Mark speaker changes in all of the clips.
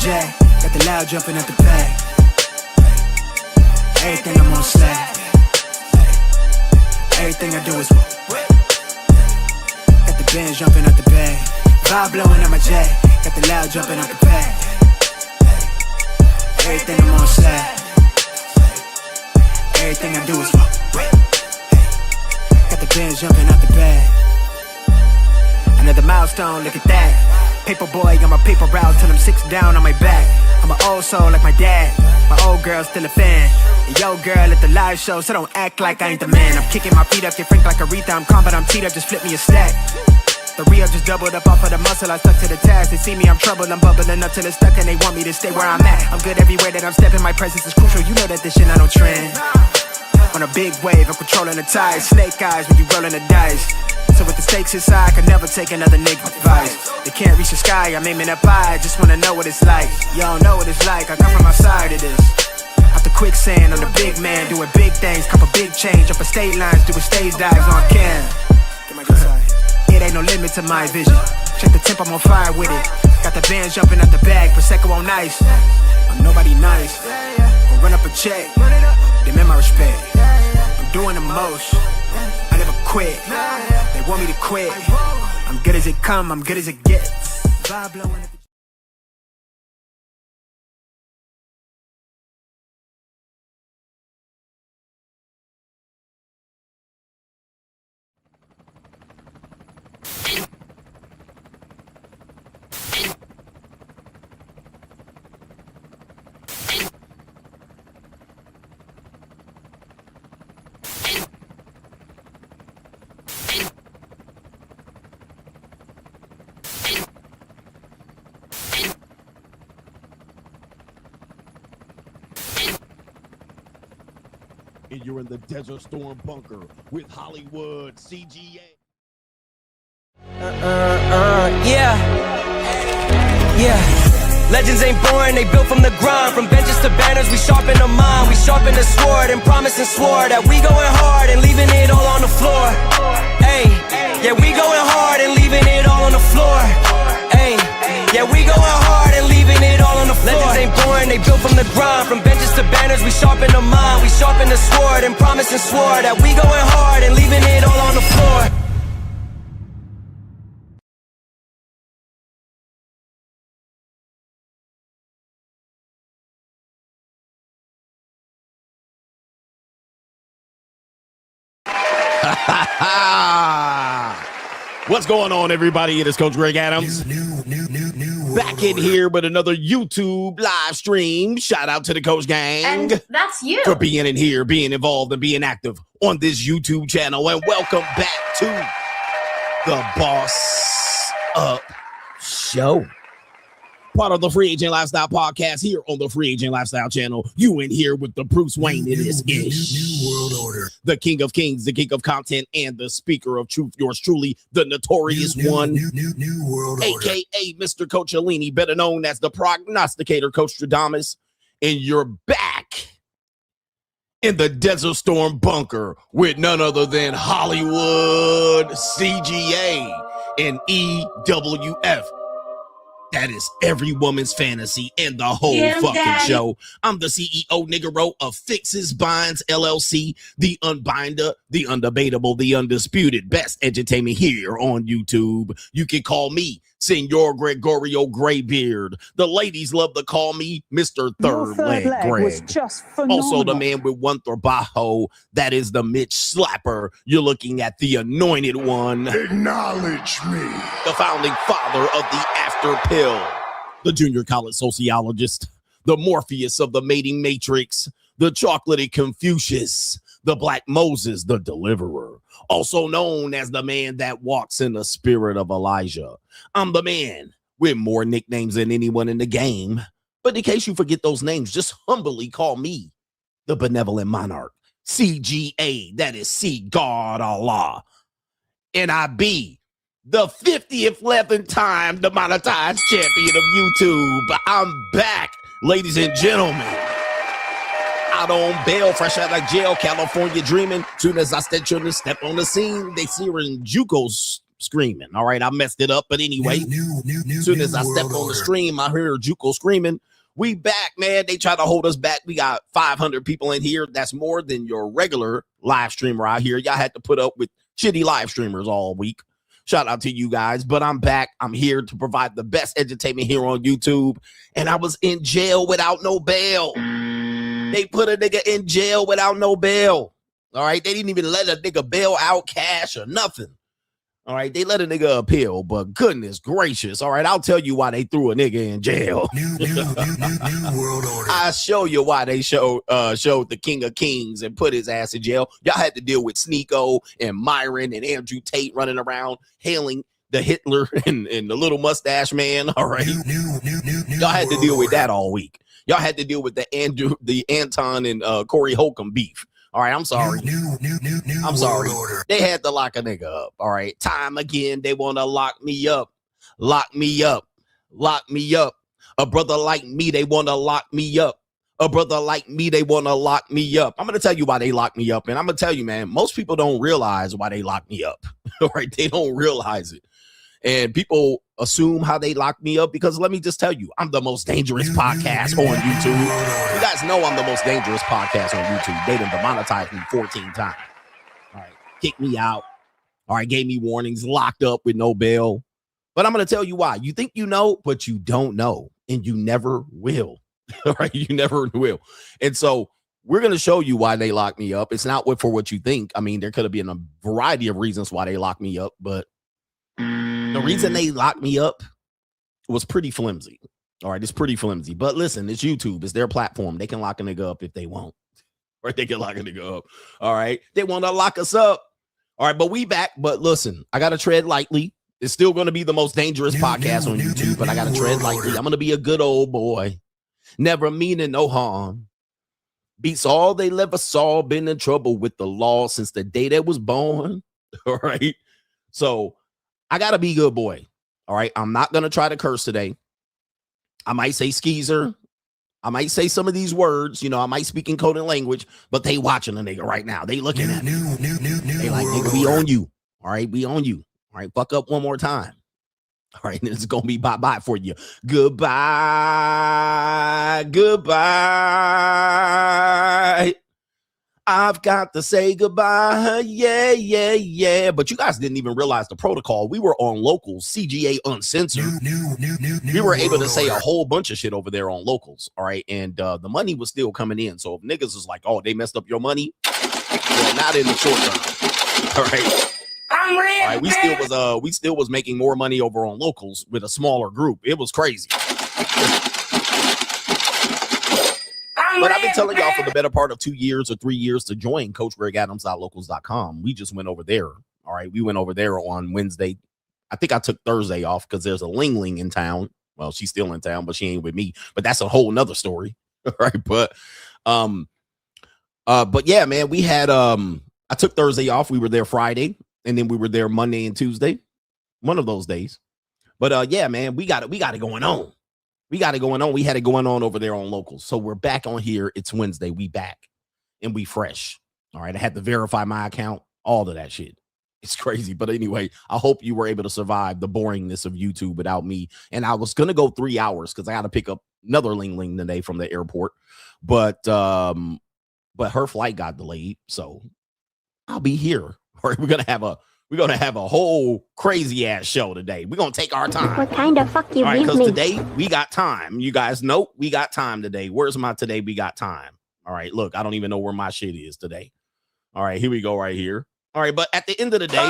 Speaker 1: J. Got the loud jumping at the bag. Everything I'm on slack. Everything I do is got the Benz jumping at the bag. Vibe blowing at my J. Got the loud jumping at the bag. Everything I'm on slack. Everything I do is got the Benz jumping out the bag. Another milestone, look at that. Paper boy, got my paper route till I'm 6 down on my back. I'm an old soul like my dad. My old girl still a fan. And yo girl at the live show, so don't act like I ain't the man. I'm kicking my feet up, get frank like Aretha. I'm calm, but I'm teed up, just flip me a stack. The re-up just doubled up off of the muscle, I stuck to the task. They see me, I'm troubled, I'm bubbling up till it's stuck, and they want me to stay where I'm at. I'm good everywhere that I'm stepping, my presence is crucial. You know that this shit not no trend. On a big wave, I'm controlling the tide. Snake eyes when you rolling the dice. So with the stakes inside, I could never take another nigga's advice. They can't reach the sky, I'm aiming up high. Just wanna know what it's like. Y'all know what it's like, I come from outside of this. Out the quicksand, I'm the big man, doing big things. Couple big change, up a state lines, doing stage dives on cam. It ain't no limit to my vision. Check the temp, I'm on fire with it. Got the bands jumping out the bag, Prosecco on ice. I'm nobody nice. Gonna run up a check, demand my respect. I'm doing the most, I never quit. They want me to quit. I'm good as it come, I'm good as it gets. Vibe blowing at the
Speaker 2: and you're in the Desert Storm bunker with Hollywood CGA.
Speaker 3: Yeah. Legends ain't born, they built from the grind. From benches to banners, we sharpen the mind. We sharpen the sword and promise and swore that we going hard and leaving it all on the floor. Hey, yeah, we going hard and leaving it all on the floor. Hey, yeah, we going hard and leaving it all on the floor. Legends ain't born, they built from the grind. From benches to banners, we sharpen the mind. We sharpen the sword and promise and swore that we going hard and leaving it all on the floor.
Speaker 2: What's going on, everybody? It is Coach Greg Adams. Back in here with another YouTube live stream. Shout out to the Coach Gang.
Speaker 4: And that's you.
Speaker 2: For being in here, being involved, and being active on this YouTube channel. And welcome back to the Boss Up Show. Part of the Free Agent Lifestyle podcast here on the Free Agent Lifestyle channel. You in here with the Bruce Wayne. It is Ish. New world order. The King of Kings, the King of Content, and the Speaker of Truth. Yours truly, the Notorious One. New world order. AKA Mr. Coach Alini, better known as the Prognosticator, Coach Stradamus. And you're back in the Desert Storm bunker with none other than Hollywood CGA and EWF. That is every woman's fantasy and the whole fucking show. I'm the CEO Niggero of Fixes Binds LLC, the unbinder, the undebatable, the undisputed best entertainment here on YouTube. You can call me Senor Gregorio Graybeard. The ladies love to call me Mr. Third Leg Greg. Was just also the man with one trabajo. That is the Mitch Slapper. You're looking at the anointed one. Acknowledge me. The founding father of the After Pill. The junior college sociologist. The Morpheus of the mating matrix. The chocolatey Confucius. The Black Moses, the deliverer. Also known as the man that walks in the spirit of Elijah. I'm the man with more nicknames than anyone in the game. But in case you forget those names, just humbly call me the benevolent monarch. CGA, that is C God Allah. And I be the 50th 11th time demonetized champion of YouTube. I'm back, ladies and gentlemen. Out on bail, fresh out of jail, California dreaming. Soon as I step on the scene, they see her in JUCO screaming. All right, I messed it up, but anyway, as soon as I stepped on the stream, I heard JUCO screaming. We back, man. They try to hold us back. We got 500 people in here. That's more than your regular live streamer out here. Y'all had to put up with shitty live streamers all week. Shout out to you guys, but I'm back. I'm here to provide the best entertainment here on YouTube, and I was in jail without no bail. They put a nigga in jail without no bail. All right, they didn't even let a nigga bail out cash or nothing. All right, they let a nigga appeal, but goodness gracious. All right, I'll tell you why they threw a nigga in jail. New world order. I show you why they showed the King of Kings and put his ass in jail. Y'all had to deal with Sniggle and Myron and Andrew Tate running around hailing the Hitler and the little mustache man. All right, y'all had to deal with that all week. Y'all had to deal with the Anton and Corey Holcomb beef. All right, I'm sorry. I'm sorry. They had to lock a nigga up. All right, time again. They want to lock me up. Lock me up. Lock me up. A brother like me, they want to lock me up. A brother like me, they want to lock me up. I'm going to tell you why they lock me up. And I'm going to tell you, man, most people don't realize why they lock me up. All right, they don't realize it. And people assume how they lock me up because let me just tell you, I'm the most dangerous podcast on YouTube. You guys know I'm the most dangerous podcast on YouTube. They done demonetized me 14 times. All right, kicked me out. All right, gave me warnings, locked up with no bail. But I'm going to tell you why. You think you know, but you don't know, and you never will. All right, you never will. And so we're going to show you why they locked me up. It's not for what you think. I mean, there could have been a variety of reasons why they locked me up, but the reason they locked me up was pretty flimsy. All right, it's pretty flimsy. But listen, it's YouTube. It's their platform. They can lock a nigga up if they want. Or they can lock a nigga up. All right. They want to lock us up. All right, but we back. But listen, I got to tread lightly. It's still going to be the most dangerous podcast on YouTube, but I got to tread lightly. I'm going to be a good old boy. Never meaning no harm. Beats all they ever saw. Been in trouble with the law since the day that was born. All right. So I got to be a good boy. All right. I'm not going to try to curse today. I might say skeezer. I might say some of these words. You know, I might speak in coded language, but they watching a nigga right now. They looking at me. They like, nigga, we on you. All right. We on you. All right. Fuck up one more time. All right. And it's going to be bye-bye for you. Goodbye. Goodbye. I've got to say goodbye. Yeah, yeah, yeah. But you guys didn't even realize the protocol. We were on Locals, CGA Uncensored. We were able to say a whole bunch of shit over there on Locals. All right. And the money was still coming in. So if niggas is like, oh, they messed up your money. Well, not in the short term. All right. I'm ready. All right. We still was making more money over on Locals with a smaller group. It was crazy. But I've been telling y'all for the better part of 2 years or 3 years to join CoachGregAdams.locals.com. We just went over there. All right. We went over there on Wednesday. I think I took Thursday off because there's a Ling in town. Well, she's still in town, but she ain't with me. But that's a whole nother story. All right. But yeah, man, we had I took Thursday off. We were there Friday, and then we were there Monday and Tuesday. One of those days. But yeah, man, we got it going on. We got it going on. We had it going on over there on Locals. So we're back on here. It's Wednesday. We back and we fresh. All right. I had to verify my account, all of that shit. It's crazy. But anyway, I hope you were able to survive the boringness of YouTube without me. And I was going to go 3 hours because I got to pick up another Ling today from the airport. But her flight got delayed. So I'll be here. All right. We're going to have a whole crazy ass show today. We're gonna take our time.
Speaker 4: What kind of fuck you?
Speaker 2: All right, because today we got time. You guys know we got time today. Where's my today? We got time. All right, look, I don't even know where my shit is today. All right, here we go right here. All right, but at the end of the day, all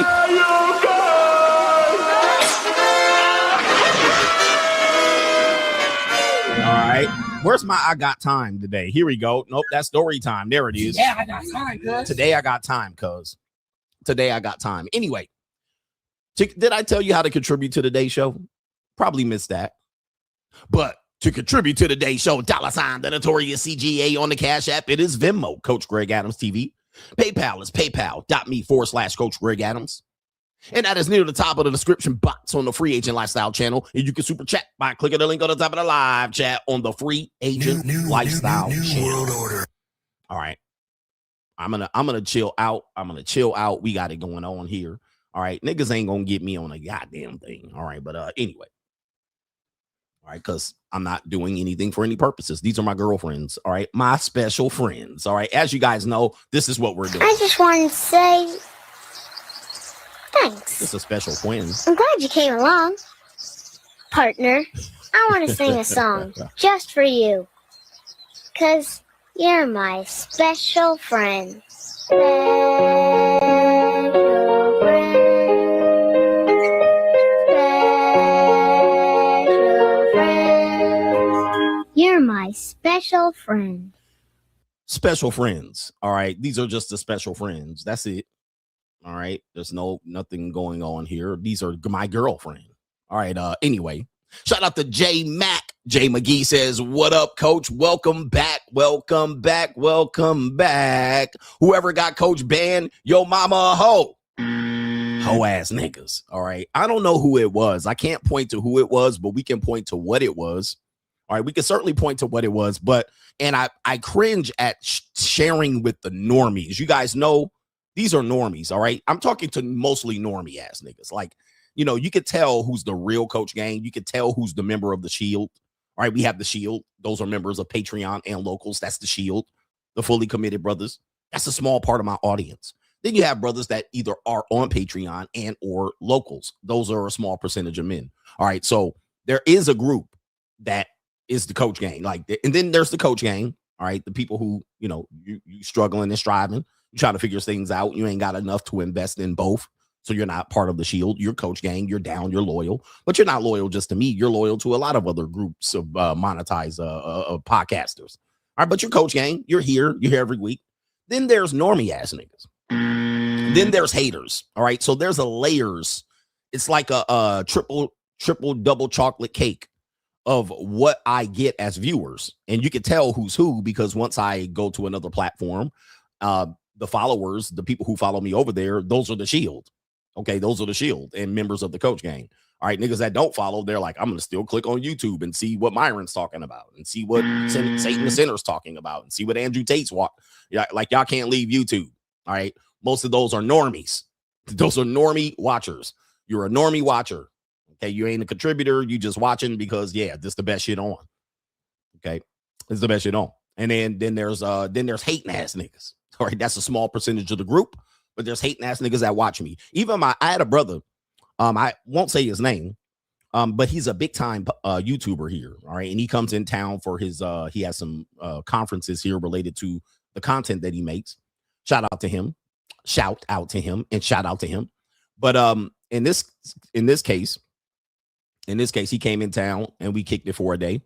Speaker 2: right, where's my I got time today? Here we go. Nope, that's story time. There it is.
Speaker 5: Yeah, I got time, cuz.
Speaker 2: Today I got time, cuz. Today I got time. Anyway, did I tell you how to contribute to today's show? Probably missed that. But to contribute to today's show, $ the Notorious CGA on the Cash App. It is Venmo, Coach Greg Adams TV. PayPal is paypal.me/Coach Greg Adams. And that is near the top of the description box on the Free Agent Lifestyle channel. And you can super chat by clicking the link on the top of the live chat on the Free Agent Lifestyle channel. All right. I'm gonna chill out. We got it going on here. All right. Niggas ain't going to get me on a goddamn thing. All right. But anyway. All right. Because I'm not doing anything for any purposes. These are my girlfriends. All right. My special friends. All right. As you guys know, this is what we're doing.
Speaker 4: I just wanted to say thanks.
Speaker 2: It's a special friend.
Speaker 4: I'm glad you came along, partner. I want to sing a song just for you. Because you're my special friend. Special friend. Special friend. You're my special friend.
Speaker 2: Special friends. All right. These are just the special friends. That's it. All right. There's nothing going on here. These are my girlfriend. All right. Anyway, shout out to J Mac. Jay McGee says, what up, coach? Welcome back. Welcome back. Welcome back. Whoever got coach banned, yo mama a hoe. Hoe ass niggas. All right. I don't know who it was. I can't point to who it was, but we can point to what it was. All right. We can certainly point to what it was, and I cringe at sharing with the normies. You guys know these are normies. All right. I'm talking to mostly normie ass niggas. Like, you know, you could tell who's the real coach gang. You could tell who's the member of the Shield. All right, we have the Shield. Those are members of Patreon and locals. That's the Shield, the fully committed brothers. That's a small part of my audience. Then you have brothers that either are on Patreon and or locals. Those are a small percentage of men. All right, so there is a group that is the coach gang. And then there's the coach gang. All right, the people who, you know, you struggling and striving. You trying to figure things out. You ain't got enough to invest in both. So you're not part of the Shield. You're coach gang. You're down. You're loyal. But you're not loyal just to me. You're loyal to a lot of other groups of monetized podcasters. All right, but you're coach gang. You're here. You're here every week. Then there's normie ass niggas. Then there's haters. All right, so there's a layers. It's like a triple double chocolate cake of what I get as viewers. And you can tell who's who because once I go to another platform, the followers, the people who follow me over there, those are the Shield. Okay, those are the Shield and members of the coach gang. All right, niggas that don't follow, they're like, I'm going to still click on YouTube and see what Myron's talking about and see what Satan the Sinner's talking about and see what Andrew Tate's like y'all can't leave YouTube. All right, most of those are normies. Those are normie watchers. You're a normie watcher. Okay, you ain't a contributor. You just watching because, yeah, this the best shit on. Okay, this is the best shit on. And then there's hating ass niggas. All right, that's a small percentage of the group. But there's hating ass niggas that watch me. Even I had a brother, I won't say his name, but he's a big time YouTuber here. All right. And he comes in town for his, he has some conferences here related to the content that he makes. Shout out to him. But in this case, he came in town and we kicked it for a day.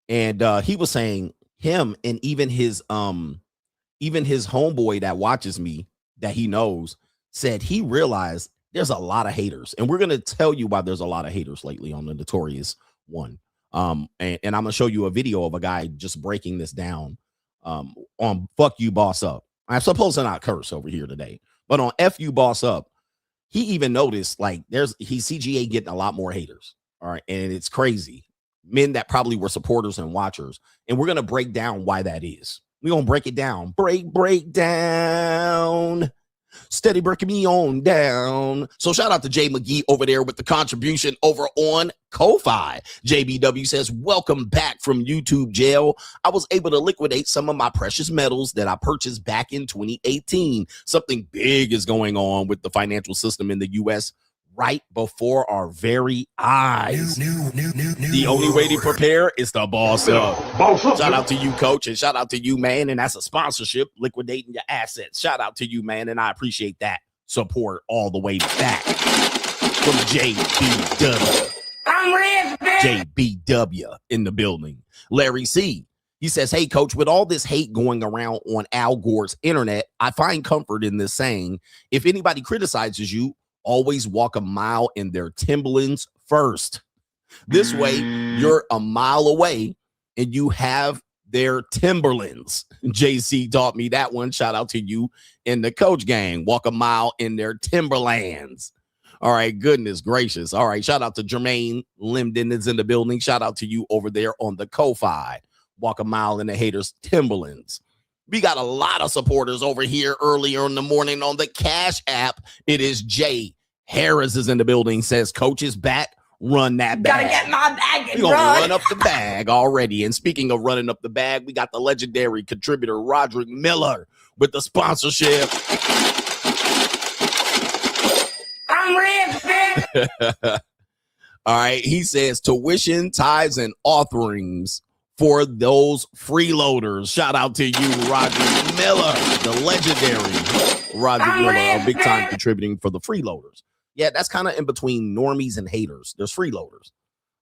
Speaker 2: And he was saying him and even his homeboy that watches me, that he knows, said he realized there's a lot of haters. And we're going to tell you why there's a lot of haters lately on the Notorious one. And I'm going to show you a video of a guy just breaking this down on Fuck You Boss Up. I'm supposed to not curse over here today, but on F You Boss Up, he even noticed like he's CGA getting a lot more haters. All right. And it's crazy. Men that probably were supporters and watchers. And we're going to break down why that is. We're going to break it down. Break down. Steady breaking me on down. So shout out to Jay McGee over there with the contribution over on Ko-Fi. JBW says, welcome back from YouTube jail. I was able to liquidate some of my precious metals that I purchased back in 2018. Something big is going on with the financial system in the U.S. right before our very eyes. The only way to prepare is to boss up. Shout out to you, coach, and shout out to you, man. And that's a sponsorship, liquidating your assets. Shout out to you, man, and I appreciate that support all the way back from JBW. JBW in the building. Larry C. He says, hey, coach, with all this hate going around on Al Gore's internet, I find comfort in this saying, if anybody criticizes you, always walk a mile in their Timberlands first. This way, you're a mile away and you have their Timberlands. JC taught me that one. Shout out to you in the coach gang. Walk a mile in their Timberlands. All right, goodness gracious. All right, shout out to Jermaine Limden is in the building. Shout out to you over there on the Ko-Fi. Walk a mile in the haters' Timberlands. We got a lot of supporters over here earlier in the morning on the Cash App. It is J Harris is in the building, says coach is back. Run that bag.
Speaker 5: Gotta get my bag and
Speaker 2: We're gonna
Speaker 5: run
Speaker 2: run up the bag already. And speaking of running up the bag, we got the legendary contributor Roderick Miller with the sponsorship.
Speaker 5: I'm rich, bitch.
Speaker 2: All right, he says tuition, tithes, and offerings for those freeloaders. Shout out to you, Roderick Miller, the legendary Roderick Miller, a big time contributing for the freeloaders. Yeah, that's kind of in between normies and haters. There's freeloaders.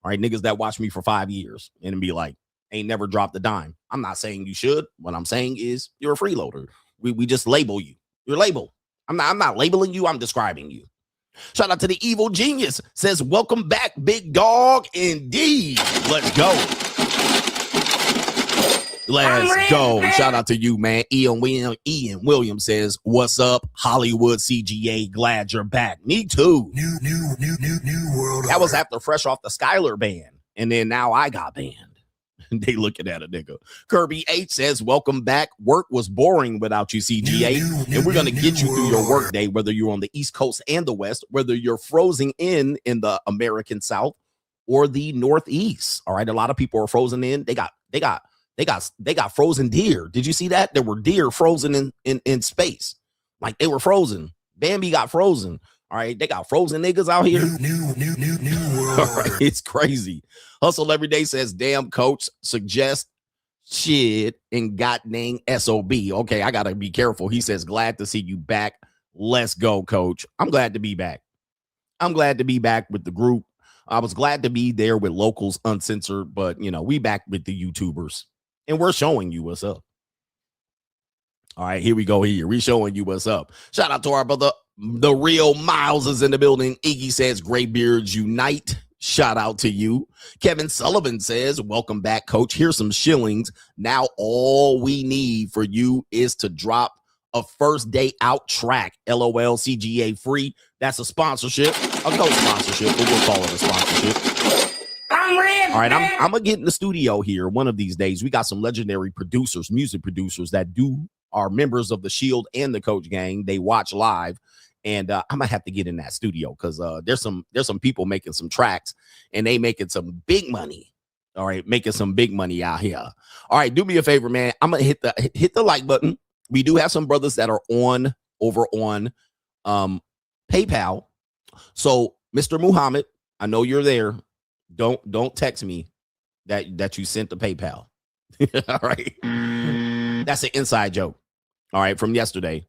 Speaker 2: All right, niggas that watch me for 5 years and be like, ain't never dropped a dime. I'm not saying you should. What I'm saying is you're a freeloader. We just label you. You're labeled. I'm not labeling you. I'm describing you. Shout out to the evil genius. Says, welcome back, big dog. Indeed. Let's go. Let's go. Shout out to you, man. Ian Williams says, what's up, Hollywood CGA? Glad you're back. Me too. New world. That was after fresh off the Skylar ban. And then now I got banned. They looking at a nigga. Kirby H says, welcome back. Work was boring without you, CGA. And we're going to get you through your work day, whether you're on the East Coast and the West, whether you're frozen in the American South or the Northeast. All right. A lot of people are frozen in. They got frozen deer. Did you see that? There were deer frozen in space. Like they were frozen. Bambi got frozen. All right. They got frozen niggas out here. New world. All right, it's crazy. Hustle Every Day says, damn coach, suggest shit and got dang SOB. Okay, I got to be careful. He says, glad to see you back. Let's go, coach. I'm glad to be back. I'm glad to be back with the group. I was glad to be there with Locals Uncensored, but, you know, we back with the YouTubers. And we're showing you what's up. All right, here we go here. We're showing you what's up. Shout out to our brother, the real Miles is in the building. Iggy says, Graybeards unite. Shout out to you. Kevin Sullivan says, welcome back, coach. Here's some shillings. Now all we need for you is to drop a first day out track. LOL CGA free. That's a sponsorship. A co-sponsorship, but we'll call it a sponsorship. All right, I'm gonna get in the studio here one of these days. We got some legendary producers, music producers that are members of the Shield and the Coach Gang. They watch live, and I'm gonna have to get in that studio because there's some people making some tracks and they making some big money. All right, making some big money out here. All right, do me a favor, man. I'm gonna hit the like button. We do have some brothers that are over on PayPal. So, Mr. Muhammad, I know you're there. Don't text me that you sent the PayPal. All right. That's an inside joke. All right. From yesterday,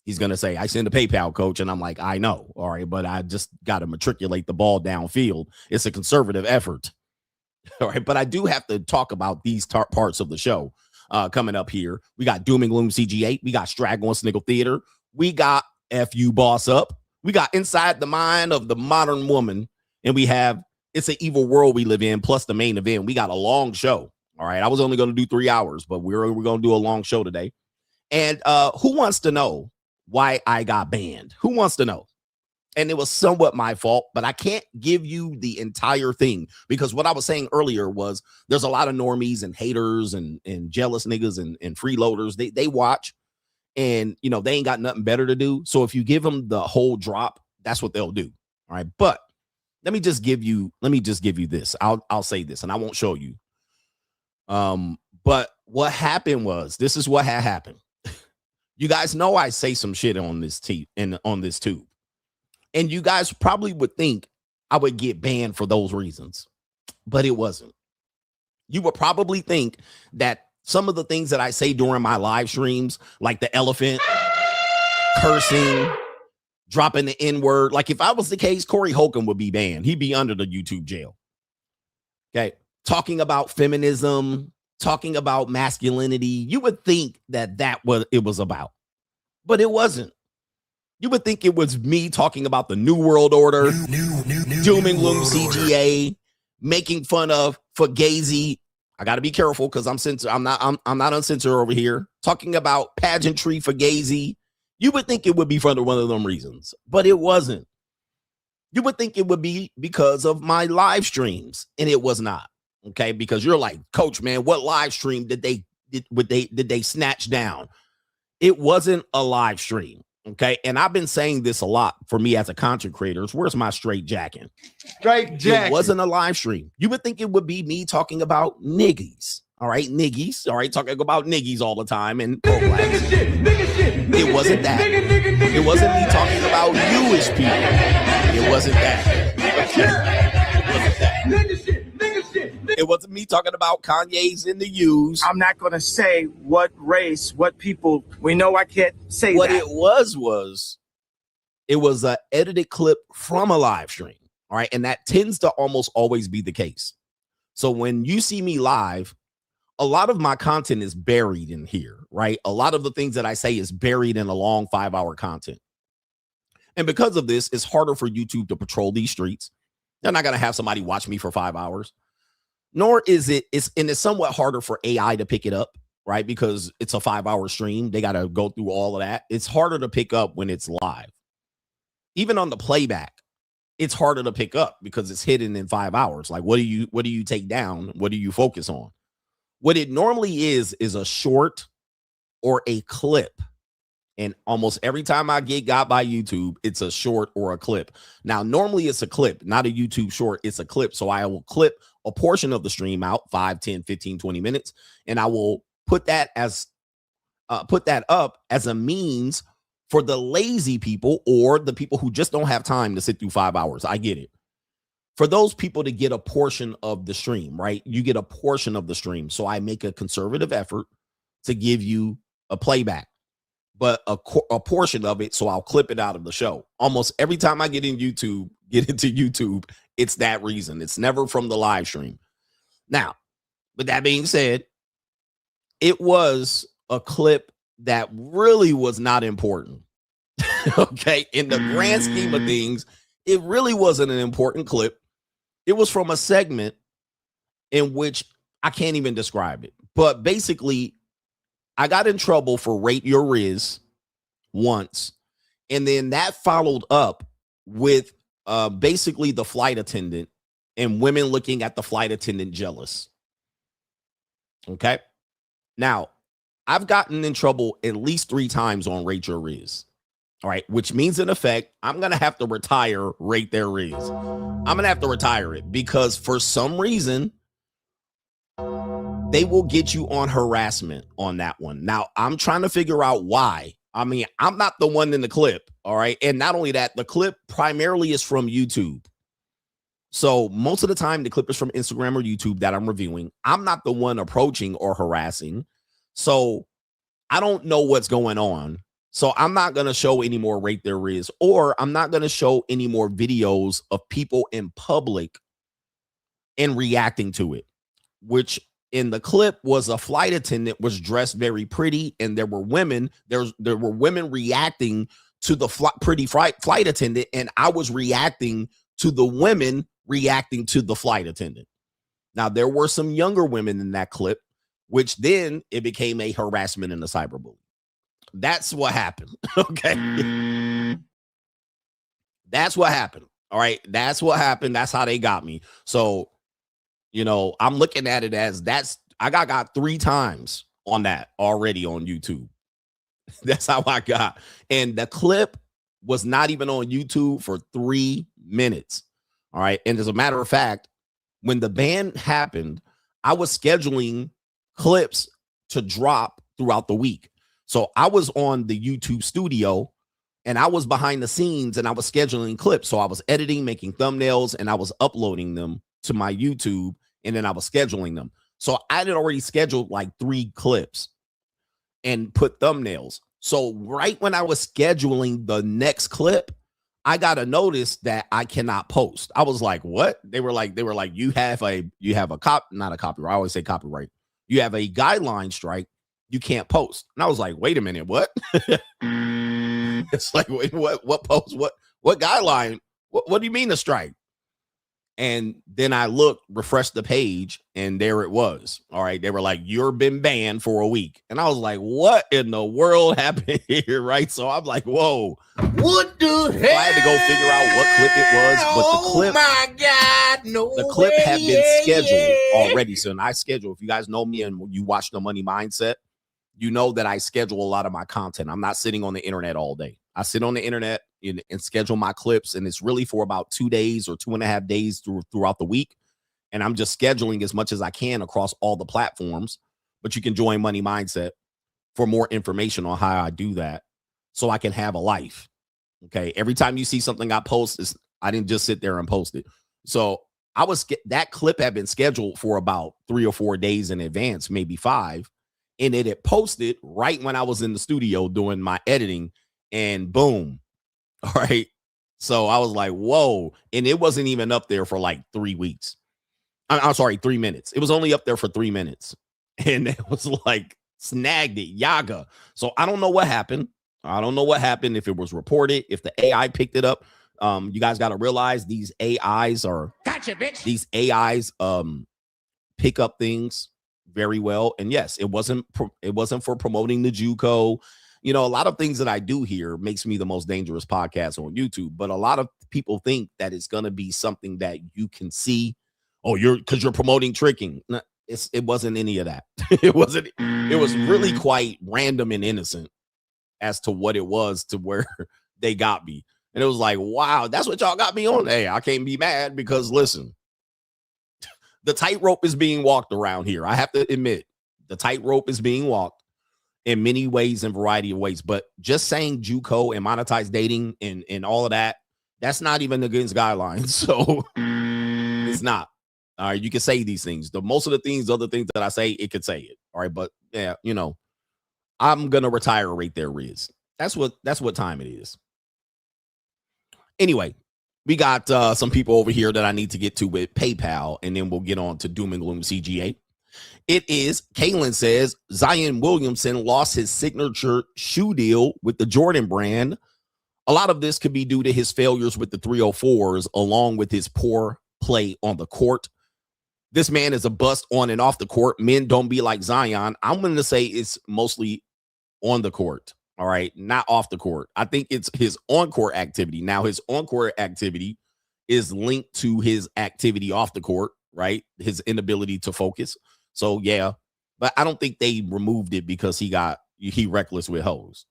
Speaker 2: he's going to say, I send a PayPal, coach. And I'm like, I know. All right. But I just got to matriculate the ball downfield. It's a conservative effort. All right. But I do have to talk about these parts of the show coming up here. We got Doom and Gloom CGA. We got Straggle and Sniggle Theater. We got FU Boss Up. We got Inside the Mind of the Modern Woman. And we have It's an Evil World We Live In, plus the main event. We got a long show. All right. I was only going to do 3 hours, but we're going to do a long show today. And who wants to know why I got banned? Who wants to know? And it was somewhat my fault, but I can't give you the entire thing because what I was saying earlier was there's a lot of normies and haters and jealous niggas and freeloaders. They watch and, you know, they ain't got nothing better to do. So if you give them the whole drop, that's what they'll do. All right. But let me just give you this. I'll say this and I won't show you. But what happened was, this is what had happened. You guys know I say some shit on this on this tube. And you guys probably would think I would get banned for those reasons, but it wasn't. You would probably think that some of the things that I say during my live streams, like the elephant, cursing, dropping the N-word, like if I was the case, Corey Holcomb would be banned. He'd be under the YouTube jail. Okay. Talking about feminism, talking about masculinity, you would think that what it was about, but it wasn't. You would think it was me talking about the New World Order, Doom and Gloom CGA, making fun of Fugazi. I got to be careful because I'm not uncensored over here. Talking about pageantry Fugazi. You would think it would be for one of them reasons, but it wasn't. You would think it would be because of my live streams, and it was not. Okay, because you're like, Coach, man, what live stream did they snatch down? It wasn't a live stream. Okay. And I've been saying this a lot for me as a content creator. Where's my straight jacking?
Speaker 6: Straight jacket.
Speaker 2: It wasn't a live stream. You would think it would be me talking about niggies. All right. Niggies. All right. Talking about niggies all the time. And it wasn't that. It wasn't me talking about you-ish people. It wasn't that. It wasn't me talking about Kanye's in the U's.
Speaker 7: I'm not going to say what race, what people. We know I can't say
Speaker 2: what
Speaker 7: that.
Speaker 2: It was an edited clip from a live stream. All right. And that tends to almost always be the case. So when you see me live, a lot of my content is buried in here, right? A lot of the things that I say is buried in a long 5-hour content. And because of this, it's harder for YouTube to patrol these streets. They're not going to have somebody watch me for 5 hours. Nor is it's somewhat harder for AI to pick it up, right? Because it's a 5-hour stream. They got to go through all of that. It's harder to pick up when it's live. Even on the playback, it's harder to pick up because it's hidden in 5 hours. Like, what do you take down? What do you focus on? What it normally is a short or a clip. And almost every time I get got by YouTube, it's a short or a clip. Now, normally it's a clip, not a YouTube short. It's a clip. So I will clip a portion of the stream out, 5, 10, 15, 20 minutes. And I will put that up as a means for the lazy people or the people who just don't have time to sit through 5 hours. I get it. For those people to get a portion of the stream, right? You get a portion of the stream. So I make a conservative effort to give you a playback, but a portion of it. So I'll clip it out of the show. Almost every time I get into YouTube, it's that reason. It's never from the live stream. Now, with that being said, it was a clip that really was not important. Okay. In the grand scheme of things, it really wasn't an important clip. It was from a segment in which I can't even describe it. But basically, I got in trouble for Rate Your Riz once. And then that followed up with basically the flight attendant and women looking at the flight attendant jealous. Okay. Now, I've gotten in trouble at least 3 times on Rate Your Riz. All right. Which means, in effect, I'm going to have to retire Rate Their Riz. I'm going to have to retire it because for some reason, they will get you on harassment on that one. Now, I'm trying to figure out why. I mean, I'm not the one in the clip. All right. And not only that, the clip primarily is from YouTube. So most of the time, the clip is from Instagram or YouTube that I'm reviewing. I'm not the one approaching or harassing. So I don't know what's going on. So I'm not going to show any more Rate Their Riz, or I'm not going to show any more videos of people in public and reacting to it, which in the clip was a flight attendant was dressed very pretty. And there were women reacting to the pretty flight attendant. And I was reacting to the women reacting to the flight attendant. Now, there were some younger women in that clip, which then it became a harassment and a cyberbullying. That's what happened. Okay. That's what happened. All right. That's what happened. That's how they got me. So, you know, I'm looking at it as I got 3 times on that already on YouTube. That's how I got. And the clip was not even on YouTube for 3 minutes. All right. And as a matter of fact, when the ban happened, I was scheduling clips to drop throughout the week. So I was on the YouTube studio and I was behind the scenes and I was scheduling clips. So I was editing, making thumbnails, and I was uploading them to my YouTube, and then I was scheduling them. So I had already scheduled like 3 clips and put thumbnails. So right when I was scheduling the next clip, I got a notice that I cannot post. I was like, what? They were like, you have a not a copyright. I always say copyright. You have a guideline strike. You can't post. And I was like, wait a minute, what? It's like, wait, what post? What guideline? What do you mean a strike? And then I refreshed the page, and there it was. All right. They were like, you've been banned for a week. And I was like, what in the world happened here? Right. So I'm like, whoa, what the hell? So I had to go figure out what clip it was. But the clip,
Speaker 5: my God, no
Speaker 2: the clip
Speaker 5: way,
Speaker 2: had been scheduled already. So I schedule, if you guys know me and you watch The Money Mindset, you know that I schedule a lot of my content. I'm not sitting on the internet all day. I sit on the internet and schedule my clips, and it's really for about 2 days or 2.5 days throughout the week. And I'm just scheduling as much as I can across all the platforms. But you can join Money Mindset for more information on how I do that so I can have a life. Okay. Every time you see something I post, I didn't just sit there and post it. So that clip had been scheduled for about 3 or 4 days in advance, maybe 5. And it had posted right when I was in the studio doing my editing, and boom. All right. So I was like, whoa. And it wasn't even up there for like 3 weeks. I'm sorry, 3 minutes. It was only up there for 3 minutes. And it was like, snagged it, Yaga. So I don't know what happened. I don't know what happened, if it was reported, if the AI picked it up. You guys got to realize these AIs are
Speaker 5: Gotcha, bitch.
Speaker 2: These AIs pick up things very well. And yes, it wasn't for promoting the JUCO. You know, a lot of things that I do here makes me the most dangerous podcast on YouTube. But a lot of people think that it's going to be something that you can see. Oh, because you're promoting tricking. No, it wasn't any of that. It was really quite random and innocent as to what it was, to where they got me. And it was like, wow, that's what y'all got me on. Hey, I can't be mad, because listen, the tightrope is being walked around here. I have to admit, the tightrope is being walked in many ways and variety of ways. But just saying JUCO and monetized dating and all of that, that's not even against guidelines. So it's not. All right, you can say these things. Most of the other things that I say, it could say it. All right, but yeah, you know, I'm gonna retire right there, Riz. That's what time it is. Anyway, we got some people over here that I need to get to with PayPal, and then we'll get on to Doom and Gloom CGA. It is, Kaylin says, Zion Williamson lost his signature shoe deal with the Jordan brand. A lot of this could be due to his failures with the 304s, along with his poor play on the court. This man is a bust on and off the court. Men don't be like Zion. I'm going to say it's mostly on the court. All right. Not off the court. I think it's his on-court activity. Now, his on-court activity is linked to his activity off the court, right? His inability to focus. So, yeah. But I don't think they removed it because he reckless with hoes.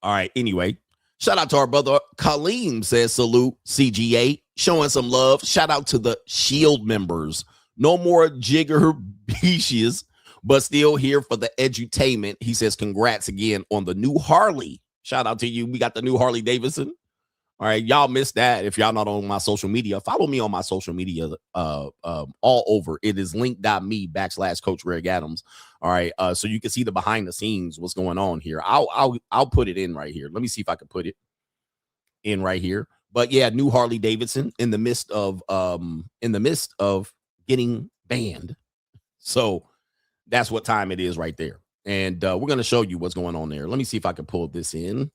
Speaker 2: All right. Anyway, shout out to our brother Kaleem, says salute CGA, showing some love. Shout out to the Shield members. No more jigger beaches, but still here for the edutainment. He says congrats again on the new Harley. Shout out to you. We got the new Harley Davidson. All right, y'all missed that. If y'all not on my social media, follow me on my social media all over. It is link.me/Coach Greg Adams. All right, so you can see the behind the scenes, what's going on here. I'll put it in right here. Let me see if I can put it in right here. But yeah, new Harley Davidson in the midst of getting banned. So that's what time it is right there. And we're going to show you what's going on there. Let me see if I can pull this in.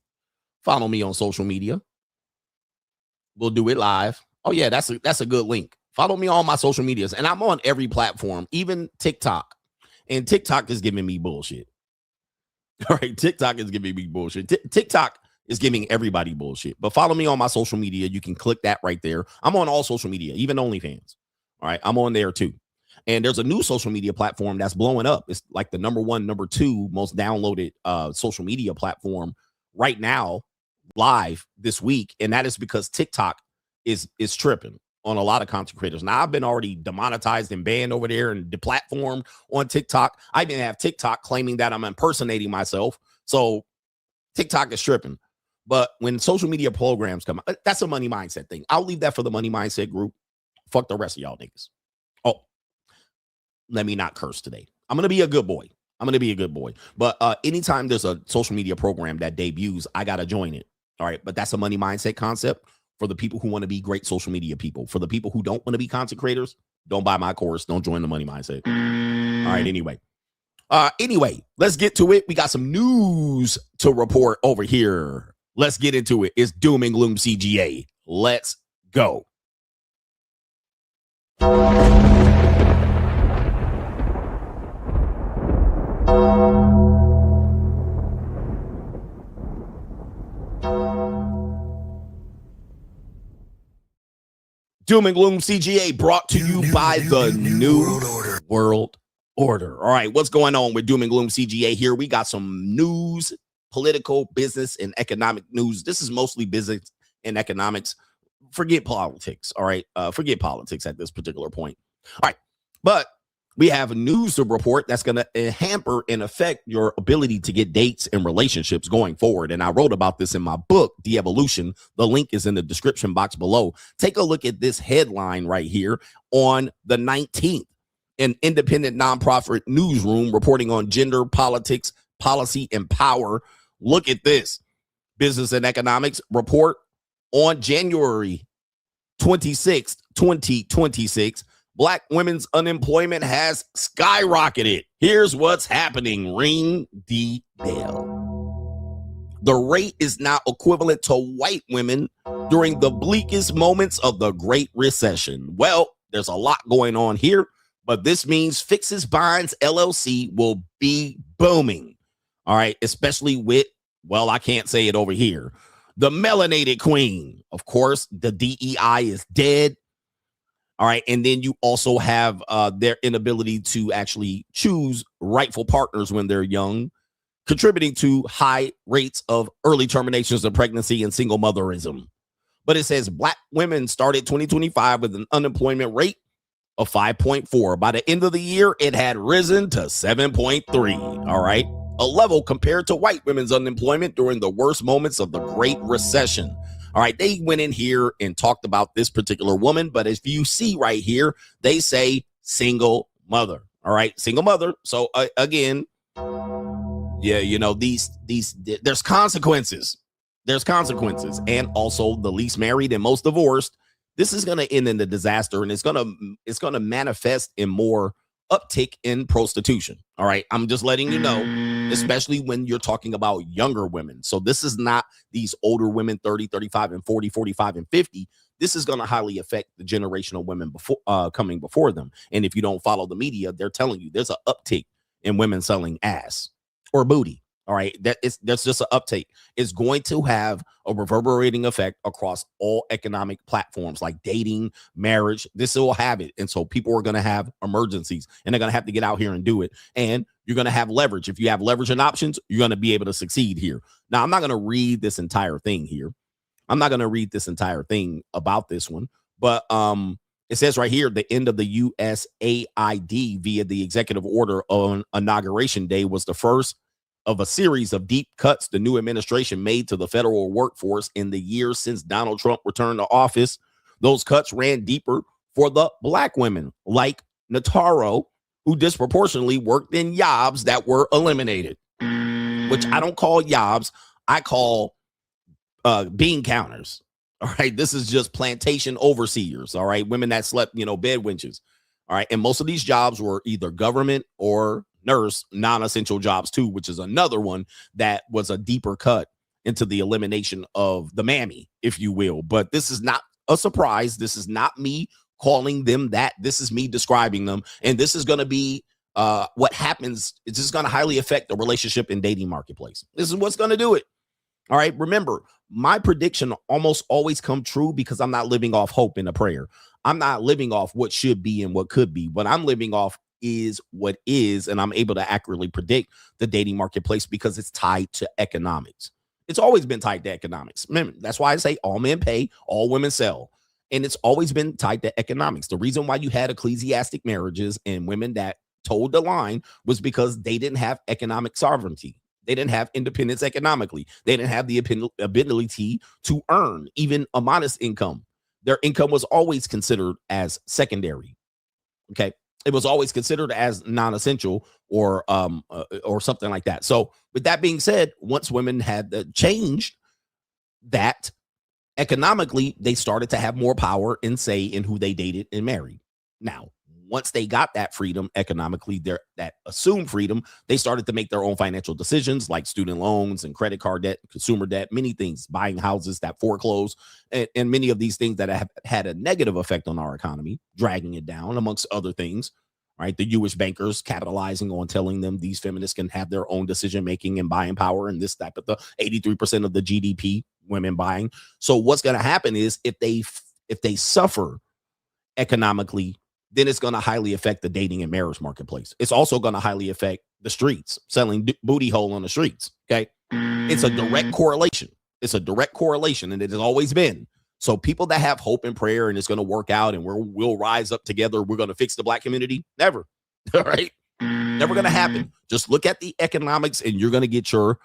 Speaker 2: Follow me on social media. We'll do it live. Oh, yeah, that's a good link. Follow me on my social medias. And I'm on every platform, even TikTok. And TikTok is giving me bullshit. All right, TikTok is giving me bullshit. TikTok is giving everybody bullshit. But follow me on my social media. You can click that right there. I'm on all social media, even OnlyFans. All right, I'm on there too. And there's a new social media platform that's blowing up. It's like the number 1, number 2 most downloaded social media platform right now, live this week. And that is because TikTok is tripping on a lot of content creators. Now, I've been already demonetized and banned over there and deplatformed on TikTok. I even have TikTok claiming that I'm impersonating myself. So TikTok is tripping. But when social media programs come out, that's a money mindset thing. I'll leave that for the money mindset group. Fuck the rest of y'all niggas. Oh, let me not curse today. I'm going to be a good boy. But anytime there's a social media program that debuts, I got to join it. All right. But that's a money mindset concept for the people who want to be great social media people. For the people who don't want to be content creators, don't buy my course. Don't join the money mindset. All right. Anyway, let's get to it. We got some news to report over here. Let's get into it. It's Doom and Gloom CGA. Let's go. Doom and Gloom CGA brought to you by the New World Order. All right, what's going on with Doom and Gloom CGA here? We got some news political, business, and economic news. This is mostly business and economics. Forget politics, all right? Forget politics at this particular point. All right, but we have news to report that's going to hamper and affect your ability to get dates and relationships going forward. And I wrote about this in my book, The Evolution. The link is in the description box below. Take a look at this headline right here on the 19th. An independent nonprofit newsroom reporting on gender, politics, policy, and power. Look at this. Business and Economics report on January 26th, 2026. Black women's unemployment has skyrocketed. Here's what's happening. Ring the bell. The rate is now equivalent to white women during the bleakest moments of the Great Recession. Well, there's a lot going on here, but this means Fixes Binds LLC will be booming. All right, especially with, well, I can't say it over here, the melanated queen. Of course, the DEI is dead. All right. And then you also have their inability to actually choose rightful partners when they're young, contributing to high rates of early terminations of pregnancy and single motherism. But it says Black women started 2025 with an unemployment rate of 5.4. By the end of the year, it had risen to 7.3. All right. A level compared to white women's unemployment during the worst moments of the Great Recession. All right, they went in here and talked about this particular woman, but if you see right here, they say single mother. All right, single mother. So again, yeah, you know, there's consequences. There's consequences, and also the least married and most divorced. This is going to end in a disaster, and it's going to manifest in more uptick in prostitution. All right, I'm just letting you know, especially when you're talking about younger women. So this is not these older women, 30, 35, and 40, 45, and 50. This is going to highly affect the generational women before coming before them. And if you don't follow the media, they're telling you there's an uptick in women selling ass or booty. All right, that's just an uptake. It's going to have a reverberating effect across all economic platforms like dating, marriage. This will have it. And so people are going to have emergencies and they're going to have to get out here and do it. And you're going to have leverage. If you have leverage and options, you're going to be able to succeed here. Now, I'm not going to read this entire thing here. I'm not going to read this entire thing about this one, but it says right here, the end of the USAID via the executive order on Inauguration Day was the first of a series of deep cuts the new administration made to the federal workforce in the years since Donald Trump returned to office. Those cuts ran deeper for the Black women like Notorious, who disproportionately worked in jobs that were eliminated, which I don't call jobs. I call bean counters. All right. This is just plantation overseers. All right. Women that slept, bed wenches. All right. And most of these jobs were either government or nurse, non-essential jobs too, which is another one that was a deeper cut into the elimination of the mammy, if you will. But this is not a surprise. This is not me calling them that. This is me describing them. And this is going to be what happens. It's just going to highly affect the relationship and dating marketplace. This is what's going to do it. All right. Remember, my prediction almost always come true because I'm not living off hope and a prayer. I'm not living off what should be and what could be. What I'm living off is what is, and I'm able to accurately predict the dating marketplace because it's tied to economics. It's always been tied to economics. Remember, that's why I say all men pay, all women sell. And it's always been tied to economics. The reason why you had ecclesiastic marriages and women that toed the line was because they didn't have economic sovereignty. They didn't have independence economically. They didn't have the ability to earn even a modest income. Their income was always considered as secondary. Okay. It was always considered as non-essential or something like that. So with that being said, once women had changed that economically, they started to have more power and say in who they dated and married. Now, once they got that freedom economically, that assumed freedom, they started to make their own financial decisions like student loans and credit card debt, consumer debt, many things, buying houses that foreclose, and many of these things that have had a negative effect on our economy, dragging it down, amongst other things, right? The Jewish bankers capitalizing on telling them these feminists can have their own decision-making and buying power and this type of the 83% of the GDP, women buying. So what's going to happen is if they suffer economically, then it's going to highly affect the dating and marriage marketplace. It's also going to highly affect the streets, selling booty hole on the streets. Okay. It's a direct correlation. It's a direct correlation, and it has always been. So people that have hope and prayer and it's going to work out and we'll rise up together, we're going to fix the black community. Never. All right. Never going to happen. Just look at the economics and you're going to get your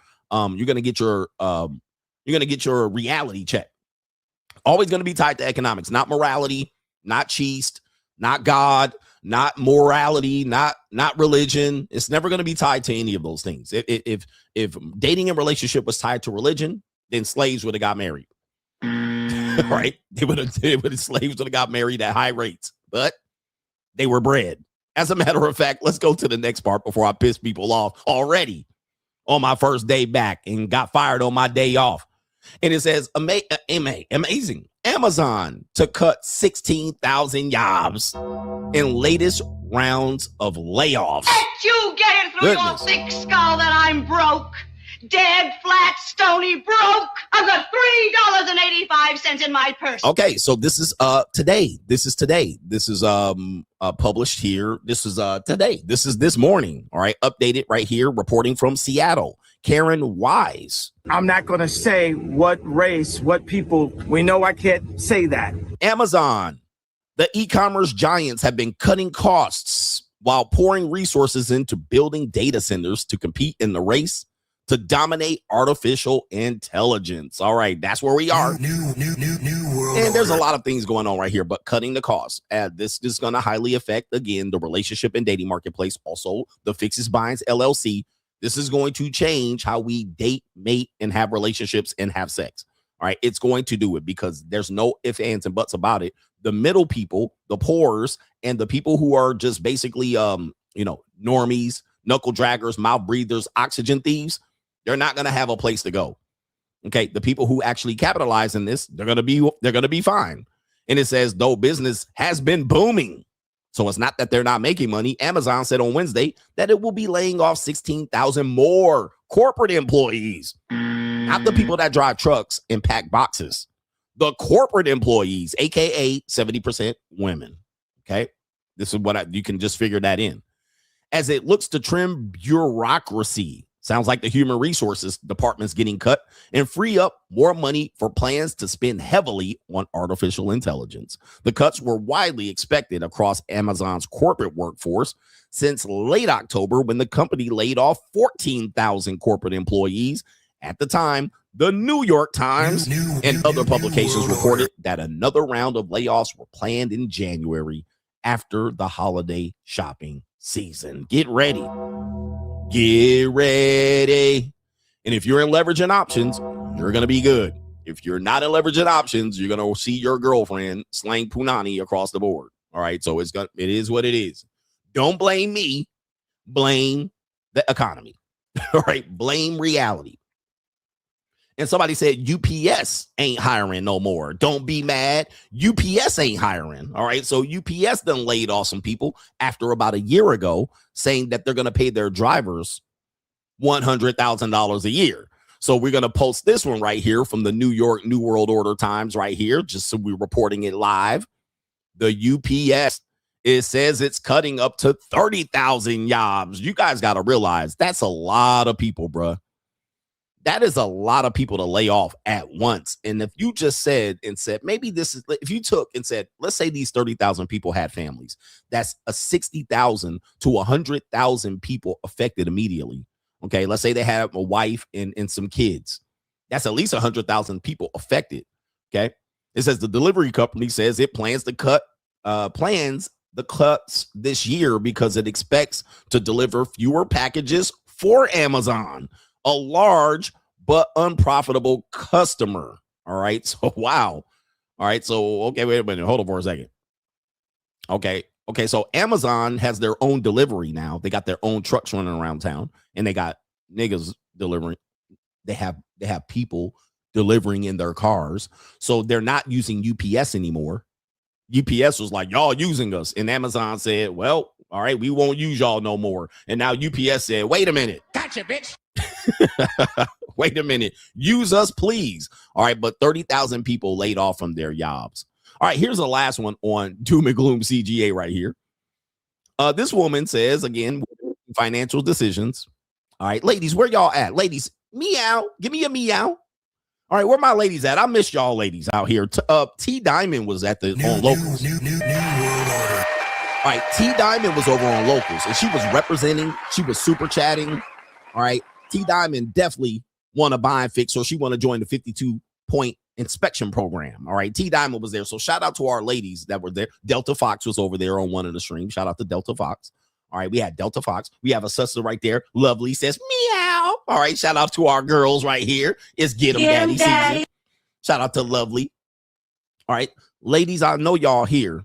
Speaker 2: reality check. Always going to be tied to economics, not morality, not cheese, not God, not morality, not religion. It's never going to be tied to any of those things. If dating and relationship was tied to religion, then slaves would have got married. Right? Slaves would have got married at high rates, but they were bred. As a matter of fact, let's go to the next part before I piss people off already on my first day back and got fired on my day off. And it says, amazing. Amazon to cut 16,000 jobs in latest rounds of layoffs.
Speaker 6: Let you get it through your thick skull that I'm broke. Dead, flat, stony, broke. I've got $3.85 in my purse.
Speaker 2: Okay, so this is today. This is today. This is published here. This is today. This is this morning. All right, updated right here. Reporting from Seattle. Karen Wise.
Speaker 7: I'm not going to say what race, what people. We know I can't say that.
Speaker 2: Amazon. The e-commerce giants have been cutting costs while pouring resources into building data centers to compete in the race to dominate artificial intelligence. All right, that's where we are. New world. And there's a lot of things going on right here, but cutting the costs. This is going to highly affect, again, the relationship and dating marketplace. Also, the Fixes Binds LLC. This is going to change how we date, mate, and have relationships and have sex. All right, it's going to do it because there's no ifs, ands, and buts about it. The middle people, the poors, and the people who are just basically, normies, knuckle draggers, mouth breathers, oxygen thieves, they're not going to have a place to go. Okay, the people who actually capitalize in this, they're going to be fine. And it says, though business has been booming. So it's not that they're not making money. Amazon said on Wednesday that it will be laying off 16,000 more corporate employees. Not the people that drive trucks and pack boxes. The corporate employees, aka 70% women. Okay, this is what you can just figure that in. As it looks to trim bureaucracy, sounds like the human resources department's getting cut and free up more money for plans to spend heavily on artificial intelligence. The cuts were widely expected across Amazon's corporate workforce since late October when the company laid off 14,000 corporate employees. At the time, the New York Times and other publications reported that another round of layoffs were planned in January after the holiday shopping season. Get ready. Get ready. And if you're in leveraging options, you're going to be good. If you're not in leveraging options, you're going to see your girlfriend slang punani across the board. All right. So it is what it is. Don't blame me. Blame the economy. All right. Blame reality. And somebody said UPS ain't hiring no more. Don't be mad. UPS ain't hiring. All right. So UPS done laid off some people after about a year ago, saying that they're going to pay their drivers $100,000 a year. So we're going to post this one right here from the New York New World Order Times right here, just so we're reporting it live. The UPS, it says it's cutting up to 30,000 jobs. You guys got to realize that's a lot of people, bruh. That is a lot of people to lay off at once. And if you just said maybe this is, if you took and said, let's say these 30,000 people had families, that's a 60,000 to 100,000 people affected immediately. Okay. Let's say they have a wife and some kids. That's at least 100,000 people affected. Okay. It says the delivery company says it plans to cut the cuts this year because it expects to deliver fewer packages for Amazon, a large but unprofitable customer. All right. So, wow. All right. So, okay, wait a minute. Hold on for a second. Okay. So Amazon has their own delivery now. They got their own trucks running around town and they got niggas delivering. They have people delivering in their cars. So they're not using UPS anymore. UPS was like, y'all using us. And Amazon said, well, all right, we won't use y'all no more. And now UPS said, wait a minute.
Speaker 5: Gotcha, bitch.
Speaker 2: Wait a minute. Use us, please. All right, but 30,000 people laid off from their jobs. All right, here's the last one on Doom and Gloom CGA right here. This woman says, again, financial decisions. All right, ladies, where y'all at? Ladies, Meow. Give me a meow. All right, where my ladies at? I miss y'all ladies out here. T Diamond was at the on Locals. All right, T Diamond was over on Locals, and she was representing. She was super chatting. All right, T Diamond definitely want to buy and fix, or she want to join the 52-point inspection program. All right, T Diamond was there, so shout out to our ladies that were there. Delta Fox was over there on one of the streams. Shout out to Delta Fox. All right, we had Delta Fox. We have a sister right there. Lovely says meow. All right, shout out to our girls right here. It's Get 'em Daddy season. Shout out to Lovely. All right, ladies, I know y'all here.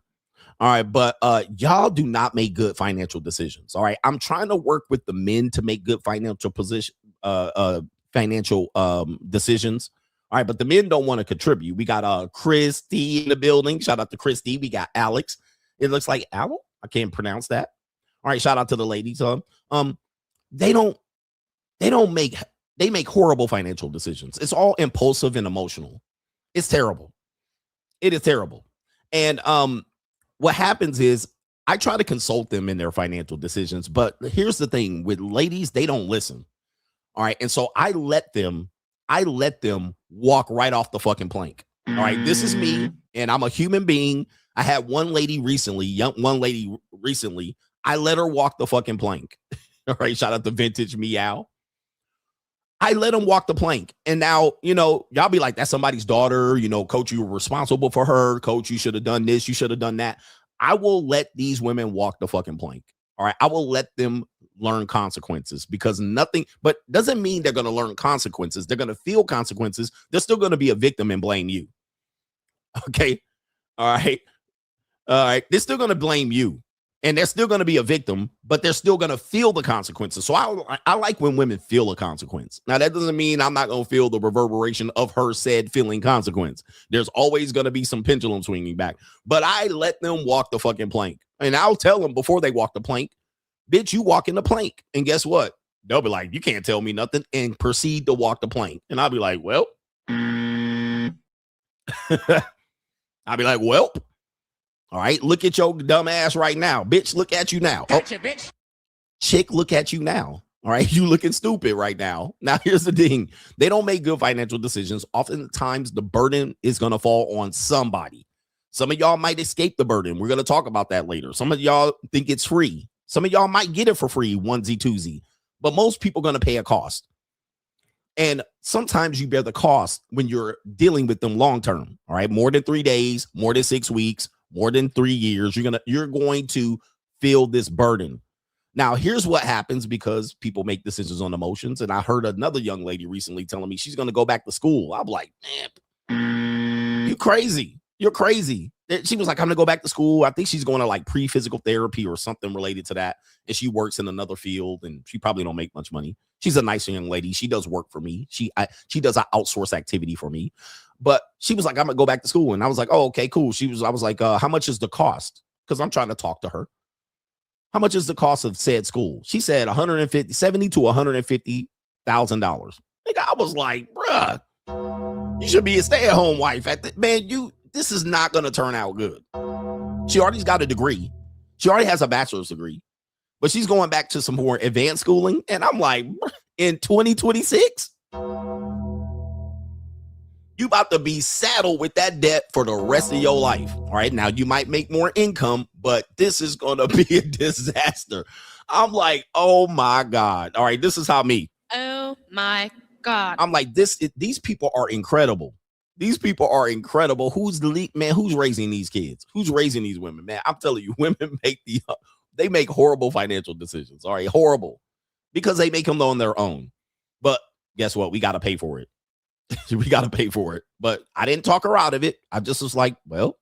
Speaker 2: All right, but y'all do not make good financial decisions. All right, I'm trying to work with the men to make good financial decisions. All right, but the men don't want to contribute. We got Christy in the building. Shout out to Christy. We got Alex. It looks like Al. I can't pronounce that. All right, shout out to the ladies. They make horrible financial decisions. It's all impulsive and emotional. It's terrible. It is terrible. And what happens is I try to consult them in their financial decisions, but here's the thing with ladies, they don't listen. All right. And so I let them walk right off the fucking plank. All right. This is me, and I'm a human being. I had one lady recently. I let her walk the fucking plank. All right. Shout out to Vintage Meow. I let him walk the plank. And now, y'all be like, that's somebody's daughter. Coach, you were responsible for her. Coach, you should have done this. You should have done that. I will let these women walk the fucking plank. All right. I will let them learn consequences, because but doesn't mean they're going to learn consequences. They're going to feel consequences. They're still going to be a victim and blame you. Okay. All right. All right. They're still going to blame you. And they're still going to be a victim, but they're still going to feel the consequences. So I like when women feel a consequence. Now, that doesn't mean I'm not going to feel the reverberation of her said feeling consequence. There's always going to be some pendulum swinging back. But I let them walk the fucking plank. And I'll tell them before they walk the plank, bitch, you walk in the plank. And guess what? They'll be like, you can't tell me nothing, and proceed to walk the plank. And I'll be like, well. I'll be like, well. All right, look at your dumb ass right now. Bitch, look at you now.
Speaker 5: Gotcha, bitch.
Speaker 2: Chick, look at you now. All right, you looking stupid right now. Now, here's the thing. They don't make good financial decisions. Oftentimes, the burden is going to fall on somebody. Some of y'all might escape the burden. We're going to talk about that later. Some of y'all think it's free. Some of y'all might get it for free, onesie, twosie. But most people are going to pay a cost. And sometimes you bear the cost when you're dealing with them long term. All right, more than 3 days, more than 6 weeks, more than 3 years, you're going to feel this burden. Now, here's what happens, because people make decisions on emotions. And I heard another young lady recently telling me she's going to go back to school. I'm like, man, you crazy. You're crazy. She was like, I'm going to go back to school. I think she's going to like pre-physical therapy or something related to that. And she works in another field, and she probably don't make much money. She's a nice young lady. She does work for me. She does an outsource activity for me. But she was like, I'm gonna go back to school. And I was like, oh, okay, cool. I was like, how much is the cost? Because I'm trying to talk to her. How much is the cost of said school? She said $70,000 to $150,000. I was like, bruh, you should be a stay-at-home wife. This is not gonna turn out good. She already got a degree. She already has a bachelor's degree, but she's going back to some more advanced schooling. And I'm like, in 2026? You about to be saddled with that debt for the rest of your life. All right. Now you might make more income, but this is going to be a disaster. I'm like, oh my God. All right. This is how me.
Speaker 8: Oh my God.
Speaker 2: I'm like, these people are incredible. These people are incredible. Who's raising these kids? Who's raising these women? Man, I'm telling you, women make horrible financial decisions. All right. Horrible, because they make them on their own. But guess what? We got to pay for it. We got to pay for it. But I didn't talk her out of it. I just was like, well,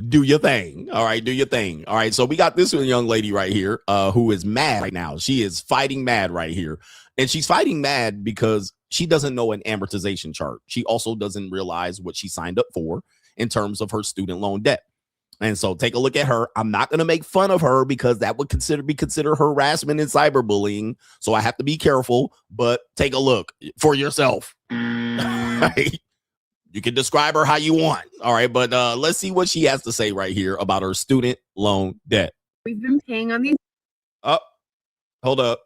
Speaker 2: do your thing. All right, do your thing. All right, so we got this young lady right here who is mad right now. She is fighting mad right here. And she's fighting mad because she doesn't know an amortization chart. She also doesn't realize what she signed up for in terms of her student loan debt. And so take a look at her. I'm not going to make fun of her, because that would be considered harassment and cyberbullying. So I have to be careful, but take a look for yourself. Right? You can describe her how you want. All right. But let's see what she has to say right here about her student loan debt.
Speaker 9: We've been paying on these.
Speaker 2: Oh, hold up.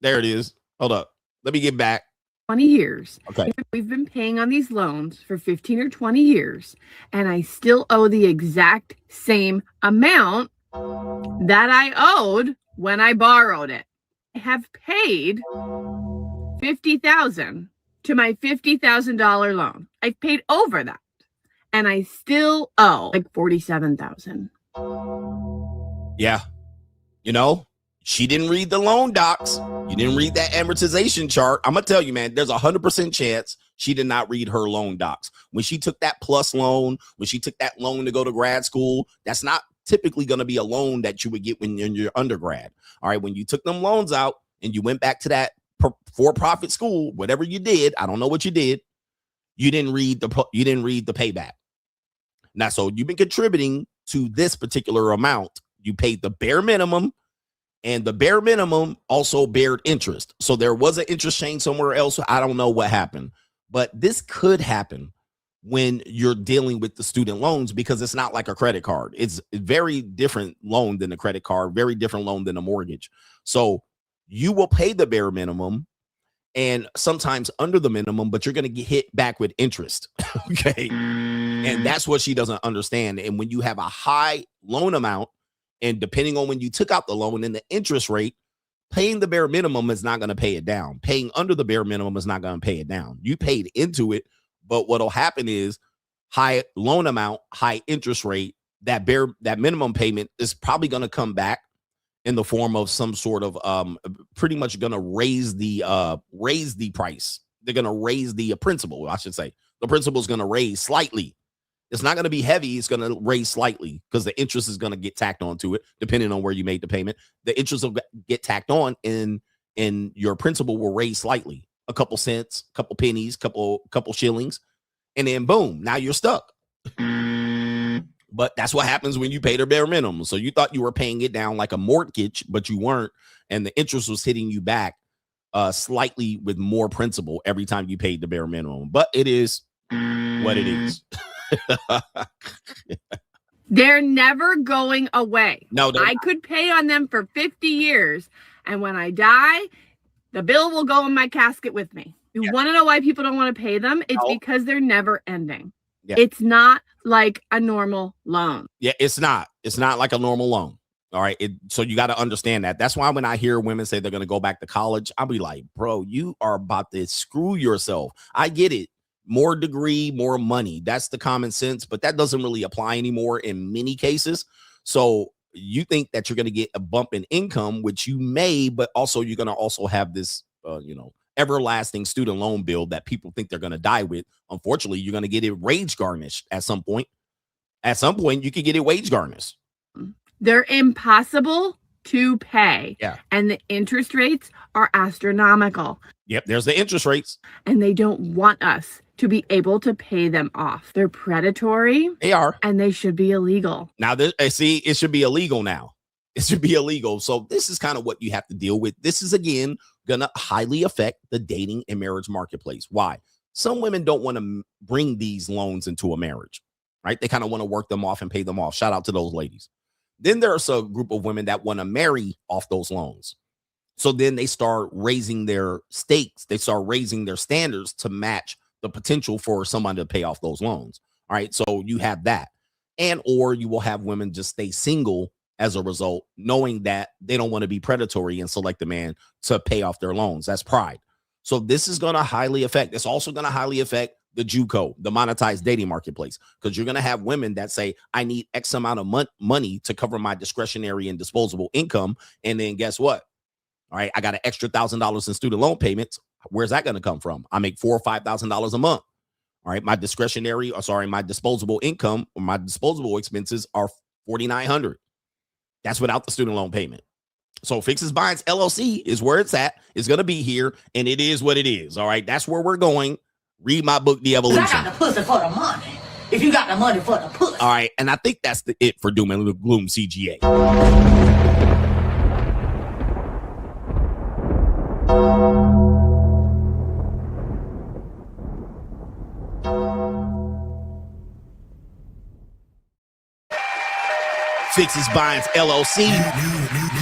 Speaker 2: There it is. Hold up. Let me get back.
Speaker 9: 20 years.
Speaker 2: Okay.
Speaker 9: We've been paying on these loans for 15 or 20 years, and I still owe the exact same amount that I owed when I borrowed it. I have paid $50,000 to my $50,000 loan. I've paid over that, and I still owe like $47,000.
Speaker 2: Yeah. You know, she didn't read the loan docs. You didn't read that amortization chart. I'm going to tell you, man, there's a 100% chance she did not read her loan docs. When she took that plus loan, when she took that loan to go to grad school, that's not typically going to be a loan that you would get when you're in your undergrad. All right. When you took them loans out and you went back to that for-profit school, whatever you did, I don't know what you did. You didn't read the payback. Now, so you've been contributing to this particular amount. You paid the bare minimum, and the bare minimum also bared interest. So there was an interest chain somewhere else. I don't know what happened, but this could happen when you're dealing with the student loans, because it's not like a credit card. It's a very different loan than a credit card, very different loan than a mortgage. So you will pay the bare minimum and sometimes under the minimum, but you're going to get hit back with interest. Okay. And that's what she doesn't understand. And when you have a high loan amount, and depending on when you took out the loan and the interest rate, paying the bare minimum is not going to pay it down. Paying under the bare minimum is not going to pay it down. You paid into it, but what'll happen is high loan amount, high interest rate, that minimum payment is probably going to come back in the form of some sort of pretty much going to raise the price. They're going to raise the principal, I should say. The principal is going to raise slightly. It's not going to be heavy. It's going to raise slightly because the interest is going to get tacked onto it, depending on where you made the payment. The interest will get tacked on, and your principal will raise slightly, a couple cents, couple pennies, couple shillings, and then boom, now you're stuck. But that's what happens when you pay the bare minimum. So you thought you were paying it down like a mortgage, but you weren't, and the interest was hitting you back slightly with more principal every time you paid the bare minimum. But it is what it is.
Speaker 9: They're never going away.
Speaker 2: No,
Speaker 9: I could pay on them for 50 years, and when I die, the bill will go in my casket with me. You want to know why people don't want to pay them? It's because they're never ending. Yeah. It's not like a normal loan.
Speaker 2: Yeah, it's not. It's not like a normal loan. All right. So you got to understand that. That's why when I hear women say they're going to go back to college, I'll be like, bro, you are about to screw yourself. I get it. More degree, more money. That's the common sense, but that doesn't really apply anymore in many cases. So you think that you're going to get a bump in income, which you may, but also you're going to also have this, everlasting student loan bill that people think they're going to die with. Unfortunately, you're going to get it wage garnished at some point. At some point, you could get it wage garnished.
Speaker 9: They're impossible to pay.
Speaker 2: Yeah.
Speaker 9: And the interest rates are astronomical.
Speaker 2: Yep, there's the interest rates.
Speaker 9: And they don't want us to be able to pay them off. They're predatory.
Speaker 2: They are.
Speaker 9: And they should be illegal.
Speaker 2: Now, see, it should be illegal now. It should be illegal. So this is kind of what you have to deal with. This is, again, going to highly affect the dating and marriage marketplace. Why? Some women don't want to bring these loans into a marriage, right? They kind of want to work them off and pay them off. Shout out to those ladies. Then there's a group of women that want to marry off those loans. So then they start raising their stakes. They start raising their standards to match the potential for someone to pay off those loans. All right. So you have that. And or you will have women just stay single as a result, knowing that they don't want to be predatory and select a man to pay off their loans. That's pride. So this is going to highly affect. It's also going to highly affect the JUCO, the monetized dating marketplace, because you're going to have women that say, I need X amount of money to cover my discretionary and disposable income. And then guess what? All right, I got an extra $1,000 in student loan payments. Where's that going to come from? I make $4,000 or $5,000 a month. All right, my disposable income or my disposable expenses are $4,900. That's without the student loan payment. So Fixes Binds LLC is where it's at. It's going to be here, and it is what it is. All right, that's where we're going. Read my book, The Evolution.
Speaker 5: I got the pussy for the money. If you got the money for the pussy.
Speaker 2: All right, and I think that's it for Doom and Gloom CGA. Fixes Binds LLC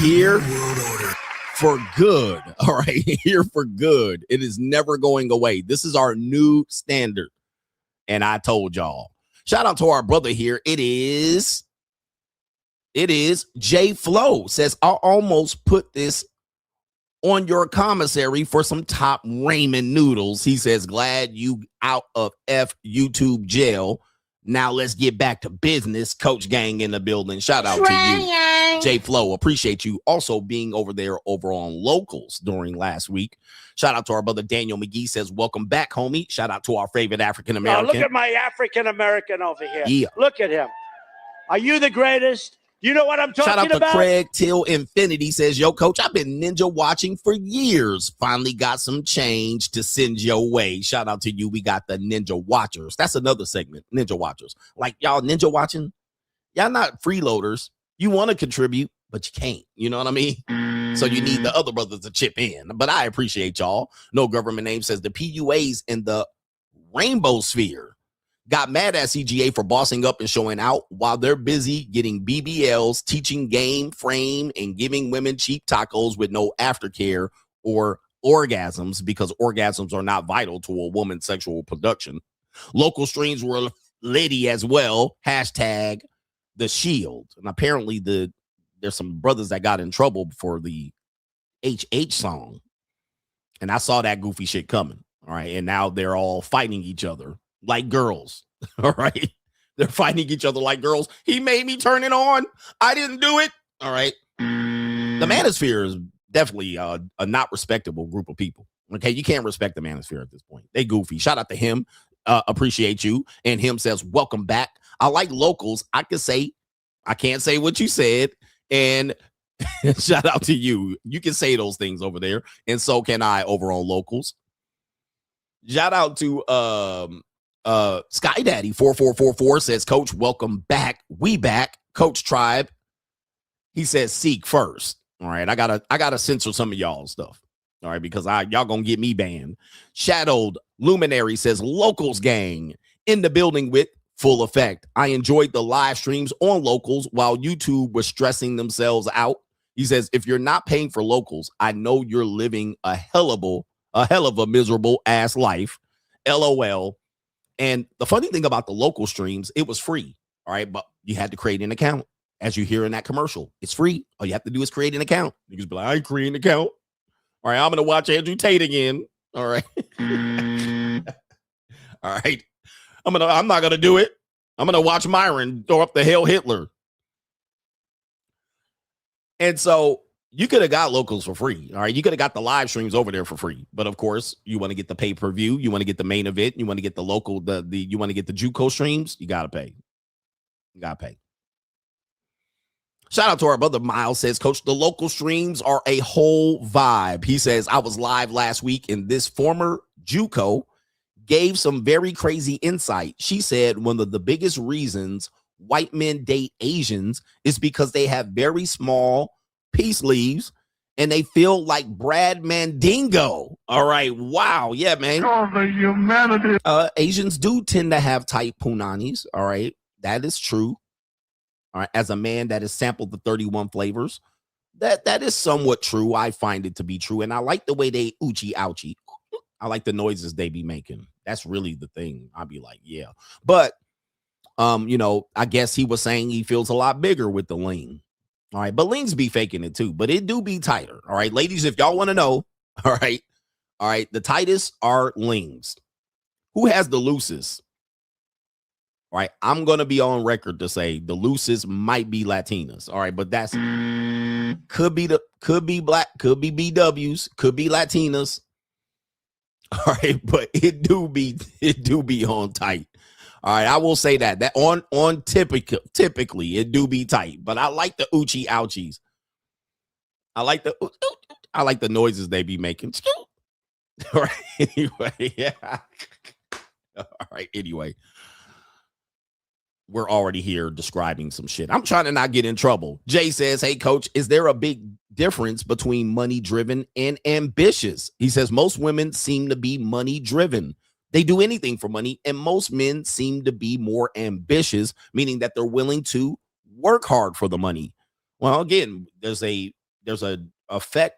Speaker 2: here. for good. All right, here for good. It is never going away. This is our new standard. And I told y'all. Shout out to our brother here. It is J Flow says, I'll almost put this on your commissary for some top ramen noodles. He says, glad you out of YouTube jail. Now let's get back to business. Coach Gang in the building. Shout out to you, J Flow. Appreciate you also being over on Locals during last week. Shout out to our brother Daniel McGee says, welcome back, homie. Shout out to our favorite African-American.
Speaker 10: Look at my African-American over here.
Speaker 2: Yeah.
Speaker 10: Look at him. Are you the greatest? You know what I'm talking about?
Speaker 2: Shout out to Craig Till Infinity says, yo, coach, I've been ninja watching for years. Finally got some change to send your way. Shout out to you. We got the Ninja Watchers. That's another segment, Ninja Watchers. Like, y'all ninja watching? Y'all not freeloaders. You want to contribute, but you can't. You know what I mean? So you need the other brothers to chip in. But I appreciate y'all. No government name says the PUAs in the rainbow sphere got mad at CGA for bossing up and showing out while they're busy getting BBLs, teaching game frame, and giving women cheap tacos with no aftercare or orgasms, because orgasms are not vital to a woman's sexual production. Local streams were litty as well. Hashtag the shield. And apparently there's some brothers that got in trouble for the HH song. And I saw that goofy shit coming. All right. And now they're all fighting each other like girls. All right. They're fighting each other like girls. He made me turn it on. I didn't do it. All right. The manosphere is definitely a not respectable group of people. Okay. You can't respect the manosphere at this point. They goofy. Shout out to him. Appreciate you. And him says, welcome back. I like Locals. I can't say what you said. And shout out to you. You can say those things over there. And so can I over on Locals. Shout out to Sky Daddy 4444 says, coach, welcome back. We back. Coach Tribe. He says seek first. All right. I gotta censor some of y'all stuff. All right, because y'all gonna get me banned. Shadowed Luminary says, Locals gang in the building with full effect. I enjoyed the live streams on Locals while YouTube was stressing themselves out. He says, if you're not paying for Locals, I know you're living a hell of a miserable ass life. LOL. And the funny thing about the local streams, it was free. All right. But you had to create an account. As you hear in that commercial, it's free. All you have to do is create an account. You can be like, I create an account. All right. I'm going to watch Andrew Tate again. All right. All right. I'm not going to do it. I'm going to watch Myron throw up the Hail Hitler. And so you could have got Locals for free. All right. You could have got the live streams over there for free. But of course, you want to get the pay-per-view. You want to get the main event. You want to get the local, you want to get the JUCO streams. You got to pay. You got to pay. Shout out to our brother Miles says, coach, the local streams are a whole vibe. He says, I was live last week and this former JUCO gave some very crazy insight. She said one of the biggest reasons white men date Asians is because they have very small peace sleeves and they feel like Brad Mandingo. All right. Wow. Yeah, man.
Speaker 10: Oh, the humanity.
Speaker 2: Asians do tend to have tight punanis. All right. That is true. All right. As a man that has sampled the 31 flavors, that is somewhat true. I find it to be true. And I like the way they oochie ouchie. I like the noises they be making. That's really the thing. I'd be like, yeah. But, I guess he was saying he feels a lot bigger with the Ling. All right. But Lings be faking it too. But it do be tighter. All right. Ladies, if y'all want to know. All right. All right. The tightest are Lings. Who has the loosest? All right. I'm going to be on record to say the loosest might be Latinas. All right. But that's could be black, could be BWs, could be Latinas. All right. But it do be on tight. All right, I will say that on typically it do be tight, but I like the oochie ouchies. I like the noises they be making. All right, anyway, yeah. All right, anyway, we're already here describing some shit. I'm trying to not get in trouble. Jay says, "Hey, coach, is there a big difference between money driven and ambitious?" He says most women seem to be money driven. They do anything for money, and most men seem to be more ambitious, meaning that they're willing to work hard for the money. Well, again, there's a effect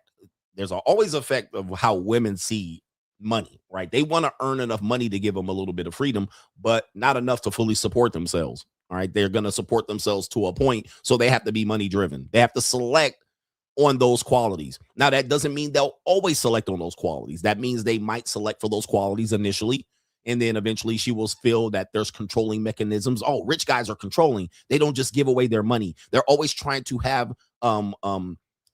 Speaker 2: there's always effect of how women see money, right? They want to earn enough money to give them a little bit of freedom, but not enough to fully support themselves. All right. They're going to support themselves to a point. So they have to be money driven. They have to select on those qualities. Now, that doesn't mean they'll always select on those qualities. That means they might select for those qualities initially. And then eventually she will feel that there's controlling mechanisms. Oh, rich guys are controlling. They don't just give away their money. They're always trying to have,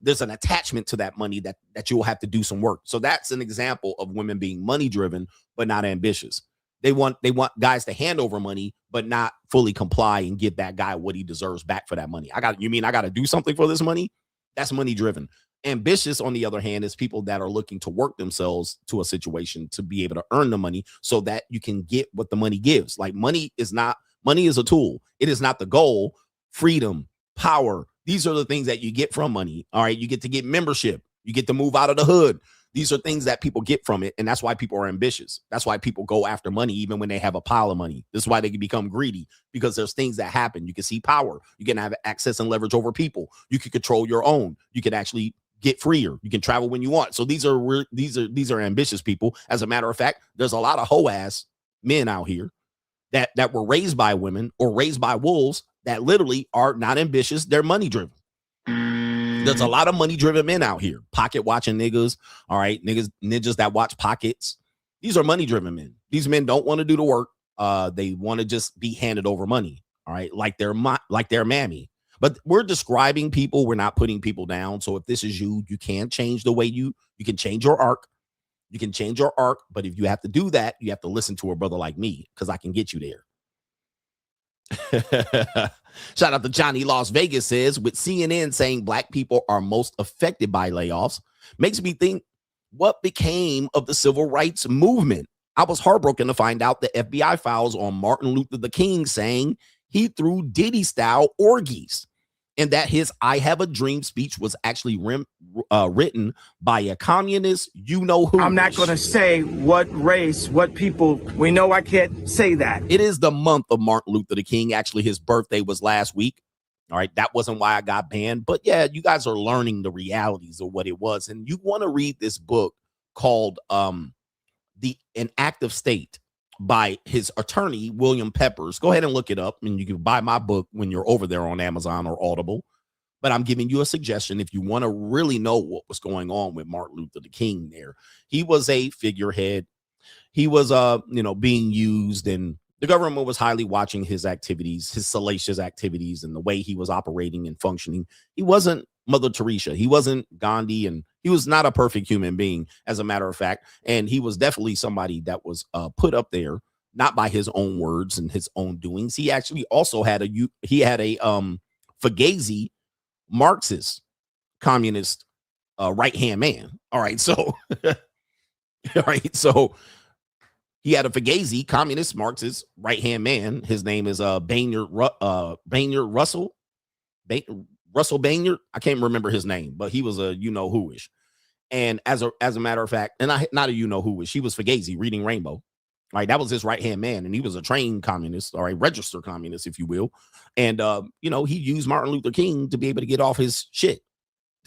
Speaker 2: there's an attachment to that money that you will have to do some work. So that's an example of women being money driven, but not ambitious. They want guys to hand over money, but not fully comply and give that guy what he deserves back for that money. You mean I got to do something for this money? That's money driven. Ambitious, on the other hand, is people that are looking to work themselves to a situation to be able to earn the money so that you can get what the money gives. Like money is a tool. It is not the goal. Freedom, power. These are the things that you get from money. All right. You get to get membership. You get to move out of the hood. These are things that people get from it. And that's why people are ambitious. That's why people go after money, even when they have a pile of money. This is why they can become greedy, because there's things that happen. You can see power. You can have access and leverage over people. You can control your own. You can actually get freer. You can travel when you want. So these are ambitious people. As a matter of fact, there's a lot of hoe-ass men out here that were raised by women or raised by wolves that literally are not ambitious. They're money driven. There's a lot of money driven men out here, pocket watching niggas. All right. Ninjas that watch pockets. These are money driven men. These men don't want to do the work. They want to just be handed over money. All right. Like their mammy. But we're describing people. We're not putting people down. So if this is you can change the way you can change your arc. You can change your arc. But if you have to do that, you have to listen to a brother like me, because I can get you there. Shout out to Johnny Las Vegas says, with CNN saying black people are most affected by layoffs, makes me think, what became of the civil rights movement? I was heartbroken to find out the FBI files on Martin Luther the King saying he threw Diddy style orgies, and that his I Have a Dream speech was actually written by a communist, you know who.
Speaker 7: I'm not going to say what race, what people. We know I can't say that.
Speaker 2: It is the month of Martin Luther the King. Actually, his birthday was last week. All right. That wasn't why I got banned. But yeah, you guys are learning the realities of what it was. And you want to read this book called An Active State by his attorney, William Peppers. Go ahead and look it up, and you can buy my book when you're over there on Amazon or Audible. But I'm giving you a suggestion if you want to really know what was going on with Martin Luther the King there. He was a figurehead. He was, being used, and the government was highly watching his activities, his salacious activities, and the way he was operating and functioning. He wasn't Mother Teresa. He wasn't Gandhi, and he was not a perfect human being, as a matter of fact. And he was definitely somebody that was put up there, not by his own words and his own doings. He actually also had a Fugazi Marxist communist right-hand man. All right. So, So he had a Fugazi communist Marxist right-hand man. His name is Bayard Russell. Russell Bayard. I can't remember his name, but he was a who-ish. And as a matter of fact, and not a who-ish, he was Fugazi, Reading Rainbow. Right, that was his right-hand man, and he was a trained communist, all right, registered communist, if you will. And he used Martin Luther King to be able to get off his shit.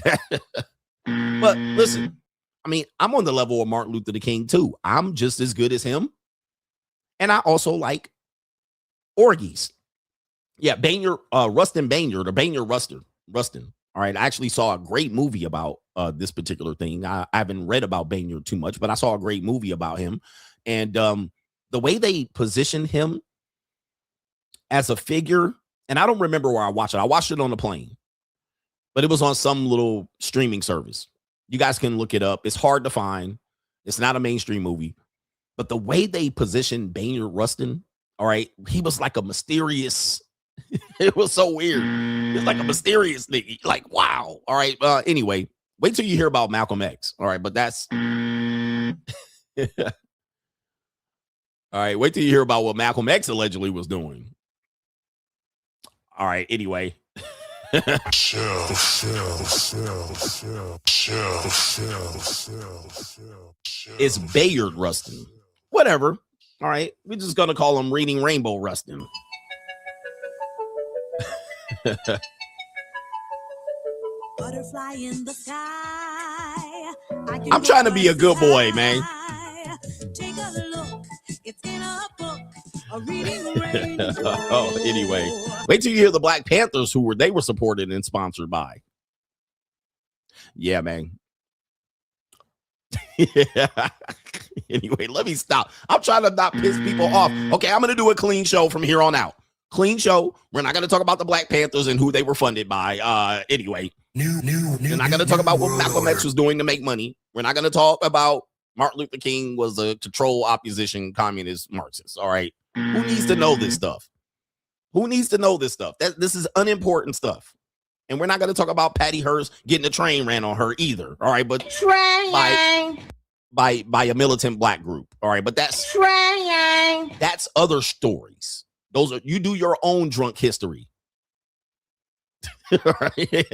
Speaker 2: But listen, I mean, I'm on the level of Martin Luther King too. I'm just as good as him. And I also like orgies. Yeah, Rustin Bayard, or Bayard Rustin. All right, I actually saw a great movie about this particular thing. I haven't read about Bayard too much, but I saw a great movie about him. And the way they position him as a figure, and I don't remember where I watched it. I watched it on the plane, but it was on some little streaming service. You guys can look it up. It's hard to find. It's not a mainstream movie. But the way they positioned Bayard Rustin, all right, he was like a mysterious. It was so weird. It's like a mysterious thing. Like, wow. All right. Anyway, wait till you hear about Malcolm X. All right. But that's. All right. Wait till you hear about what Malcolm X allegedly was doing. All right. Anyway. It's Bayard Rustin. Whatever. All right. We're just going to call him Reading Rainbow Rustin.
Speaker 11: Butterfly in the sky,
Speaker 2: I'm trying to be a good boy, man. Oh, anyway, wait till you hear the Black Panthers they were supported and sponsored by. Yeah, man. Yeah. Anyway, let me stop. I'm trying to not piss people off. Okay, I'm going to do a clean show from here on out. Clean show. We're not going to talk about the Black Panthers and who they were funded by. Anyway, we're not going to talk about what Malcolm X was doing to make money. We're not going to talk about Martin Luther King was a control opposition communist Marxist. All right. Who needs to know this stuff? Who needs to know this stuff? This is unimportant stuff. And we're not going to talk about Patty Hearst getting a train ran on her either. All right. But by a militant black group. All right. But that's other stories. Those are, you do your own drunk history. All right.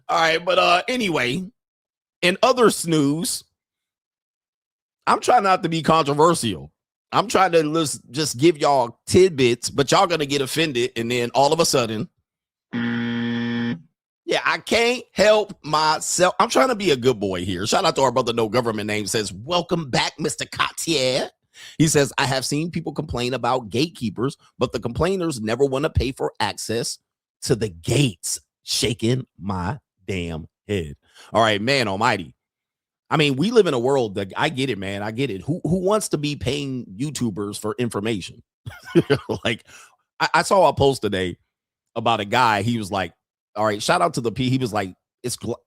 Speaker 2: All right. But anyway, in other snooze, I'm trying not to be controversial. I'm trying to just give y'all tidbits, but y'all going to get offended. And then all of a sudden, yeah, I can't help myself. I'm trying to be a good boy here. Shout out to our brother, No Government Name, says, welcome back, Mr. Cartier. He says, I have seen people complain about gatekeepers, but the complainers never want to pay for access to the gates. Shaking my damn head. All right, man almighty. I mean, we live in a world that I get it, man. I get it. Who wants to be paying YouTubers for information? Like, I saw a post today about a guy. He was like, all right, shout out to the P. He was like,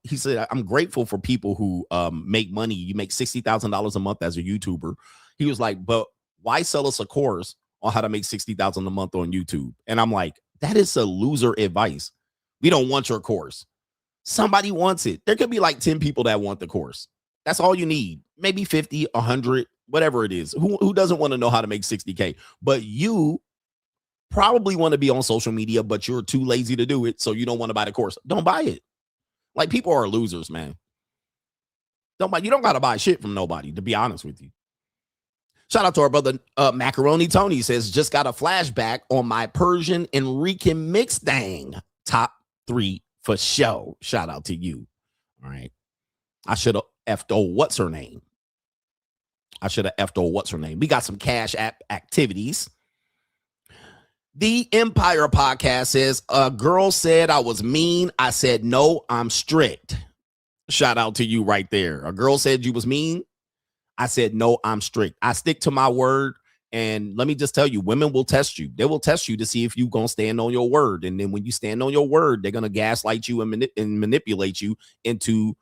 Speaker 2: he said, I'm grateful for people who make money. You make $60,000 a month as a YouTuber. He was like, but why sell us a course on how to make $60,000 a month on YouTube? And I'm like, that is a loser advice. We don't want your course. Somebody wants it. There could be like 10 people that want the course. That's all you need. Maybe 50, 100, whatever it is. Who doesn't want to know how to make 60K? But you probably want to be on social media, but you're too lazy to do it, so you don't want to buy the course. Don't buy it. Like, people are losers, man. You don't got to buy shit from nobody, to be honest with you. Shout out to our brother Macaroni Tony, says, just got a flashback on my Persian Enrique mix thing. Top 3 for show. Shout out to you. All right. I should have effed old what's her name. We got some Cash App activities. The Empire podcast says, a girl said I was mean. I said, no, I'm strict. Shout out to you right there. A girl said you was mean. I said, no, I'm strict. I stick to my word. And let me just tell you, women will test you. They will test you to see if you're going to stand on your word. And then when you stand on your word, they're going to gaslight you and manipulate you into,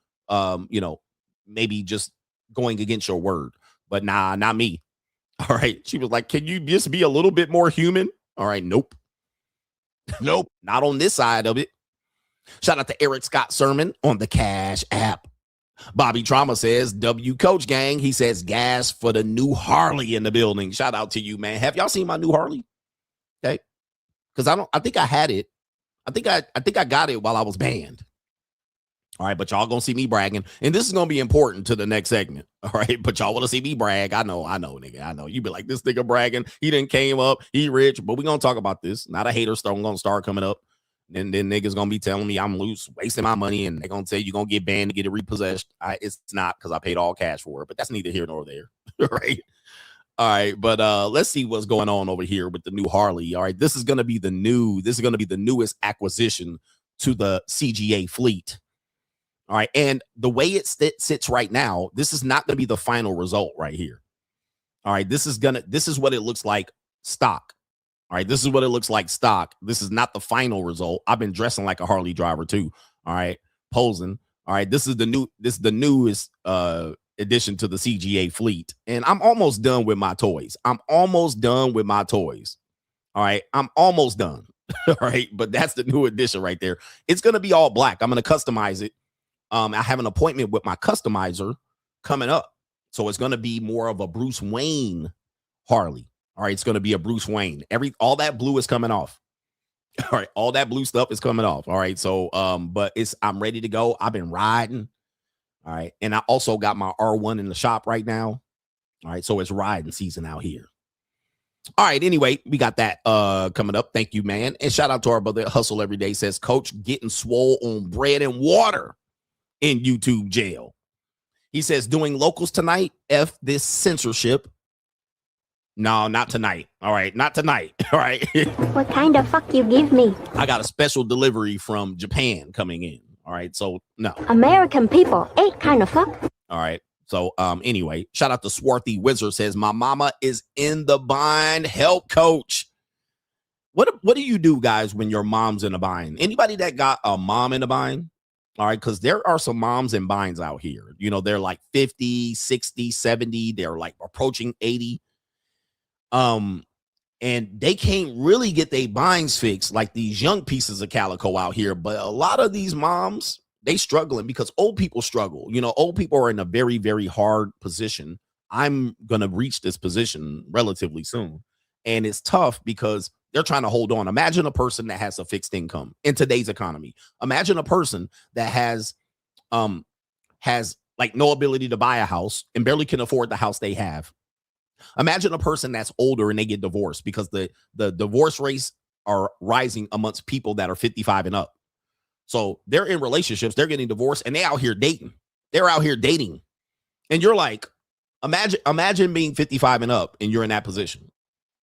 Speaker 2: maybe just going against your word. But nah, not me. All right. She was like, can you just be a little bit more human? All right. Nope. Nope. Not on this side of it. Shout out to Eric Scott Sermon on the Cash App. Bobby Trauma says, W Coach Gang. He says, gas for the new Harley in the building. Shout out to you, man. Have y'all seen my new Harley? Okay. Because I think I had it. I think I got it while I was banned. All right, but y'all gonna see me bragging, and this is gonna be important to the next segment. All right, but y'all want to see me brag? I know, nigga. I know. You be like, this nigga bragging. He didn't came up. He rich, but we gonna talk about this. Not a hater storm gonna start coming up. Then niggas gonna be telling me I'm loose, wasting my money, and they gonna say you're gonna get banned to get it repossessed. It's not, because I paid all cash for it, but that's neither here nor there. Right. All right, but let's see what's going on over here with the new Harley. All right, this is gonna be the newest acquisition to the CGA fleet. All right. And the way it sits right now, this is not going to be the final result right here. All right. This is what it looks like stock. All right. This is what it looks like stock. This is not the final result. I've been dressing like a Harley driver too. All right. Posing. All right. This is the newest addition to the CGA fleet. And I'm almost done with my toys. All right. I'm almost done. All right. But that's the new addition right there. It's going to be all black. I'm going to customize it. I have an appointment with my customizer coming up. So it's going to be more of a Bruce Wayne Harley. All right. It's going to be a Bruce Wayne. All that blue is coming off. All right. All that blue stuff is coming off. All right. So, but I'm ready to go. I've been riding. All right. And I also got my R1 in the shop right now. All right. So it's riding season out here. All right. Anyway, we got that coming up. Thank you, man. And shout out to our brother Hustle Every Day, says, Coach getting swole on bread and water. in YouTube jail. He says, doing locals tonight. F this censorship. No, not tonight. All right, not tonight. All right.
Speaker 4: What kind of fuck you give me?
Speaker 2: I got a special delivery from Japan coming in. All right, so no.
Speaker 4: American people ain't kind of fuck.
Speaker 2: All right. So anyway, shout out to Swarthy Wizard says, my mama is in the bind. Help, coach. What do you do, guys, when your mom's in a bind? Anybody that got a mom in a bind? All right, because there are some moms in binds out here. You know, they're like 50, 60, 70. They're like approaching 80. And they can't really get their binds fixed like these young pieces of calico out here. But a lot of these moms, they struggling because old people struggle. You know, old people are in a very, very hard position. I'm going to reach this position relatively soon. And it's tough because they're trying to hold on. Imagine a person that has a fixed income in today's economy. Imagine a person that has like no ability to buy a house and barely can afford the house they have. Imagine a person that's older and they get divorced because the divorce rates are rising amongst people that are 55 and up. So they're in relationships, they're getting divorced, and they out here dating. They're out here dating. And you're like, imagine being 55 and up and you're in that position.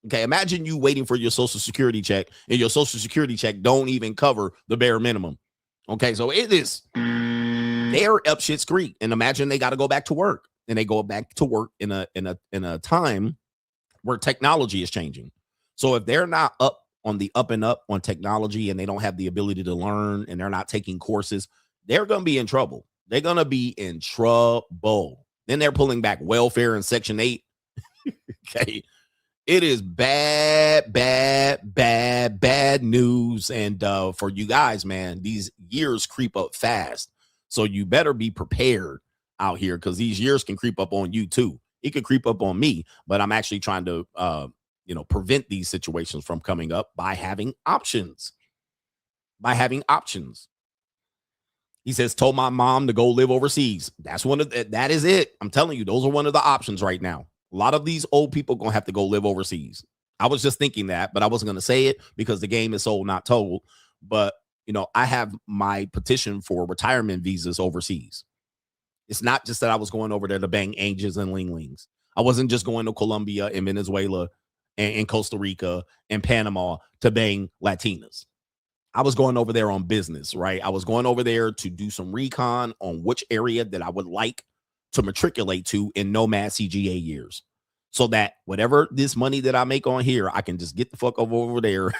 Speaker 2: Okay, imagine you waiting for your Social Security check and your Social Security check don't even cover the bare minimum. Okay, so it is, they're up shit's creek. And imagine they got to go back to work. And they go back to work in a time where technology is changing. So if they're not up on the up and up on technology and they don't have the ability to learn and they're not taking courses, they're going to be in trouble. They're going to be in trouble. Then they're pulling back welfare in Section 8. Okay. It is bad news. And for you guys, man, these years creep up fast. So you better be prepared out here because these years can creep up on you too. It could creep up on me, but I'm actually trying to prevent these situations from coming up by having options. He says, told my mom to go live overseas. That is it. I'm telling you, those are one of the options right now. A lot of these old people gonna have to go live overseas. I was just thinking that, but I wasn't gonna say it because the game is sold, not told. But I have my petition for retirement visas overseas. It's not just that I was going over there to bang angels and Lings. I wasn't just going to Colombia and Venezuela and Costa Rica and Panama to bang Latinas. I was going over there on business, right? I was going over there to do some recon on which area that I would like to matriculate to in Nomad CGA years. So that whatever this money that I make on here, I can just get the fuck over there,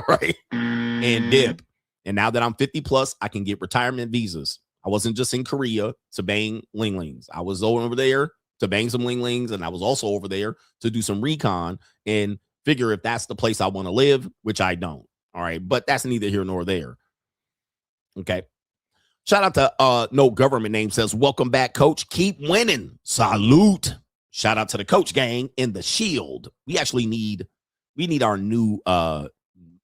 Speaker 2: right? And dip. And now that I'm 50 plus, I can get retirement visas. I wasn't just in Korea to bang Lings. I was over there to bang some Lings, and I was also over there to do some recon and figure if that's the place I want to live, which I don't. All right, but that's neither here nor there. Okay. Shout out to No Government Name says, welcome back, coach. Keep winning. Salute. Shout out to the coach gang in the Shield. We actually need our new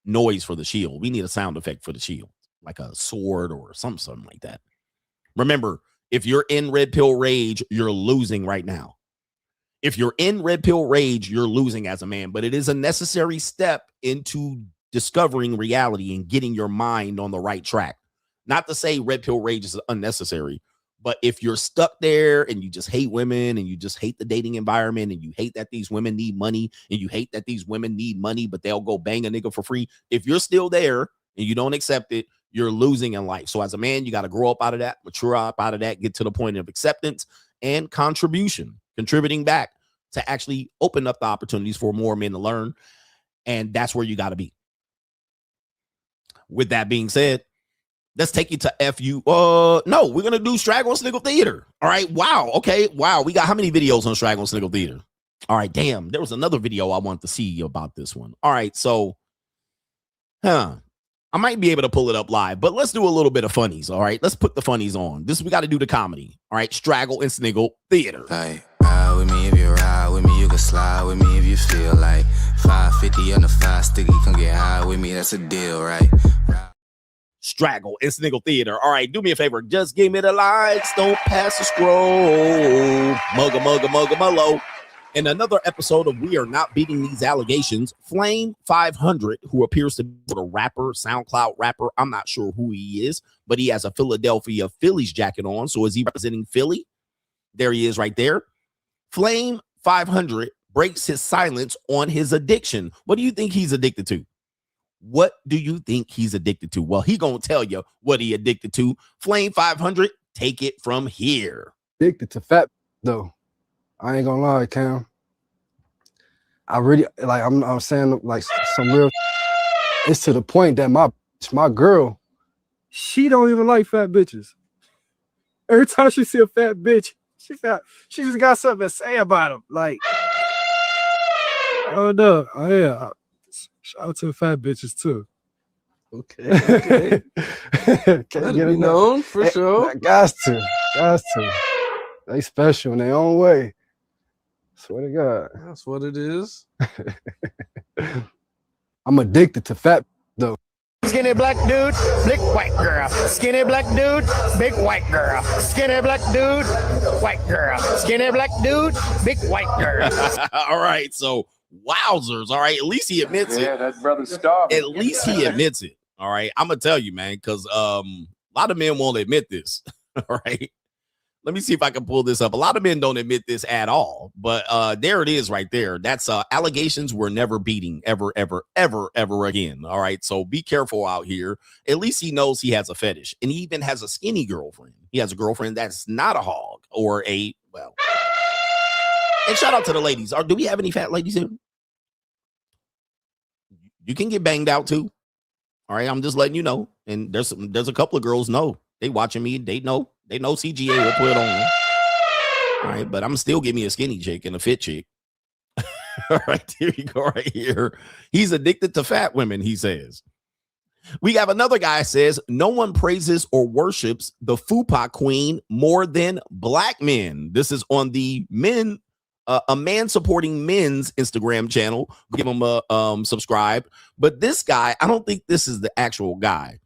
Speaker 2: noise for the Shield. We need a sound effect for the Shield, like a sword or something like that. Remember, if you're in Red Pill Rage, you're losing right now. If you're in Red Pill Rage, you're losing as a man, but it is a necessary step into discovering reality and getting your mind on the right track. Not to say Red Pill Rage is unnecessary, but if you're stuck there and you just hate women and you just hate the dating environment and you hate that these women need money and you hate that these women need money, but they'll go bang a nigga for free. If you're still there and you don't accept it, you're losing in life. So as a man, you got to grow up out of that, mature up out of that, get to the point of acceptance and contributing back to actually open up the opportunities for more men to learn. And that's where you got to be. With that being said, let's take you to FU. No, we're going to do Straggle and Sniggle Theater. All right. Wow. Okay. Wow. We got how many videos on Straggle and Sniggle Theater? All right. Damn. There was another video I want to see about this one. All right. So, I might be able to pull it up live, but let's do a little bit of funnies. All right. Let's put the funnies on. We got to do the comedy. All right. Straggle and Sniggle Theater.
Speaker 11: Like, ride with me if you ride with me. You can slide with me if you feel like 550 on the 5 sticky. Come get high with me. That's a deal, right?
Speaker 2: Straggle and Sniggle Theater. All right, do me a favor. Just give me the likes. Don't pass the scroll. Mugga, mugga, mugga, mullo. In another episode of We Are Not Beating These Allegations, Flame 500, who appears to be a rapper, SoundCloud rapper, I'm not sure who he is, but he has a Philadelphia Phillies jacket on. So is he representing Philly? There he is right there. Flame 500 breaks his silence on his addiction. What do you think he's addicted to? What do you think he's addicted to? Well, he gonna tell you what he addicted to. Flame 500, take it from here.
Speaker 12: Addicted to fat, though. I ain't gonna lie, Cam. I really like. I'm saying like some real. It's to the point that my girl, she don't even like fat bitches. Every time she see a fat bitch, she just got something to say about them. Like, oh no, oh yeah. Shout out to the fat bitches too. Okay. Can't get it known for sure. Guys to. They special in their own way. Swear to God.
Speaker 13: That's what it is.
Speaker 12: I'm addicted to fat though.
Speaker 10: Skinny black dude, big white girl. Skinny black dude, big white girl. Skinny black dude, white girl. Skinny black dude, big white girl.
Speaker 2: All right, so wowzers. All right, at least he admits it.
Speaker 14: Yeah, that brother's starving.
Speaker 2: At least he admits it. All right, I'm gonna tell you, man, because a lot of men won't admit this. All right. Let me see if I can pull this up. A lot of men don't admit this at all, but there it is right there. That's allegations we're never beating ever, ever, ever, ever again. All right. So be careful out here. At least he knows he has a fetish, and he even has a skinny girlfriend. He has a girlfriend that's not a hog or a, well, and shout out to the ladies. Do we have any fat ladies here? You can get banged out too. All right. I'm just letting you know. And there's a couple of girls know. They watching me. They know CGA will put it on. All right, but I'm still give me a skinny chick and a fit chick. All right, here you go right here. He's addicted to fat women, he says. We have another guy says, no one praises or worships the Fupa queen more than black men. This is on the men, a man supporting men's Instagram channel. Give him a subscribe. But this guy, I don't think this is the actual guy.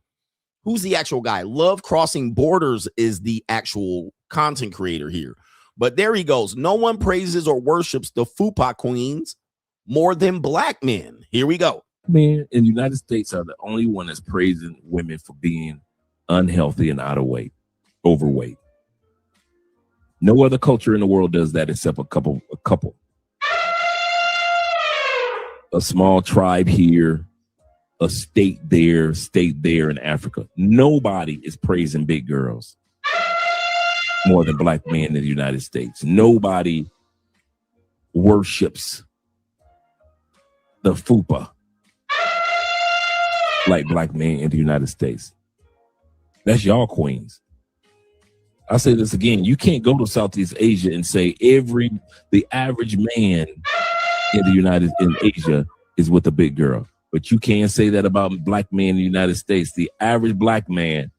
Speaker 2: Who's the actual guy? Love Crossing Borders is the actual content creator here. But there he goes. No one praises or worships the Fupa queens more than black men. Here we go.
Speaker 15: Men in the United States are the only one that's praising women for being unhealthy and out of weight, overweight. No other culture in the world does that except a couple. A small tribe here, a state there in Africa. Nobody is praising big girls more than black men in the United States. Nobody worships the Fupa like black men in the United States. That's y'all queens. I'll say this again. You can't go to Southeast Asia and say the average man in Asia is with a big girl. But you can't say that about black men in the United States. The average black man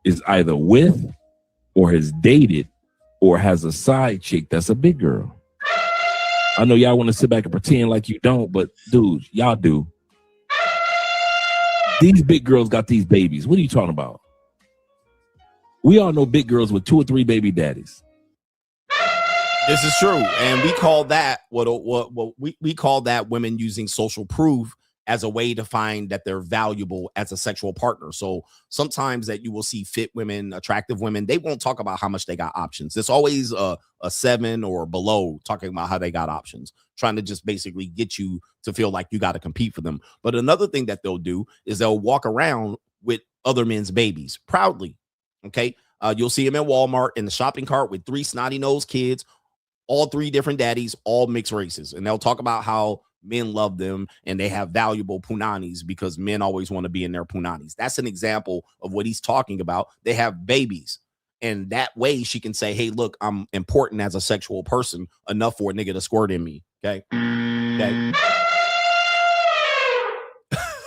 Speaker 15: is either with or has dated or has a side chick that's a big girl. I know y'all want to sit back and pretend like you don't, but dude, y'all do. These big girls got these babies. What are you talking about? We all know big girls with 2 or 3 baby daddies.
Speaker 2: This is true, and we call that what we call that women using social proof as a way to find that they're valuable as a sexual partner. So sometimes that you will see fit women, attractive women, they won't talk about how much they got options. It's always a 7 or below talking about how they got options, trying to just basically get you to feel like you got to compete for them. But another thing that they'll do is they'll walk around with other men's babies proudly. Okay, you'll see them in Walmart in the shopping cart with 3 snotty-nosed kids. All 3 different daddies, all mixed races. And they'll talk about how men love them and they have valuable punanis because men always want to be in their punanis. That's an example of what he's talking about. They have babies. And that way she can say, hey, look, I'm important as a sexual person enough for a nigga to squirt in me. Okay.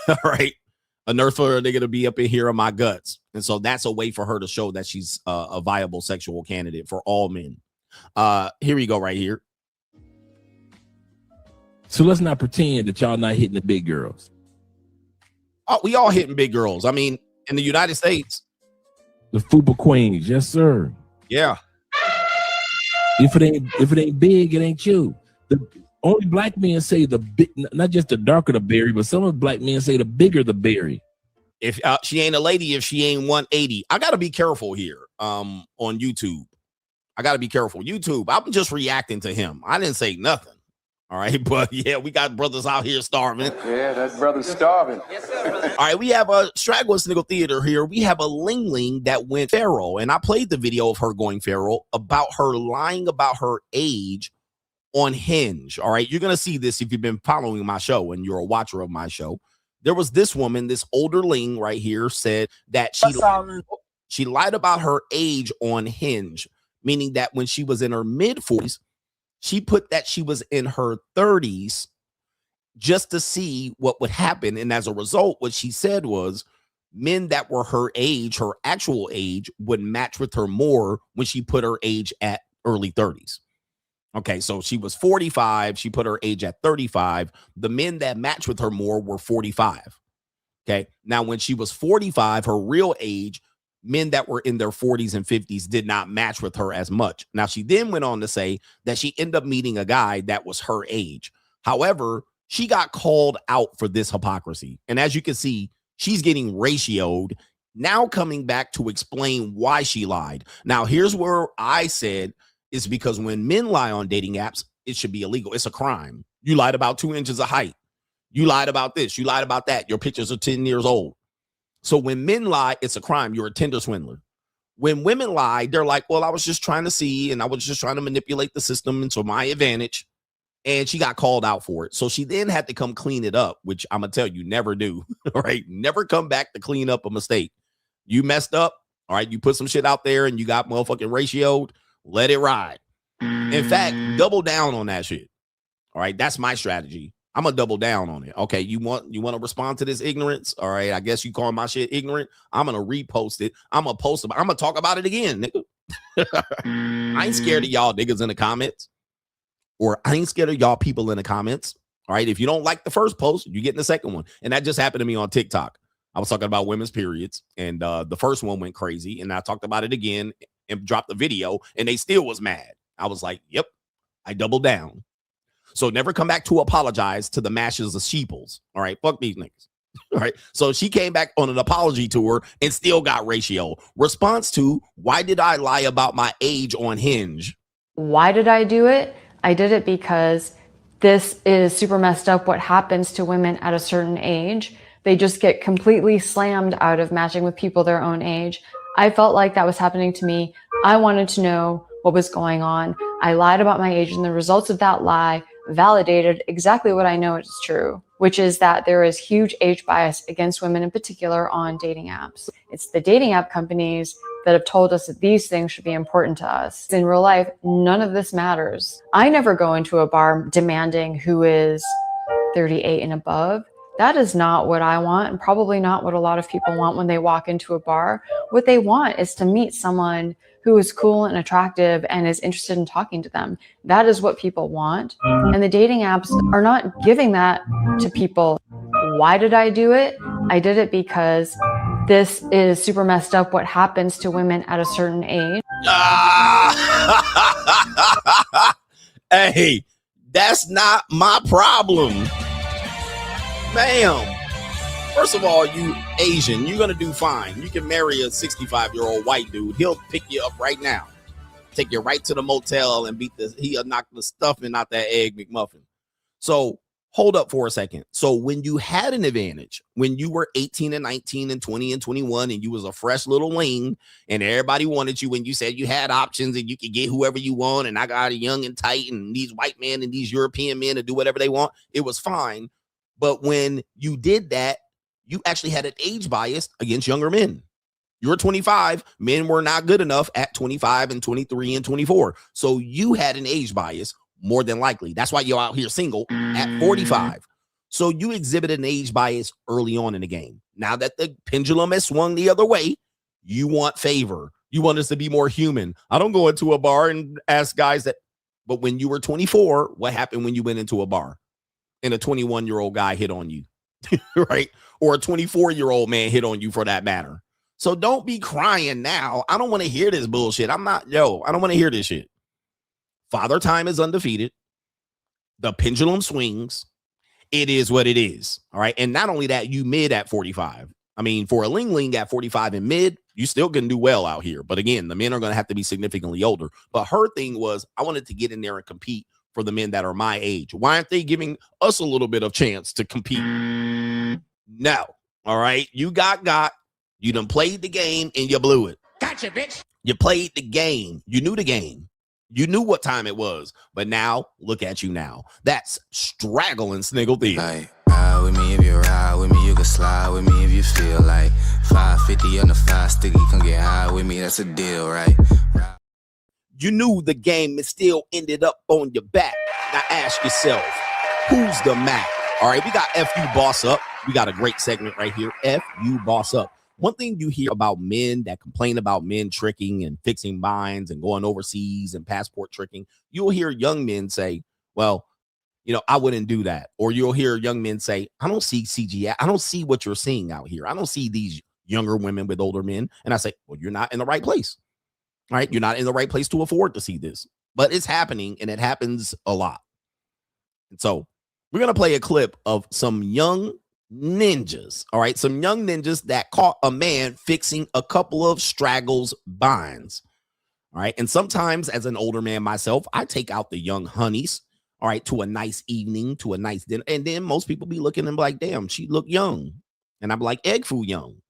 Speaker 2: All right. Enough for a nigga to be up in here on my guts. And so that's a way for her to show that she's a viable sexual candidate for all men. Here we go right here.
Speaker 15: So let's not pretend that y'all not hitting the big girls.
Speaker 2: Oh, we all hitting big girls. I mean, in the United States.
Speaker 15: The Fupa queens, yes, sir.
Speaker 2: Yeah.
Speaker 15: If it ain't big, it ain't you. The only black men say the big, not just the darker the berry, but some of the black men say the bigger the berry.
Speaker 2: If she ain't a lady, if she ain't 180, I gotta be careful here. On YouTube, I gotta be careful. YouTube, I'm just reacting to him. I didn't say nothing. All right, but yeah, we got brothers out here starving.
Speaker 13: Yeah, that brother's starving.
Speaker 2: Yes, sir, brother. All right, we have a Straggle Sniggle Theater here. We have a Ling that went feral, and I played the video of her going feral about her lying about her age on Hinge. All right, you're gonna see this if you've been following my show and you're a watcher of my show. There was this woman, this older Ling right here, said that she lied about her age on Hinge, meaning that when she was in her mid-40s, she put that she was in her 30s just to see what would happen. And as a result, what she said was men that were her age, her actual age, would match with her more when she put her age at early 30s. Okay, so she was 45. She put her age at 35. The men that matched with her more were 45. Okay, now when she was 45, her real age, men that were in their 40s and 50s did not match with her as much. Now, she then went on to say that she ended up meeting a guy that was her age. However, she got called out for this hypocrisy. And as you can see, she's getting ratioed, now coming back to explain why she lied. Now, here's where I said it's because when men lie on dating apps, it should be illegal. It's a crime. You lied about 2 inches of height. You lied about this. You lied about that. Your pictures are 10 years old. So when men lie, it's a crime. You're a Tinder swindler. When women lie, they're like, well, I was just trying to see, and I was just trying to manipulate the system into my advantage. And she got called out for it. So she then had to come clean it up, which I'm going to tell you, never do. All right. Never come back to clean up a mistake. You messed up. All right. You put some shit out there and you got motherfucking ratioed. Let it ride. In fact, double down on that shit. All right. That's my strategy. I'm gonna double down on it. Okay, you want to respond to this ignorance? All right, I guess you call my shit ignorant. I'm gonna repost it. I'm gonna post about. I'm gonna talk about it again, nigga. I ain't scared of y'all niggas in the comments, or I ain't scared of y'all people in the comments. All right, if you don't like the first post, you get in the second one, and that just happened to me on TikTok. I was talking about women's periods, and the first one went crazy, and I talked about it again and dropped the video, and they still was mad. I was like, yep, I doubled down. So never come back to apologize to the masses of sheeples. All right, fuck these niggas. All right, so she came back on an apology tour and still got ratio. Response to, why did I lie about my age on Hinge?
Speaker 14: Why did I do it? I did it because this is super messed up what happens to women at a certain age. They just get completely slammed out of matching with people their own age. I felt like that was happening to me. I wanted to know what was going on. I lied about my age, and the results of that lie validated exactly what I know is true, which is that there is huge age bias against women in particular on dating apps. It's the dating app companies that have told us that these things should be important to us. In real life, none of this matters. I never go into a bar demanding who is 38 and above. That is not what I want, and probably not what a lot of people want when they walk into a bar. What they want is to meet someone who is cool and attractive and is interested in talking to them. That is what people want. And the dating apps are not giving that to people. Why did I do it? I did it because this is super messed up what happens to women at a certain age.
Speaker 2: Hey, that's not my problem. Ma'am. First of all, you Asian, you're going to do fine. You can marry a 65-year-old white dude. He'll pick you up right now. Take you right to the motel and he'll knock the stuffing out that egg McMuffin. So hold up for a second. So when you had an advantage, when you were 18 and 19 and 20 and 21 and you was a fresh little Ling and everybody wanted you and you said you had options and you could get whoever you want and I got a young and tight and these white men and these European men to do whatever they want, it was fine. But when you did that, you actually had an age bias against younger men. You were 25. Men were not good enough at 25 and 23 and 24. So you had an age bias more than likely. That's why you're out here single at 45. So you exhibited an age bias early on in the game. Now that the pendulum has swung the other way, you want favor. You want us to be more human. I don't go into a bar and ask guys that, but when you were 24, what happened when you went into a bar and a 21-year-old guy hit on you, right? Or a 24-year-old man hit on you for that matter. So don't be crying now. I don't want to hear this bullshit. I don't want to hear this shit. Father Time is undefeated. The pendulum swings. It is what it is. All right. And not only that, you mid at 45. I mean, for a Ling at 45 and mid, you still can do well out here. But again, the men are going to have to be significantly older. But her thing was, I wanted to get in there and compete for the men that are my age. Why aren't they giving us a little bit of chance to compete? No. All right. You got. You done played the game and you blew it.
Speaker 10: Gotcha, bitch.
Speaker 2: You played the game. You knew the game. You knew what time it was. But now, look at you now. That's Straggle and Sniggle Theater.
Speaker 11: Like, ride with me if you ride with me, you can slide with me if you feel like 550 on the 5 sticky, come get high with me, that's a deal, right?
Speaker 2: You knew the game still ended up on your back. Now ask yourself, who's the Mac? All right, we got FU Boss Up. We got a great segment right here, FU Boss Up. One thing you hear about men that complain about men tricking and fixing binds and going overseas and passport tricking, you'll hear young men say, well, I wouldn't do that. Or you'll hear young men say, I don't see CGA. I don't see what you're seeing out here. I don't see these younger women with older men. And I say, well, you're not in the right place. All right. You're not in the right place to afford to see this. But it's happening, and it happens a lot. And so we're going to play a clip of some young ninjas. All right. Some young ninjas that caught a man fixing a couple of Straggle's binds. All right. And sometimes as an older man myself, I take out the young honeys. All right, to a nice evening, to a nice dinner. And then most people be looking and be like, damn, she look young. And I'm like, egg foo young.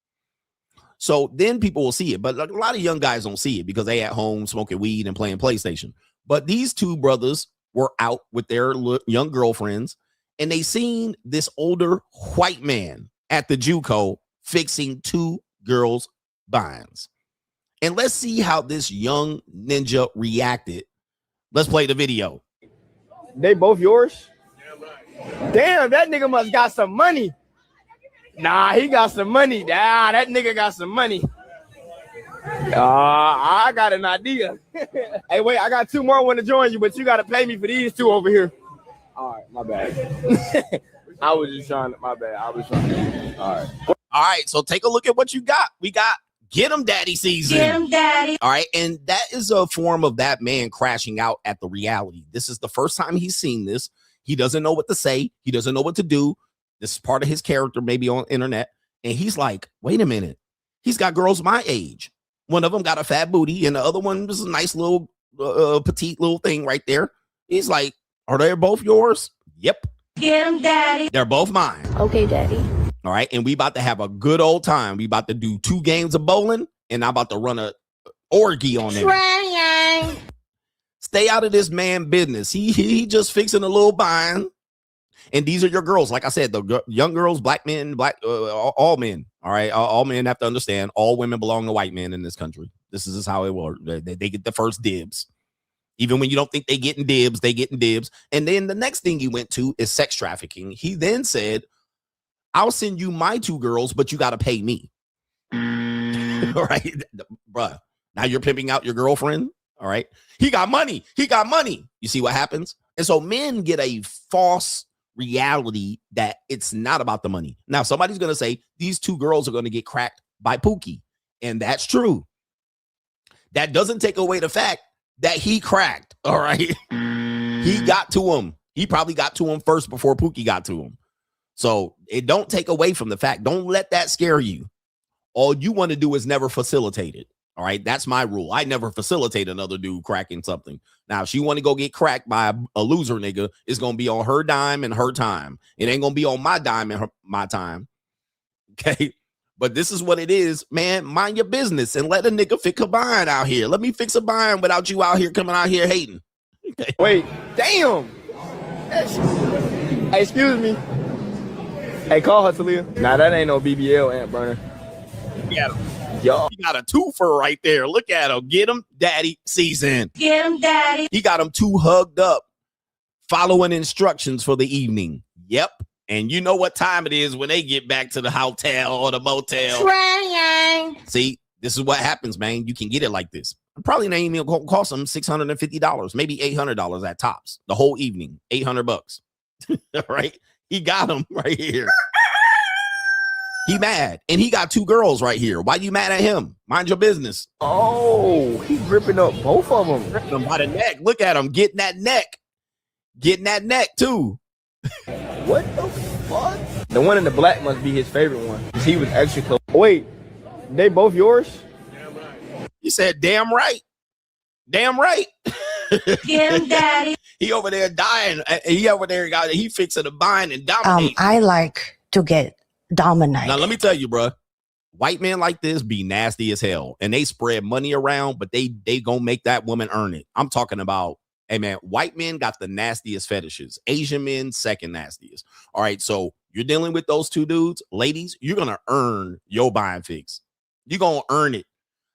Speaker 2: So then people will see it. But a lot of young guys don't see it because they at home smoking weed and playing PlayStation. But these two brothers were out with their young girlfriends, and they seen this older white man at the JUCO fixing two girls' binds. And let's see how this young ninja reacted. Let's play the video.
Speaker 10: They both yours? Damn, that nigga must got some money. Nah, he got some money. Nah, that nigga got some money. I got an idea. Hey, wait, I got two more want to join you, but you got to pay me for these two over here. All right, my bad. I was just trying to, my bad. I was trying. All right.
Speaker 2: All right, so take a look at what you got. We got Get 'em Daddy season.
Speaker 5: Get 'em Daddy.
Speaker 2: All right, and that is a form of that man crashing out at the reality. This is the first time he's seen this. He doesn't know what to say. He doesn't know what to do. This is part of his character, maybe on internet. And he's like, wait a minute. He's got girls my age. One of them got a fat booty, and the other one was a nice little petite little thing right there. He's like, are they both yours? Yep.
Speaker 5: Get 'em Daddy.
Speaker 2: They're both mine.
Speaker 4: Okay, Daddy.
Speaker 2: All right. And we about to have a good old time. We about to do 2 games of bowling, and I'm about to run a orgy on them.
Speaker 4: Trying.
Speaker 2: Stay out of this man business. He just fixing a little bind. And these are your girls. Like I said, the young girls, black men, all men. All right. All men have to understand all women belong to white men in this country. This is how it works. They get the first dibs. Even when you don't think they getting dibs, they getting dibs. And then the next thing he went to is sex trafficking. He then said, I'll send you my 2 girls, but you got to pay me. All right, bruh. Now you're pimping out your girlfriend. All right. He got money. He got money. You see what happens? And so men get a false reality that it's not about the money. Now, somebody's going to say these 2 girls are going to get cracked by Pookie. And that's true. That doesn't take away the fact that he cracked. All right. He got to him. He probably got to him first before Pookie got to him. So it don't take away from the fact. Don't let that scare you. All you want to do is never facilitate it. All right. That's my rule. I never facilitate another dude cracking something. Now, if she want to go get cracked by a loser nigga, it's going to be on her dime and her time. It ain't going to be on my dime and my time. Okay. But this is what it is, man. Mind your business and let a nigga fix a bind out here. Let me fix a bind without you out here coming out here hating. Okay.
Speaker 10: Wait, damn. Hey, excuse me. Hey, call her, Talia. Nah, that ain't no BBL ant burner.
Speaker 2: Yeah. Yo, he got a twofer right there. Look at him. Get 'em Daddy season.
Speaker 5: Get 'em Daddy.
Speaker 2: He got them 2 hugged up, following instructions for the evening. Yep. And you know what time it is when they get back to the hotel or the motel.
Speaker 4: Trying.
Speaker 2: See, this is what happens, man. You can get it like this. Probably not even gonna cost them $650, maybe $800 at tops. The whole evening, $800. All right. He got him right here. He mad, and he got 2 girls right here. Why you mad at him? Mind your business.
Speaker 10: Oh, he gripping up both of them.
Speaker 2: Gripping them by the neck. Look at him getting that neck. Getting that neck too.
Speaker 10: What the fuck? The one in the black must be his favorite one. He was extra close. Wait, they both yours?
Speaker 2: He said, damn right. Damn right.
Speaker 5: Get him, daddy.
Speaker 2: He over there dying. He over there he fixing to bind and dominate.
Speaker 16: I like to get dominated.
Speaker 2: Now let me tell you, bro. White men like this be nasty as hell, and they spread money around, but they gonna make that woman earn it. I'm talking about, hey man, white men got the nastiest fetishes. Asian men second nastiest. All right, so you're dealing with those 2 dudes, ladies. You're gonna earn your buying fix. You're gonna earn it.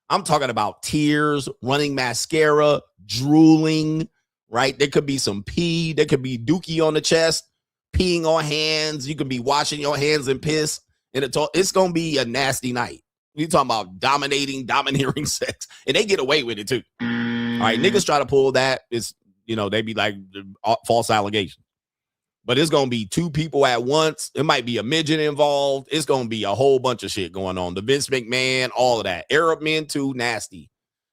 Speaker 2: I'm talking about tears, running mascara, drooling. Right? There could be some pee. There could be dookie on the chest, peeing on hands. You could be washing your hands in piss. And it's going to be a nasty night. You're talking about domineering sex. And they get away with it too. All right. Niggas try to pull that. It's, they be like false allegations. But it's going to be 2 people at once. It might be a midget involved. It's going to be a whole bunch of shit going on. The Vince McMahon, all of that. Arab men too, nasty.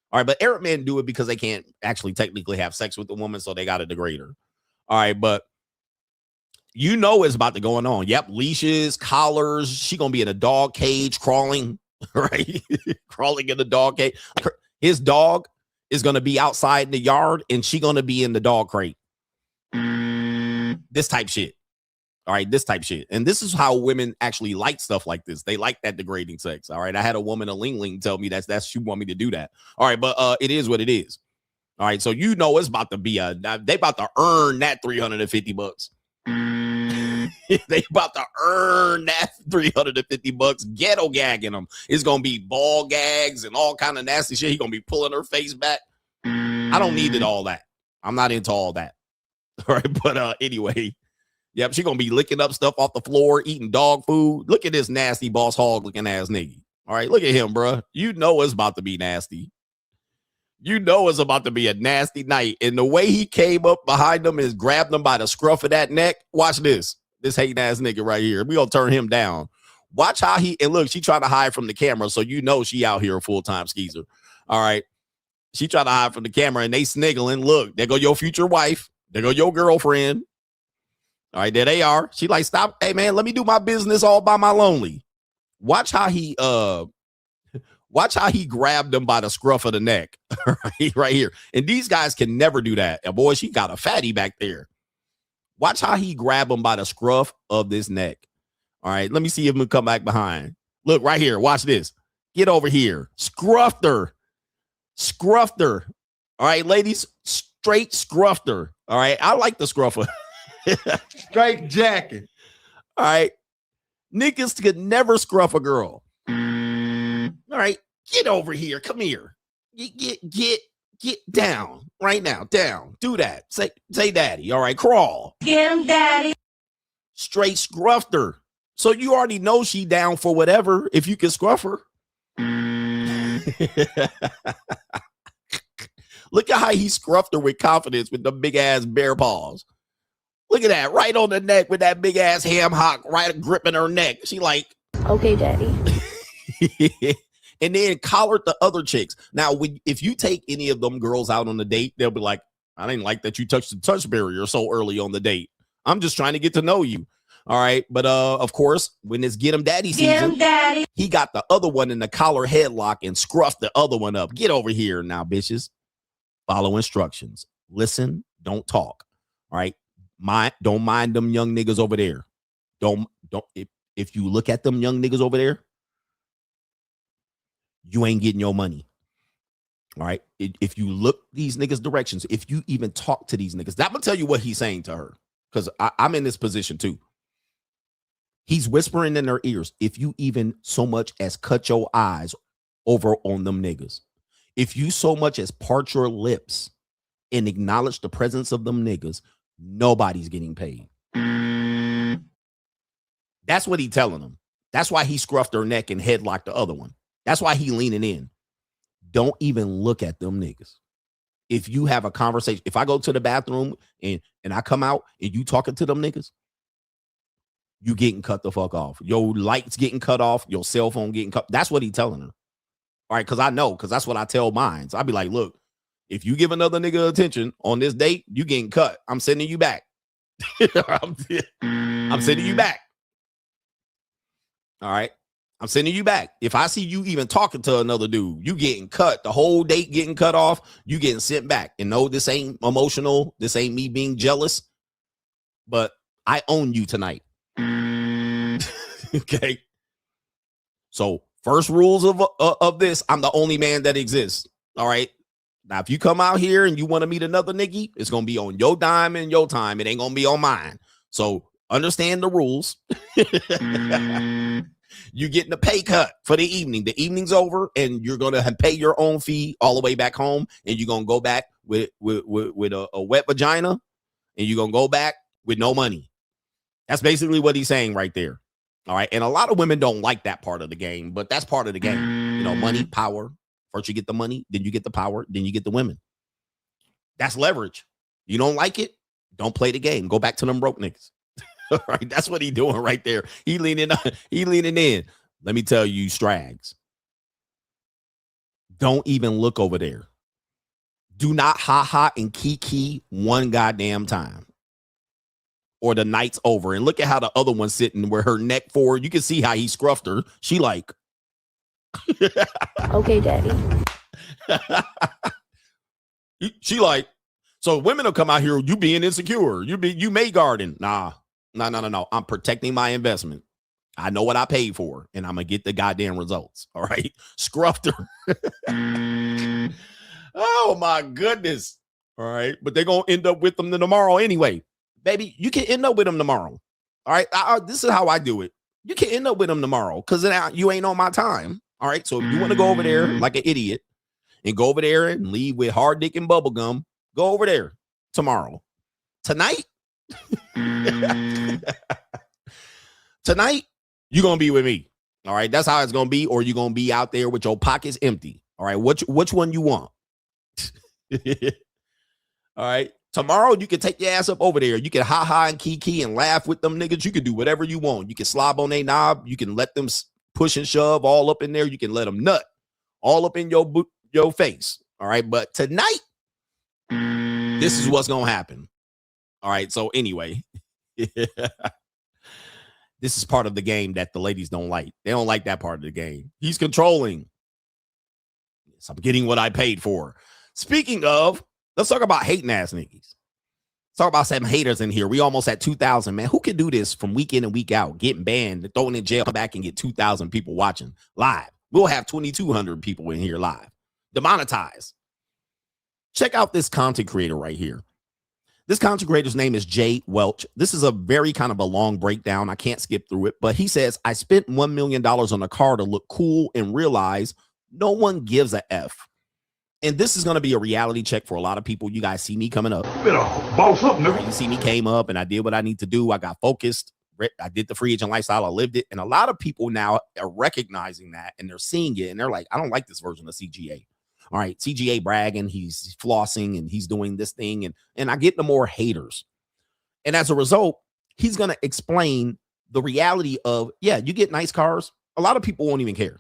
Speaker 2: All right, but Arab men do it because they can't actually technically have sex with the woman, so they got to degrade her. All right, but it's about to go on. Yep, leashes, collars. She going to be in a dog cage crawling, right? Crawling in the dog cage. His dog is going to be outside in the yard, and she going to be in the dog crate. This type shit. All right, this type shit. And this is how women actually like stuff like this. They like that degrading sex. All right, I had a woman, a Ling, tell me that's she want me to do that. All right, but it is what it is. All right, so it's about to be they about to earn that $350. They about to earn that $350. Ghetto gagging them. It's gonna be ball gags and all kind of nasty shit. He gonna be pulling her face back. I don't need all that. I'm not into all that. All right, but anyway. Yep, she gonna be licking up stuff off the floor, eating dog food. Look at this nasty boss hog looking ass nigga. All right, look at him, bro. It's about to be nasty. It's about to be a nasty night. And the way he came up behind him and grabbed him by the scruff of that neck. Watch this. This hating ass nigga right here. We gonna turn him down. Watch how and look, she trying to hide from the camera, so she out here a full-time skeezer. All right. She trying to hide from the camera and they sniggling. Look, there go your future wife. There go your girlfriend. All right, there they are. She like, stop. Hey, man, let me do my business all by my lonely. Watch how he grabbed them by the scruff of the neck. right here. And these guys can never do that. And boy, she got a fatty back there. Watch how he grabbed them by the scruff of this neck. All right, let me see if we come back behind. Look right here. Watch this. Get over here. Scruffed her. All right, ladies, straight scruffed her. All right, I like the scruffer.
Speaker 17: Straight jacket.
Speaker 2: All right. Niggas could never scruff a girl. All right. Get over here. Come here. Get down right now. Down. Do that. Say daddy. All right. Crawl.
Speaker 5: Get him, daddy.
Speaker 2: Straight scruffed her. So you already know she down for whatever if you can scruff her. Look at how he scruffed her with confidence with the big ass bear paws. Look at that, right on the neck with that big ass ham hock right gripping her neck. She like,
Speaker 16: okay, daddy.
Speaker 2: And then collared the other chicks. Now, if you take any of them girls out on a date, they'll be like, I didn't like that you touched the touch barrier so early on the date. I'm just trying to get to know you. All right. But of course, when it's get him daddy season, he got the other one in the collar headlock and scruffed the other one up. Get over here now, bitches. Follow instructions. Listen, don't talk. All right. Don't mind them young niggas over there. Don't if you look at them young niggas over there, you ain't getting your money. All right. If you look these niggas' directions, if you even talk to these niggas, I'm gonna tell you what he's saying to her, because I'm in this position too. He's whispering in their ears. If you even so much as cut your eyes over on them niggas, if you so much as part your lips and acknowledge the presence of them niggas, nobody's getting paid. That's what he telling them. That's why he scruffed her neck and headlocked the other one. That's why he leaning in. Don't even look at them niggas. If you have a conversation, if I go to the bathroom and I come out and you talking to them niggas, you getting cut the fuck off. Your lights getting cut off, your cell phone getting cut. That's what he telling her. All right, because I know, because that's what I tell mine. So I'll be like, look, if you give another nigga attention on this date, you getting cut. I'm sending you back. I'm sending you back. All right. I'm sending you back. If I see you even talking to another dude, you getting cut. The whole date getting cut off, you getting sent back. And no, this ain't emotional. This ain't me being jealous. But I own you tonight. Okay. So first rules of this, I'm the only man that exists. All right. Now, if you come out here and you want to meet another nigga, it's going to be on your dime and your time. It ain't going to be on mine. So understand the rules. You getting a pay cut for the evening. The evening's over and you're going to pay your own fee all the way back home. And you're going to go back with a wet vagina. And you're going to go back with no money. That's basically what he's saying right there. All right. And a lot of women don't like that part of the game, but that's part of the game. You know, money, power. First you get the money, then you get the power, then you get the women. That's leverage. You don't like it? Don't play the game. Go back to them broke niggas. All right. That's what he doing right there. He leaning in. Let me tell you, Strags. Don't even look over there. Do not ha-ha and kiki one goddamn time. Or the night's over. And look at how the other one's sitting where her neck forward. You can see how he scruffed her. She like.
Speaker 16: Okay, daddy.
Speaker 2: She like, so women will come out here, you being insecure. You may garden. No. I'm protecting my investment. I know what I paid for, and I'm gonna get the goddamn results. All right. Scruffed her. Oh my goodness. All right. But they're gonna end up with them tomorrow anyway. Baby, you can end up with them tomorrow. All right. This is how I do it. You can end up with them tomorrow because you ain't on my time. All right. So if you want to go over there like an idiot and go over there and leave with hard dick and bubble gum, go over there tomorrow. Tonight, you're going to be with me. All right. That's how it's going to be. Or you're going to be out there with your pockets empty. All right. Which one you want? All right. Tomorrow, you can take your ass up over there. You can ha-ha and kiki and laugh with them niggas. You can do whatever you want. You can slob on their knob. You can let them push and shove all up in there. You can let them nut all up in your face. All right. But tonight, this is what's going to happen. All right. So anyway, this is part of the game that the ladies don't like. They don't like that part of the game. He's controlling. Yes, I'm getting what I paid for. Speaking of, let's talk about hating ass niggas. Let's talk about some haters in here. We almost at 2,000, man. Who can do this from week in and week out? Getting banned, throwing in jail, come back and get 2,000 people watching live. We'll have 2,200 people in here live. Demonetized. Check out this content creator right here. This content creator's name is Jay Welch. This is a very kind of a long breakdown. I can't skip through it, but he says, I spent $1 million on a car to look cool and realize no one gives a F. And this is going to be a reality check for a lot of people. You guys see me coming up.
Speaker 18: Boss up, nigga.
Speaker 2: You see me came up and I did what I need to do. I got focused. I did the free agent lifestyle. I lived it. And a lot of people now are recognizing that and they're seeing it. And they're like, I don't like this version of CGA. All right. CGA bragging. He's flossing and he's doing this thing. And I get the more haters. And as a result, he's going to explain the reality of, yeah, you get nice cars. A lot of people won't even care.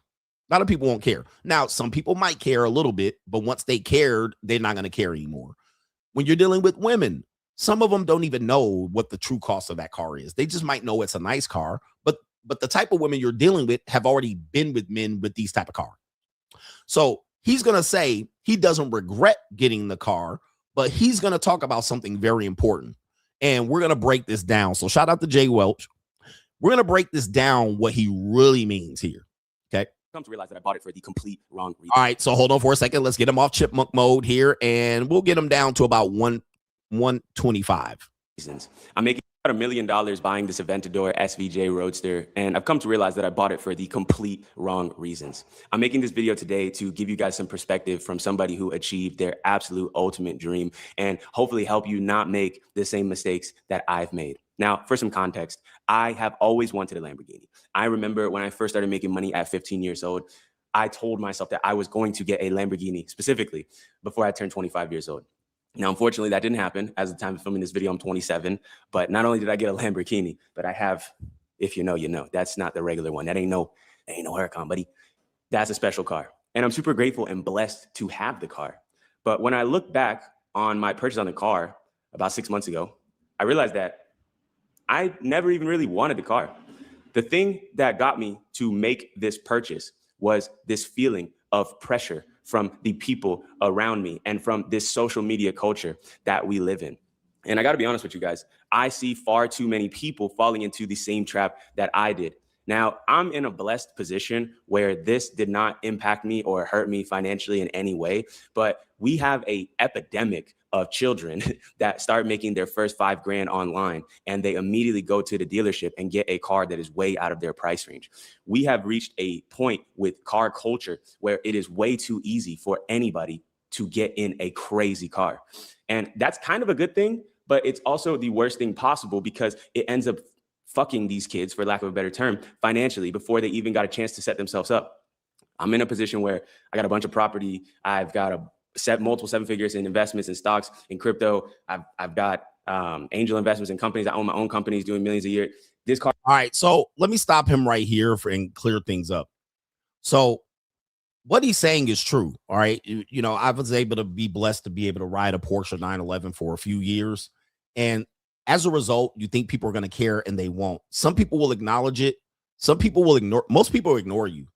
Speaker 2: A lot of people won't care. Now, some people might care a little bit, but once they cared, they're not going to care anymore. When you're dealing with women, some of them don't even know what the true cost of that car is. They just might know it's a nice car, but the type of women you're dealing with have already been with men with these type of cars. So he's going to say he doesn't regret getting the car, but he's going to talk about something very important. And we're going to break this down. So shout out to Jay Welch. We're going to break this down, what he really means here. Okay.
Speaker 19: Come to realize that I bought it for the complete wrong reason.
Speaker 2: All right, so hold on for a second. Let's get him off chipmunk mode here, and we'll get him down to about 125.
Speaker 19: I'm making about $1 million buying this Aventador SVJ Roadster, and I've come to realize that I bought it for the complete wrong reasons. I'm making this video today to give you guys some perspective from somebody who achieved their absolute ultimate dream and hopefully help you not make the same mistakes that I've made. Now, for some context, I have always wanted a Lamborghini. I remember when I first started making money at 15 years old, I told myself that I was going to get a Lamborghini specifically before I turned 25 years old. Now, unfortunately, that didn't happen. As the time of filming this video, I'm 27. But not only did I get a Lamborghini, but I have If you know, you know. That's not the regular one. That ain't no Huracan, buddy. That's a special car. And I'm super grateful and blessed to have the car. But when I look back on my purchase on the car about 6 months ago, I realized that I never even really wanted the car. The thing that got me to make this purchase was this feeling of pressure from the people around me and from this social media culture that we live in. And I got to be honest with you guys, I see far too many people falling into the same trap that I did. Now, I'm in a blessed position where this did not impact me or hurt me financially in any way, but we have an epidemic of children that start making their first $5,000 online, and they immediately go to the dealership and get a car that is way out of their price range. We have reached a point with car culture where it is way too easy for anybody to get in a crazy car. And that's kind of a good thing, but it's also the worst thing possible because it ends up fucking these kids, for lack of a better term, financially before they even got a chance to set themselves up. I'm in a position where I got a bunch of property. I've got multiple seven figures in investments in stocks, in crypto. I've got angel investments in companies. I own my own companies doing millions a year. This car.
Speaker 2: All right, so let me stop him right here and clear things up. So what he's saying is true. All right, you know, I was able to be blessed to be able to ride a Porsche 911 for a few years, and as a result, you think people are going to care, and they won't. Some people will acknowledge it. Some people will ignore. Most people ignore you.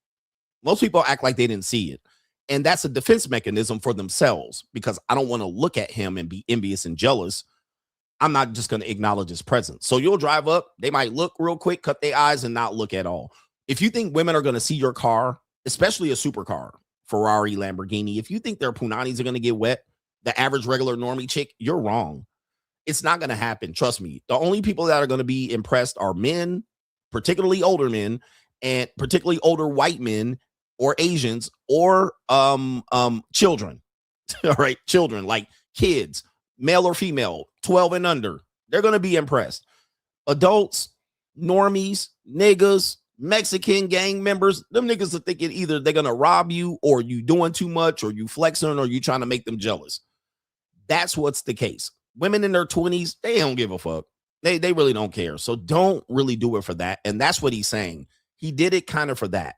Speaker 2: Most people act like they didn't see it. And that's a defense mechanism for themselves, because I don't want to look at him and be envious and jealous. I'm not just going to acknowledge his presence. So you'll drive up. They might look real quick, cut their eyes, and not look at all. If you think women are going to see your car, especially a supercar, Ferrari, Lamborghini, if you think their punanis are going to get wet, the average regular normie chick, you're wrong. It's not going to happen. Trust me. The only people that are going to be impressed are men, particularly older men, and particularly older white men or Asians or children. All right. Children, like kids, male or female, 12 and under. They're going to be impressed. Adults, normies, niggas, Mexican gang members, them niggas are thinking either they're going to rob you, or you doing too much, or you flexing, or you trying to make them jealous. That's what's the case. Women in their 20s, they don't give a fuck. They really don't care. So don't really do it for that. And that's what he's saying. He did it kind of for that.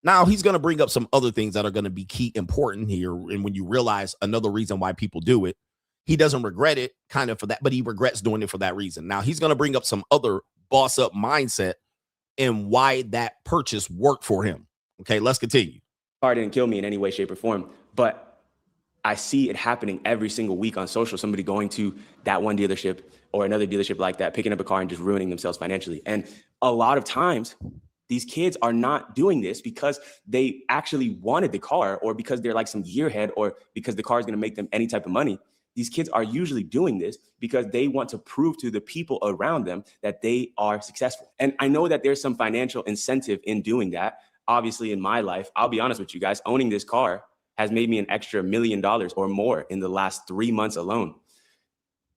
Speaker 2: Now he's going to bring up some other things that are going to be key important here. And when you realize another reason why people do it, he doesn't regret it kind of for that, but he regrets doing it for that reason. Now he's going to bring up some other boss up mindset and why that purchase worked for him. Okay, let's continue.
Speaker 19: Car didn't kill me in any way, shape, or form, but I see it happening every single week on social. Somebody going to that one dealership or another dealership like that, picking up a car and just ruining themselves financially. And a lot of times, these kids are not doing this because they actually wanted the car, or because they're like some gearhead, or because the car is going to make them any type of money. These kids are usually doing this because they want to prove to the people around them that they are successful. And I know that there's some financial incentive in doing that. Obviously, in my life, I'll be honest with you guys, owning this car has made me an extra $1 million or more in the last 3 months alone.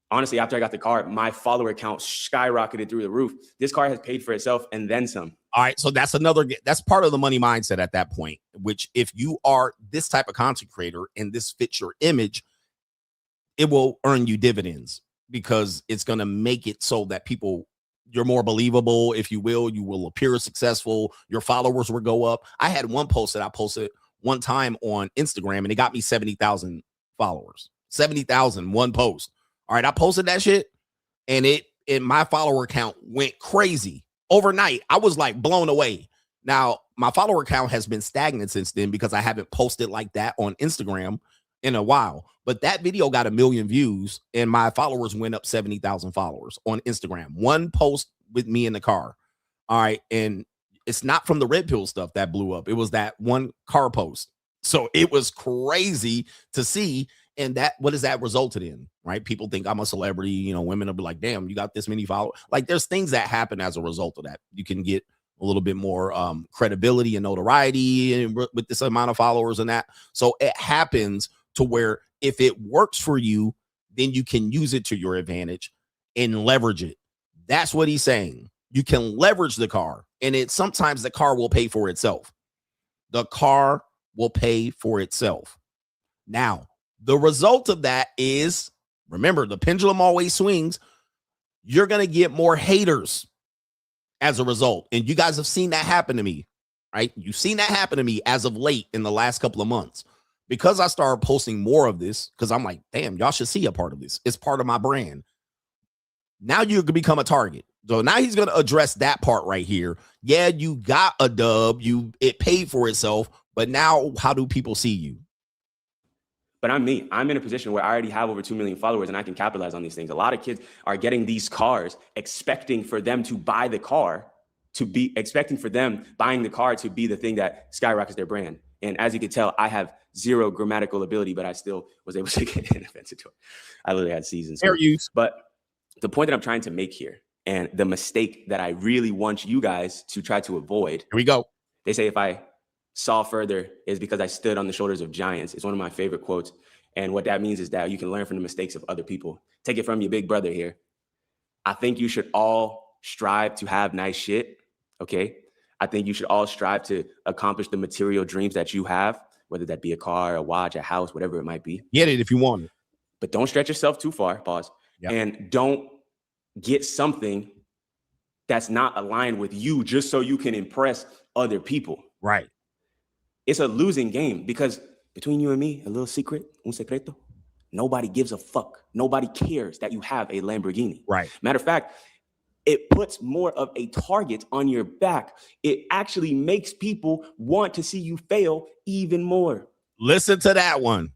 Speaker 19: Honestly, after I got the car, my follower count skyrocketed through the roof. This car has paid for itself and then some.
Speaker 2: All right, so that's part of the money mindset at that point, which if you are this type of content creator and this fits your image, it will earn you dividends, because it's going to make it so that you're more believable, if you will appear successful. Your followers will go up. I had one post that I posted one time on Instagram, and it got me 70,000 followers. 70,000, one post. All right, I posted that shit, and my follower count went crazy overnight. I was like blown away. Now, my follower count has been stagnant since then because I haven't posted like that on Instagram in a while. But that video got 1 million views, and my followers went up 70,000 followers on Instagram. One post with me in the car. All right, and it's not from the red pill stuff that blew up. It was that one car post. So it was crazy to see. And what has that resulted in? Right? People think I'm a celebrity. You know, women will be like, damn, you got this many followers. Like, there's things that happen as a result of that. You can get a little bit more credibility and notoriety with this amount of followers and that. So it happens to where if it works for you, then you can use it to your advantage and leverage it. That's what he's saying. You can leverage the car, and sometimes the car will pay for itself. The car will pay for itself. Now, the result of that is, remember, the pendulum always swings. You're going to get more haters as a result. And you guys have seen that happen to me, right? You've seen that happen to me as of late in the last couple of months. Because I started posting more of this, because I'm like, damn, y'all should see a part of this. It's part of my brand. Now you can become a target. So now he's going to address that part right here. Yeah, you got a dub. It paid for itself. But now how do people see you?
Speaker 19: But I'm me. I'm in a position where I already have over 2 million followers and I can capitalize on these things. A lot of kids are getting these cars, expecting for them to buy the car, expecting for them buying the car to be the thing that skyrockets their brand. And as you can tell, I have zero grammatical ability, but I still was able to get an Aventador. I literally had seasons.
Speaker 2: Fair use.
Speaker 19: But the point that I'm trying to make here, and the mistake that I really want you guys to try to avoid.
Speaker 2: Here we go.
Speaker 19: They say if I saw further is because I stood on the shoulders of giants. It's one of my favorite quotes. And what that means is that you can learn from the mistakes of other people. Take it from your big brother here. I think you should all strive to have nice shit, okay? I think you should all strive to accomplish the material dreams that you have, whether that be a car, a watch, a house, whatever it might be.
Speaker 2: Get it if you want it.
Speaker 19: But don't stretch yourself too far, pause. Yep. And don't get something that's not aligned with you just so you can impress other people.
Speaker 2: Right.
Speaker 19: It's a losing game because between you and me, a little secret, un secreto, nobody gives a fuck. Nobody cares that you have a Lamborghini.
Speaker 2: Right.
Speaker 19: Matter of fact, it puts more of a target on your back. It actually makes people want to see you fail even more.
Speaker 2: Listen to that one.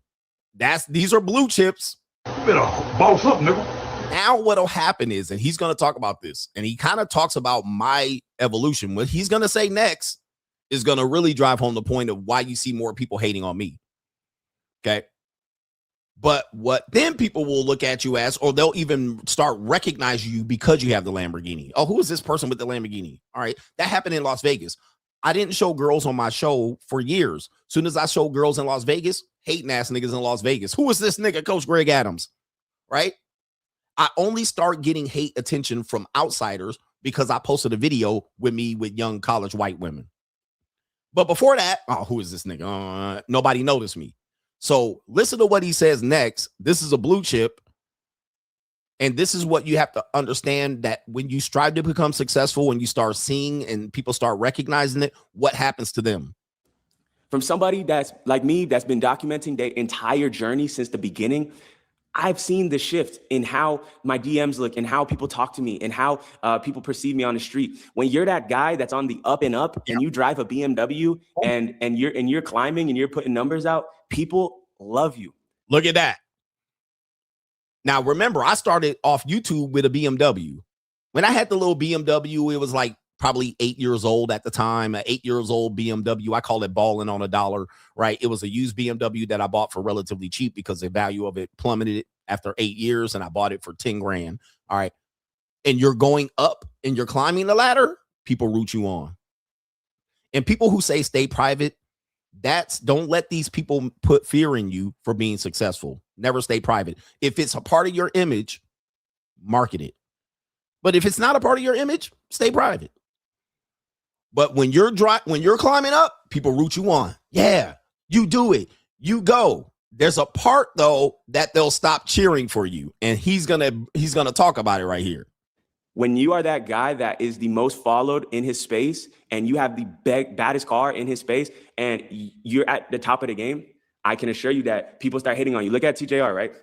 Speaker 2: These are blue chips.
Speaker 17: Better boss up, nigga.
Speaker 2: Now what'll happen is, and he's going to talk about this, and he kind of talks about my evolution. What he's going to say next is going to really drive home the point of why you see more people hating on me. Okay. But what then people will look at you as, or they'll even start recognizing you because you have the Lamborghini. Oh, who is this person with the Lamborghini? All right. That happened in Las Vegas. I didn't show girls on my show for years. As soon as I showed girls in Las Vegas, hating ass niggas in Las Vegas. Who is this nigga, Coach Greg Adams? Right. I only start getting hate attention from outsiders because I posted a video with me with young college white women. But before that, oh, who is this nigga? Nobody noticed me. So listen to what he says next. This is a blue chip. And this is what you have to understand, that when you strive to become successful, when you start seeing and people start recognizing it, what happens to them?
Speaker 19: From somebody that's like me, that's been documenting their entire journey since the beginning, I've seen the shift in how my DMs look and how people talk to me and how people perceive me on the street. When you're that guy that's on the up and up and you drive a BMW and you're climbing and you're putting numbers out, people love you.
Speaker 2: Look at that. Now, remember, I started off YouTube with a BMW. When I had the little BMW, it was like probably 8 years old at the time, an 8 years old BMW. I call it balling on a dollar, right? It was a used BMW that I bought for relatively cheap because the value of it plummeted after 8 years, and I bought it for 10 grand. All right. And you're going up and you're climbing the ladder, people root you on. And people who say stay private, don't let these people put fear in you for being successful. Never stay private. If it's a part of your image, market it. But if it's not a part of your image, stay private. But when you're climbing up, people root you on. Yeah, you do it. You go. There's a part though that they'll stop cheering for you, and he's gonna talk about it right here.
Speaker 19: When you are that guy that is the most followed in his space, and you have the baddest car in his space, and you're at the top of the game, I can assure you that people start hating on you. Look at TJR, right?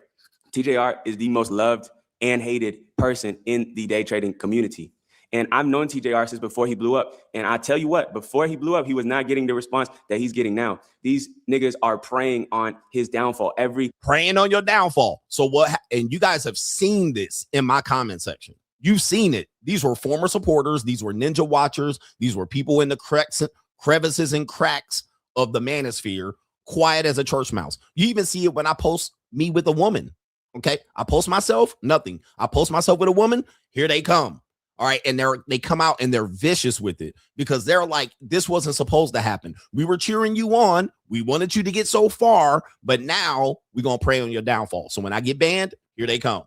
Speaker 19: TJR is the most loved and hated person in the day trading community. And I've known TJR since before he blew up. And I tell you what, before he blew up, he was not getting the response that he's getting now. These niggas are preying on his downfall.
Speaker 2: Preying on your downfall. So what? And you guys have seen this in my comment section. You've seen it. These were former supporters. These were ninja watchers. These were people in the crevices and cracks of the manosphere, quiet as a church mouse. You even see it when I post me with a woman. Okay. I post myself, nothing. I post myself with a woman. Here they come. All right. And they come out and they're vicious with it because they're like, this wasn't supposed to happen. We were cheering you on. We wanted you to get so far, but now we're going to prey on your downfall. So when I get banned, here they come.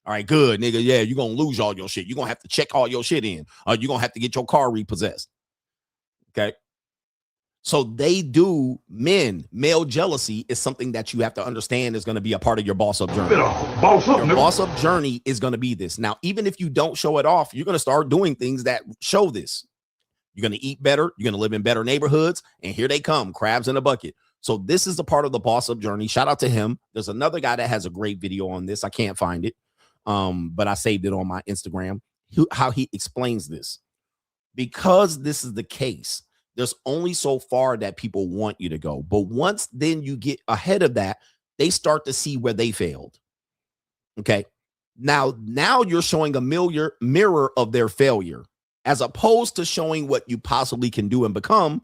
Speaker 2: All right, good, nigga. Yeah, you're going to lose all your shit. You're going to have to check all your shit in. You're going to have to get your car repossessed. Okay. So they do male jealousy is something that you have to understand is going to be a part of your boss up journey. Your boss up journey is going to be this. Now, even if you don't show it off, you're going to start doing things that show this. You're going to eat better. You're going to live in better neighborhoods. And here they come, crabs in a bucket. So this is a part of the boss up journey. Shout out to him. There's another guy that has a great video on this. I can't find it, but I saved it on my Instagram, how he explains this. Because this is the case, there's only so far that people want you to go. But once then you get ahead of that, they start to see where they failed. Okay. Now you're showing a mirror of their failure. As opposed to showing what you possibly can do and become,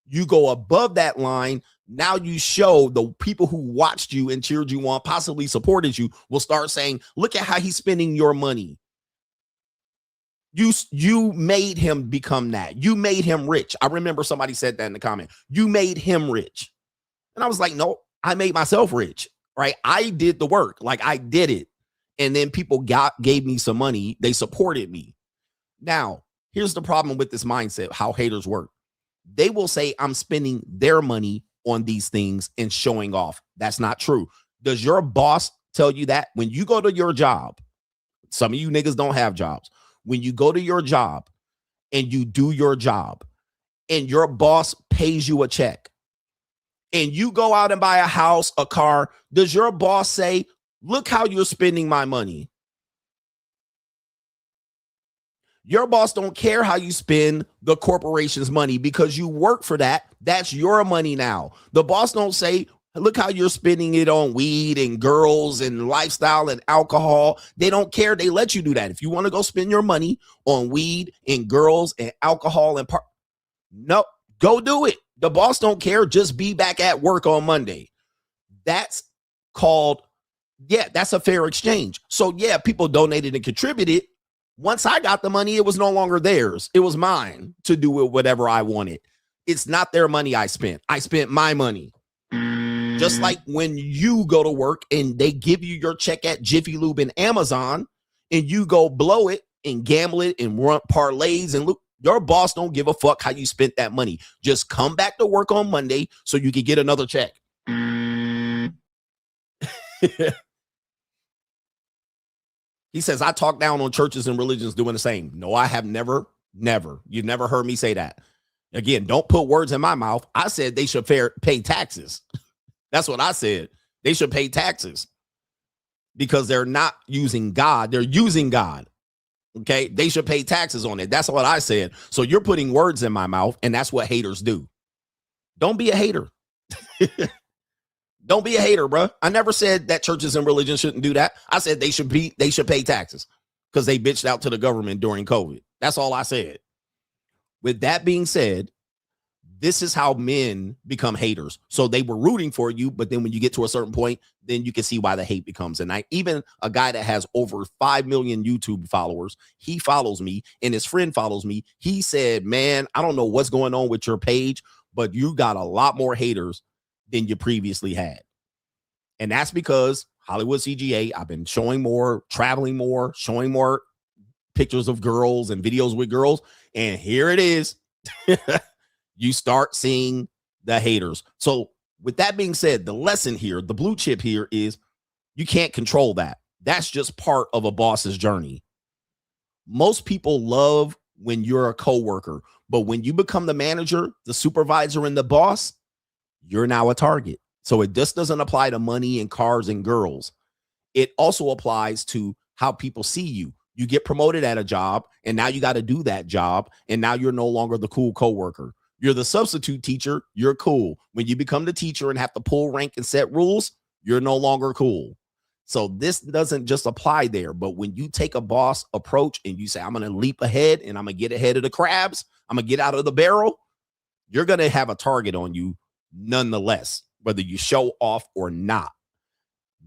Speaker 2: you go above that line. Now you show the people who watched you and cheered you on, possibly supported you, will start saying, look at how he's spending your money. You made him become that. You made him rich. I remember somebody said that in the comment. You made him rich. And I was like, no, I made myself rich, right? I did the work. Like I did it. And then people gave me some money. They supported me. Now, here's the problem with this mindset, how haters work. They will say, I'm spending their money on these things and showing off. That's not true. Does your boss tell you that? When you go to your job, some of you niggas don't have jobs. When you go to your job and you do your job and your boss pays you a check and you go out and buy a house, a car, does your boss say, look how you're spending my money? Your boss don't care how you spend the corporation's money because you work for that. That's your money now. The boss don't say, look how you're spending it on weed and girls and lifestyle and alcohol. They don't care. They let you do that. If you want to go spend your money on weed and girls and alcohol and no, go do it. The boss don't care. Just be back at work on Monday. That's called, that's a fair exchange. So people donated and contributed. Once I got the money, it was no longer theirs. It was mine to do with whatever I wanted. It's not their money I spent. I spent my money. Just like when you go to work and they give you your check at Jiffy Lube and Amazon and you go blow it and gamble it and run parlays and look, your boss don't give a fuck how you spent that money. Just come back to work on Monday so you can get another check. He says, I talk down on churches and religions doing the same. No, I have never. You've never heard me say that. Again, don't put words in my mouth. I said they should pay taxes. That's what I said. They should pay taxes because they're not using God. They're using God. Okay. They should pay taxes on it. That's what I said. So you're putting words in my mouth, and that's what haters do. Don't be a hater. Don't be a hater, bro. I never said that churches and religions shouldn't do that. I said they should pay taxes because they bitched out to the government during COVID. That's all I said. With that being said, this is how men become haters. So they were rooting for you, but then when you get to a certain point, then you can see why the hate becomes. And even a guy that has over 5 million YouTube followers, he follows me and his friend follows me. He said, man, I don't know what's going on with your page, but you got a lot more haters than you previously had. And that's because Hollywood CGA, I've been showing more, traveling more, showing more pictures of girls and videos with girls. And here it is. You start seeing the haters. So with that being said, the lesson here, the blue chip here is you can't control that. That's just part of a boss's journey. Most people love when you're a coworker, but when you become the manager, the supervisor, and the boss, you're now a target. So it just doesn't apply to money and cars and girls. It also applies to how people see you. You get promoted at a job, and now you got to do that job, and now you're no longer the cool coworker. You're the substitute teacher. You're cool. When you become the teacher and have to pull rank and set rules, you're no longer cool. So this doesn't just apply there. But when you take a boss approach and you say, I'm going to leap ahead and I'm going to get ahead of the crabs, I'm going to get out of the barrel, you're going to have a target on you nonetheless, whether you show off or not.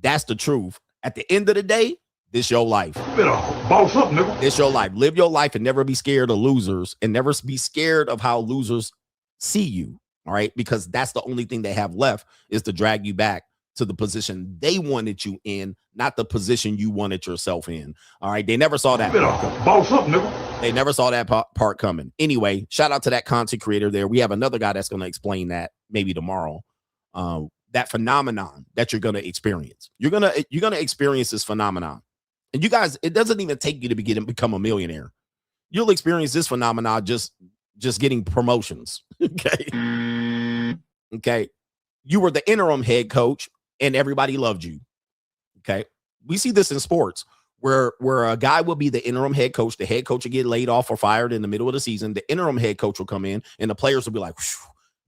Speaker 2: That's the truth. At the end of the day, this your life.
Speaker 17: Boss up, nigga.
Speaker 2: This your life. Live your life and never be scared of losers, and never be scared of how losers see you. All right. Because that's the only thing they have left is to drag you back to the position they wanted you in, not the position you wanted yourself in. All right. They never saw that.
Speaker 17: Boss up, nigga.
Speaker 2: They never saw that part coming. Anyway, shout out to that content creator there. We have another guy that's going to explain that maybe tomorrow. That phenomenon that you're going to experience. You're going to experience this phenomenon. And you guys, it doesn't even take you to become a millionaire. You'll experience this phenomenon just getting promotions. Okay. Okay. You were the interim head coach and everybody loved you. Okay. We see this in sports where a guy will be the interim head coach. The head coach will get laid off or fired in the middle of the season. The interim head coach will come in and the players will be like,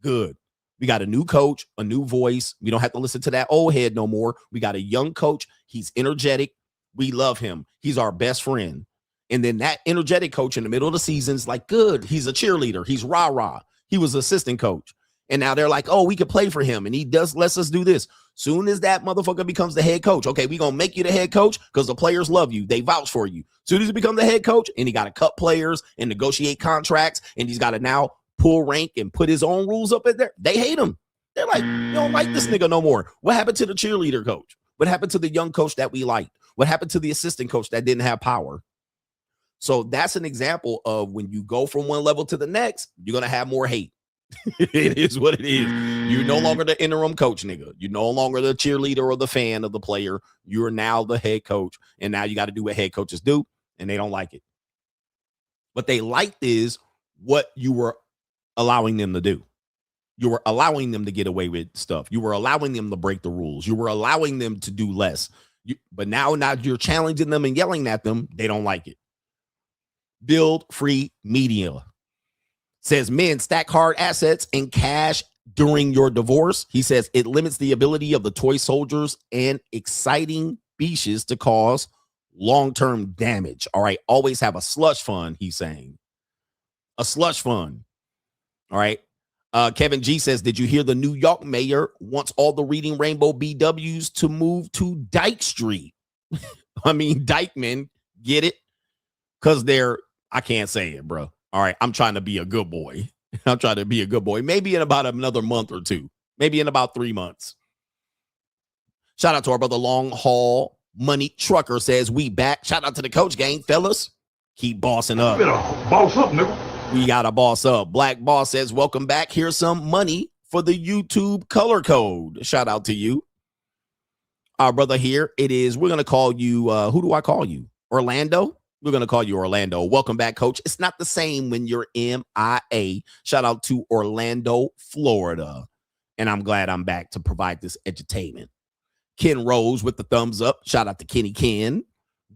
Speaker 2: good. We got a new coach, a new voice. We don't have to listen to that old head no more. We got a young coach. He's energetic. We love him. He's our best friend. And then that energetic coach in the middle of the season is like, good. He's a cheerleader. He's rah-rah. He was assistant coach. And now they're like, oh, we could play for him. And he lets us do this. Soon as that motherfucker becomes the head coach, okay, we're going to make you the head coach because the players love you. They vouch for you. Soon as he becomes the head coach and he got to cut players and negotiate contracts and he's got to now pull rank and put his own rules up in there. They hate him. They're like, we don't like this nigga no more. What happened to the cheerleader coach? What happened to the young coach that we liked? What happened to the assistant coach that didn't have power? So that's an example of when you go from one level to the next, you're going to have more hate. It is what it is. You're no longer the interim coach, nigga. You're no longer the cheerleader or the fan of the player. You're now the head coach. And now you got to do what head coaches do. And they don't like it. What they liked is what you were allowing them to do. You were allowing them to get away with stuff. You were allowing them to break the rules. You were allowing them to do less. But now you're challenging them and yelling at them. They don't like it. Build free media. Says men stack hard assets and cash during your divorce. He says it limits the ability of the toy soldiers and exciting beaches to cause long-term damage. All right. Always have a slush fund, he's saying. A slush fund. All right. Kevin G says, did you hear the New York mayor wants all the Reading Rainbow BWs to move to Dyke Street? I mean, Dykemen, get it? Because I can't say it, bro. All right, I'm trying to be a good boy. I'm trying to be a good boy. Maybe in about another month or two. Maybe in about 3 months. Shout out to our brother Long Haul Money Trucker says, we back. Shout out to the coach gang, fellas. Keep bossing up.
Speaker 17: Boss up, nigga.
Speaker 2: We got to boss up. Black Boss says, welcome back. Here's some money for the YouTube color code. Shout out to you. Our brother here, we're going to call you, who do I call you? Orlando? We're going to call you Orlando. Welcome back, coach. It's not the same when you're MIA. Shout out to Orlando, Florida. And I'm glad I'm back to provide this edutainment. Ken Rose with the thumbs up. Shout out to Kenny Ken.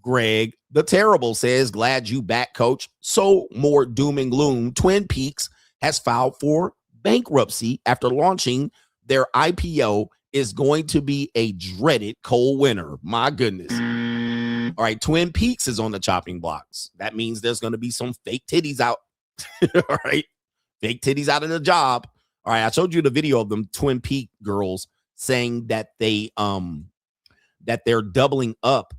Speaker 2: Greg the Terrible says, glad you back, coach. So more doom and gloom. Twin Peaks has filed for bankruptcy after launching their IPO. Is going to be a dreaded cold winter. My goodness. All right, Twin Peaks is on the chopping blocks. That means there's going to be some fake titties out. All right, fake titties out of the job. All right, I showed you the video of them Twin Peak girls saying that they're doubling up.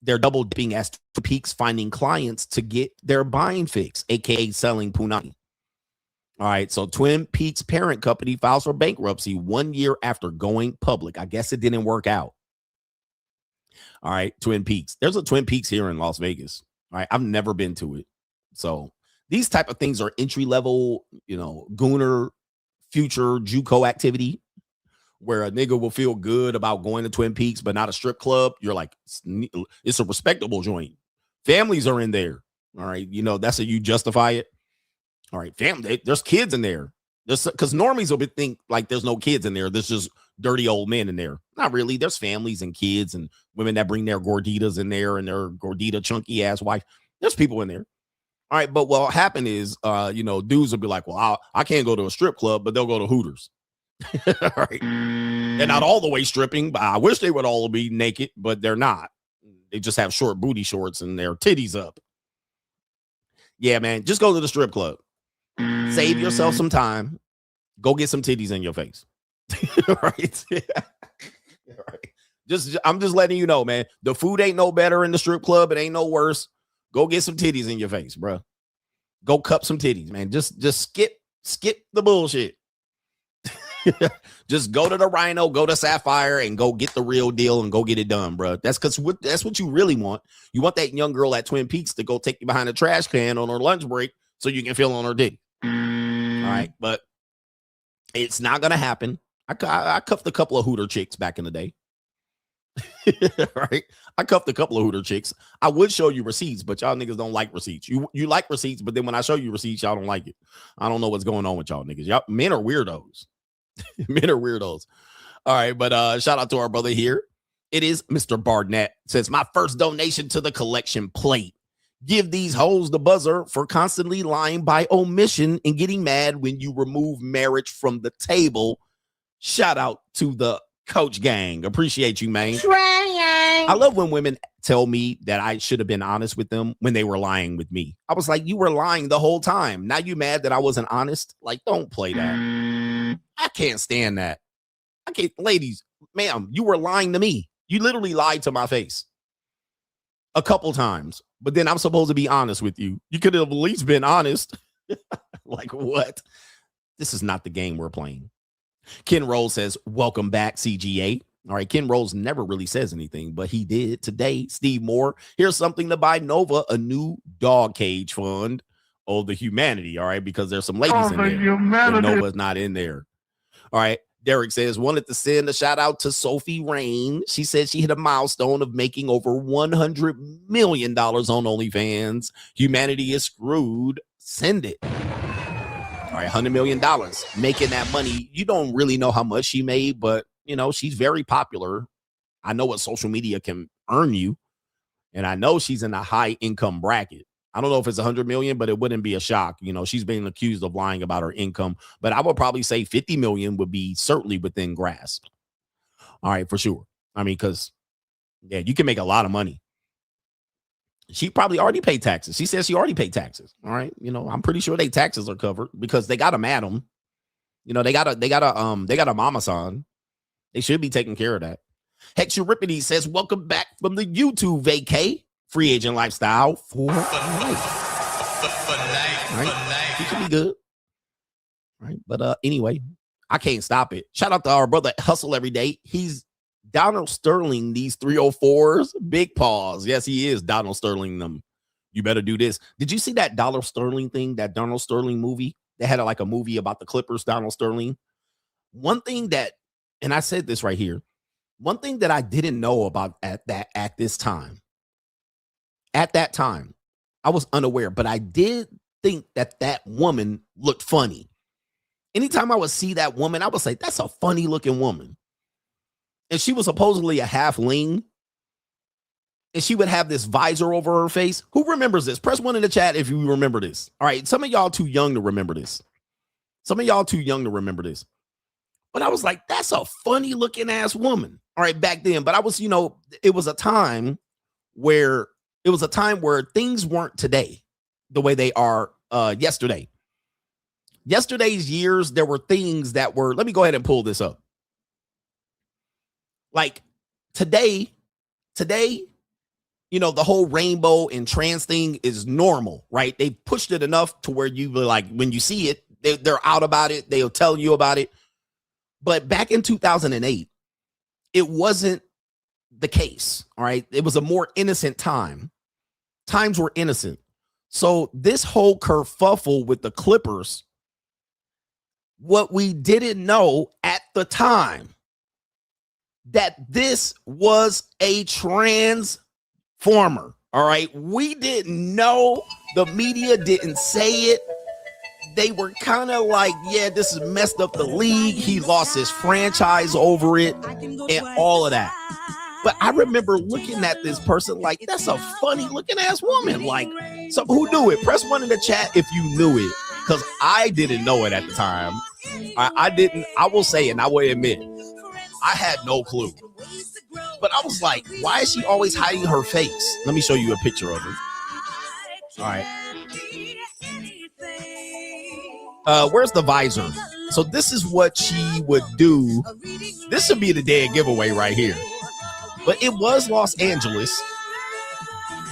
Speaker 2: They're double dipping as Twin Peaks finding clients to get their buying fix, aka selling punani. All right, so Twin Peaks parent company files for bankruptcy 1 year after going public. I guess it didn't work out. All right, Twin Peaks. There's a Twin Peaks here in Las Vegas. All right, I've never been to it. So these type of things are entry level, gooner future JUCO activity where a nigga will feel good about going to Twin Peaks, but not a strip club. You're like, it's a respectable joint. Families are in there. All right, that's how you justify it. All right, family. There's kids in there. Because normies will think like there's no kids in there. There's just dirty old men in there. Not really. There's families and kids and women that bring their gorditas in there and their gordita chunky ass wife. There's people in there. All right, but what'll happen is, dudes will be like, well, I can't go to a strip club, but they'll go to Hooters. All right. They're not all the way stripping, but I wish they would all be naked, but they're not. They just have short booty shorts and their titties up. Yeah, man, just go to the strip club. Save yourself some time. Go get some titties in your face. Right? Right. I'm just letting you know, man. The food ain't no better in the strip club. It ain't no worse. Go get some titties in your face, bro. Go cup some titties, man. Just skip the bullshit. Just go to the Rhino, go to Sapphire, and go get the real deal and go get it done, bro. That's what you really want. You want that young girl at Twin Peaks to go take you behind a trash can on her lunch break so you can feel on her dick. All right, but it's not gonna happen. I cuffed a couple of Hooter chicks back in the day. Right? I cuffed a couple of Hooter chicks. I would show you receipts, but y'all niggas don't like receipts. You like receipts, but then when I show you receipts, y'all don't like it. I don't know what's going on with y'all niggas. Y'all men are weirdos. Men are weirdos. All right, but shout out to our brother here. It is Mr. Barnett. Says my first donation to the collection plate. Give these hoes the buzzer for constantly lying by omission and getting mad when you remove marriage from the table. Shout out to the Coach gang. Appreciate you, man. I love when women tell me that I should have been honest with them when they were lying with me. I was like, you were lying the whole time. Now you mad that I wasn't honest? Like, don't play that. I can't stand that. I can't. Ladies, ma'am, you were lying to me. You literally lied to my face a couple times, but then I'm supposed to be honest with you. You could have at least been honest. Like, what? This is not the game we're playing. Ken Rose says, welcome back, CGA. All right, Ken Rose never really says anything, but he did today. Steve Moore, here's something to buy Nova a new dog cage fund. Oh, the humanity, all right, because there's some ladies in there. But Nova's not in there. All right, Derek says, wanted to send a shout out to Sophie Rain. She said she hit a milestone of making over $100 million on OnlyFans. Humanity is screwed. Send it. All right, $100 million, making that money. You don't really know how much she made, but, you know, she's very popular. I know what social media can earn you, and I know she's in a high income bracket. I don't know if it's 100 million, but it wouldn't be a shock. You know, she's being accused of lying about her income, but I would probably say 50 million would be certainly within grasp. All right, for sure. I mean, because, yeah, you can make a lot of money. She probably already paid taxes. She says she already paid taxes. All right. You know, I'm pretty sure they taxes are covered because they got a madam. You know, they got a mama son. They should be taking care of that. Hex Euripides says, welcome back from the YouTube vacay. Free agent lifestyle for life. Right? He should be good. Right. But anyway, I can't stop it. Shout out to our brother Hustle Every Day. He's Donald Sterling, these 304s, big pause. Yes, he is Donald Sterling them. You better do this. Did you see that Donald Sterling thing, that Donald Sterling movie? They had like a movie about the Clippers, Donald Sterling. One thing that, and I said this right here, one thing that I didn't know about at that time, I was unaware, but I did think that woman looked funny. Anytime I would see that woman, I would say, that's a funny looking woman. And she was supposedly a half Ling. And she would have this visor over her face. Who remembers this? Press 1 in the chat if you remember this. All right. Some of y'all too young to remember this. But I was like, that's a funny looking ass woman. All right. Back then. But I was, you know, it was a time where things weren't today the way they are yesterday. Yesterday's years, there were things that were, let me go ahead and pull this up. Like today, you know, the whole rainbow and trans thing is normal, right? They pushed it enough to where you like, when you see it, they're out about it. They'll tell you about it. But back in 2008, it wasn't the case. All right. It was a more innocent time. Times were innocent. So this whole kerfuffle with the Clippers, what we didn't know at the time, that this was a transformer. All right. We didn't know. The media didn't say it. They were kind of like, yeah, this has messed up the league. He lost his franchise over it and all of that. But I remember looking at this person like, that's a funny looking ass woman. Like, so who knew it? Press 1 in the chat if you knew it, because I didn't know it at the time. I didn't. I will say, and I will admit, I had no clue. But I was like, why is she always hiding her face? Let me show you a picture of her. All right. Where's the visor? So this is what she would do. This would be the dead giveaway right here. But it was Los Angeles.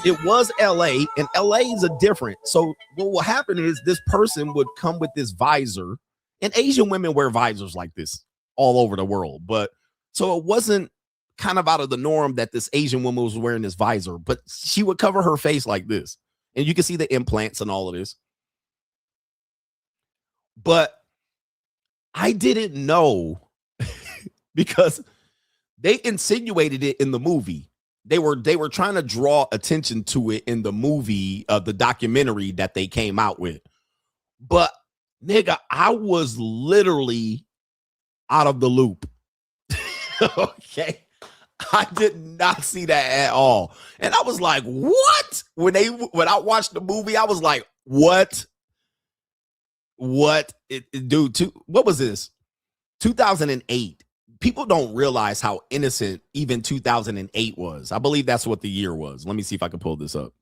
Speaker 2: It was LA, and LA is a different. So what will happen is this person would come with this visor And Asian women wear visors like this all over the world. But so it wasn't kind of out of the norm that this Asian woman was wearing this visor, but she would cover her face like this. And you can see the implants and all of this. But I didn't know because they insinuated it in the movie. They were trying to draw attention to it in the movie, the documentary that they came out with. But nigga, I was literally out of the loop. Okay. I did not see that at all. And I was like, what? When I watched the movie, I was like, what? What? Dude, what was this? 2008. People don't realize how innocent even 2008 was. I believe that's what the year was. Let me see if I can pull this up.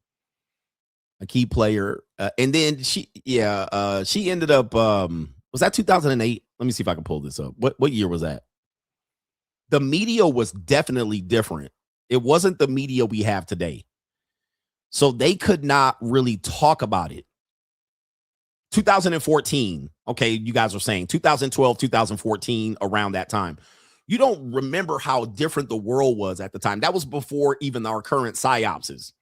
Speaker 2: A key player. And then she ended up, was that 2008? Let me see if I can pull this up. What year was that? The media was definitely different. It wasn't the media we have today. So they could not really talk about it. 2014. Okay, you guys are saying 2012, 2014, around that time. You don't remember how different the world was at the time. That was before even our current psyopses.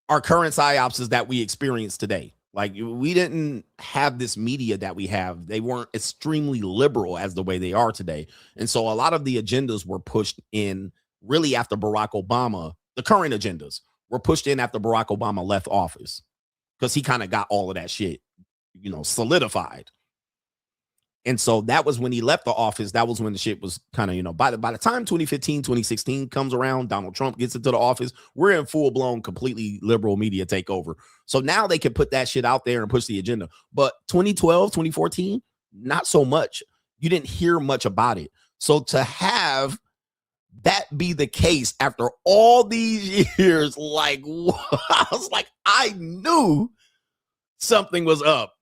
Speaker 2: Our current psyopses that we experience today. Like, we didn't have this media that we have. They weren't extremely liberal as the way they are today. And so a lot of the agendas were pushed in really after Barack Obama. The current agendas were pushed in after Barack Obama left office, because he kind of got all of that shit, solidified. And so that was when he left the office. That was when the shit was kind of, by the time 2015, 2016 comes around, Donald Trump gets into the office, we're in full blown, completely liberal media takeover. So now they can put that shit out there and push the agenda. But 2012, 2014, not so much. You didn't hear much about it. So to have that be the case after all these years, like, I was like, I knew something was up,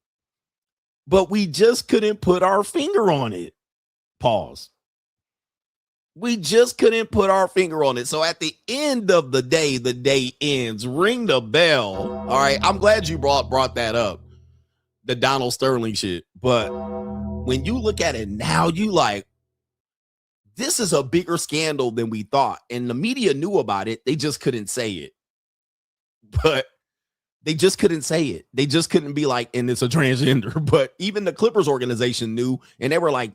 Speaker 2: but we just couldn't put our finger on it. Pause. We just couldn't put our finger on it. So at the end of the day ends. Ring the bell. All right. I'm glad you brought that up, the Donald Sterling shit. But when you look at it now, you like, this is a bigger scandal than we thought. And the media knew about it. They just couldn't say it. But they just couldn't say it. They just couldn't be like, and it's a transgender. But even the Clippers organization knew, and they were like,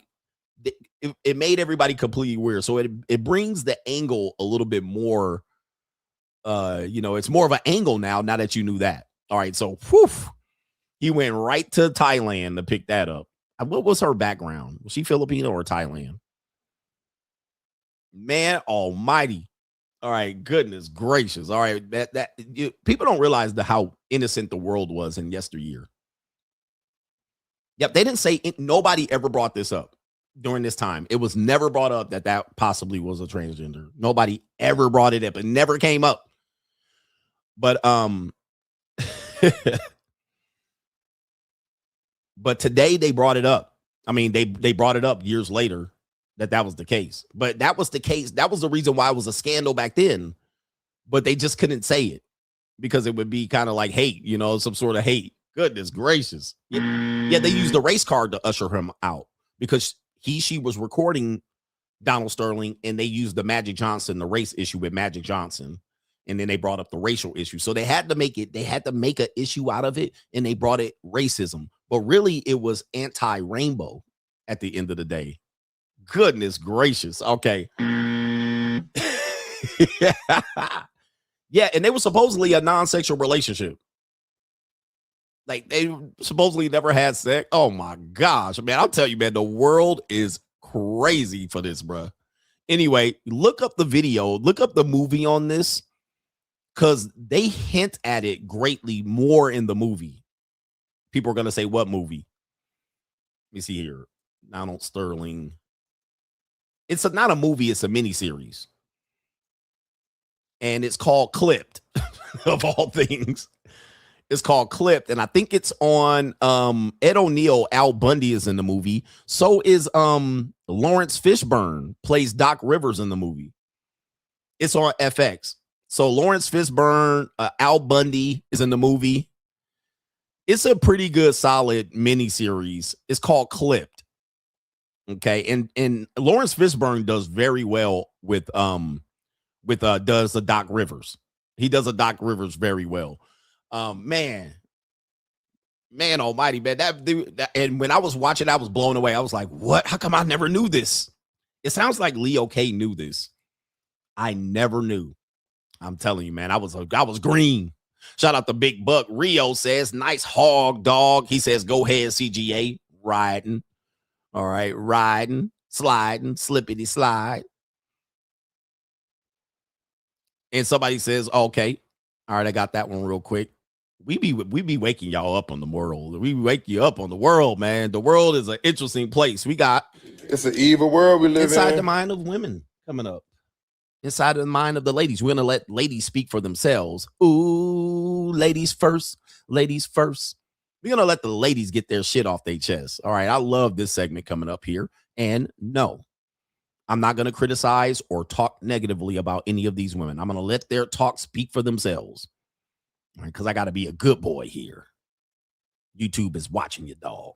Speaker 2: it made everybody completely weird. So it brings the angle a little bit more, it's more of an angle now that you knew that. All right, so he went right to Thailand to pick that up. What was her background? Was she Filipino or Thailand? Man almighty. All right, goodness gracious. All right, people don't realize how innocent the world was in yesteryear. Yep, they didn't say nobody ever brought this up during this time. It was never brought up that possibly was a transgender. Nobody ever brought it up. It never came up. But but today they brought it up. I mean, they brought it up years later that was the case. But that was the case. That was the reason why it was a scandal back then. But they just couldn't say it because it would be kind of like hate, some sort of hate. Goodness gracious. Yeah, they used the race card to usher him out because she was recording Donald Sterling, and they used the Magic Johnson, the race issue with Magic Johnson. And then they brought up the racial issue. So they had to make an issue out of it, and they brought it racism. But really, it was anti-rainbow at the end of the day. Goodness gracious. Okay. Yeah, and they were supposedly a non-sexual relationship. Like, they supposedly never had sex. Oh my gosh, man. I'll tell you, man, the world is crazy for this, bro. Anyway, look up the video, look up the movie on this, because they hint at it greatly more in the movie. People are going to say, what movie? Let me see here. Donald Sterling. It's not a movie, it's a miniseries. And it's called Clipped, of all things. It's called Clipped, and I think it's on Ed O'Neill. Al Bundy is in the movie. So is Lawrence Fishburne, plays Doc Rivers in the movie. It's on FX. So Lawrence Fishburne, Al Bundy is in the movie. It's a pretty good, solid mini series. It's called Clipped. Okay, and Lawrence Fishburne does very well with does the Doc Rivers. He does a Doc Rivers very well. Man almighty, man. That dude, and when I was watching, I was blown away. I was like, what? How come I never knew this? It sounds like Leo K knew this. I never knew. I'm telling you, man, I was green. Shout out to Big Buck. Rio says, nice hog, dog. He says, go ahead, CGA. Riding. All right, riding, sliding, slippity slide. And somebody says, okay. All right, I got that one real quick. We be waking y'all up on the world. We wake you up on the world, man. The world is an interesting place.
Speaker 18: It's an evil world we live
Speaker 2: inside
Speaker 18: in.
Speaker 2: the mind of women coming up. Inside of the mind of the ladies. We're going to let ladies speak for themselves. Ooh, ladies first. Ladies first. We're going to let the ladies get their shit off their chest. All right, I love this segment coming up here. And no, I'm not going to criticize or talk negatively about any of these women. I'm going to let their talk speak for themselves. All right, because I got to be a good boy here. YouTube is watching you, dog.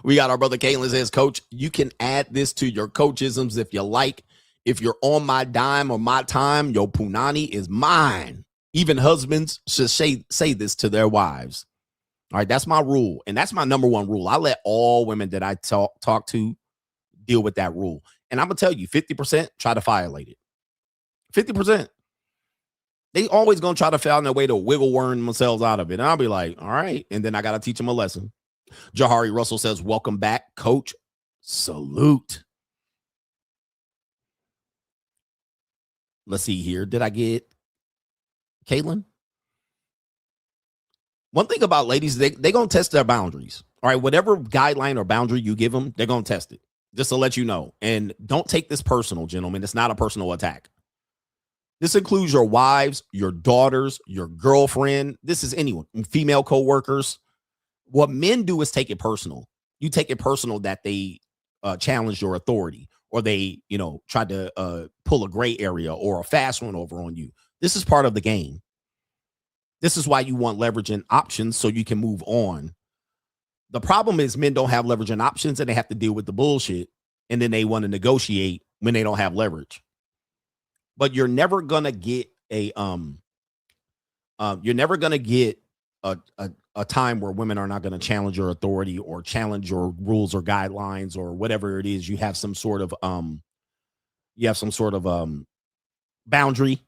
Speaker 2: We got our brother Caitlin says, Coach, you can add this to your coachisms if you like. If you're on my dime or my time, your punani is mine. Even husbands should say this to their wives. All right, that's my rule. And that's my number one rule. I let all women that I talk to deal with that rule. And I'm going to tell you, 50% try to violate it. 50%. They always going to try to find their way to wiggle worm themselves out of it. And I'll be like, all right. And then I got to teach them a lesson. Jahari Russell says, welcome back, Coach. Salute. Let's see here. Did I get Caitlin? One thing about ladies, they're going to test their boundaries. All right. Whatever guideline or boundary you give them, they're going to test it. Just to let you know. And don't take this personal, gentlemen. It's not a personal attack. This includes your wives, your daughters, your girlfriend. This is anyone, female coworkers. What men do is take it personal. You take it personal that they challenge your authority or they, tried to pull a gray area or a fast one over on you. This is part of the game. This is why you want leverage and options so you can move on. The problem is men don't have leverage and options and they have to deal with the bullshit. And then they want to negotiate when they don't have leverage. But you're never going to get a time where women are not going to challenge your authority or challenge your rules or guidelines or whatever it is. You have some sort of boundary.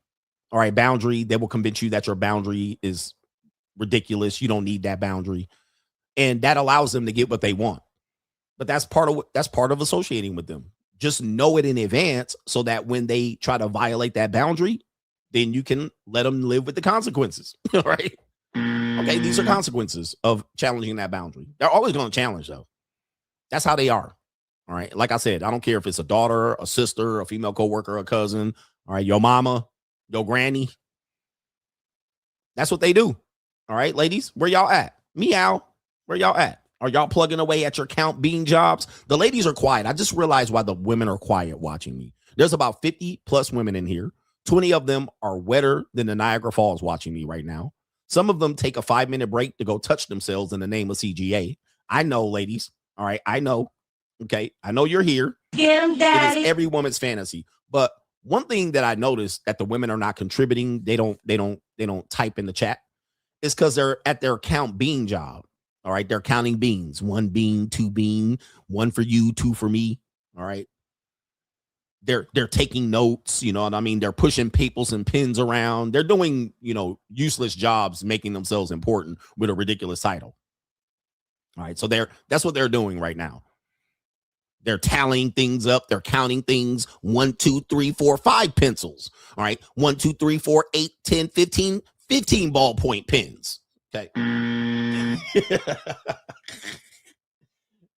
Speaker 2: All right, boundary. They will convince you that your boundary is ridiculous. You don't need that boundary. And that allows them to get what they want. But that's part of associating with them. Just know it in advance so that when they try to violate that boundary, then you can let them live with the consequences. All right. Okay, these are consequences of challenging that boundary. They're always going to challenge, though. That's how they are. All right. Like I said, I don't care if it's a daughter, a sister, a female coworker, a cousin. All right. Your mama, your granny. That's what they do. All right, ladies, where y'all at? Meow. Where y'all at? Are y'all plugging away at your count bean jobs? The ladies are quiet. I just realized why the women are quiet watching me. There's about 50 plus women in here. 20 of them are wetter than the Niagara Falls watching me right now. Some of them take a 5-minute break to go touch themselves in the name of CGA. I know, ladies. All right. I know. Okay. I know you're here.
Speaker 5: Get 'em, daddy.
Speaker 2: It is every woman's fantasy. But one thing that I noticed that the women are not contributing, they don't type in the chat, is because they're at their count bean job. All right. They're counting beans. 1 bean, 2 bean, 1 for you, 2 for me. All right. They're taking notes, you know what I mean? They're pushing papers and pens around. They're doing, useless jobs, making themselves important with a ridiculous title. All right. So that's what they're doing right now. They're tallying things up. They're counting things. 1, 2, 3, 4, 5 pencils. All right. 1, 2, 3, 4, 8, 10, 15 ballpoint pens. Okay.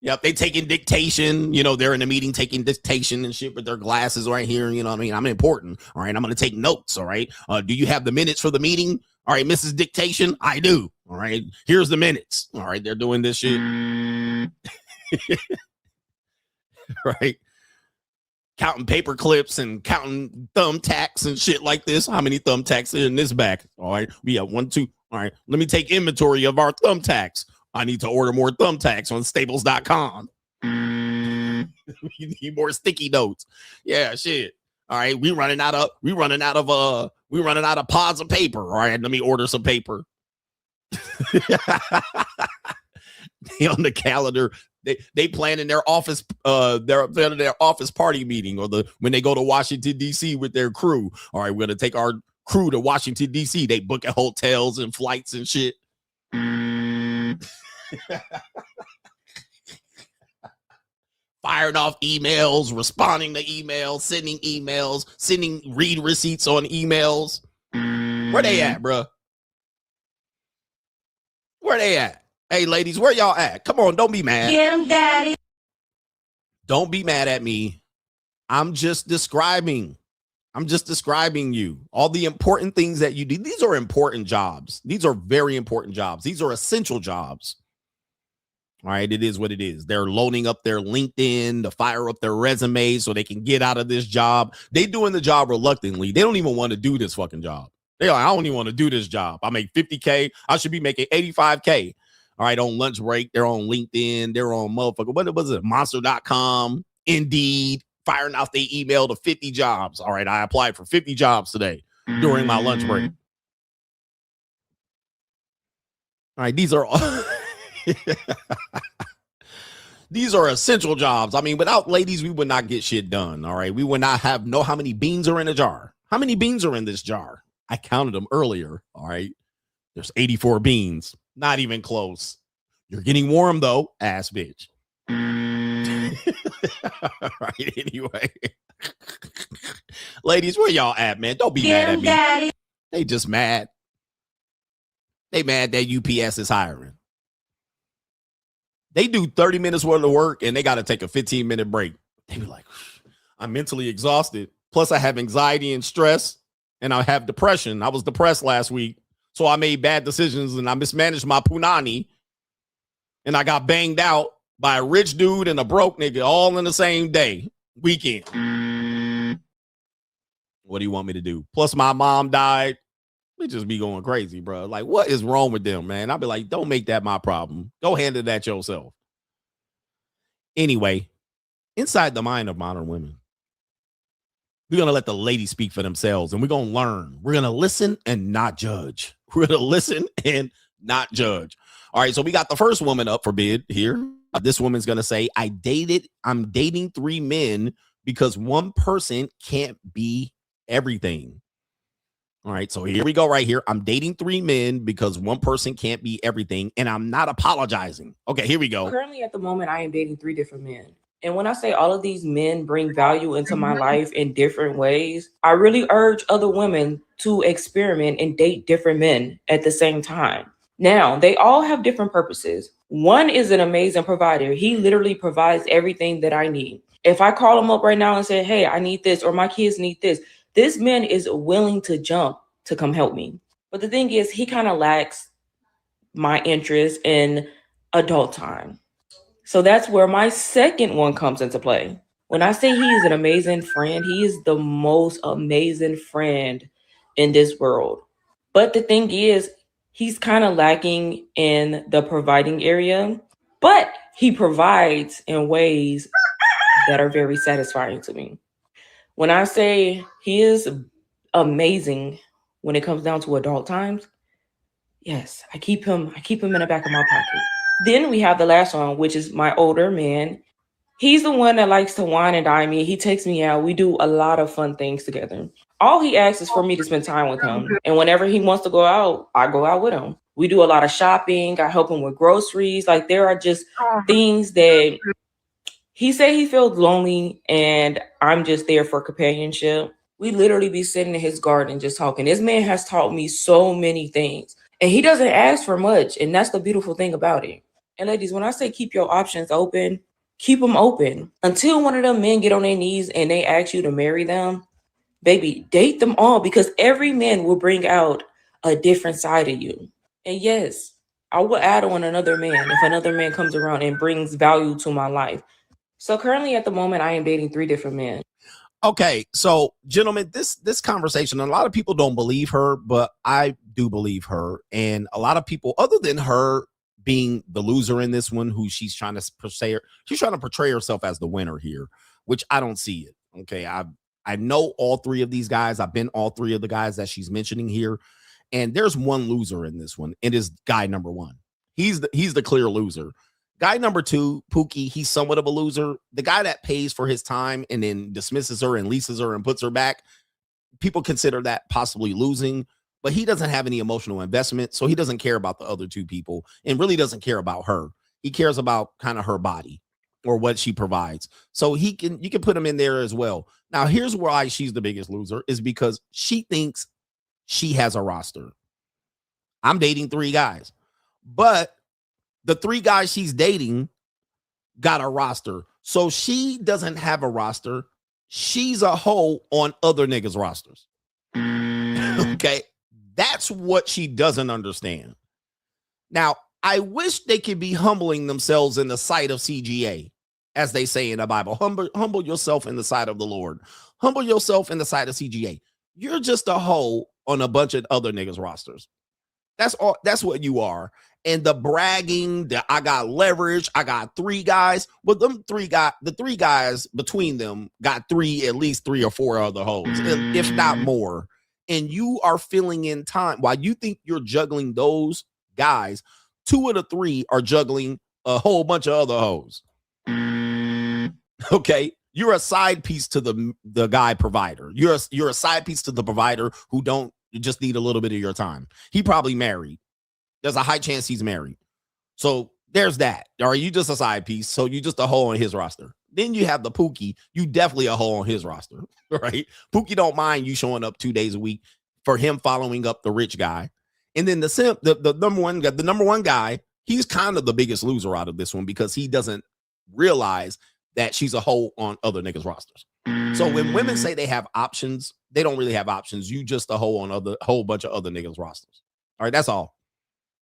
Speaker 2: Yep, they taking dictation. They're in a meeting taking dictation and shit with their glasses right here. You know what I mean? I'm important. All right, I'm going to take notes. All right. Do you have the minutes for the meeting? All right, Mrs. Dictation, I do. All right, here's the minutes. All right, they're doing this shit. Right. Counting paper clips and counting thumbtacks and shit like this. How many thumbtacks are in this bag? All right, we have 1, 2. All right, let me take inventory of our thumbtacks. I need to order more thumbtacks on staples.com. You need more sticky notes. Yeah, shit. All right, we running out of pods of paper. All right, let me order some paper. They on the calendar. They planning their office their office party meeting, or when they go to Washington D.C. with their crew. All right, we're gonna take our crew to Washington D.C. They book at hotels and flights and shit. Firing off emails, responding to emails, sending read receipts on emails. Where they at, bro? Where they at? Hey, ladies, where y'all at? Come on, don't be mad.
Speaker 5: Get him, daddy.
Speaker 2: Don't be mad at me. I'm just describing you. All the important things that you do. These are important jobs. These are very important jobs. These are essential jobs. All right, it is what it is. They're loading up their LinkedIn to fire up their resume so they can get out of this job. They doing the job reluctantly. They don't even want to do this fucking job. They're like, I don't even want to do this job. I make $50K. I should be making $85K. All right, on lunch break, they're on LinkedIn. They're on motherfucker. What was it? Monster.com, Indeed, firing out their email to 50 jobs. All right, I applied for 50 jobs today during my lunch break. All right, these are all... These are essential jobs. I mean, without ladies, we would not get shit done. All right. We would not know how many beans are in a jar. How many beans are in this jar? I counted them earlier. All right. There's 84 beans. Not even close. You're getting warm though, ass bitch. All right. Anyway. Ladies, where y'all at, man? Don't be mad at me.
Speaker 5: Daddy.
Speaker 2: They just mad. They mad that UPS is hiring. They do 30 minutes worth of work and they got to take a 15-minute break. They be like, I'm mentally exhausted. Plus, I have anxiety and stress, and I have depression. I was depressed last week, so I made bad decisions and I mismanaged my punani, and I got banged out by a rich dude and a broke nigga all in the same day, weekend. What do you want me to do? Plus, my mom died. We just be going crazy, bro. Like, what is wrong with them, man? I'll be like, don't make that my problem. Go handle that yourself. Anyway, inside the mind of modern women, we're going to let the ladies speak for themselves, and we're going to learn. We're going to listen and not judge. We're going to listen and not judge. All right, so we got the first woman up for bid here. This woman's going to say, I'm dating 3 men because one person can't be everything. All right, so here we go right here. I'm dating 3 men because one person can't be everything, and I'm not apologizing. Okay, here we go.
Speaker 20: Currently, at the moment, I am dating 3 different men. And when I say all of these men bring value into my life in different ways, I really urge other women to experiment and date different men at the same time. Now, they all have different purposes. One is an amazing provider. He literally provides everything that I need. If I call him up right now and say, hey, I need this, or my kids need this, this man is willing to jump to come help me. But the thing is, he kind of lacks my interest in adult time. So that's where my second one comes into play. When I say he is an amazing friend, he is the most amazing friend in this world. But the thing is, he's kind of lacking in the providing area, but he provides in ways that are very satisfying to me. When I say he is amazing when it comes down to adult times, yes, I keep him in the back of my pocket. Then we have the last one, which is my older man. He's the one that likes to wine and dine me. He takes me out. We do a lot of fun things together. All he asks is for me to spend time with him. And whenever he wants to go out, I go out with him. We do a lot of shopping. I help him with groceries. Like, there are just things that he said he feels lonely, and I'm just there for companionship. We literally be sitting in his garden just talking. This man has taught me so many things, and he doesn't ask for much. And that's the beautiful thing about it. And ladies, when I say keep your options open, keep them open until one of them men get on their knees and they ask you to marry them. Baby, date them all, because every man will bring out a different side of you. And yes, I will add on another man if another man comes around and brings value to my life. So currently at the moment, I am dating 3 different men.
Speaker 2: Okay, so gentlemen, this conversation, a lot of people don't believe her, but I do believe her. And a lot of people, other than her being the loser in this one, who she's trying to portray herself as the winner here, which I don't see it. Okay, I know all three of these guys. I've been all three of the guys that she's mentioning here, and there's one loser in this one. It is guy number one. He's the clear loser. Guy number two, Pookie, he's somewhat of a loser. The guy that pays for his time and then dismisses her and leases her and puts her back, people consider that possibly losing, but he doesn't have any emotional investment, so he doesn't care about the other two people and really doesn't care about her. He cares about kind of her body or what she provides. So you can put him in there as well. Now, here's why she's the biggest loser is because she thinks she has a roster. I'm dating 3 guys, but the 3 guys she's dating got a roster. So she doesn't have a roster. She's a hoe on other niggas' rosters. Okay. That's what she doesn't understand. Now, I wish they could be humbling themselves in the sight of CGA, as they say in the Bible. Humble yourself in the sight of the Lord. Humble yourself in the sight of CGA. You're just a hoe on a bunch of other niggas' rosters. That's all. That's what you are. And the bragging that I got leverage, I got 3 guys. Well, the 3 guys between them got at least 3 or 4 other hoes, if not more. And you are filling in time while you think you're juggling those guys. 2 of the 3 are juggling a whole bunch of other hoes. Okay, you're a side piece to the guy provider. You're a side piece to the provider who just need a little bit of your time. He probably married. There's a high chance he's married. So there's that. Or you just a side piece. So you just a hole on his roster. Then you have the Pookie. You definitely a hole on his roster, right? Pookie don't mind you showing up 2 days a week for him following up the rich guy. And then the number one guy, he's kind of the biggest loser out of this one because he doesn't realize that she's a hole on other niggas' rosters. So when women say they have options, they don't really have options. You just a hole on a whole bunch of other niggas' rosters. All right, that's all.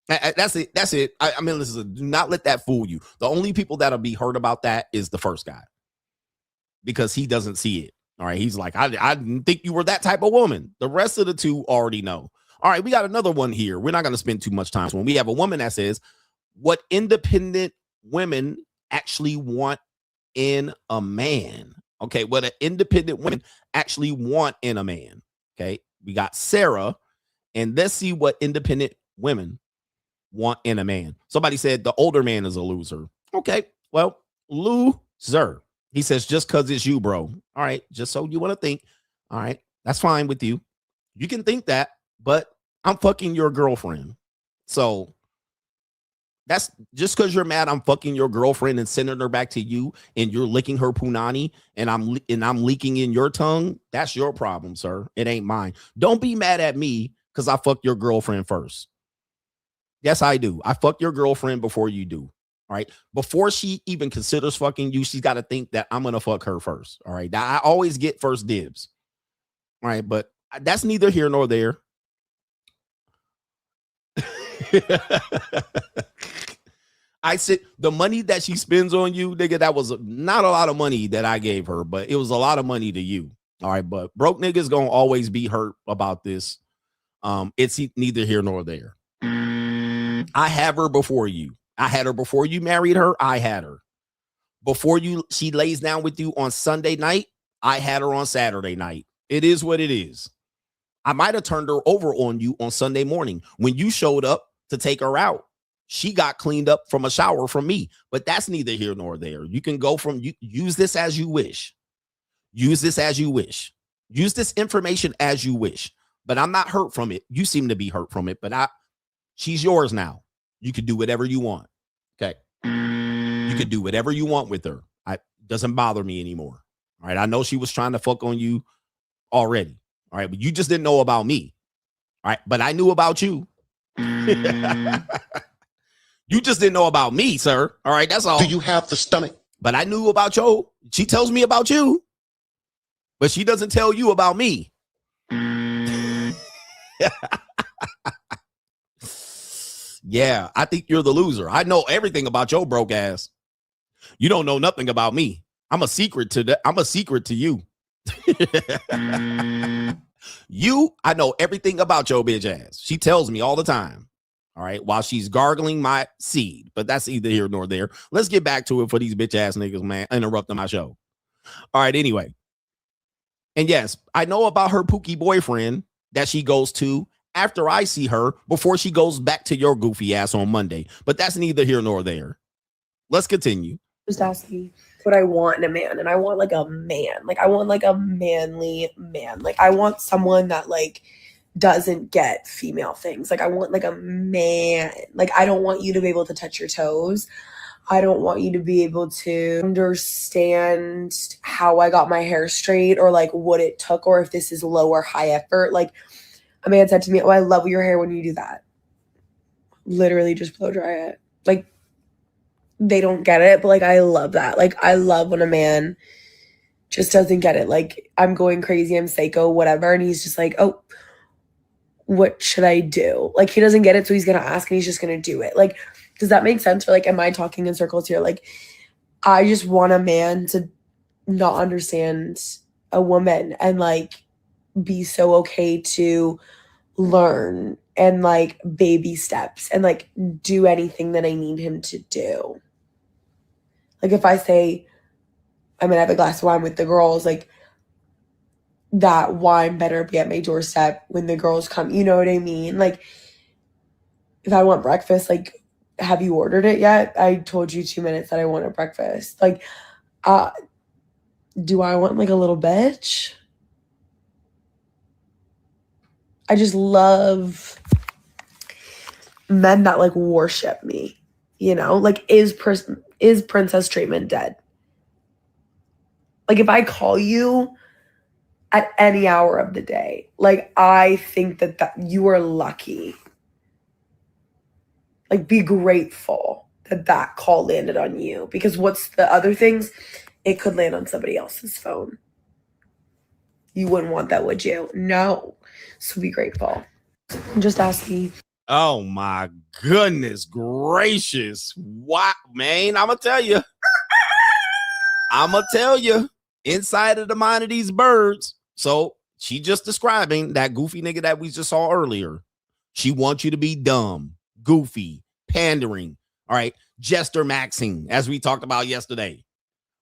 Speaker 2: That's it. I mean, listen, do not let that fool you. The only people that'll be hurt about that is the first guy because he doesn't see it. All right, he's like, I didn't think you were that type of woman. The rest of the 2 already know. All right, we got another one here. We're not going to spend too much time. So when we have a woman that says what independent women actually want in a man. Okay, what an independent women actually want in a man. Okay, we got Sarah, and let's see what independent women want in a man. Somebody said the older man is a loser. Okay, well, loser. He says just because it's you, bro. All right, just so you want to think. All right, that's fine with you. You can think that, but I'm fucking your girlfriend. So that's just because you're mad I'm fucking your girlfriend and sending her back to you and you're licking her punani and I'm leaking in your tongue. That's your problem, sir. It ain't mine. Don't be mad at me because I fucked your girlfriend first. Yes, I do. I fuck your girlfriend before you do. All right. Before she even considers fucking you, she's got to think that I'm going to fuck her first. All right. Now, I always get first dibs. All right. But that's neither here nor there. I said the money that she spends on you, nigga, that was not a lot of money that I gave her, but it was a lot of money to you. All right. But broke niggas going to always be hurt about this. It's neither here nor there. I have her before you. I had her before you married her. I had her before she lays down with you on Sunday night. I had her on Saturday night. It is what it is. I might have turned her over on you on Sunday morning when you showed up to take her out. She got cleaned up from a shower from me, but that's neither here nor there. You can go from use this as you wish. Use this as you wish. Use this information as you wish. But I'm not hurt from it. You seem to be hurt from it, but she's yours now. You can do whatever you want. Okay. You can do whatever you want with her. It doesn't bother me anymore. All right. I know she was trying to fuck on you already. All right. But you just didn't know about me. All right. But I knew about you. You just didn't know about me, sir. All right. That's all.
Speaker 18: Do you have the stomach?
Speaker 2: But I knew about you. She tells me about you, but she doesn't tell you about me. Yeah, I think you're the loser. I know everything about your broke ass. You don't know nothing about me. I'm a secret to you. I know everything about your bitch ass. She tells me all the time. All right, while she's gargling my seed, but that's either here nor there. Let's get back to it for these bitch ass niggas, man, interrupting my show. All right, anyway. And yes, I know about her pookie boyfriend that she goes to after I see her before she goes back to your goofy ass on Monday. But that's neither here nor there. Let's continue.
Speaker 21: Just ask me what I want in a man, and I want like a man. Like I want like a manly man. Like I want someone that like doesn't get female things. Like I want like a man. Like I don't want you to be able to touch your toes. I don't want you to be able to understand how I got my hair straight or like what it took or if this is low or high effort. Like a man said to me, "Oh, I love your hair when you do that." Literally just blow dry it. Like they don't get it, but like I love that. Like I love when a man just doesn't get it. Like I'm going crazy, I'm psycho, whatever. And he's just like, "Oh, what should I do?" Like he doesn't get it, so he's gonna ask and he's just gonna do it. Like, does that make sense? Or like, am I talking in circles here? Like, I just want a man to not understand a woman and like be so okay to learn and like baby steps and like do anything that I need him to do. Like if I say I'm gonna have a glass of wine with the girls, like that wine better be at my doorstep when the girls come. You know what I mean? Like if I want breakfast, like, have you ordered it yet? I told you 2 minutes that I wanted breakfast. Like, do I want like a little bitch? I just love men that like worship me, you know? Like is princess treatment dead? Like if I call you at any hour of the day, like I think that you are lucky. Like be grateful that call landed on you, because what's the other things? It could land on somebody else's phone. You wouldn't want that, would you? No. So be grateful. Just ask me.
Speaker 2: Oh my goodness gracious. What, man? I'm going to tell you inside of the mind of these birds. So she just describing that goofy nigga that we just saw earlier. She wants you to be dumb, goofy, pandering. All right. Jester Maxine, as we talked about yesterday.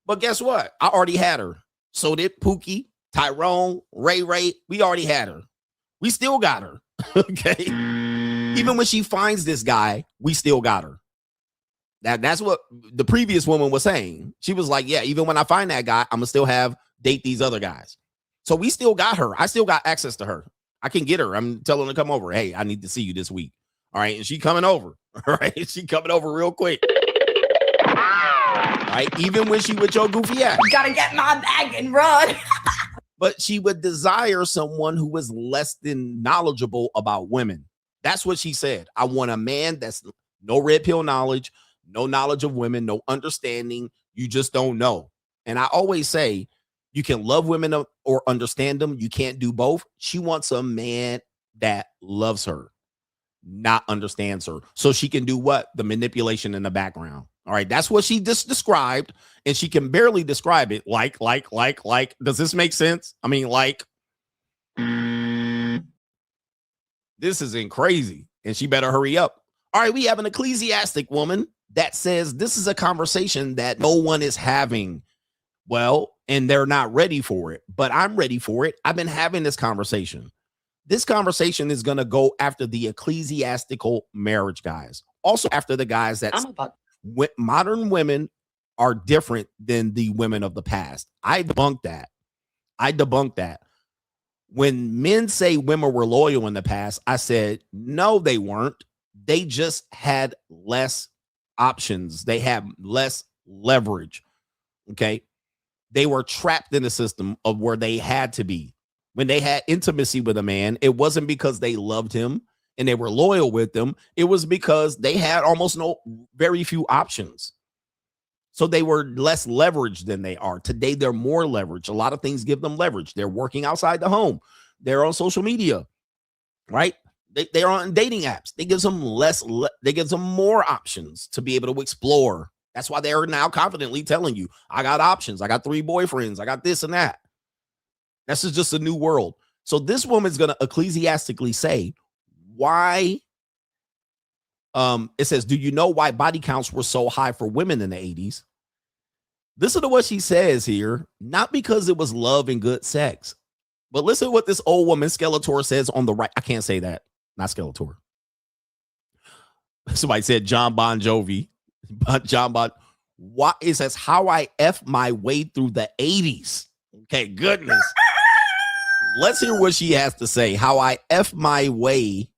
Speaker 2: But guess what? I already had her. So did Pookie, Tyrone, Ray. We already had her. We still got her. Okay. Even when she finds this guy, we still got her. That's what the previous woman was saying. She was like, yeah, even when I find that guy, I'm gonna still date these other guys. So we still got her. I still got access to her. I can get her. I'm telling her to come over. Hey, I need to see you this week. All right. And she coming over. All right. She coming over real quick. All right. Even when she with your goofy ass.
Speaker 21: Gotta get my bag and run.
Speaker 2: But she would desire someone who was less than knowledgeable about women. That's what she said. I want a man that's no red pill knowledge, no knowledge of women, no understanding. You just don't know. And I always say, you can love women or understand them. You can't do both. She wants a man that loves her, not understands her. So she can do what? The manipulation in the background. All right. That's what she just described. And she can barely describe it. Like. Does this make sense? I mean, this isn't crazy. And she better hurry up. All right. We have an ecclesiastic woman that says this is a conversation that no one is having. Well, and they're not ready for it, but I'm ready for it. I've been having this conversation. This conversation is going to go after the ecclesiastical marriage guys. Also after the guys that modern women are different than the women of the past. I debunked that. When men say women were loyal in the past, I said, no, they weren't. They just had less options. They had less leverage. Okay. They were trapped in the system of where they had to be. When they had intimacy with a man, it wasn't because they loved him and they were loyal with them. It was because they had very few options. So they were less leveraged than they are. Today, they're more leveraged. A lot of things give them leverage. They're working outside the home. They're on social media, right? They're on dating apps. They gives them they gives them more options to be able to explore. That's why they are now confidently telling you, I got options. I got 3 boyfriends. I got this and that. This is just a new world. So this woman's going to ecclesiastically say why. It says, do you know why body counts were so high for women in the 80s? Listen to what she says here. Not because it was love and good sex, but listen to what this old woman, Skeletor, says on the right. I can't say that. Not Skeletor. Somebody said John Bon Jovi. John Bon. What it says, how I F my way through the 80s. Okay, goodness. Let's hear what she has to say. How I F my way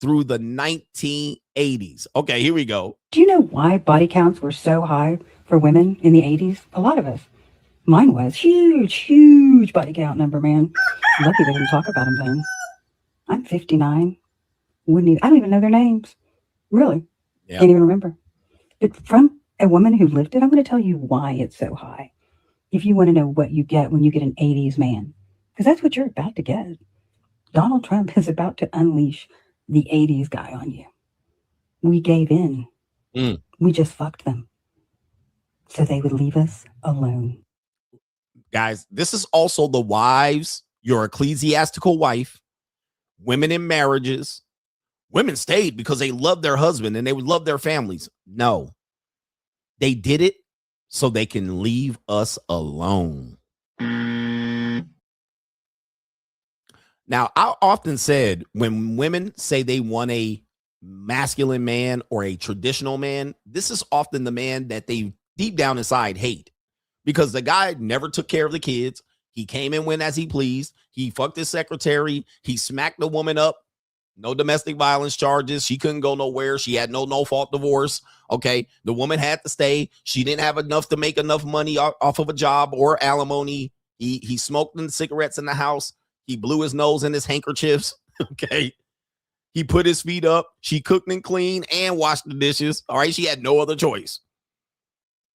Speaker 2: through the 1980s. Okay, here we go.
Speaker 1: Do you know why body counts were so high for women in the 80s? A lot of us. Mine was huge body count number, man. Lucky they didn't talk about them then. I'm 59. I don't even know their names. Really. Yeah. Can't even remember. But from a woman who lived it, I'm going to tell you why it's so high. If you want to know what you get when you get an 80s man, because that's what you're about to get. Donald Trump is about to unleash the 80s guy on you. We gave in. We just fucked them so they would leave us alone.
Speaker 2: Guys, this is also the wives, your ecclesiastical wife, women in marriages. Women stayed because they loved their husband and they would love their families. No, they did it so they can leave us alone. Now, I often said when women say they want a masculine man or a traditional man, this is often the man that they deep down inside hate, because the guy never took care of the kids. He came and went as he pleased. He fucked his secretary. He smacked the woman up. No domestic violence charges. She couldn't go nowhere. She had no fault divorce. Okay. The woman had to stay. She didn't have enough to make enough money off of a job or alimony. He smoked in cigarettes in the house. He blew his nose in his handkerchiefs. Okay. He put his feet up. She cooked and cleaned and washed the dishes. All right. She had no other choice.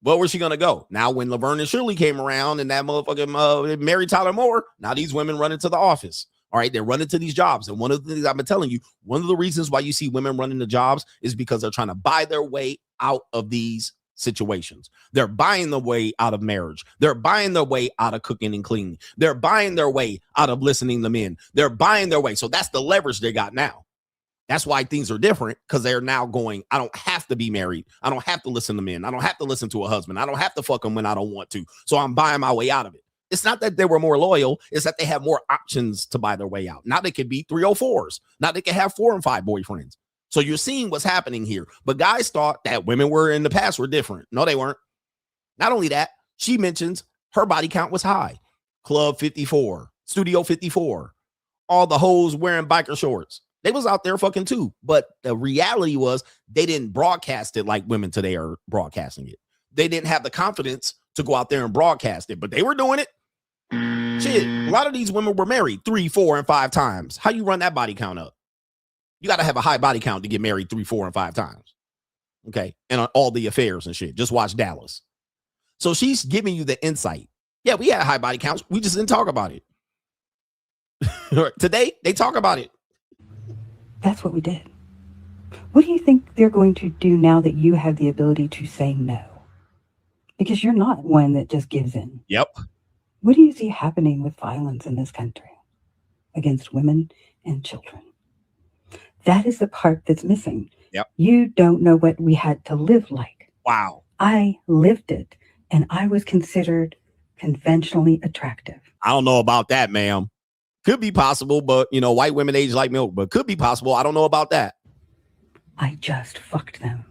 Speaker 2: Where was she going to go? Now, when Laverne and Shirley came around and that motherfucking Mary Tyler Moore, now these women run into the office. All right. They're running to these jobs. And one of the things I've been telling you, one of the reasons why you see women running to jobs is because they're trying to buy their way out of these situations. They're buying the way out of marriage. They're buying their way out of cooking and cleaning. They're buying their way out of listening to men. They're buying their way. So that's the leverage they got now. That's why things are different, because they're now going, I don't have to be married. I don't have to listen to men. I don't have to listen to a husband. I don't have to fuck them when I don't want to. So I'm buying my way out of it. It's not that they were more loyal. It's that they have more options to buy their way out. Now they could be 304s. Now they can have 4 and 5 boyfriends. So you're seeing what's happening here. But guys thought that women were in the past were different. No, they weren't. Not only that, she mentions her body count was high. Club 54, Studio 54, all the hoes wearing biker shorts. They was out there fucking too. But the reality was they didn't broadcast it like women today are broadcasting it. They didn't have the confidence to go out there and broadcast it, but they were doing it. Shit, a lot of these women were married 3, 4, and 5 times. How you run that body count up? You got to have a high body count to get married 3, 4, and 5 times. Okay. And on all the affairs and shit. Just watch Dallas. So she's giving you the insight. Yeah, we had high body counts. We just didn't talk about it. Today, they talk about it.
Speaker 1: That's what we did. What do you think they're going to do now that you have the ability to say no? Because you're not one that just gives in.
Speaker 2: Yep.
Speaker 1: What do you see happening with violence in this country against women and children? That is the part that's missing.
Speaker 2: Yep.
Speaker 1: You don't know what we had to live like.
Speaker 2: Wow.
Speaker 1: I lived it, and I was considered conventionally attractive.
Speaker 2: I don't know about that, ma'am. Could be possible, but, you know, white women age like milk, but could be possible. I don't know about that.
Speaker 1: I just fucked them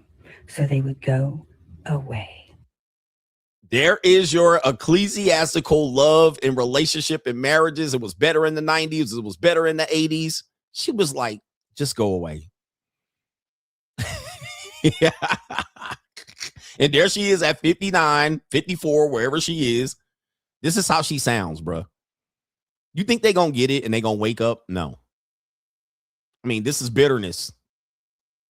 Speaker 1: so they would go away.
Speaker 2: There is your ecclesiastical love and relationship and marriages. It was better in the 90s. It was better in the 80s. She was like, just go away. Yeah. And there she is at 59, 54, wherever she is. This is how she sounds, bro. You think they're going to get it and they're going to wake up? No. I mean, this is bitterness.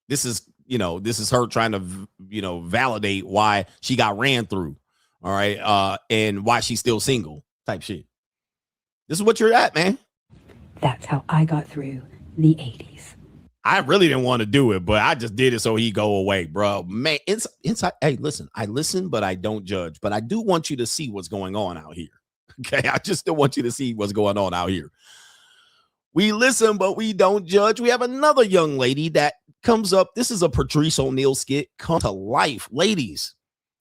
Speaker 2: This is, you know, this is her trying to, you know, validate why she got ran through. All right. And why she's still single type shit. This is what you're at, man.
Speaker 1: That's how I got through the 80s.
Speaker 2: I really didn't want to do it, but I just did it so he go away, bro. Man, inside. Hey, listen, I listen, but I don't judge. But I do want you to see what's going on out here. Okay, I just still want you to see what's going on out here. We listen, but we don't judge. We have another young lady that comes up. This is a Patrice O'Neal skit come to life. Ladies,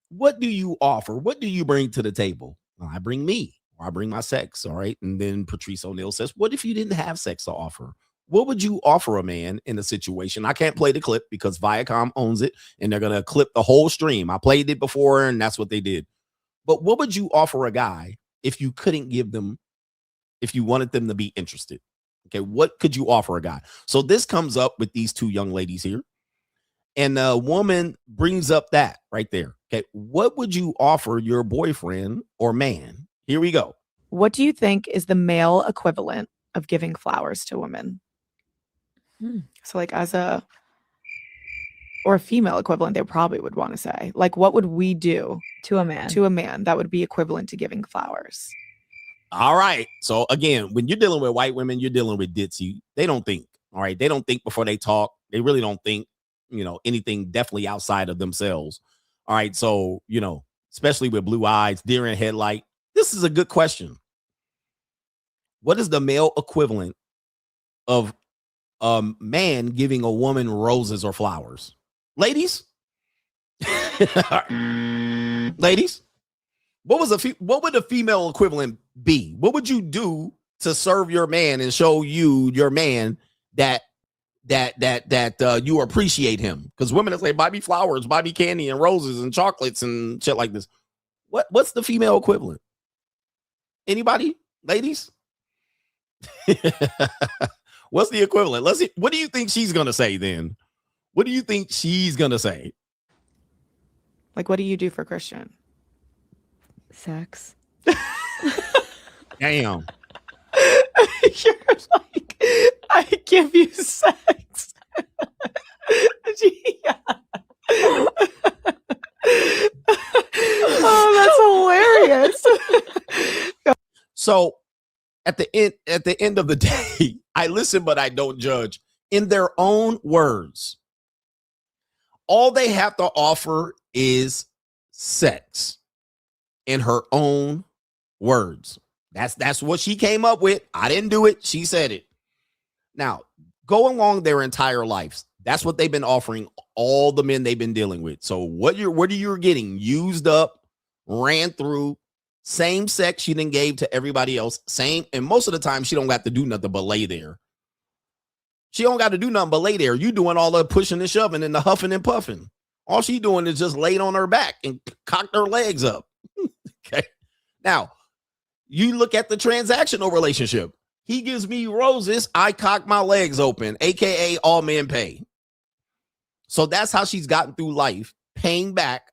Speaker 2: what do you offer? What do you bring to the table? Well, I bring me, or I bring my sex, all right? And then Patrice O'Neal says, what if you didn't have sex to offer? What would you offer a man in a situation? I can't play the clip because Viacom owns it, and they're going to clip the whole stream. I played it before, and that's what they did. But what would you offer a guy if you couldn't give them, if you wanted them to be interested? Okay, what could you offer a guy? So this comes up with these two young ladies here. And a woman brings up that right there. Okay, what would you offer your boyfriend or man? Here we go.
Speaker 3: What do you think is the male equivalent of giving flowers to women? So like or a female equivalent, they probably would want to say. Like, what would we do
Speaker 22: to a man
Speaker 3: that would be equivalent to giving flowers?
Speaker 2: All right. So again, when you're dealing with white women, you're dealing with ditzy. They don't think. All right. They don't think before they talk. They really don't think, anything definitely outside of themselves. All right. So, especially with blue eyes, deer in headlight. This is a good question. What is the male equivalent of a man giving a woman roses or flowers? Ladies? Ladies? What would the female equivalent be? What would you do to serve your man and show your man that you appreciate him? Because women say, buy me flowers, buy me candy and roses and chocolates and shit like this. What's the female equivalent? Anybody? Ladies? What's the equivalent? Let's see. What do you think she's gonna say then? What do you think she's gonna say?
Speaker 3: Like, what do you do for Christian?
Speaker 22: Sex.
Speaker 2: Damn.
Speaker 3: You're like, I give you sex. Oh, that's hilarious.
Speaker 2: So at the end of the day, I listen, but I don't judge. In their own words, all they have to offer is sex. In her own words. That's what she came up with. I didn't do it. She said it. Now, go along their entire lives. That's what they've been offering all the men they've been dealing with. So what you're getting used up, ran through, same sex she done gave to everybody else. Same, and most of the time she don't got to do nothing but lay there. She don't got to do nothing but lay there. You doing all the pushing and shoving and the huffing and puffing. All she doing is just laid on her back and cocked her legs up. Okay. Now, you look at the transactional relationship. He gives me roses. I cock my legs open, AKA all men pay. So that's how she's gotten through life, paying back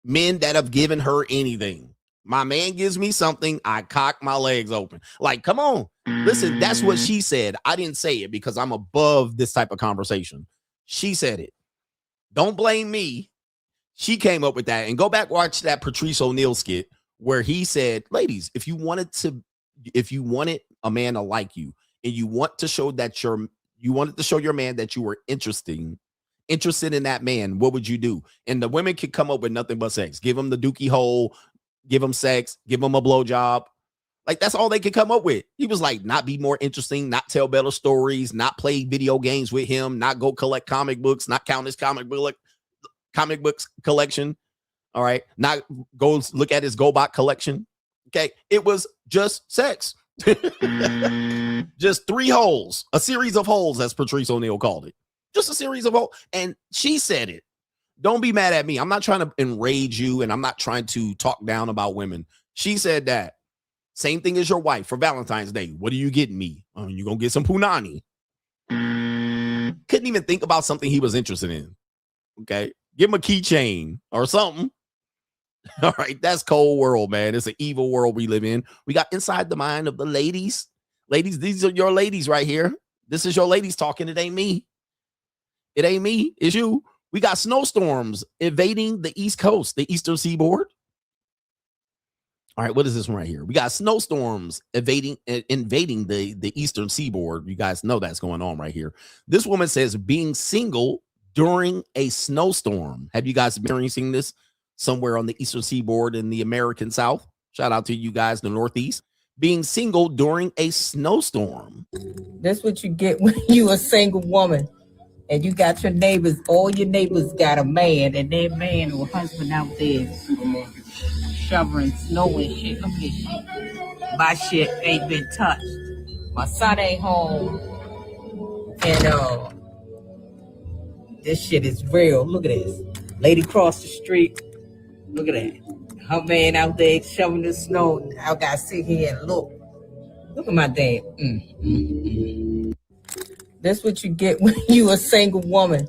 Speaker 2: men that have given her anything. My man gives me something. I cock my legs open. Like, come on. Listen, that's what she said. I didn't say it because I'm above this type of conversation. She said it. Don't blame me. She came up with that. And go back, watch that Patrice O'Neal skit where he said, ladies, if you wanted a man to like you and you want to show that you wanted to show your man that you were interested in that man, what would you do? And the women could come up with nothing but sex. Give him the dookie hole, give him sex, give him a blowjob. Like, that's all they could come up with. He was like, not be more interesting, not tell better stories, not play video games with him, not go collect comic books, not count his comic books collection. All right. Not go look at his GoBot collection. Okay. It was just sex. Just 3 holes, a series of holes, as Patrice O'Neal called it. Just a series of holes. And she said it. Don't be mad at me. I'm not trying to enrage you, and I'm not trying to talk down about women. She said that. Same thing as your wife for Valentine's Day. What are you getting me? You gonna get some punani. Couldn't even think about something he was interested in. Okay. Give him a keychain or something. All right. That's cold world, man. It's an evil world we live in. We got inside the mind of the ladies. Ladies, these are your ladies right here. This is your ladies talking. It ain't me. It ain't me. It's you. We got snowstorms invading the East Coast, the Eastern Seaboard. All right, what is this one right here? We got snowstorms invading the Eastern Seaboard. You guys know that's going on right here. This woman says being single during a snowstorm. Have you guys been experiencing this somewhere on the Eastern Seaboard in the American South? Shout out to you guys in the Northeast. Being single during a snowstorm.
Speaker 6: That's what you get when you a single woman and you got your neighbors. All your neighbors got a man, and their man or husband out there shoveling snow and shit. Look at this shit. My shit ain't been touched. My son ain't home, and this shit is real. Look at this. Lady across the street. Look at that. Her man out there shoveling the snow. I gotta sit here and look. Look at my dad. That's what you get when you a single woman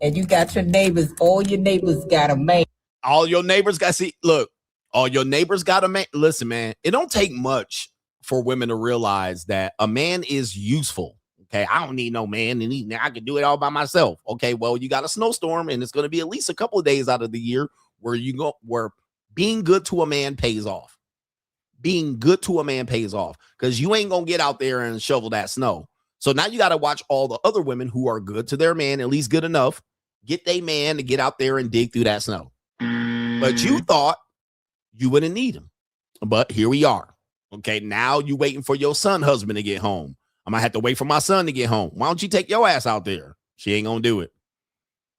Speaker 6: and you got your neighbors. All your neighbors got a man.
Speaker 2: All your neighbors got all your neighbors got a man. Listen, man, it don't take much for women to realize that a man is useful. Okay, I don't need no man, and I can do it all by myself. Okay, well, you got a snowstorm, and it's going to be at least a couple of days out of the year where being good to a man pays off. Being good to a man pays off because you ain't gonna get out there and shovel that snow. So now you got to watch all the other women who are good to their man, at least good enough, get their man to get out there and dig through that snow. But you thought you wouldn't need him. But here we are. Okay, now you waiting for your son husband to get home. I might have to wait for my son to get home. Why don't you take your ass out there? She ain't gonna do it.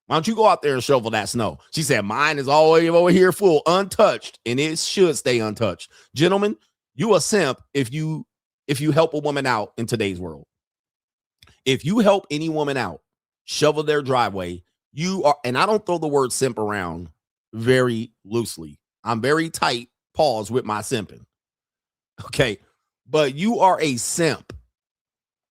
Speaker 2: Why don't you go out there and shovel that snow? She said, mine is all the way over here full, untouched, and it should stay untouched. Gentlemen, you a simp if you help a woman out in today's world. If you help any woman out, shovel their driveway, you are, and I don't throw the word simp around very loosely. I'm very tight, pause, with my simping. Okay, but you are a simp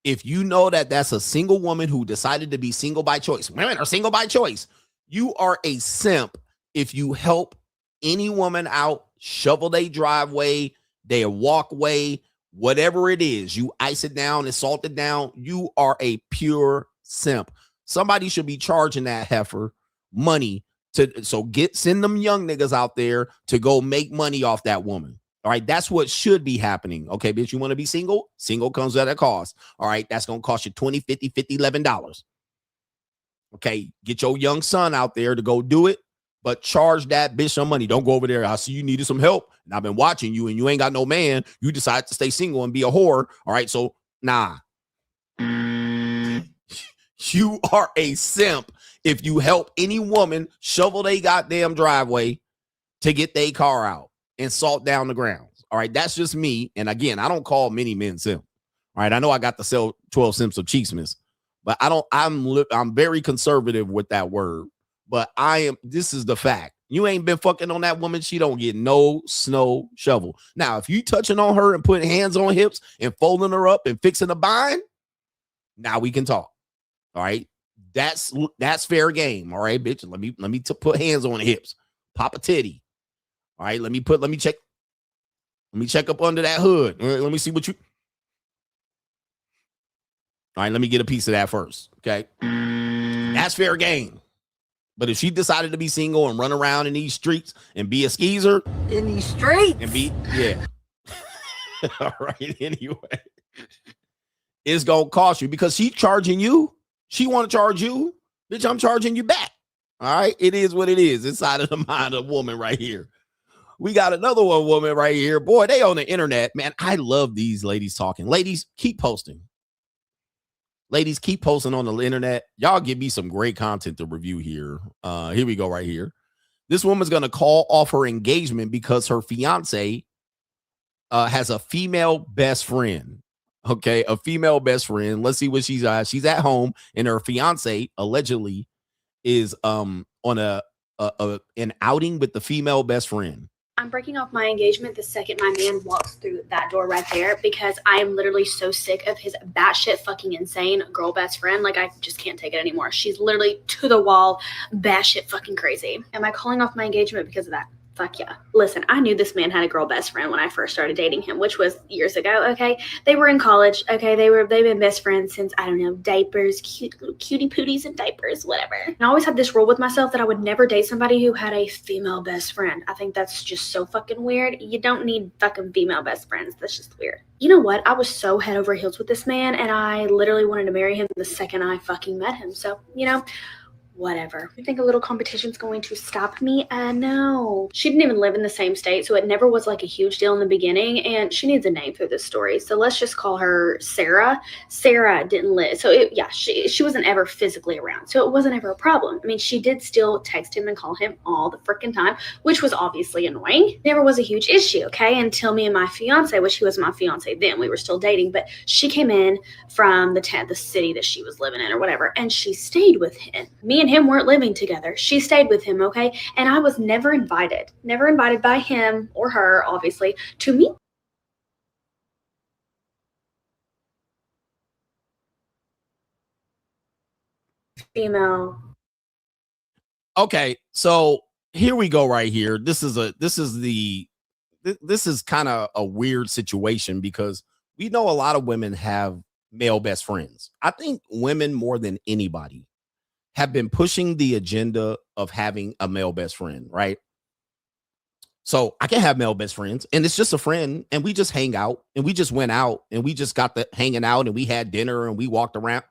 Speaker 2: if you know that that's a single woman who decided to be single by choice. Women are single by choice. You are a simp if you help any woman out, shovel their driveway, their walkway, whatever it is. You ice it down and salt it down. You are a pure simp. Somebody should be charging that heifer money send them young niggas out there to go make money off that woman. All right, that's what should be happening. Okay, bitch, you want to be single? Single comes at a cost. All right, that's going to cost you $20, $50, $11. Okay, get your young son out there to go do it, but charge that bitch some money. Don't go over there. I see you needed some help, and I've been watching you, and you ain't got no man. You decide to stay single and be a whore. All right, so nah. You are a simp if you help any woman shovel their goddamn driveway to get their car out and salt down the grounds. All right, that's just me. And again, I don't call many men simp. All right, I know I got to sell 12 simps of Cheeksmiths, but I'm very conservative with that word. But this is the fact. You ain't been fucking on that woman, she don't get no snow shovel. Now, if you touching on her and putting hands on hips and folding her up and fixing a bind, now we can talk. All right, that's fair game. All right, bitch. Let me put hands on the hips, pop a titty. All right, let me check up under that hood. Let me see what you. All right, let me get a piece of that first. Okay, that's fair game. But if she decided to be single and run around in these streets and be a skeezer
Speaker 6: In these streets
Speaker 2: and yeah. All right. Anyway, it's gonna cost you because she's charging you. She want to charge you, bitch. I'm charging you back. All right. It is what it is inside of the mind of a woman right here. We got another woman right here. Boy, they on the internet, man. I love these ladies talking. Ladies, keep posting. Ladies, keep posting on the internet. Y'all give me some great content to review here. Here we go right here. This woman's going to call off her engagement because her fiance has a female best friend. Okay, a female best friend. Let's see what she's at. She's at home, and her fiance allegedly is on an outing with the female best friend.
Speaker 8: I'm breaking off my engagement the second my man walks through that door right there because I am literally so sick of his batshit fucking insane girl best friend. Like, I just can't take it anymore. She's literally to the wall, batshit fucking crazy. Am I calling off my engagement because of that? Fuck yeah. Listen, I knew this man had a girl best friend when I first started dating him, which was years ago, okay? They were in college, okay? They've been best friends since, I don't know, diapers, cutie pooties and diapers, whatever. And I always had this rule with myself that I would never date somebody who had a female best friend. I think that's just so fucking weird. You don't need fucking female best friends. That's just weird. You know what? I was so head over heels with this man, and I literally wanted to marry him the second I fucking met him. So, you know, whatever. You think a little competition's going to stop me? No. She didn't even live in the same state, so it never was like a huge deal in the beginning, and she needs a name through this story. So let's just call her Sarah. Sarah didn't live, so she wasn't ever physically around, so it wasn't ever a problem. I mean, she did still text him and call him all the freaking time, which was obviously annoying. Never was a huge issue, okay, until me and my fiance, which he was my fiance then, we were still dating, but she came in from the city that she was living in or whatever, and she stayed with him. Me and him weren't living together. She stayed with him, okay? And I was never invited by him or her, obviously, to meet female.
Speaker 2: Okay, so here we go right here. This is kind of a weird situation because we know a lot of women have male best friends. I think women more than anybody have been pushing the agenda of having a male best friend, right? So I can have male best friends and it's just a friend and we just hang out and we just went out and we just got the hanging out and we had dinner and we walked around.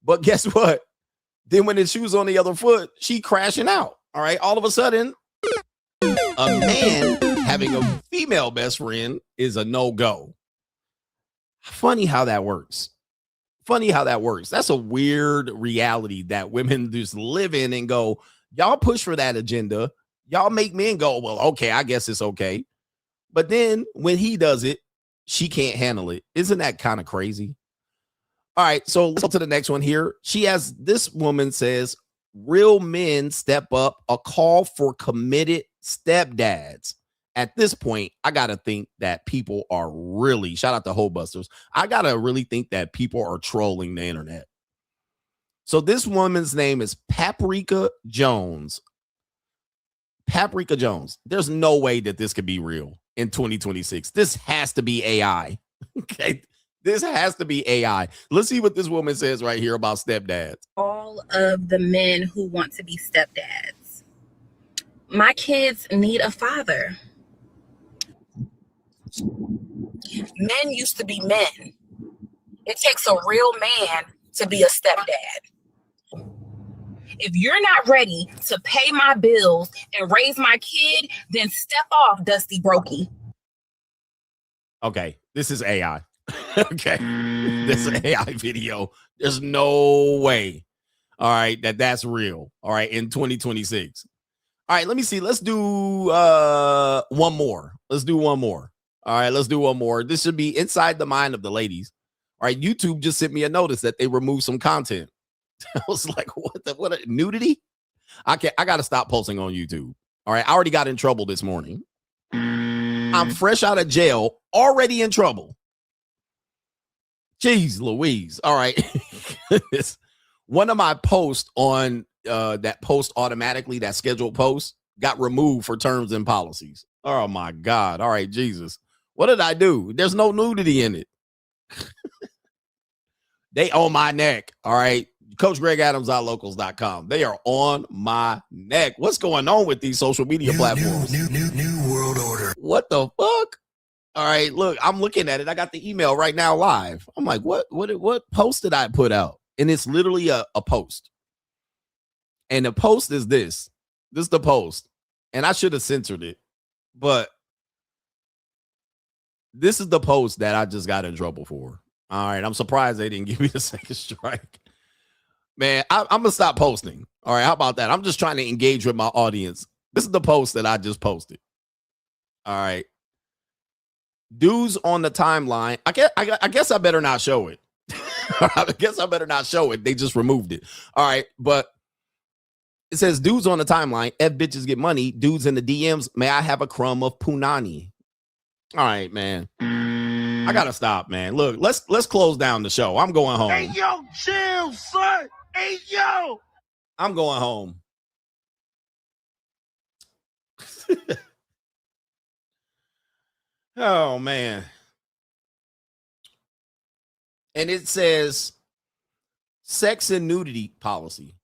Speaker 2: But guess what? Then when the shoe's on the other foot, she crashing out. All right. All of a sudden, a man having a female best friend is a no-go. Funny how that works. That's a weird reality that women just live in and go, y'all push for that agenda. Y'all make men go, well, okay, I guess it's okay. But then when he does it, she can't handle it. Isn't that kind of crazy? All right, so let's go to the next one here. This woman says, real men step up, a call for committed stepdads. At this point, I got to think that people are really, shout out to Hobusters, I got to really think that people are trolling the internet. So this woman's name is Paprika Jones. Paprika Jones. There's no way that this could be real in 2026. This has to be AI. Okay. This has to be AI. Let's see what this woman says right here about stepdads.
Speaker 7: All of the men who want to be stepdads. My kids need a father. Men used to be men. It takes a real man to be a stepdad. If you're not ready to pay my bills and raise my kid, then step off, Dusty Brokey.
Speaker 2: Okay, this is AI. Okay, this is an AI video. There's no way, all right, that's real. All right, in 2026. All right, let me see. Let's do one more. All right, let's do one more. This should be inside the mind of the ladies. All right, YouTube just sent me a notice that they removed some content. I was like, what nudity? I got to stop posting on YouTube. All right, I already got in trouble this morning. I'm fresh out of jail, already in trouble. Jeez Louise. All right. One of my posts on that post automatically, that scheduled post, got removed for terms and policies. Oh my God. All right, Jesus. What did I do? There's no nudity in it. They on my neck. All right. CoachGregAdams.locals.com. They are on my neck. What's going on with these social media platforms? New world order. What the fuck? All right, look, I'm looking at it. I got the email right now live. I'm like, what post did I put out? And it's literally a post. And the post is this. This is the post. And I should have censored it. But this is the post that I just got in trouble for. All right, I'm surprised they didn't give me the second strike. Man, I'm going to stop posting. All right, how about that? I'm just trying to engage with my audience. This is the post that I just posted. All right. Dudes on the timeline. I guess I better not show it. I guess I better not show it. They just removed it. All right. But it says dudes on the timeline. F bitches get money. Dudes in the DMs. May I have a crumb of punani? All right, man. I got to stop, man. Look, let's close down the show. I'm going home.
Speaker 17: Hey, yo, chill, son. Hey, yo.
Speaker 2: I'm going home. Oh, man. And it says sex and nudity policy.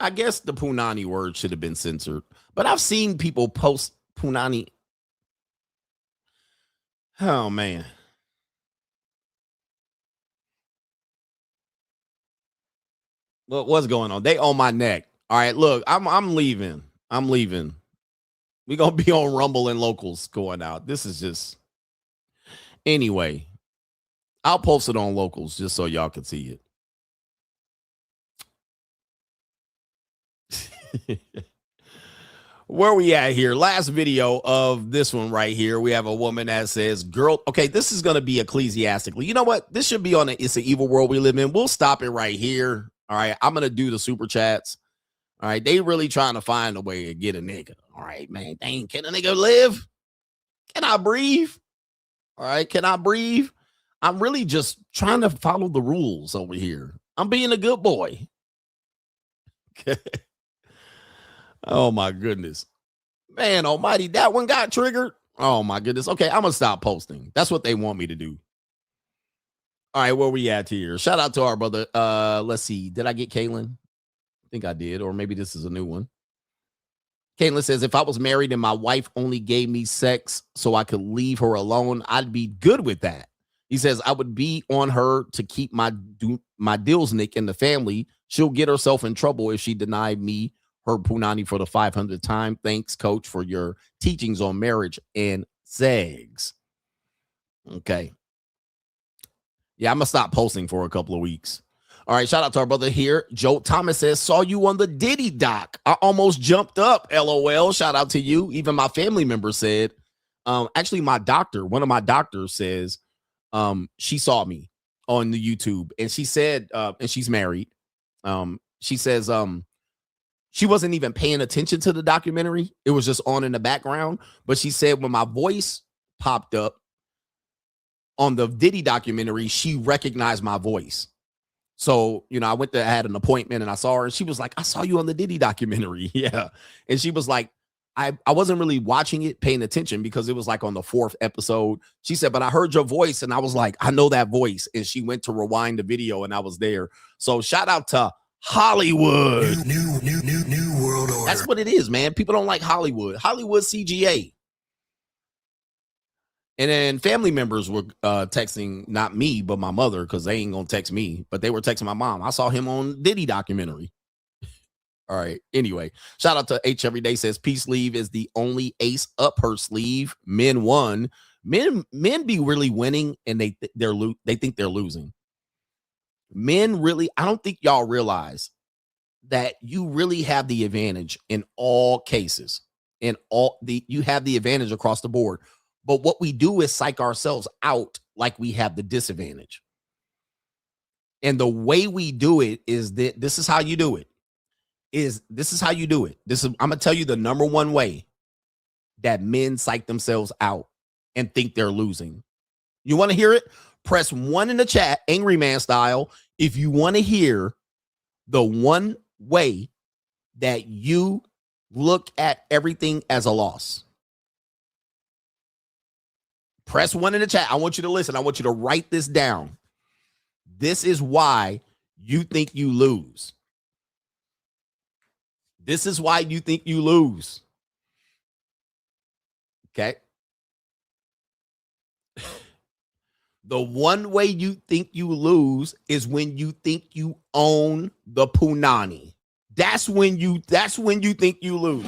Speaker 2: I guess the punani word should have been censored, but I've seen people post punani. Oh, man. What's going on? They on my neck. All right, look, I'm leaving. I'm leaving. We're gonna be on Rumble and Locals going out. This is just anyway. I'll post it on Locals just so y'all can see it. Where we at here? Last video of this one right here. We have a woman that says, girl, okay, this is going to be ecclesiastically. You know what? This should be on the It's an Evil World We Live In. We'll stop it right here. All right. I'm going to do the super chats. All right. They really trying to find a way to get a nigga. All right, man. Dang, can a nigga live? Can I breathe? All right. Can I breathe? I'm really just trying to follow the rules over here. I'm being a good boy. Oh my goodness, man almighty, that one got triggered. Oh my goodness. Okay, I'm gonna stop posting. That's what they want me to do. All right, where we at here? Shout out to our brother. Let's see, did I get Kaylin? I think I did, or maybe this is a new one. Kaylin says, if I was married and my wife only gave me sex so I could leave her alone, I'd be good with that. He says, I would be on her to keep my deals nick in the family. She'll get herself in trouble if she denied me her punani for the 500th time. Thanks, coach, for your teachings on marriage and sex. Okay. Yeah, I'm going to stop posting for a couple of weeks. All right, shout out to our brother here. Joe Thomas says, saw you on the Diddy doc. I almost jumped up, LOL. Shout out to you. Even my family member said, actually, my doctor, one of my doctors says, she saw me on the YouTube. And she said, and she's married. She says, she wasn't even paying attention to the documentary. It was just on in the background. But she said when my voice popped up on the Diddy documentary, she recognized my voice. So, you know, I went there, I had an appointment and I saw her and she was like, I saw you on the Diddy documentary. Yeah. And she was like, I wasn't really watching it, paying attention because it was like on the 4th episode. She said, but I heard your voice and I was like, I know that voice. And she went to rewind the video and I was there. So shout out to Hollywood. New world order. That's what it is, man. People don't like Hollywood. Hollywood CGA. And then family members were texting, not me, but my mother, because they ain't gonna text me, but they were texting my mom. I saw him on Diddy documentary. All right. Anyway, shout out to H Everyday says peace leave is the only ace up her sleeve. Men won. Men be really winning, and they think they're losing. Men really, I don't think y'all realize that you really have the advantage in all cases. You have the advantage across the board. But what we do is psych ourselves out like we have the disadvantage. And the way we do it is that this is how you do it. I'm gonna tell you the number one way that men psych themselves out and think they're losing. You want to hear it? Press 1 in the chat, Angry Man style, if you want to hear the one way that you look at everything as a loss. Press 1 in the chat. I want you to listen. I want you to write this down. This is why you think you lose. This is why you think you lose. Okay. The one way you think you lose is when you think you own the punani. That's when you think you lose.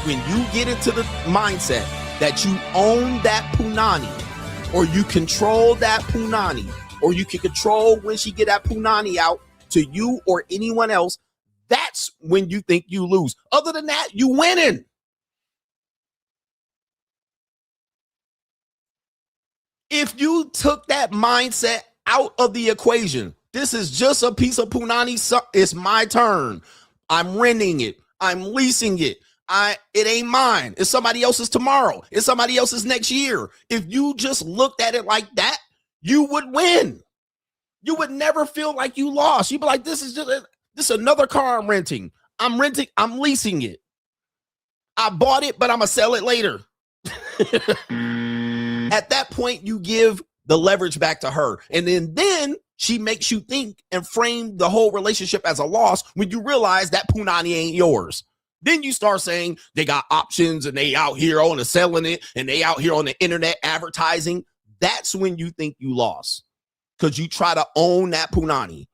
Speaker 2: When you get into the mindset that you own that punani, or you control that punani, or you can control when she get that punani out to you or anyone else, that's when you think you lose. Other than that, you winning. If you took that mindset out of the equation, this is just a piece of punani. It's my turn. I'm renting it. I'm leasing it. It ain't mine. It's somebody else's tomorrow. It's somebody else's next year. If you just looked at it like that, you would win. You would never feel like you lost. You'd be like, this is another car I'm renting. I'm leasing it. I bought it, but I'm gonna sell it later. At that point, you give the leverage back to her. And then she makes you think and frame the whole relationship as a loss when you realize that punani ain't yours. Then you start saying they got options and they out here on the selling it and they out here on the internet advertising. That's when you think you lost, because you try to own that punani.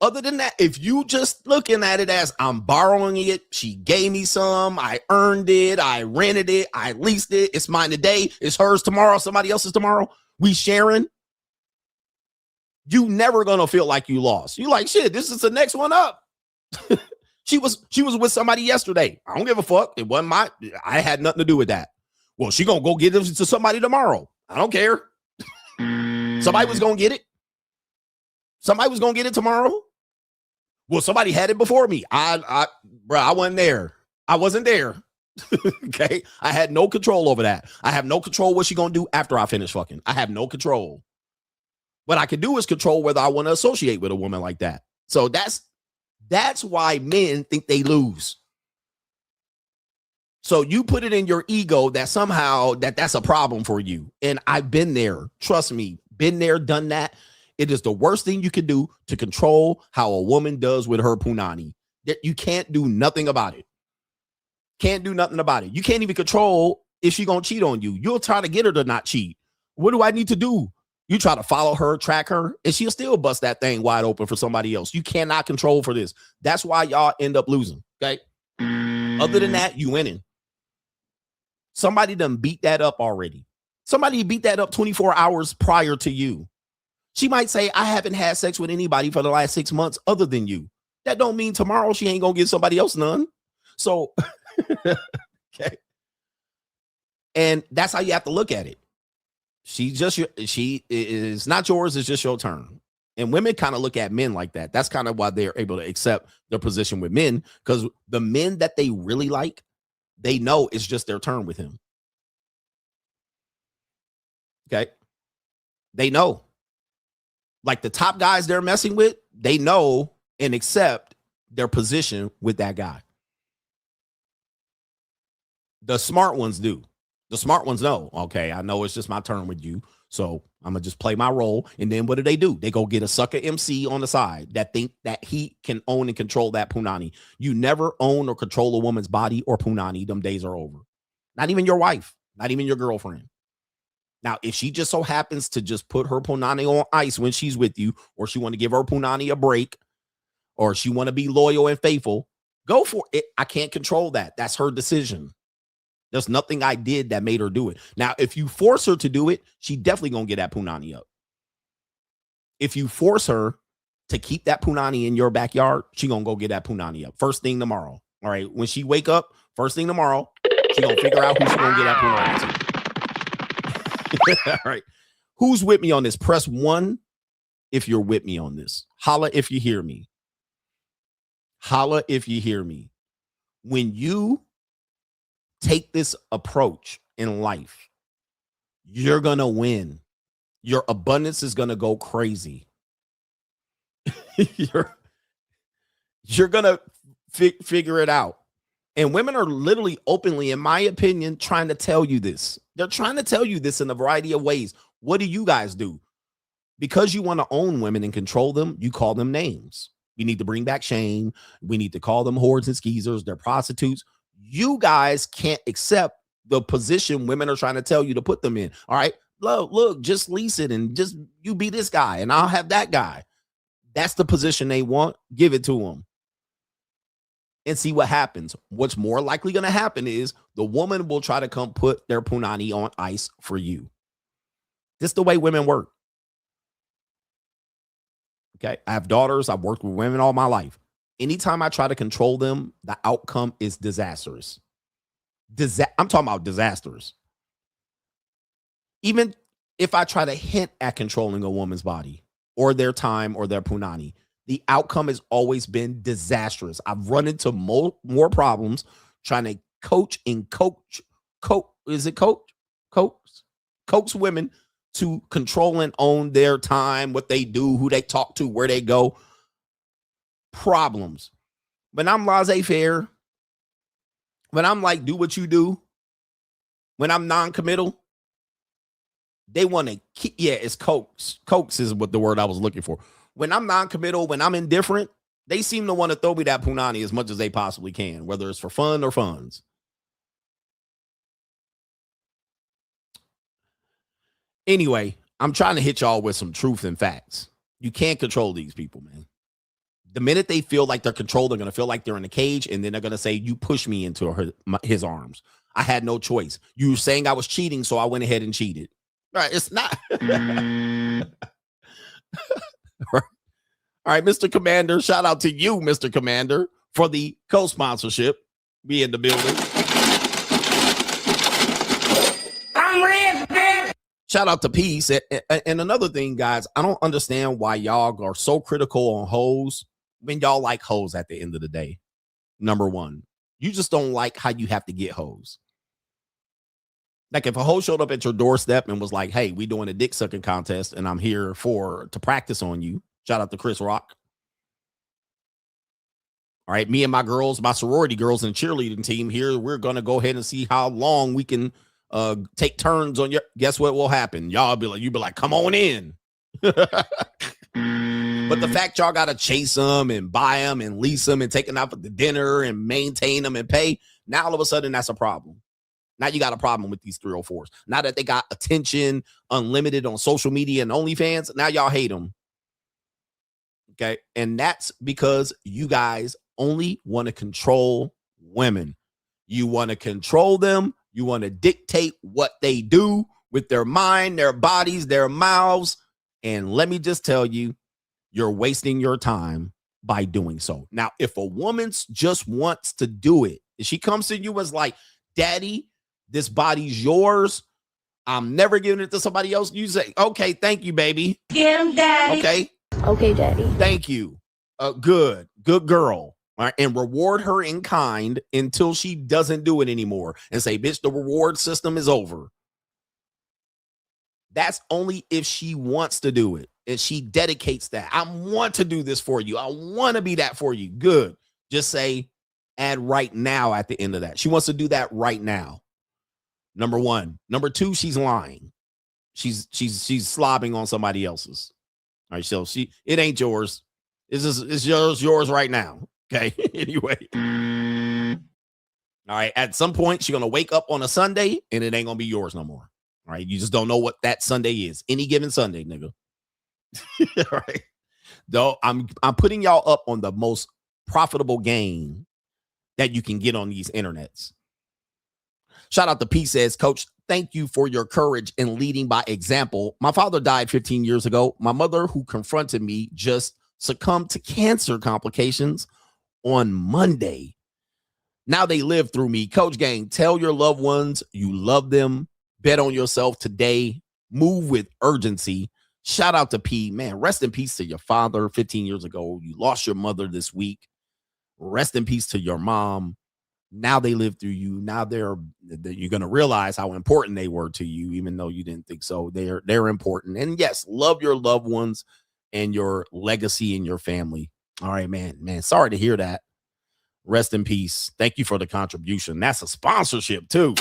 Speaker 2: Other than that, if you just looking at it as I'm borrowing it, she gave me some, I earned it, I rented it, I leased it, it's mine today, it's hers tomorrow, somebody else's tomorrow, we sharing, you never gonna feel like you lost. You like, shit, this is the next one up. She was with somebody yesterday. I don't give a fuck. It wasn't I had nothing to do with that. Well, she gonna go get it to somebody tomorrow. I don't care. Somebody was gonna get it. Somebody was gonna get it tomorrow. Well, somebody had it before me. I wasn't there. I wasn't there. Okay. I had no control over that. I have no control what she gonna do after I finish fucking. I have no control. What I can do is control whether I want to associate with a woman like that. So that's why men think they lose. So you put it in your ego that somehow that's a problem for you. And I've been there. Trust me, been there, done that. It is the worst thing you can do to control how a woman does with her punani. You can't do nothing about it. Can't do nothing about it. You can't even control if she's going to cheat on you. You'll try to get her to not cheat. What do I need to do? You try to follow her, track her, and she'll still bust that thing wide open for somebody else. You cannot control for this. That's why y'all end up losing, okay? Other than that, you winning. Somebody done beat that up already. Somebody beat that up 24 hours prior to you. She might say, I haven't had sex with anybody for the last 6 months other than you. That don't mean tomorrow she ain't going to give somebody else none. So, okay. And that's how you have to look at it. She is not yours. It's just your turn. And women kind of look at men like that. That's kind of why they're able to accept their position with men, because the men that they really like, they know it's just their turn with him. Okay. They know. Like the top guys they're messing with, they know and accept their position with that guy. The smart ones do. The smart ones know, okay, I know it's just my turn with you, so I'm going to just play my role. And then what do? They go get a sucker MC on the side that think that he can own and control that punani. You never own or control a woman's body or punani. Them days are over. Not even your wife, not even your girlfriend. Now, if she just so happens to just put her punani on ice when she's with you, or she want to give her punani a break, or she want to be loyal and faithful, go for it. I can't control that. That's her decision. There's nothing I did that made her do it. Now, if you force her to do it, she definitely going to get that punani up. If you force her to keep that punani in your backyard, she going to go get that punani up. First thing tomorrow. All right. When she wake up, first thing tomorrow, she going to figure out who she going to get that punani to. All right. Who's with me on this? Press 1 if you're with me on this. Holla if you hear me. Holla if you hear me. When you take this approach in life, you're going to win. Your abundance is going to go crazy. you're going to figure it out. And women are literally openly, in my opinion, trying to tell you this. They're trying to tell you this in a variety of ways. What do you guys do? Because you want to own women and control them, you call them names. We need to bring back shame. We need to call them whores and skeezers. They're prostitutes. You guys can't accept the position women are trying to tell you to put them in. All right, look, just lease it and just you be this guy and I'll have that guy. That's the position they want. Give it to them and see what happens. What's more likely going to happen is the woman will try to come put their punani on ice for you. This is the way women work. Okay, I have daughters. I've worked with women all my life. Anytime I try to control them, the outcome is disastrous. I'm talking about disastrous. Even if I try to hint at controlling a woman's body or their time or their punani, the outcome has always been disastrous. I've run into more problems trying to coach women to control and own their time, what they do, who they talk to, where they go. Problems. When I'm laissez-faire, when I'm like, do what you do, when I'm non-committal, they want to keep, it's coax. Coax is what the word I was looking for. When I'm non-committal, when I'm indifferent, they seem to want to throw me that punani as much as they possibly can, whether it's for fun or funds. Anyway, I'm trying to hit y'all with some truth and facts. You can't control these people, man. The minute they feel like they're controlled, they're going to feel like they're in a cage, and then they're going to say, you pushed me into his arms. I had no choice. You were saying I was cheating, so I went ahead and cheated. Right? It's not. All right, Mr. Commander, shout out to you, Mr. Commander, for the co-sponsorship. Be in the building.
Speaker 17: I'm red, baby.
Speaker 2: Shout out to Peace. And another thing, guys, I don't understand why y'all are so critical on hoes when y'all like hoes at the end of the day. Number one, you just don't like how you have to get hoes. Like if a hoe showed up at your doorstep and was like, hey, we doing a dick sucking contest and I'm here to practice on you. Shout out to Chris Rock. All right, me and my girls, my sorority girls and cheerleading team here, we're going to go ahead and see how long we can take turns on your. Guess what will happen? Y'all be like, you be like, come on in. But the fact y'all got to chase them and buy them and lease them and take them out for the dinner and maintain them and pay. Now, all of a sudden, that's a problem. Now you got a problem with these 304s. Now that they got attention unlimited on social media and OnlyFans, now y'all hate them. Okay. And that's because you guys only want to control women. You want to control them. You want to dictate what they do with their mind, their bodies, their mouths. And let me just tell you, you're wasting your time by doing so. Now, if a woman just wants to do it, if she comes to you as like, Daddy, this body's yours, I'm never giving it to somebody else. You say, okay, thank you, baby.
Speaker 5: Get him, Daddy.
Speaker 2: Okay.
Speaker 16: Okay, Daddy.
Speaker 2: Thank you. Good girl. All right. And reward her in kind until she doesn't do it anymore and say, bitch, the reward system is over. That's only if she wants to do it. And she dedicates that. I want to do this for you. I want to be that for you. Good. Just say, add right now at the end of that. She wants to do that right now. Number one. Number two, she's lying. She's slobbing on somebody else's. All right, so it ain't yours. It's yours right now. Okay. Anyway. All right. At some point, she's gonna wake up on a Sunday and it ain't gonna be yours no more. All right. You just don't know what that Sunday is. Any given Sunday, nigga. All right. Though I'm putting y'all up on the most profitable game that you can get on these internets. Shout out to P says, Coach, thank you for your courage and leading by example. My father died 15 years ago. My mother, who confronted me, just succumbed to cancer complications on Monday. Now they live through me. Coach Gang, tell your loved ones you love them. Bet on yourself today. Move with urgency. Shout out to P. Man, rest in peace to your father 15 years ago. You lost your mother this week. Rest in peace to your mom. Now they live through you. Now you're going to realize how important they were to you, even though you didn't think so. They're important. And yes, love your loved ones and your legacy and your family. All right, man. Sorry to hear that. Rest in peace. Thank you for the contribution. That's a sponsorship too.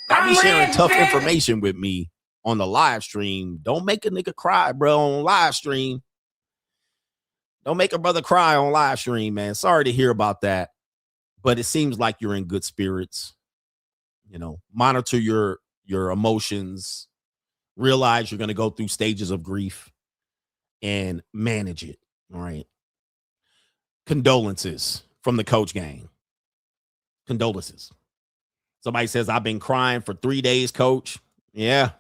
Speaker 2: I be sharing tough information with me on the live stream. Don't make a nigga cry, bro, on live stream. Don't make a brother cry on live stream, man. Sorry to hear about that. But it seems like you're in good spirits. You know, monitor your emotions. Realize you're going to go through stages of grief and manage it. All right. Condolences from the Coach Gang. Condolences. Somebody says, I've been crying for 3 days, Coach. Yeah.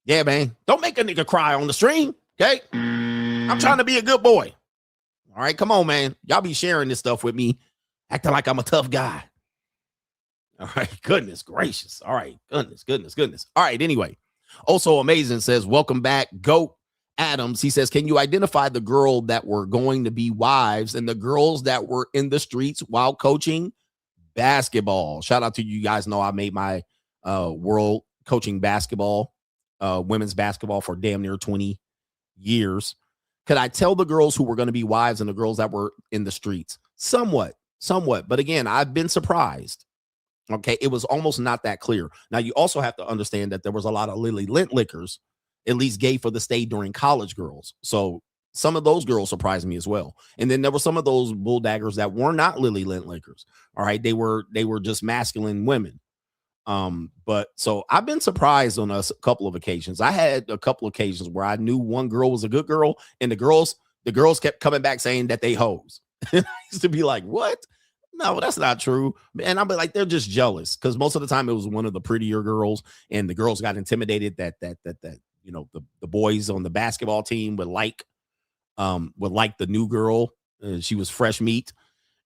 Speaker 2: Yeah, man. Don't make a nigga cry on the stream. Okay. I'm trying to be a good boy. All right. Come on, man. Y'all be sharing this stuff with me, acting like I'm a tough guy. All right. Goodness gracious. All right. Goodness. All right. Anyway, also amazing says, welcome back, Goat Adams. He says, can you identify the girl that were going to be wives and the girls that were in the streets while coaching basketball? Shout out to you guys. Know I made my world coaching basketball, women's basketball for damn near 20 years. Could I tell the girls who were going to be wives and the girls that were in the streets? Somewhat. But again, I've been surprised. Okay. It was almost not that clear. Now you also have to understand that there was a lot of Lily Lint lickers, at least gay for the state during college girls. So some of those girls surprised me as well. And then there were some of those bulldaggers that were not Lily Lint lickers. All right. They were just masculine women. But so I've been surprised on us a couple of occasions. I had a couple of occasions where I knew one girl was a good girl, and the girls kept coming back saying that they hoes. I used to be like, what? No, that's not true. And I'll be like, they're just jealous, because most of the time it was one of the prettier girls, and the girls got intimidated that you know, the boys on the basketball team would like the new girl. She was fresh meat,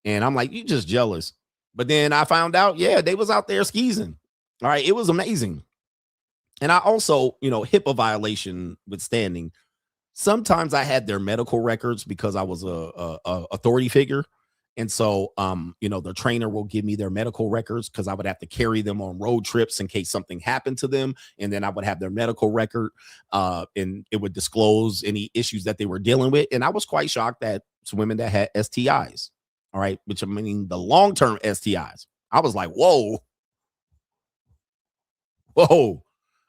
Speaker 2: and I'm like, you just jealous. But then I found out, yeah, they was out there skeezing. All right, it was amazing. And I also, you know, HIPAA violation withstanding, sometimes I had their medical records because I was a authority figure. And so, you know, the trainer will give me their medical records because I would have to carry them on road trips in case something happened to them. And then I would have their medical record, and it would disclose any issues that they were dealing with. And I was quite shocked that some women that had STIs, all right, which I mean the long-term STIs. I was like, whoa.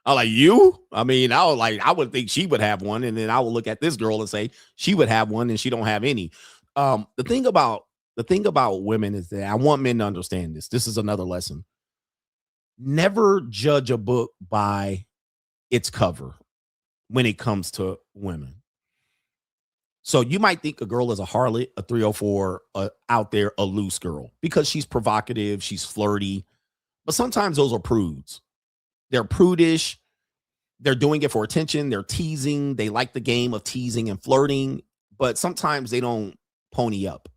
Speaker 2: I like, you? I mean, I was like, I would think she would have one, and then I would look at this girl and say she would have one, and she don't have any. The thing about women is that I want men to understand this. This is another lesson. Never judge a book by its cover when it comes to women. So you might think a girl is a harlot, a 304, out there, a loose girl, because she's provocative, she's flirty. But sometimes those are prudes. They're prudish. They're doing it for attention. They're teasing. They like the game of teasing and flirting, but sometimes they don't pony up.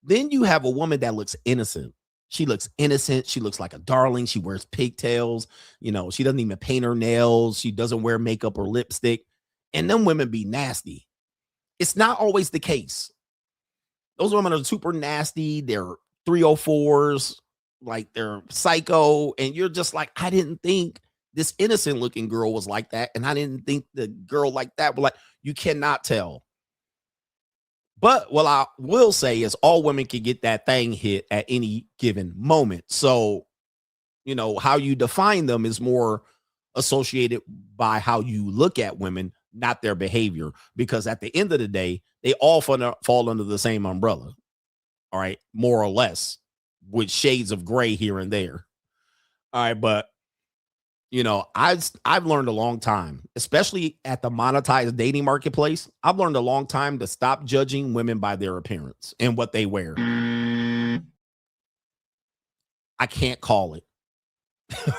Speaker 2: Then you have a woman that looks innocent. She looks innocent. She looks like a darling. She wears pigtails. You know, she doesn't even paint her nails. She doesn't wear makeup or lipstick. And them women be nasty. It's not always the case. Those women are super nasty. They're 304s, like they're psycho. And you're just like, I didn't think this innocent looking girl was like that. And I didn't think the girl like that. But like, you cannot tell. But what I will say is all women can get that thing hit at any given moment. So, you know, how you define them is more associated by how you look at women, not their behavior. Because at the end of the day, they all fall under the same umbrella. All right, more or less, with shades of gray here and there. All right, but you know, I've learned a long time, especially at the monetized dating marketplace. I've learned a long time to stop judging women by their appearance and what they wear. I can't call it.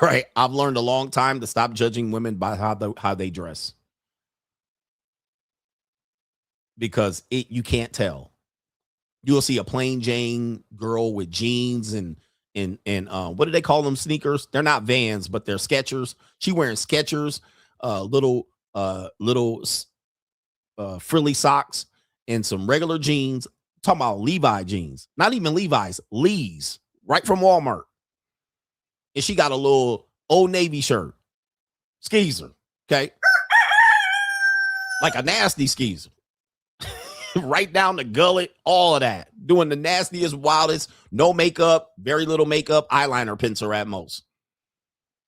Speaker 2: Right? I've learned a long time to stop judging women by how they dress. Because you can't tell. You'll see a plain Jane girl with jeans and what do they call them? Sneakers. They're not Vans, but they're Skechers. She wearing Skechers, little frilly socks and some regular jeans. Talking about Levi jeans, not even Levi's, Lee's, right from Walmart. And she got a little Old Navy shirt, skeezer. Okay, like a nasty skeezer. Right down the gullet, all of that. Doing the nastiest, wildest, no makeup, very little makeup, eyeliner pencil at most.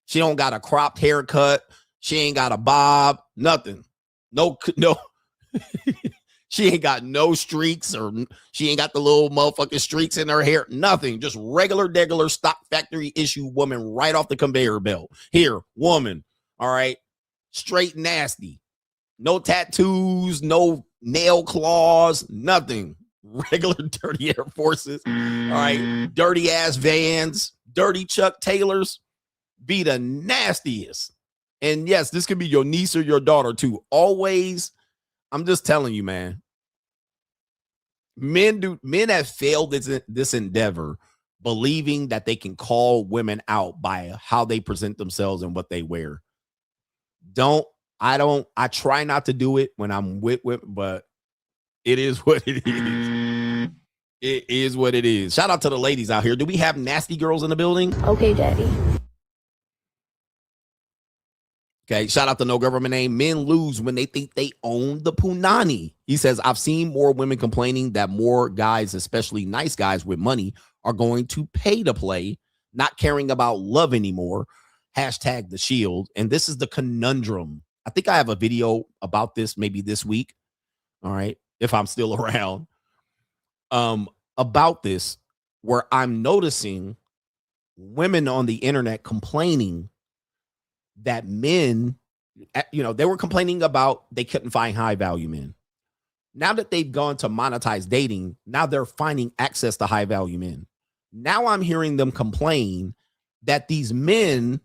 Speaker 2: She don't got a cropped haircut. She ain't got a bob, nothing. No. She ain't got no streaks, or she ain't got the little motherfucking streaks in her hair. Nothing. Just regular stock factory issue woman right off the conveyor belt. Here, woman. All right. Straight nasty. No tattoos, no nail claws, nothing. Regular dirty Air Forces. All right. Dirty ass Vans, dirty Chuck Taylors. Be the nastiest. And yes, this could be your niece or your daughter too. Always, I'm just telling you, man. Men have failed this endeavor, believing that they can call women out by how they present themselves and what they wear. I try not to do it when I'm with, but it is what it is. It is what it is. Shout out to the ladies out here. Do we have nasty girls in the building?
Speaker 16: Okay, daddy.
Speaker 2: Okay, shout out to No Government Name. Men lose when they think they own the punani. He says, I've seen more women complaining that more guys, especially nice guys with money, are going to pay to play, not caring about love anymore. Hashtag the shield. And this is the conundrum. I think I have a video about this maybe this week. All right, if I'm still around. About this, where I'm noticing women on the internet complaining that men, they were complaining about they couldn't find high value men. Now that they've gone to monetize dating, now they're finding access to high value men. Now I'm hearing them complain that these men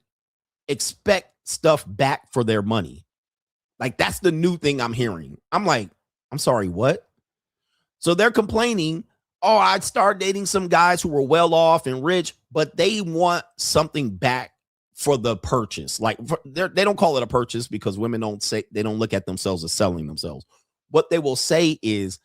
Speaker 2: expect stuff back for their money. Like, that's the new thing I'm hearing. I'm like, I'm sorry, what? So they're complaining, oh, I'd start dating some guys who were well off and rich, but they want something back for the purchase. Like, they don't call it a purchase because women they don't look at themselves as selling themselves. What they will say is,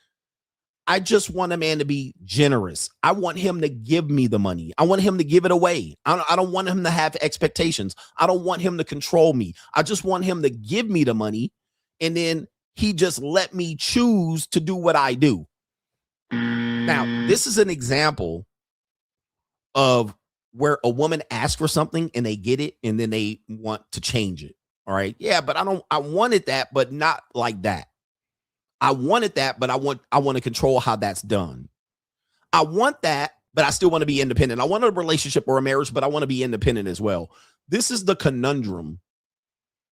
Speaker 2: I just want a man to be generous. I want him to give me the money. I want him to give it away. I don't want him to have expectations. I don't want him to control me. I just want him to give me the money, and then he just let me choose to do what I do. Now, this is an example of where a woman asks for something and they get it, and then they want to change it. All right. Yeah, but I wanted that, but not like that. I wanted that, but I want to control how that's done. I want that, but I still want to be independent. I want a relationship or a marriage, but I want to be independent as well. This is the conundrum.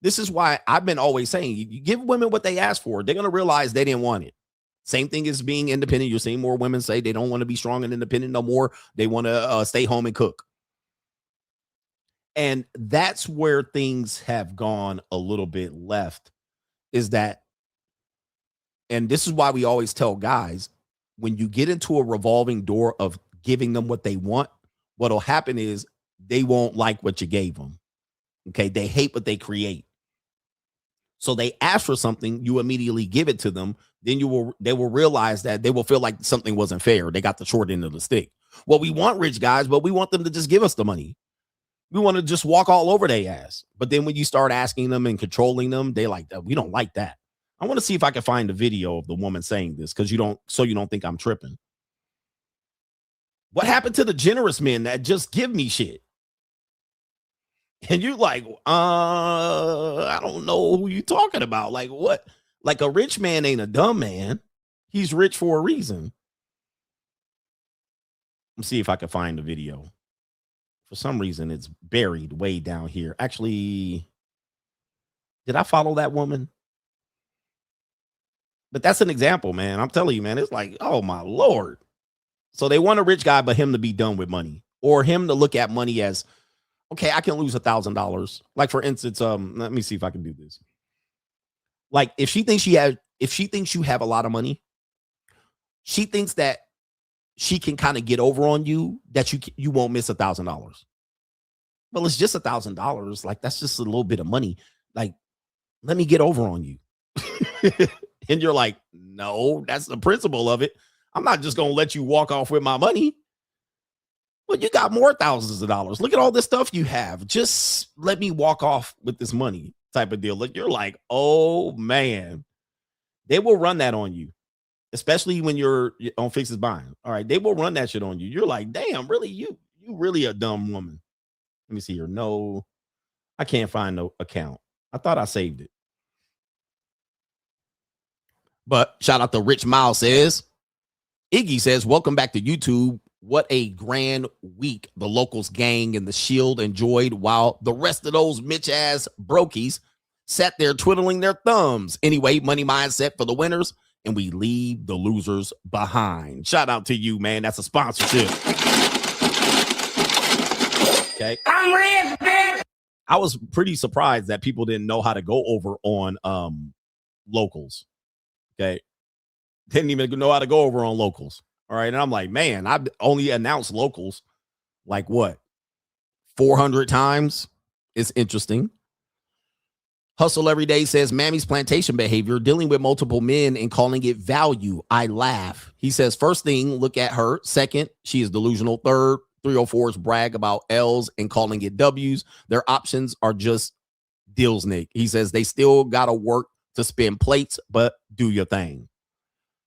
Speaker 2: This is why I've been always saying, you give women what they ask for, they're going to realize they didn't want it. Same thing as being independent. You're seeing more women say they don't want to be strong and independent no more. They want to stay home and cook. And that's where things have gone a little bit left, is that, and this is why we always tell guys, when you get into a revolving door of giving them what they want, what'll happen is they won't like what you gave them. Okay. They hate what they create. So they ask for something, you immediately give it to them. Then they will realize that they will feel like something wasn't fair. They got the short end of the stick. Well, we want rich guys, but we want them to just give us the money. We want to just walk all over their ass. But then when you start asking them and controlling them, they like that. We don't like that. I want to see if I can find a video of the woman saying this, because you don't think I'm tripping. What happened to the generous men that just give me shit? And you're like, I don't know who you're talking about. Like, what? Like, a rich man ain't a dumb man. He's rich for a reason. Let's see if I can find the video. For some reason, it's buried way down here. Actually, did I follow that woman? But that's an example, man. I'm telling you, man, it's like, oh my Lord. So they want a rich guy, but him to be done with money, or him to look at money as, okay, I can lose $1,000. Like, for instance, let me see if I can do this. Like, if she thinks you have a lot of money, she thinks that she can kind of get over on you, that you won't miss $1,000. Well, it's just $1,000. Like, that's just a little bit of money. Like, let me get over on you. And you're like, no, that's the principle of it. I'm not just going to let you walk off with my money. Well, you got more thousands of dollars. Look at all this stuff you have. Just let me walk off with this money type of deal. Look, you're like, oh, man. They will run that on you, especially when you're on Fixes Buying. All right, they will run that shit on you. You're like, damn, really? You really a dumb woman. Let me see here. No, I can't find no account. I thought I saved it. But shout out to Rich Miles says, Iggy says, welcome back to YouTube. What a grand week the Locals gang and the Shield enjoyed, while the rest of those Mitch ass brokies sat there twiddling their thumbs. Anyway, money mindset for the winners, and we leave the losers behind. Shout out to you, man. That's a sponsorship. Okay.
Speaker 17: I'm rich, bitch.
Speaker 2: I was pretty surprised that people didn't know how to go over on Locals. Okay. Didn't even know how to go over on Locals. All right. And I'm like, man, I've only announced Locals like what, 400 times? It's interesting. Hustle Every Day says, Mammy's plantation behavior, dealing with multiple men and calling it value. I laugh. He says, first thing, look at her. Second, she is delusional. Third, 304s brag about L's and calling it W's. Their options are just deals, Nick. He says they still got to work to spin plates, but do your thing.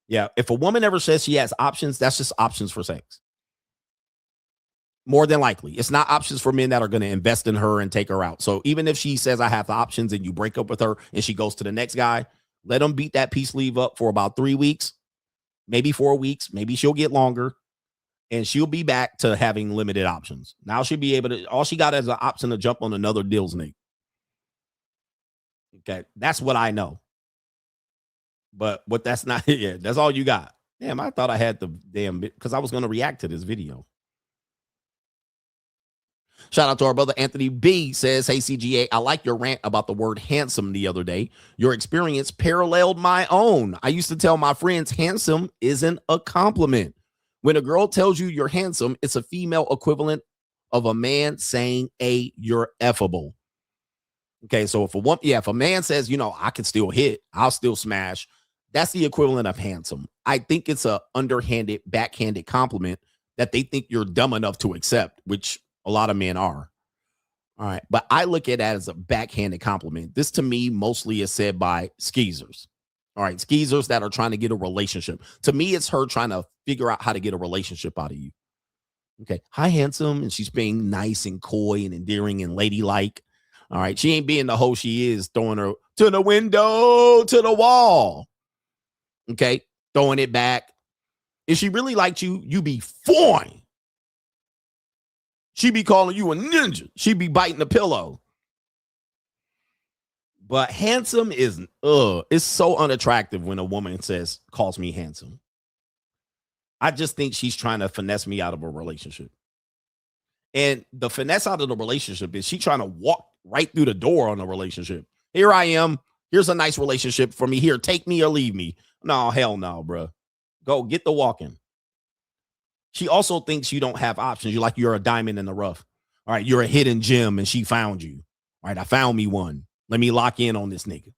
Speaker 2: Yeah, if a woman ever says she has options, that's just options for sex. More than likely. It's not options for men that are going to invest in her and take her out. So even if she says I have the options and you break up with her and she goes to the next guy, let them beat that peace leave up for about 3 weeks, maybe 4 weeks. Maybe she'll get longer. and she'll be back to having limited options. Now she'll be able to, all she got is an option to jump on another deal snake. Okay, that's what I know. But what that's not, yeah, that's all you got. Damn, I thought I had the damn bit because I was going to react to this video. Shout out to our brother Anthony B says, hey, CGA, I like your rant about the word handsome the other day. Your experience paralleled my own. I used to tell my friends handsome isn't a compliment. When a girl tells you you're handsome, it's a female equivalent of a man saying, hey, you're effable. Okay, so if a man says, you know, I can still hit, I'll still smash, that's the equivalent of handsome. I think it's a underhanded, backhanded compliment that they think you're dumb enough to accept, which a lot of men are. All right. But I look at that as a backhanded compliment. This to me mostly is said by skeezers. All right. Skeezers that are trying to get a relationship. To me, it's her trying to figure out how to get a relationship out of you. Okay. Hi, handsome. And she's being nice and coy and endearing and ladylike. All right. She ain't being the hoe she is, throwing her to the window, to the wall. Okay. Throwing it back. If she really liked you, you be fine. She be calling you a ninja. She be biting the pillow. But handsome is, it's so unattractive when a woman calls me handsome. I just think she's trying to finesse me out of a relationship. And the finesse out of the relationship is she trying to walk right through the door on a relationship. Here I am. Here's a nice relationship for me. Here, take me or leave me. No, hell no, bro. Go get the walking. She also thinks you don't have options. You're a diamond in the rough. All right, you're a hidden gem and she found you. All right, I found me one. Let me lock in on this nigga.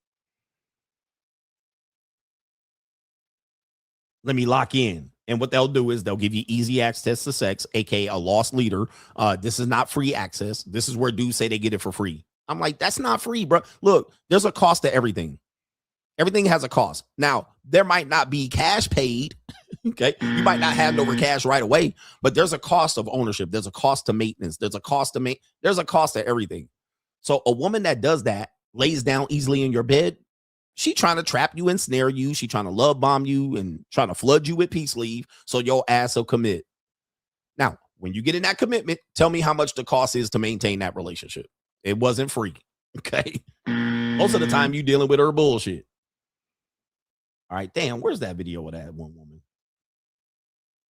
Speaker 2: Let me lock in. And what they'll do is they'll give you easy access to sex, aka a lost leader. This is not free access. This is where dudes say they get it for free. I'm like, that's not free, bro. Look, there's a cost to everything. Everything has a cost. Now, there might not be cash paid. Okay. You might not have no cash right away, but there's a cost of ownership. There's a cost to maintenance. There's a cost to everything. So a woman that does that, lays down easily in your bed, she trying to trap you and snare you. She trying to love bomb you and trying to flood you with peace leave so your ass will commit. Now, when you get in that commitment, tell me how much the cost is to maintain that relationship. It wasn't free. Okay. Most of the time you dealing with her bullshit. All right. Damn, where's that video of that one woman?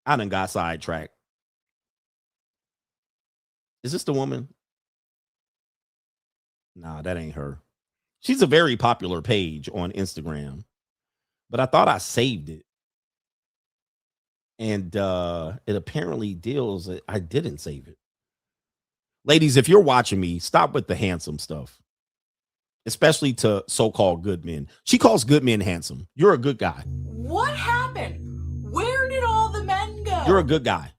Speaker 2: I done got sidetracked. Is this the woman? Nah, that ain't her. She's a very popular page on Instagram, but I thought I saved it. And it apparently deals. I didn't save it. Ladies, if you're watching me, stop with the handsome stuff, especially to so-called good men. She calls good men handsome. You're a good guy.
Speaker 17: What happened? Where did all the men go?
Speaker 2: You're a good guy.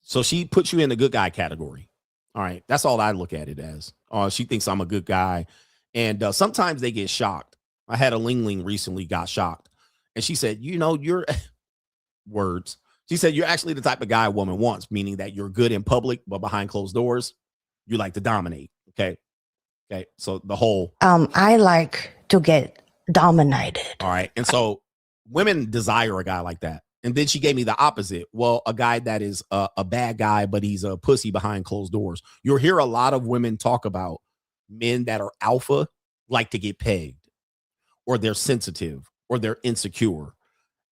Speaker 2: So she puts you in the good guy category. All right. That's all I look at it as. She thinks I'm a good guy. And sometimes they get shocked. I had a Ling recently got shocked. And she said, you know, you're words. She said, you're actually the type of guy a woman wants, meaning that you're good in public, but behind closed doors, you like to dominate. Okay. Okay. So the whole.
Speaker 16: I like to get dominated.
Speaker 2: All right. And so women desire a guy like that. And then she gave me the opposite. Well, a guy that is a bad guy, but he's a pussy behind closed doors. You'll hear a lot of women talk about men that are alpha like to get pegged, or they're sensitive, or they're insecure,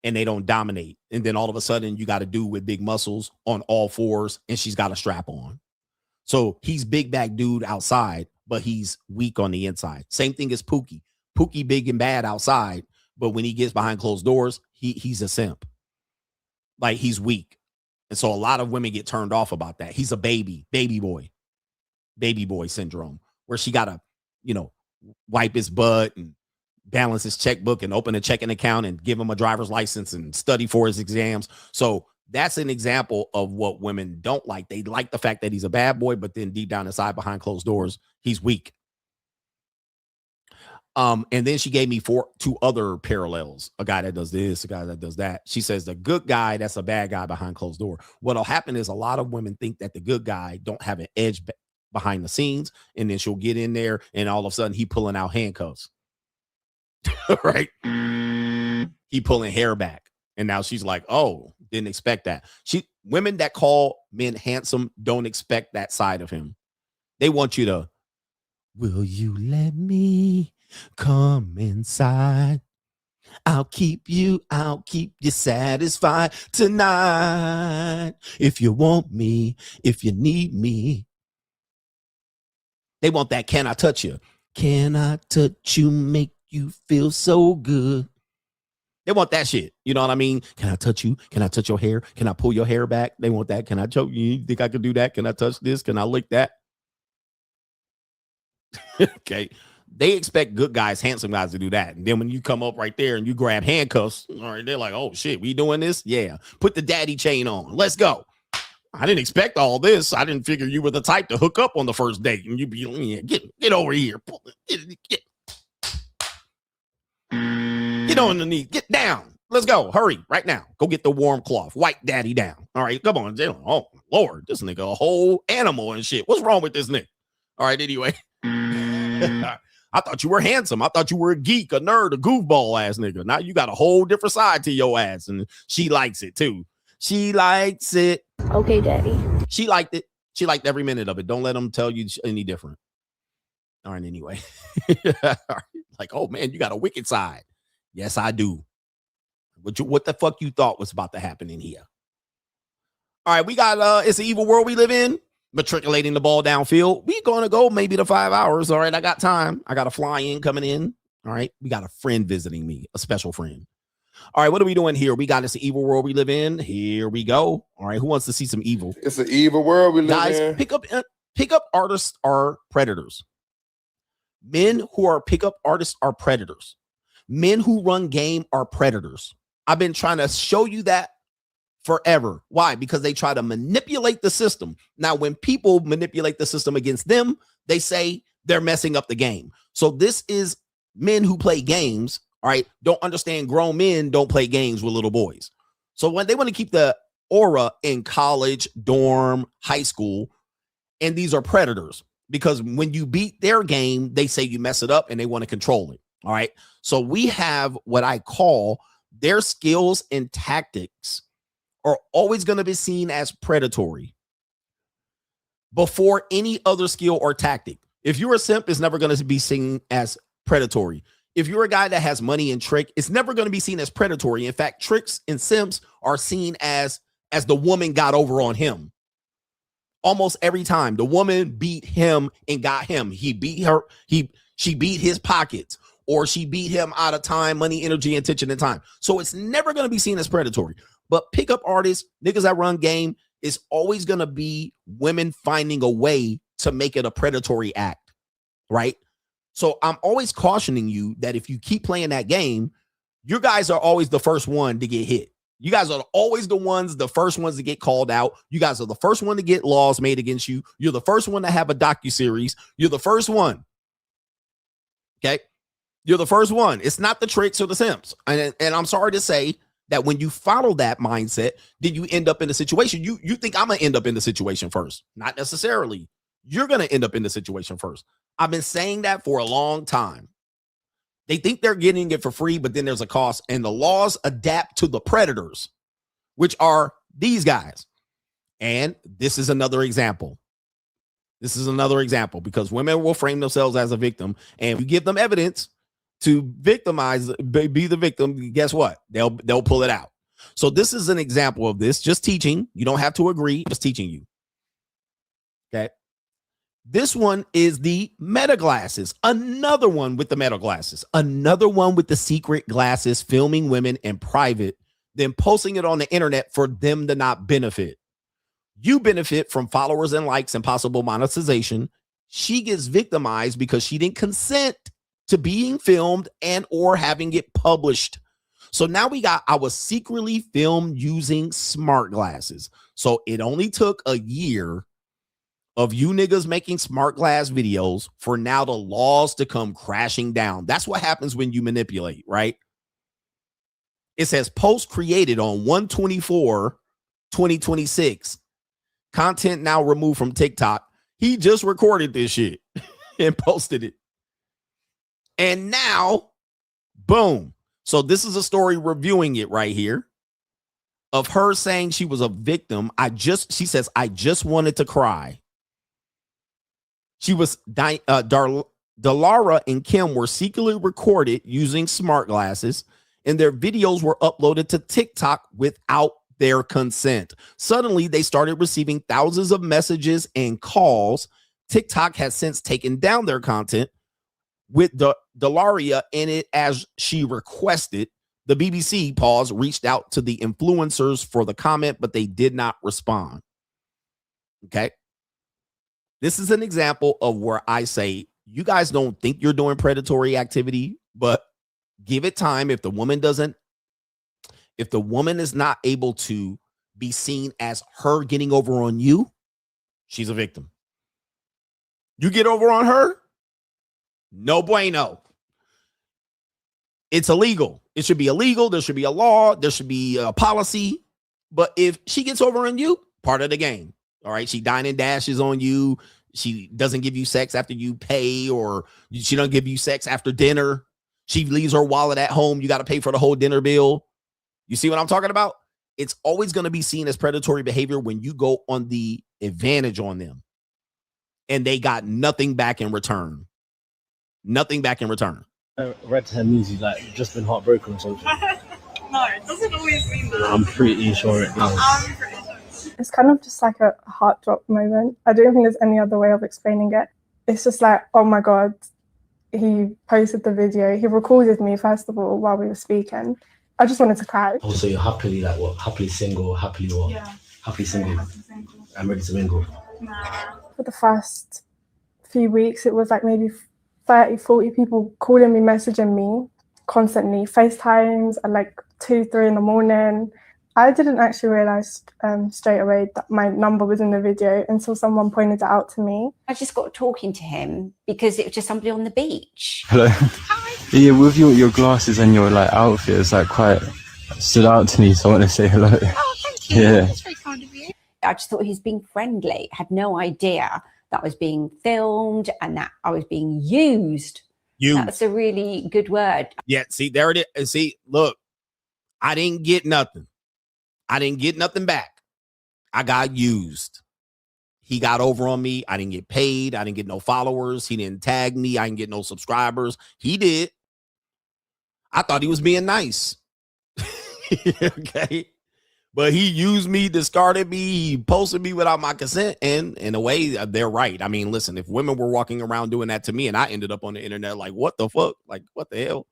Speaker 2: and they don't dominate. And then all of a sudden you got a dude with big muscles on all fours, and she's got a strap on. So he's big back dude outside, but he's weak on the inside. Same thing as Pookie. Pookie big and bad outside, but when he gets behind closed doors, he's a simp. Like, he's weak. And so a lot of women get turned off about that. He's a baby boy syndrome, where she got to, wipe his butt and balance his checkbook and open a checking account and give him a driver's license and study for his exams. So that's an example of what women don't like. They like the fact that he's a bad boy, but then deep down inside behind closed doors, he's weak. And then she gave me two other parallels. A guy that does this, a guy that does that. She says the good guy, that's a bad guy behind closed door. What'll happen is a lot of women think that the good guy don't have an edge behind the scenes. And then she'll get in there and all of a sudden he pulling out handcuffs. Right? He pulling hair back. And now she's like, oh, Didn't expect that. Women that call men handsome don't expect that side of him. They want you to, will you let me come inside? I'll keep you satisfied tonight. If you want me, if you need me. They want that, can I touch you? Can I touch you, make you feel so good? They want that shit. You know what I mean? Can I touch you? Can I touch your hair? Can I pull your hair back? They want that. Can I choke you? You think I could do that? Can I touch this? Can I lick that? Okay. They expect good guys, handsome guys to do that. And then when you come up right there and you grab handcuffs, all right, they're like, oh shit, we doing this? Yeah. Put the daddy chain on. Let's go. I didn't expect all this. I didn't figure you were the type to hook up on the first date. And you'd be, yeah, get over here. Get on the knee. Get down. Let's go. Hurry right now. Go get the warm cloth. Wipe daddy down. All right, come on. Oh, Lord, this nigga a whole animal and shit. What's wrong with this nigga? All right, anyway. I thought you were handsome. I thought you were a geek, a nerd, a goofball ass nigga. Now you got a whole different side to your ass, and she likes it too. She likes it.
Speaker 4: Okay, daddy.
Speaker 2: She liked it. She liked every minute of it. Don't let them tell you any different. All right, anyway. Like, oh man, you got a wicked side. Yes, I do. What the fuck you thought was about to happen in here? All right, we got it's an evil world we live in. Matriculating the ball downfield. We gonna go maybe to 5 hours. All right, I got time. I got a fly in coming in. All right, we got a friend visiting me, a special friend. All right, what are we doing here? We got this evil world we live in. Here we go. All right, who wants to see some evil?
Speaker 18: It's an evil world we live in.
Speaker 2: Guys, pickup artists are predators. Men who are pickup artists are predators. Men who run game are predators. I've been trying to show you that forever. Why? Because they try to manipulate the system. Now, when people manipulate the system against them, they say they're messing up the game. So this is men who play games, all right, don't understand grown men don't play games with little boys. So when they want to keep the aura in college, dorm, high school, and these are predators because when you beat their game, they say you mess it up and they want to control it. All right. So we have what I call their skills and tactics are always going to be seen as predatory before any other skill or tactic. If you're a simp, it's never going to be seen as predatory. If you're a guy that has money and trick, it's never going to be seen as predatory. In fact, tricks and simps are seen as the woman got over on him. Almost every time the woman beat him and got him, he beat her. She beat his pockets, or she beat him out of time, money, energy, attention, and time. So it's never going to be seen as predatory. But pickup artists, niggas that run game, is always going to be women finding a way to make it a predatory act, right? So I'm always cautioning you that if you keep playing that game, you guys are always the first one to get hit. You guys are always the first ones to get called out. You guys are the first one to get laws made against you. You're the first one to have a docuseries. You're the first one. Okay? You're the first one. It's not the tricks or the simps. And I'm sorry to say that when you follow that mindset, then you end up in a situation. You think I'm going to end up in the situation first. Not necessarily. You're going to end up in the situation first. I've been saying that for a long time. They think they're getting it for free, but then there's a cost. And the laws adapt to the predators, which are these guys. And this is another example. This is another example because women will frame themselves as a victim. And you give them evidence to victimize, be the victim, guess what? They'll pull it out. So this is an example of this. Just teaching. You don't have to agree. Just teaching you. Okay. This one is the meta glasses. Another one with the meta glasses. Another one with the secret glasses, filming women in private, then posting it on the internet for them to not benefit. You benefit from followers and likes and possible monetization. She gets victimized because she didn't consent to being filmed and or having it published. So now I was secretly filmed using smart glasses. So it only took a year of you niggas making smart glass videos for now the laws to come crashing down. That's what happens when you manipulate, right? It says post created on 1/24/2026. Content now removed from TikTok. He just recorded this shit and posted it. And now, boom. So this is a story reviewing it right here. of her saying she was a victim, she says, I just wanted to cry. She was, Delara and Kim were secretly recorded using smart glasses, and their videos were uploaded to TikTok without their consent. Suddenly, they started receiving thousands of messages and calls. TikTok has since taken down their content with Delaria in it as she requested. The BBC reached out to the influencers for the comment, but they did not respond. Okay. This is an example of where I say, you guys don't think you're doing predatory activity, but give it time. If the woman is not able to be seen as her getting over on you, she's a victim. You get over on her, no bueno. It's illegal. It should be illegal. There should be a law. There should be a policy. But if she gets over on you, part of the game. All right. She dine and dashes on you. She doesn't give you sex after you pay, or she don't give you sex after dinner. She leaves her wallet at home. You got to pay for the whole dinner bill. You see what I'm talking about? It's always going to be seen as predatory behavior when you go on the advantage on them and they got nothing back in return. Nothing back in return.
Speaker 9: I read her news, he's like just been heartbroken or something.
Speaker 12: No, it doesn't always mean that.
Speaker 9: I'm pretty sure it does.
Speaker 23: It's kind of just like a heart drop moment. I don't think there's any other way of explaining it. It's just like, oh my God, he posted the video. He recorded me, first of all, while we were speaking. I just wanted to cry.
Speaker 9: Oh, so you're happily like what? Happily single, happily what?
Speaker 12: Yeah.
Speaker 9: Happily single. I'm ready to mingle.
Speaker 12: Nah.
Speaker 23: For the first few weeks, it was like maybe 30, 40 people calling me, messaging me constantly, FaceTimes at like 2, 3 in the morning. I didn't actually realize straight away that my number was in the video until someone pointed it out to me.
Speaker 24: I just got talking to him because it was just somebody on the beach.
Speaker 25: Hello. Yeah, with your glasses and your like outfit, it's like quite stood out to me, so I want to say hello.
Speaker 24: Oh, thank you.
Speaker 25: Yeah.
Speaker 24: That's very kind of you. I just thought he was being friendly. Had no idea that I was being filmed and that I was being used. That's a really good word.
Speaker 2: Yeah, see, there it is. See, look, I didn't get nothing. I didn't get nothing back. I got used. He got over on me. I didn't get paid. I didn't get no followers. He didn't tag me. I didn't get no subscribers. He did. I thought he was being nice. Okay. But he used me, discarded me, he posted me without my consent. And in a way, they're right. I mean, listen, if women were walking around doing that to me and I ended up on the internet, like, what the fuck? Like, what the hell?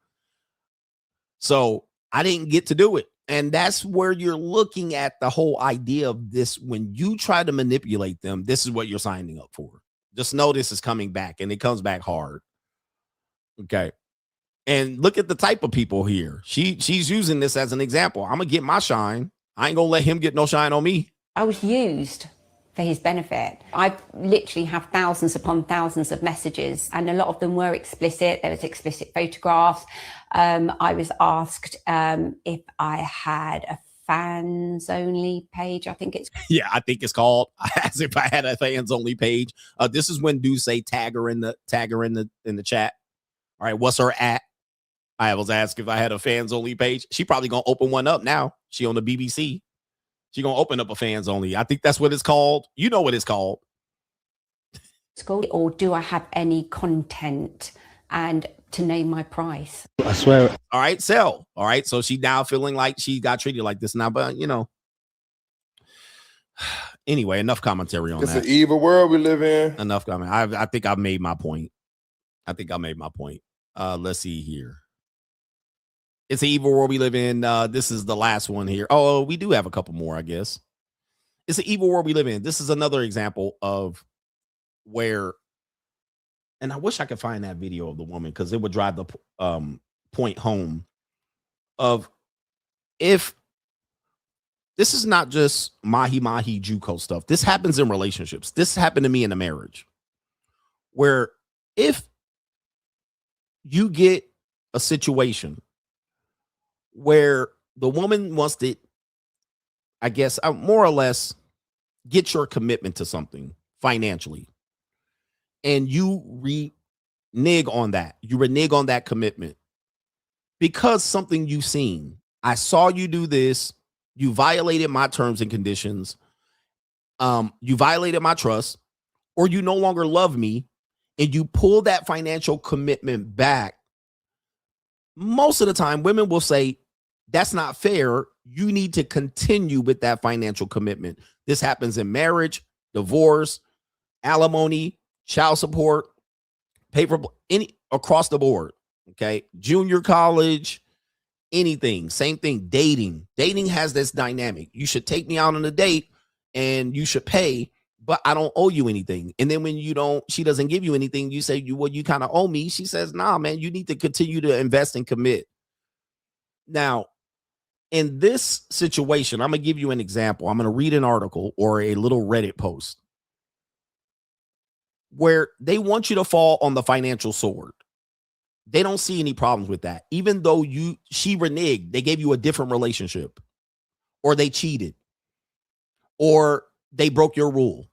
Speaker 2: So I didn't get to do it. And that's where you're looking at the whole idea of this. When you try to manipulate them, this is what you're signing up for. Just know this is coming back, and it comes back hard. Okay. And look at the type of people here. She's using this as an example. I'm going to get my shine. I ain't going to let him get no shine on me.
Speaker 24: I was used for his benefit. I literally have thousands upon thousands of messages, and a lot of them were explicit. There was explicit photographs. I was asked if I had a fans only page. I think it's
Speaker 2: called, as if I had a fans only page. This is when dudes say tag her in the chat. All right, what's her at? I was asked if I had a fans only page. She probably gonna open one up now. She on the BBC. She gonna open up a fans only. I think that's what it's called. You know what it's called.
Speaker 24: Or do I have any content? And to name my price.
Speaker 9: I swear.
Speaker 2: All right, sell. All right, so she now feeling like she got treated like this now, but you know. Anyway, enough commentary on that.
Speaker 18: It's an evil world we live in.
Speaker 2: Enough comment. I think I made my point. Let's see here. It's an evil world we live in. This is the last one here. Oh, we do have a couple more, I guess. It's an evil world we live in. This is another example of where, and I wish I could find that video of the woman because it would drive the point home of if this is not just mahi JUCO stuff. This happens in relationships. This happened to me in a marriage where if you get a situation where the woman wants to, I guess, more or less get your commitment to something financially, and you renege on that. You renege on that commitment because something you've seen. I saw you do this. You violated my terms and conditions. You violated my trust, or you no longer love me, and you pull that financial commitment back. Most of the time, women will say, that's not fair. You need to continue with that financial commitment. This happens in marriage, divorce, alimony, child support, paper, any across the board. Okay. Junior college, anything. Same thing. Dating. Dating has this dynamic. You should take me out on a date and you should pay, but I don't owe you anything. And then when she doesn't give you anything, you say, you kind of owe me. She says, nah, man, you need to continue to invest and commit. Now, in this situation, I'm going to give you an example. I'm going to read an article or a little Reddit post where they want you to fall on the financial sword. They don't see any problems with that. Even though she reneged, they gave you a different relationship, or they cheated, or they broke your rule,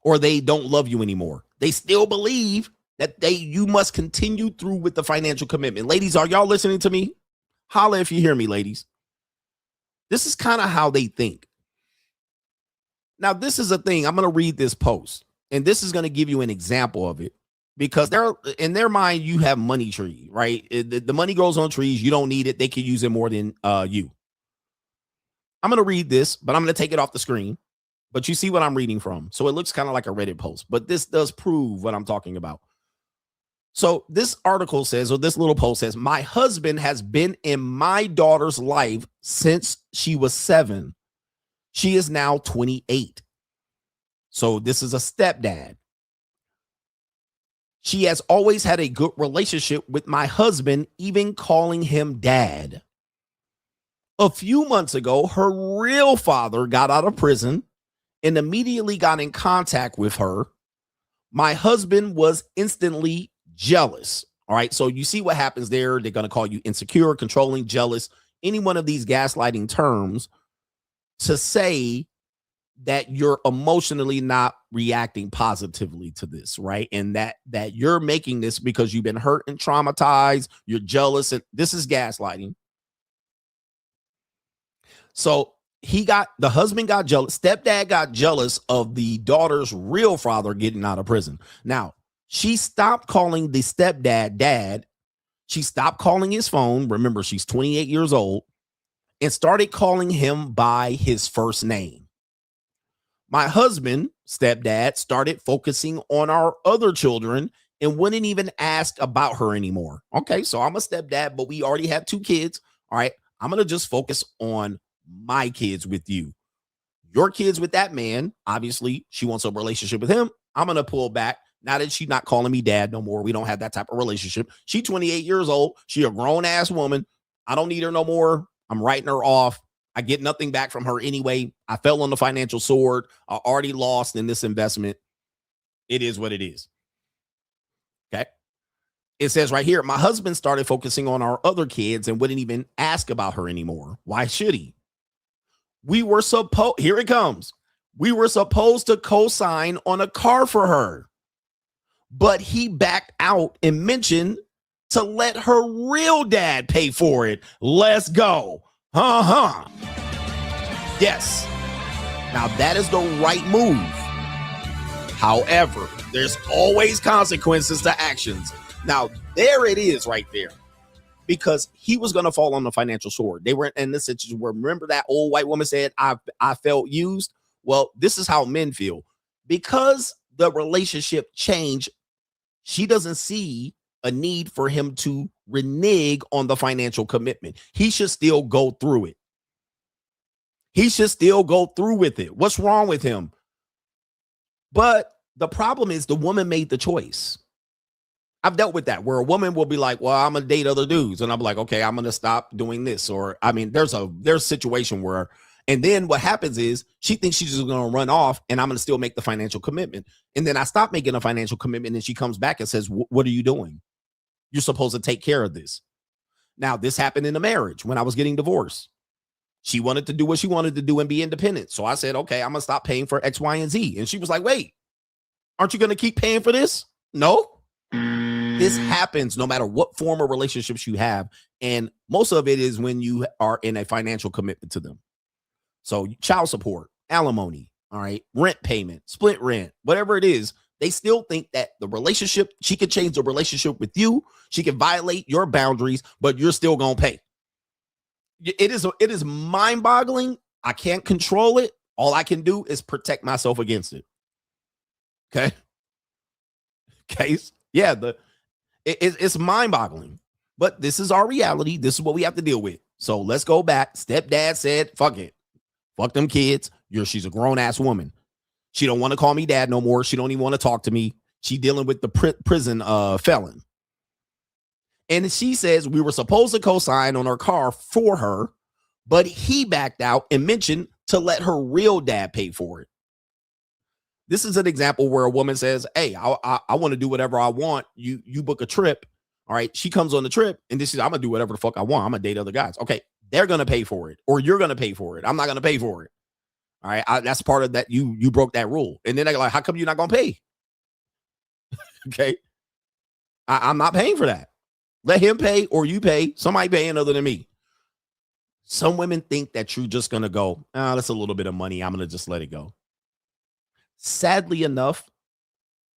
Speaker 2: or they don't love you anymore. They still believe that you must continue through with the financial commitment. Ladies, are y'all listening to me? Holla if you hear me, ladies. This is kind of how they think. Now, this is a thing. I'm going to read this post, and this is going to give you an example of it, because in their mind, you have money tree, right? The money grows on trees. You don't need it. They can use it more than you. I'm going to read this, but I'm going to take it off the screen. But you see what I'm reading from. So it looks kind of like a Reddit post, but this does prove what I'm talking about. So this article says, or this little post says, my husband has been in my daughter's life since she was 7. She is now 28. So this is a stepdad. She has always had a good relationship with my husband, even calling him dad. A few months ago, her real father got out of prison and immediately got in contact with her. My husband was instantly jealous. All right. So you see what happens there. They're going to call you insecure, controlling, jealous, any one of these gaslighting terms to say that you're emotionally not reacting positively to this, right? And that you're making this because you've been hurt and traumatized, you're jealous, and this is gaslighting. So the husband got jealous, stepdad got jealous of the daughter's real father getting out of prison. Now, she stopped calling the stepdad dad. She stopped calling his phone. Remember, she's 28 years old, and started calling him by his first name. My husband, stepdad, started focusing on our other children and wouldn't even ask about her anymore. Okay, so I'm a stepdad, but we already have 2 kids. All right, I'm going to just focus on my kids with you. Your kids with that man, obviously, she wants a relationship with him. I'm going to pull back. Now that she's not calling me dad no more. We don't have that type of relationship. She's 28 years old. She a grown-ass woman. I don't need her no more. I'm writing her off. I get nothing back from her anyway. I fell on the financial sword. I already lost in this investment. It is what it is. Okay. It says right here, my husband started focusing on our other kids and wouldn't even ask about her anymore. Why should he? Here it comes. We were supposed to co-sign on a car for her, but he backed out and mentioned to let her real dad pay for it. Let's go. Yes. Now that is the right move. However, there's always consequences to actions. Now, there it is right there. Because he was going to fall on the financial sword. They were in this situation where, remember that old white woman said, I felt used? Well, this is how men feel. Because the relationship changed, she doesn't see a need for him to renege on the financial commitment. He should still go through it. He should still go through with it. What's wrong with him? But the problem is the woman made the choice. I've dealt with that where a woman will be like, well, I'm going to date other dudes. And I'm like, okay, I'm going to stop doing this. Or, I mean, there's a situation where, and then what happens is she thinks she's just going to run off and I'm going to still make the financial commitment. And then I stop making a financial commitment and she comes back and says, what are you doing? You're supposed to take care of this. Now, this happened in a marriage when I was getting divorced. She wanted to do what she wanted to do and be independent. So I said, okay, I'm going to stop paying for X, Y, and Z. And she was like, wait, aren't you going to keep paying for this? No. This happens no matter what form of relationships you have. And most of it is when you are in a financial commitment to them. So child support, alimony, all right, rent payment, split rent, whatever it is, they still think that the relationship, she could change the relationship with you. She can violate your boundaries, but you're still going to pay. It is mind boggling. I can't control it. All I can do is protect myself against it. Okay. Case. Yeah. It's mind boggling, but this is our reality. This is what we have to deal with. So let's go back. Stepdad said, fuck it. Fuck them kids. She's a grown ass woman. She don't want to call me dad no more. She don't even want to talk to me. She dealing with the prison felon. And she says we were supposed to co-sign on her car for her, but he backed out and mentioned to let her real dad pay for it. This is an example where a woman says, hey, I want to do whatever I want. You book a trip. All right. She comes on the trip and this is, I'm going to do whatever the fuck I want. I'm going to date other guys. Okay. They're going to pay for it or you're going to pay for it. I'm not going to pay for it. All right. That's part of that. You broke that rule. And then they're like, how come you're not going to pay? Okay. I'm not paying for that. Let him pay or you pay. Somebody paying other than me. Some women think that you're just going to go, that's a little bit of money. I'm going to just let it go. Sadly enough,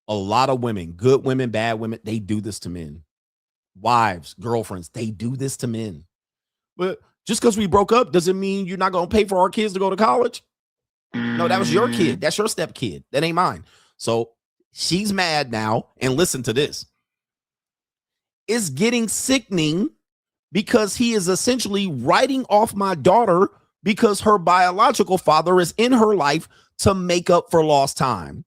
Speaker 2: a lot of women, good women, bad women, they do this to men. Wives, girlfriends, they do this to men. But just because we broke up doesn't mean you're not going to pay for our kids to go to college. No, that was your kid. That's your step kid. That ain't mine. So she's mad now. And listen to this. It's getting sickening because he is essentially writing off my daughter because her biological father is in her life to make up for lost time.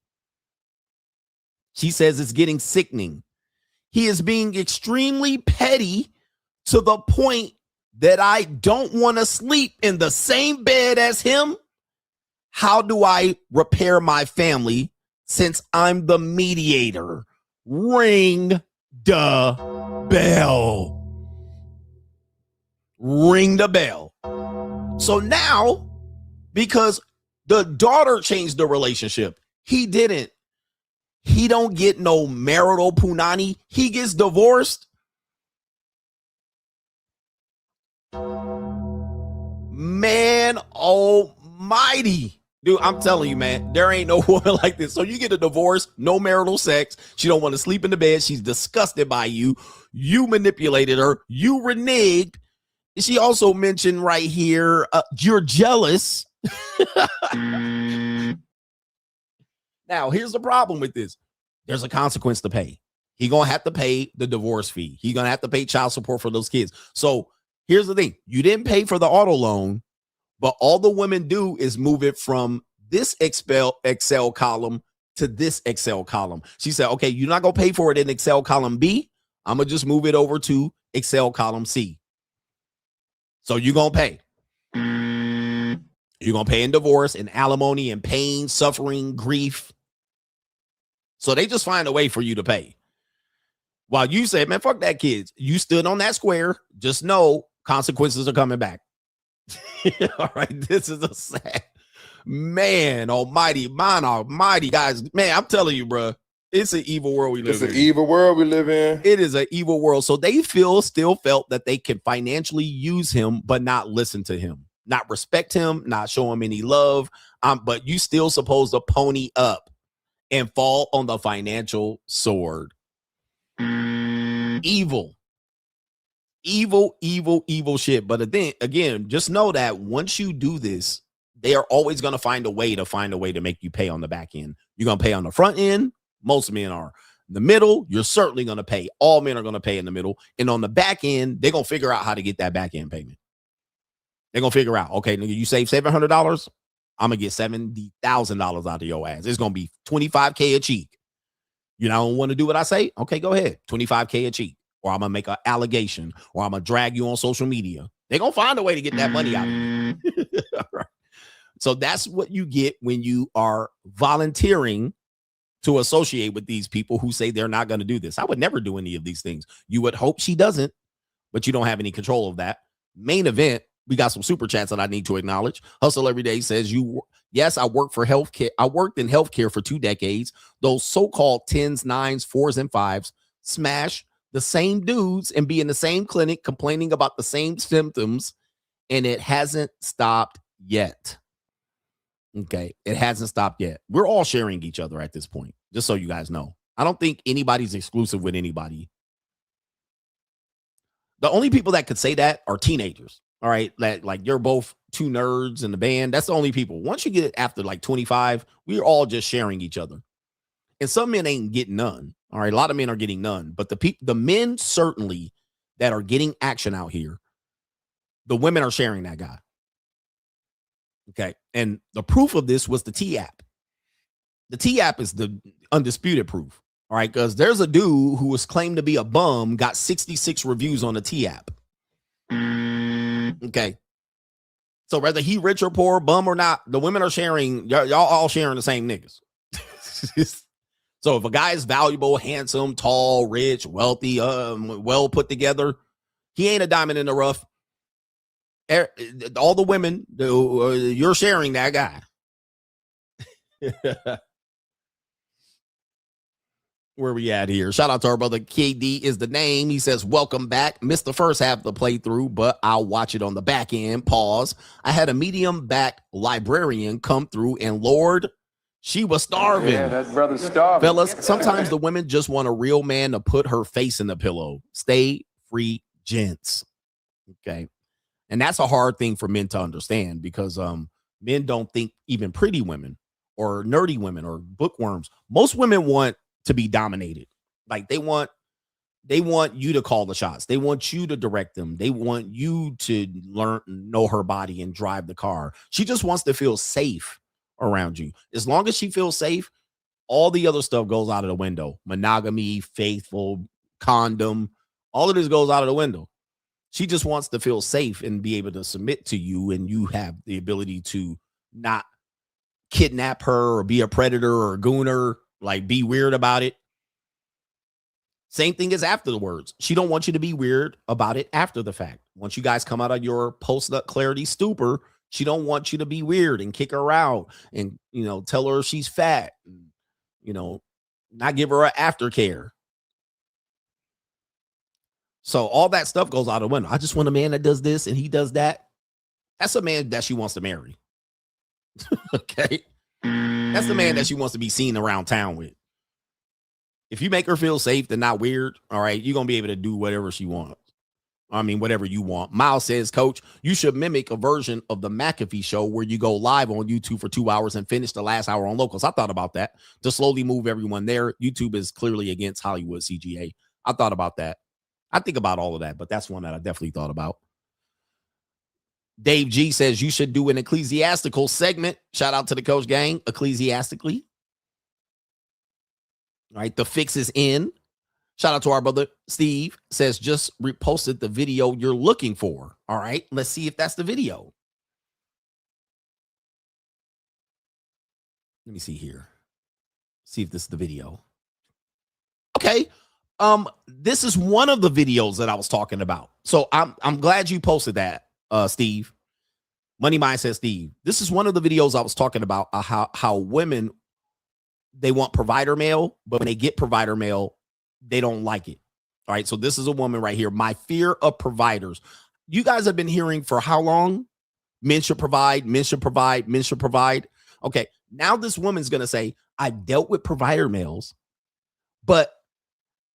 Speaker 2: She says it's getting sickening. He is being extremely petty to the point that I don't want to sleep in the same bed as him. How do I repair my family since I'm the mediator? Ring the bell. Ring the bell. So now, because the daughter changed the relationship, he didn't. He don't get no marital punani. He gets divorced. Man almighty. Dude, I'm telling you, man, there ain't no woman like this. So you get a divorce, no marital sex. She don't want to sleep in the bed. She's disgusted by you. You manipulated her. You reneged. She also mentioned right here, you're jealous. Now, here's the problem with this. There's a consequence to pay. He's going to have to pay the divorce fee. He's going to have to pay child support for those kids. So here's the thing. You didn't pay for the auto loan, but all the women do is move it from this Excel column to this Excel column. She said, okay, you're not going to pay for it in Excel column B. I'm going to just move it over to Excel column C. So you're going to pay. You're going to pay in divorce and alimony and pain, suffering, grief. So they just find a way for you to pay. While you say, man, fuck that kids. You stood on that square. Just know consequences are coming back. All right. This is a sad man almighty, guys. Man, I'm telling you, bro, it's an evil world we live in.
Speaker 18: It's an evil world we live in.
Speaker 2: It is an evil world. So they still felt that they can financially use him, but not listen to him, not respect him, not show him any love. But you still supposed to pony up and fall on the financial sword. Evil shit. But then again, just know that once you do this, they are always going to find a way to make you pay on the back end. You're going to pay on the front end. Most men are. The middle, you're certainly going to pay. All men are going to pay in the middle. And on the back end, they're going to figure out how to get that back end payment. They're going to figure out, okay, nigga, you save $700. I'm going to get $70,000 out of your ass. It's going to be $25K a cheek. You don't want to do what I say? Okay, go ahead. $25K a cheek. Or I'm going to make an allegation. Or I'm going to drag you on social media. They're going to find a way to get that money out of you. All right. So that's what you get when you are volunteering to associate with these people who say they're not going to do this. I would never do any of these things. You would hope she doesn't, but you don't have any control of that. Main event, we got some super chats that I need to acknowledge. Hustle Every Day says, yes, I work for healthcare. I worked in healthcare for 2 decades. Those so-called 10s, 9s, 4s, and 5s smash the same dudes and be in the same clinic complaining about the same symptoms, and it hasn't stopped yet. Okay, it hasn't stopped yet. We're all sharing each other at this point, just so you guys know. I don't think anybody's exclusive with anybody. The only people that could say that are teenagers. All right, like you're both two nerds in the band. That's the only people. Once you get after like 25, we're all just sharing each other. And some men ain't getting none. All right, a lot of men are getting none. But the men certainly that are getting action out here, the women are sharing that guy. Okay, and the proof of this was the T app. The T app is the undisputed proof. All right, because there's a dude who was claimed to be a bum, got 66 reviews on the T app. Okay. So whether he rich or poor, bum or not, the women are sharing, y'all all sharing the same niggas. So if a guy is valuable, handsome, tall, rich, wealthy, well put together, he ain't a diamond in the rough. All the women, you're sharing that guy. Where we at here? Shout out to our brother KD is the name. He says, welcome back. Missed the first half of the playthrough, but I'll watch it on the back end. Pause. I had a medium back librarian come through, and Lord, she was starving.
Speaker 10: Yeah, that brother's starving.
Speaker 2: Fellas, sometimes the women just want a real man to put her face in the pillow. Stay free, gents. Okay. And that's a hard thing for men to understand, because men don't think even pretty women or nerdy women or bookworms. Most women want to be dominated. Like they want you to call the shots. They want you to direct them. They want you to know her body and drive the car. She just wants to feel safe around you. As long as she feels safe, all the other stuff goes out of the window. Monogamy, faithful, condom, all of this goes out of the window. She just wants to feel safe and be able to submit to you, and you have the ability to not kidnap her or be a predator or a gooner. Like, be weird about it. Same thing as afterwards. She don't want you to be weird about it after the fact. Once you guys come out of your post-nut clarity stupor, she don't want you to be weird and kick her out and, tell her she's fat, and, not give her an aftercare. So all that stuff goes out the window. I just want a man that does this and he does that. That's a man that she wants to marry. Okay. That's the man that she wants to be seen around town with. If you make her feel safe and not weird, all right, you're going to be able to do whatever she wants. I mean, whatever you want. Miles says, Coach, you should mimic a version of the McAfee show where you go live on YouTube for 2 hours and finish the last hour on Locals. I thought about that to slowly move everyone there. YouTube is clearly against Hollywood CGA. I thought about that. I think about all of that, but that's one that I definitely thought about. Dave G says you should do an ecclesiastical segment. Shout out to the Coach Gang, ecclesiastically. All right, the fix is in. Shout out to our brother Steve, says just reposted the video you're looking for. All right, let's see if that's the video. Let me see here. See if this is the video. Okay. This is one of the videos that I was talking about. So I'm glad you posted that. Steve, Money Mind says, Steve, this is one of the videos I was talking about, how women, they want provider mail, but when they get provider mail, they don't like it. All right. So this is a woman right here. My fear of providers. You guys have been hearing for how long? Men should provide, men should provide, men should provide. Okay. Now this woman's going to say, I dealt with provider mails, but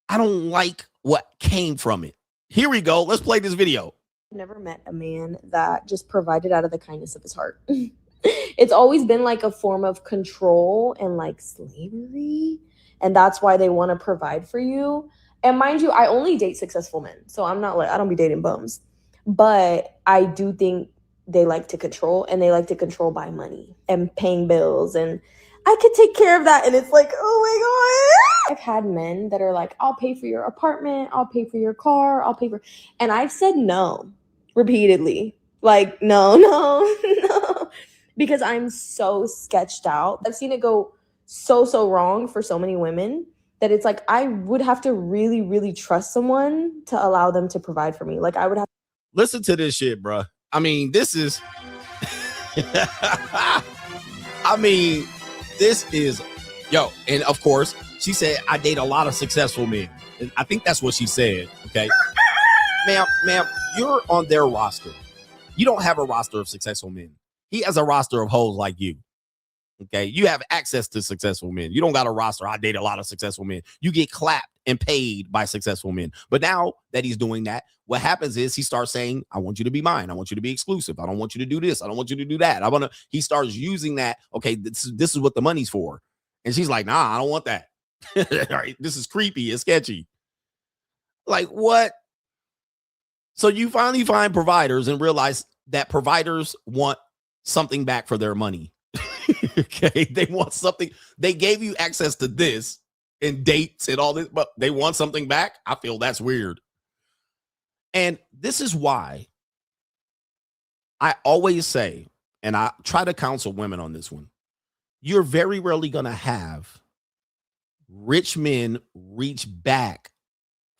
Speaker 2: I don't like what came from it. Here we go. Let's play this video.
Speaker 11: Never met a man that just provided out of the kindness of his heart. It's always been like a form of control and like slavery. And that's why they want to provide for you. And mind you, I only date successful men. So I don't be dating bums. But I do think they like to control, and they like to control by money and paying bills. And I could take care of that. And it's like, oh my God. I've had men that are like, I'll pay for your apartment. I'll pay for your car. I'll pay for. And I've said no repeatedly. Like, no. Because I'm so sketched out. I've seen it go so wrong for so many women that it's like I would have to really, really trust someone to allow them to provide for me. Like I would have.
Speaker 2: Listen to this shit, bro. I mean, this is. This is, yo, and of course, she said, I date a lot of successful men. I think that's what she said. Okay, ma'am, you're on their roster. You don't have a roster of successful men. He has a roster of hoes like you. Okay, you have access to successful men. You don't got a roster. I date a lot of successful men. You get clapped and paid by successful men. But now that he's doing that, what happens is he starts saying, I want you to be mine. I want you to be exclusive. I don't want you to do this. I don't want you to do that. He starts using that. Okay, this is what the money's for. And she's like, nah, I don't want that. All right, this is creepy. It's sketchy. Like, what? So you finally find providers and realize that providers want something back for their money. Okay, they want something. They gave you access to this and dates and all this, but they want something back. I feel that's weird. And this is why I always say, and I try to counsel women on this one, you're very rarely going to have rich men reach back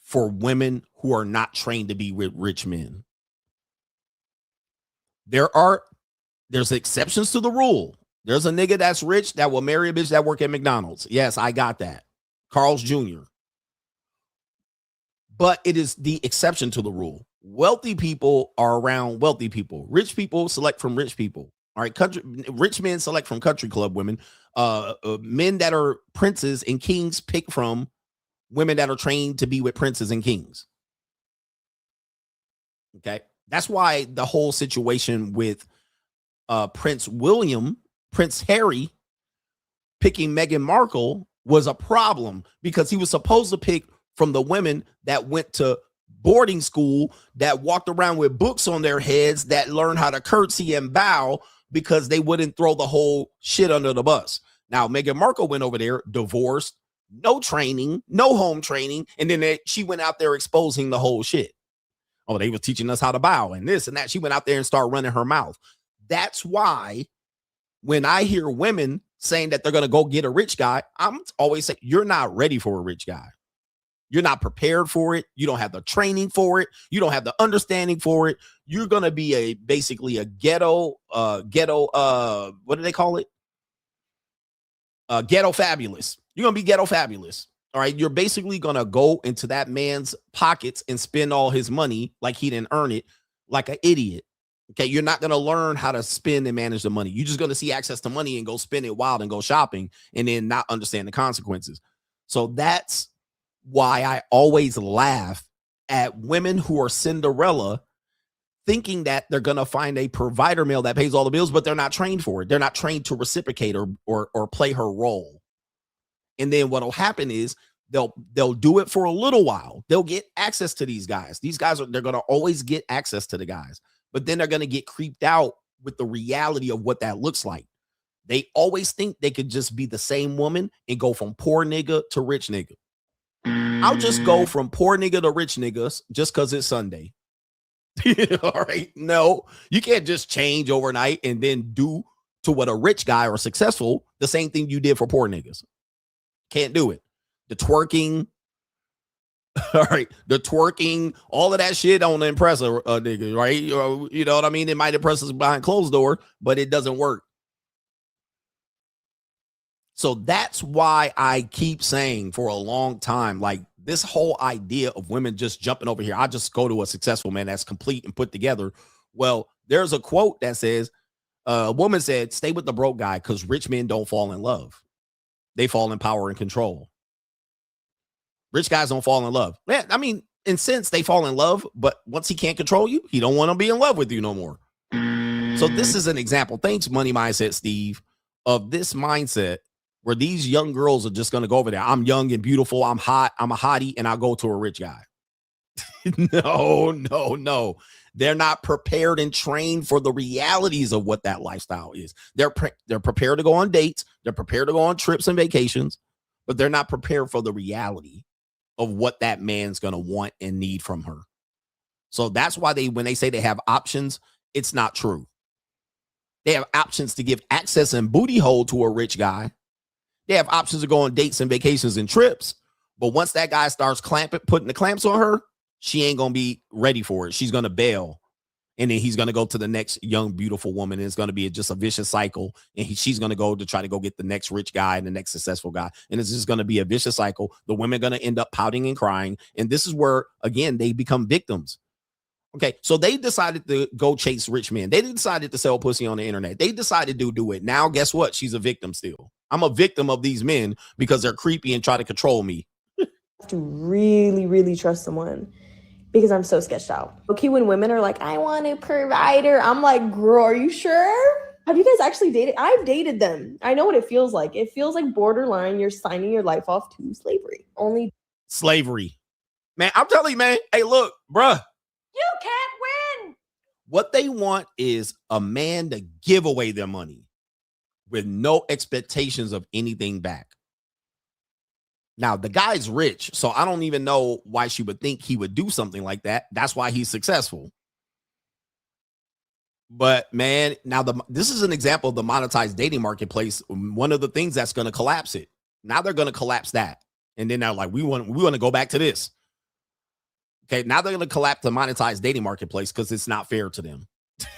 Speaker 2: for women who are not trained to be with rich men. There's exceptions to the rule. There's a nigga that's rich that will marry a bitch that work at McDonald's. Yes, I got that. Carl's Jr. But it is the exception to the rule. Wealthy people are around wealthy people. Rich people select from rich people. All right, rich men select from country club women. Men that are princes and kings pick from women that are trained to be with princes and kings. Okay, that's why the whole situation with Prince Harry picking Meghan Markle was a problem, because he was supposed to pick from the women that went to boarding school, that walked around with books on their heads, that learned how to curtsy and bow because they wouldn't throw the whole shit under the bus. Now, Meghan Markle went over there, divorced, no training, no home training, and then she went out there exposing the whole shit. Oh, they were teaching us how to bow and this and that. She went out there and started running her mouth. That's why when I hear women saying that they're going to go get a rich guy, I'm always saying, you're not ready for a rich guy. You're not prepared for it. You don't have the training for it. You don't have the understanding for it. You're going to be basically a ghetto, what do they call it? Ghetto fabulous. You're going to be ghetto fabulous. All right. You're basically going to go into that man's pockets and spend all his money like he didn't earn it, like an idiot. Okay, you're not going to learn how to spend and manage the money. You're just going to see access to money and go spend it wild and go shopping and then not understand the consequences. So that's why I always laugh at women who are Cinderella, thinking that they're going to find a provider male that pays all the bills, but they're not trained for it. They're not trained to reciprocate or play her role. And then what'll happen is they'll do it for a little while. They'll get access to these guys. These guys they're going to always get access to the guys. But then they're going to get creeped out with the reality of what that looks like. They always think they could just be the same woman and go from poor nigga to rich nigga. I'll just go from poor nigga to rich niggas just because it's Sunday. All right. No, you can't just change overnight and then do to what a rich guy or successful the same thing you did for poor niggas. Can't do it. The twerking. All right, the twerking, all of that shit don't impress a nigga, right? You know what I mean? It might impress us behind closed door, but it doesn't work. So that's why I keep saying for a long time, like this whole idea of women just jumping over here. I just go to a successful man that's complete and put together. Well, there's a quote that says, a woman said, stay with the broke guy because rich men don't fall in love. They fall in power and control. Rich guys don't fall in love. Man, I mean, in sense, they fall in love, but once he can't control you, he don't want to be in love with you no more. So this is an example. Thanks, Money Mindset, Steve, of this mindset where these young girls are just going to go over there. I'm young and beautiful. I'm hot. I'm a hottie, and I'll go to a rich guy. No. They're not prepared and trained for the realities of what that lifestyle is. They're prepared to go on dates. They're prepared to go on trips and vacations, but they're not prepared for the reality of what that man's going to want and need from her. So that's why when they say they have options, it's not true. They have options to give access and booty hole to a rich guy. They have options to go on dates and vacations and trips. But once that guy starts putting the clamps on her, she ain't going to be ready for it. She's going to bail And then he's going to go to the next young, beautiful woman. And it's going to be just a vicious cycle. And she's going to go to try to go get the next rich guy and the next successful guy. And it's just going to be a vicious cycle. The women are going to end up pouting and crying. And this is where, again, they become victims. Okay, so they decided to go chase rich men. They decided to sell pussy on the internet. They decided to do it. Now, guess what? She's a victim still. I'm a victim of these men because they're creepy and try to control me.
Speaker 11: Have to really, really trust someone because I'm so sketched out. Okay, when women are like, I want a provider, I'm like, girl, are you sure? Have you guys actually dated? I've dated them. I know what it feels like. It feels like borderline. You're signing your life off to slavery. Only
Speaker 2: slavery. Man, I'm telling you, man. Hey, look, bruh.
Speaker 17: You can't win.
Speaker 2: What they want is a man to give away their money with no expectations of anything back. Now, the guy's rich, so I don't even know why she would think he would do something like that. That's why he's successful. But, man, now this is an example of the monetized dating marketplace. One of the things that's going to collapse it. Now they're going to collapse that. And then they're like, we want to go back to this. Okay, now they're going to collapse the monetized dating marketplace because it's not fair to them.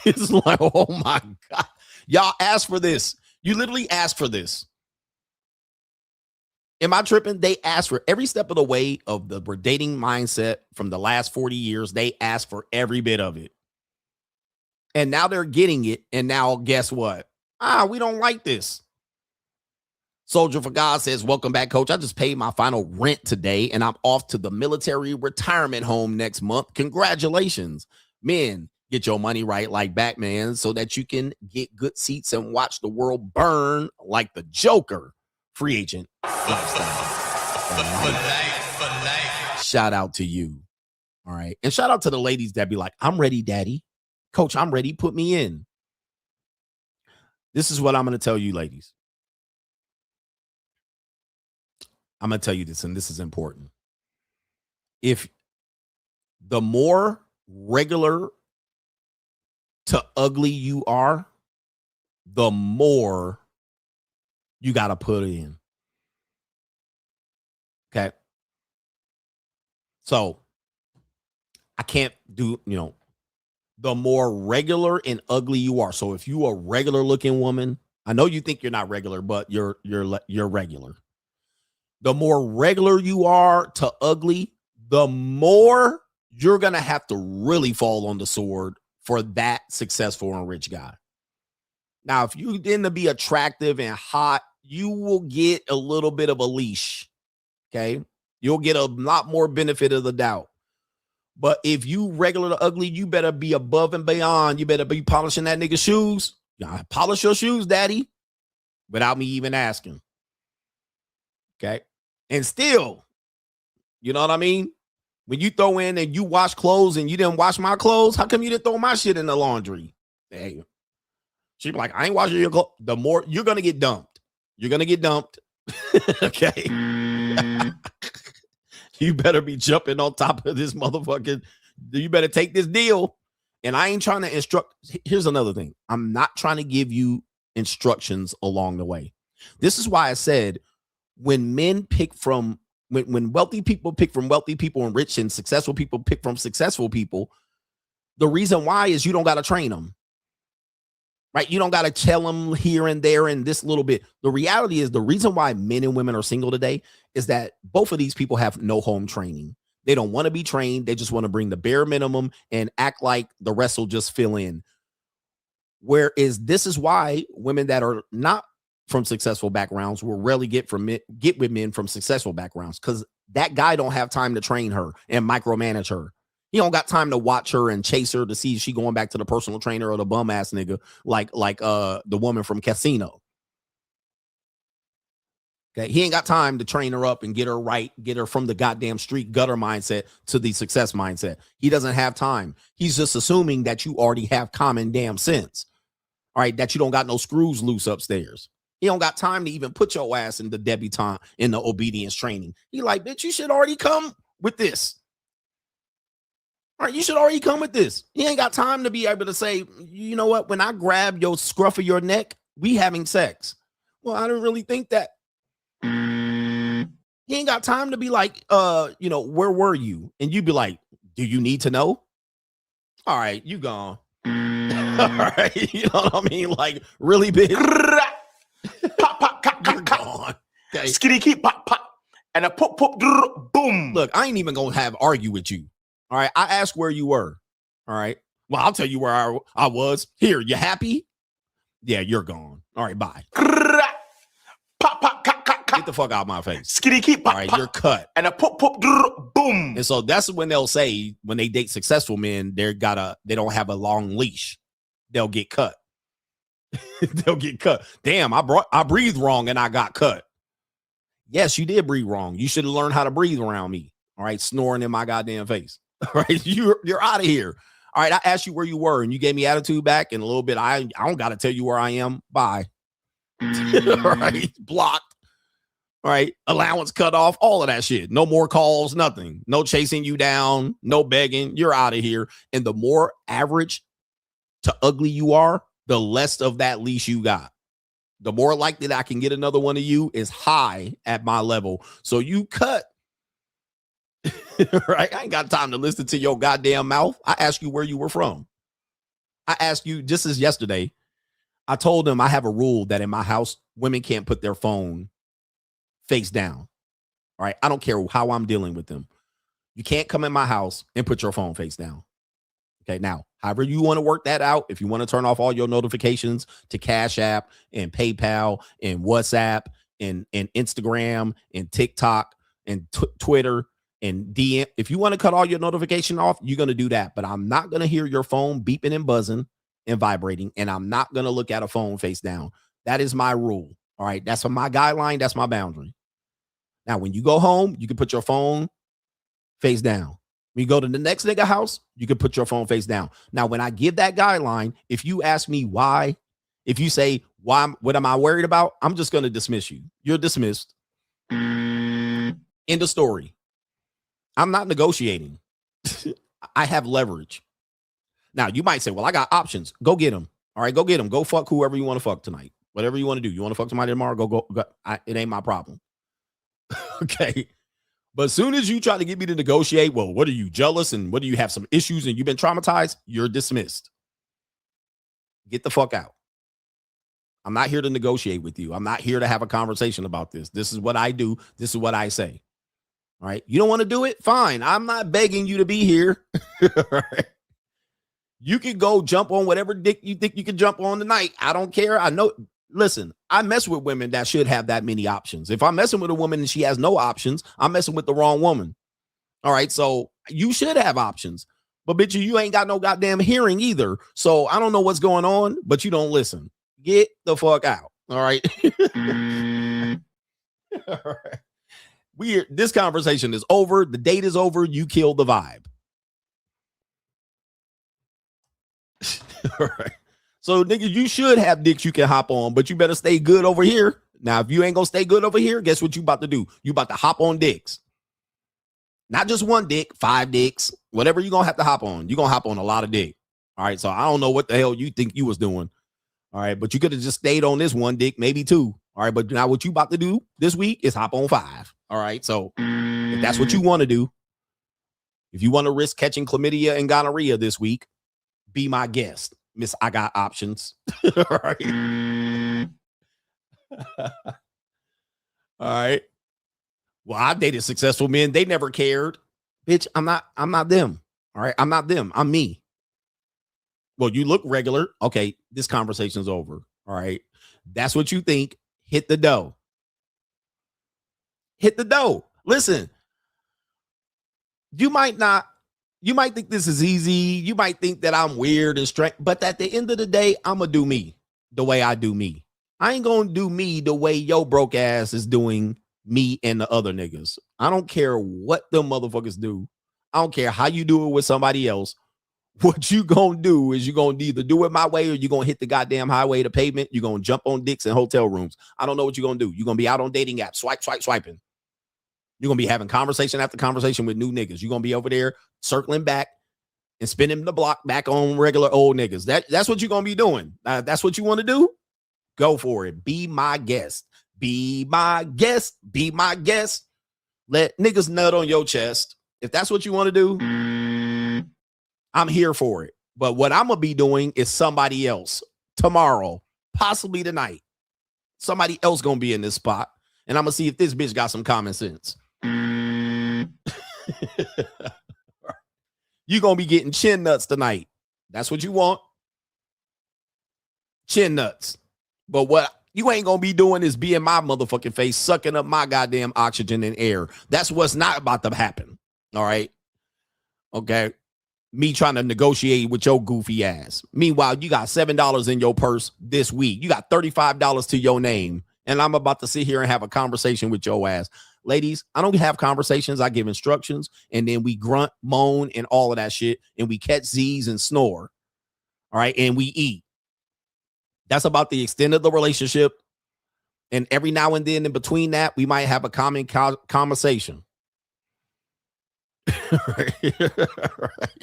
Speaker 2: It's like, oh, my God. Y'all asked for this. You literally asked for this. Am I tripping? They asked for every step of the way of the dating mindset from the last 40 years. They asked for every bit of it. And now they're getting it. And now guess what? We don't like this. Soldier for God says, welcome back, coach. I just paid my final rent today and I'm off to the military retirement home next month. Congratulations. Men, get your money right like Batman so that you can get good seats and watch the world burn like the Joker. Free agent. Shout out to you. All right. And shout out to the ladies that be like, I'm ready, daddy. Coach, I'm ready. Put me in. This is what I'm going to tell you, ladies. I'm going to tell you this, and this is important. If the more regular to ugly you are, the more you got to put in. Okay. So I can't do, the more regular and ugly you are. So if you a regular looking woman, I know you think you're not regular, but you're regular. The more regular you are to ugly, the more you're going to have to really fall on the sword for that successful and rich guy. Now, if you tend to be attractive and hot, you will get a little bit of a leash. Okay. You'll get a lot more benefit of the doubt. But if you regular to ugly, you better be above and beyond. You better be polishing that nigga's shoes. Yeah, polish your shoes, daddy, without me even asking. Okay. And still, you know what I mean? When you throw in and you wash clothes and you didn't wash my clothes, how come you didn't throw my shit in the laundry? Hey, she'd be like, I ain't washing your clothes. The more you're going to get dumped. You're going to get dumped. Okay. You better be jumping on top of this motherfucker. You better take this deal. And I ain't trying to instruct. Here's another thing. I'm not trying to give you instructions along the way. This is why I said when men pick from, when wealthy people pick from wealthy people and rich and successful people pick from successful people, the reason why is you don't got to train them. Right? You don't got to tell them here and there and this little bit. The reality is the reason why men and women are single today is that both of these people have no home training. They don't want to be trained. They just want to bring the bare minimum and act like the rest will just fill in. Whereas this is why women that are not from successful backgrounds will rarely get with men from successful backgrounds, because that guy don't have time to train her and micromanage her. He don't got time to watch her and chase her to see if she going back to the personal trainer or the bum ass nigga like the woman from Casino. Okay, he ain't got time to train her up and get her right, get her from the goddamn street gutter mindset to the success mindset. He doesn't have time. He's just assuming that you already have common damn sense. All right, that you don't got no screws loose upstairs. He don't got time to even put your ass in the debutante in the obedience training. He like, bitch, you should already come with this. All right, you should already come with this. He ain't got time to be able to say, you know what? When I grab your scruff of your neck, we having sex. Well, I don't really think that. He ain't got time to be like, where were you? And you be like, do you need to know? All right, you gone. All right. You know what I mean? Like, really big.
Speaker 10: Pop, pop, cut, cut, cut. Skitty keep pop, pop. And a pop, pop, boom.
Speaker 2: Look, I ain't even going to have argue with you. All right. I asked where you were. All right. Well, I'll tell you where I was. Here, you happy? Yeah, you're gone. All right, bye.
Speaker 10: Pop, pop, cut, cut, cut.
Speaker 2: Get the fuck out of my face.
Speaker 10: Skitty keep pop,
Speaker 2: all right,
Speaker 10: pop.
Speaker 2: You're cut.
Speaker 10: And a pop, pop, boom.
Speaker 2: And so that's when they'll say, when they date successful men, they don't have a long leash. They'll get cut. They'll get cut. Damn, I breathed wrong and I got cut. Yes, you did breathe wrong. You should have learned how to breathe around me. All right, snoring in my goddamn face. All right, you're out of here. All right, I asked you where you were and you gave me attitude back and a little bit. I don't got to tell you where I am. Bye. All right, blocked. All right, allowance cut off, all of that shit. No more calls, nothing. No chasing you down, no begging. You're out of here. And the more average to ugly you are, the less of that leash you got. The more likely that I can get another one of you is high at my level. So you cut. Right? I ain't got time to listen to your goddamn mouth. I asked you where you were from. I asked you, just as yesterday, I told them I have a rule that in my house, women can't put their phone face down. All right. I don't care how I'm dealing with them. You can't come in my house and put your phone face down. Okay. Now, however you want to work that out, if you want to turn off all your notifications to Cash App and PayPal and WhatsApp and Instagram and TikTok and Twitter and DM, if you want to cut all your notification off, you're going to do that. But I'm not going to hear your phone beeping and buzzing and vibrating. And I'm not going to look at a phone face down. That is my rule. All right. That's my guideline. That's my boundary. Now, when you go home, you can put your phone face down. When you go to the next nigga house, you can put your phone face down. Now, when I give that guideline, if you ask me why, if you say, what am I worried about? I'm just going to dismiss you. You're dismissed. End of story. I'm not negotiating. I have leverage. Now, you might say, well, I got options. Go get them. All right, go get them. Go fuck whoever you want to fuck tonight. Whatever you want to do. You want to fuck somebody tomorrow? Go. It ain't my problem. Okay. But as soon as you try to get me to negotiate, well, what are you, jealous? And what do you have some issues and you've been traumatized? You're dismissed. Get the fuck out. I'm not here to negotiate with you. I'm not here to have a conversation about this. This is what I do. This is what I say. All right. You don't want to do it? Fine. I'm not begging you to be here. Right? You can go jump on whatever dick you think you can jump on tonight. I don't care. I know. Listen, I mess with women that should have that many options. If I'm messing with a woman and she has no options, I'm messing with the wrong woman. All right. So you should have options. But bitch, you ain't got no goddamn hearing either. So I don't know what's going on, but you don't listen. Get the fuck out. All right. All right. This conversation is over. The date is over. You killed the vibe. All right. So, nigga, you should have dicks you can hop on, but you better stay good over here. Now, if you ain't gonna stay good over here, guess what you about to do? You about to hop on dicks. Not just one dick, 5 dicks, whatever you gonna have to hop on. You're gonna hop on a lot of dick. All right. So I don't know what the hell you think you was doing. All right. But you could have just stayed on this one dick, maybe 2. All right. But now what you about to do this week is hop on 5. All right. So if that's what you want to do, if you want to risk catching chlamydia and gonorrhea this week, be my guest. Miss, I got options. All right. All right. Well, I dated successful men. They never cared. Bitch, I'm not them. All right. I'm not them. I'm me. Well, you look regular. Okay. This conversation's over. All right. That's what you think. Hit the dough. Hit the dough. Listen, you might think this is easy. You might think that I'm weird and strange, but at the end of the day, I'm going to do me the way I do me. I ain't going to do me the way your broke ass is doing me and the other niggas. I don't care what them motherfuckers do. I don't care how you do it with somebody else. What you going to do is you going to either do it my way or you going to hit the goddamn highway to pavement. You're going to jump on dicks in hotel rooms. I don't know what you're going to do. You're going to be out on dating apps, swiping. You're going to be having conversation after conversation with new niggas. You're going to be over there circling back and spinning the block back on regular old niggas. That's what you're going to be doing. That's what you want to do? Go for it. Be my guest. Be my guest. Be my guest. Let niggas nut on your chest. If that's what you want to do, I'm here for it. But what I'm going to be doing is somebody else tomorrow, possibly tonight. Somebody else going to be in this spot. And I'm going to see if this bitch got some common sense. You're going to be getting chin nuts tonight. That's what you want. Chin nuts. But what you ain't going to be doing is be in my motherfucking face, sucking up my goddamn oxygen and air. That's what's not about to happen. All right. Okay. Me trying to negotiate with your goofy ass. Meanwhile, you got $7 in your purse this week. You got $35 to your name. And I'm about to sit here and have a conversation with your ass. Ladies, I don't have conversations. I give instructions. And then we grunt, moan, and all of that shit. And we catch Z's and snore. All right. And we eat. That's about the extent of the relationship. And every now and then in between that, we might have a common conversation.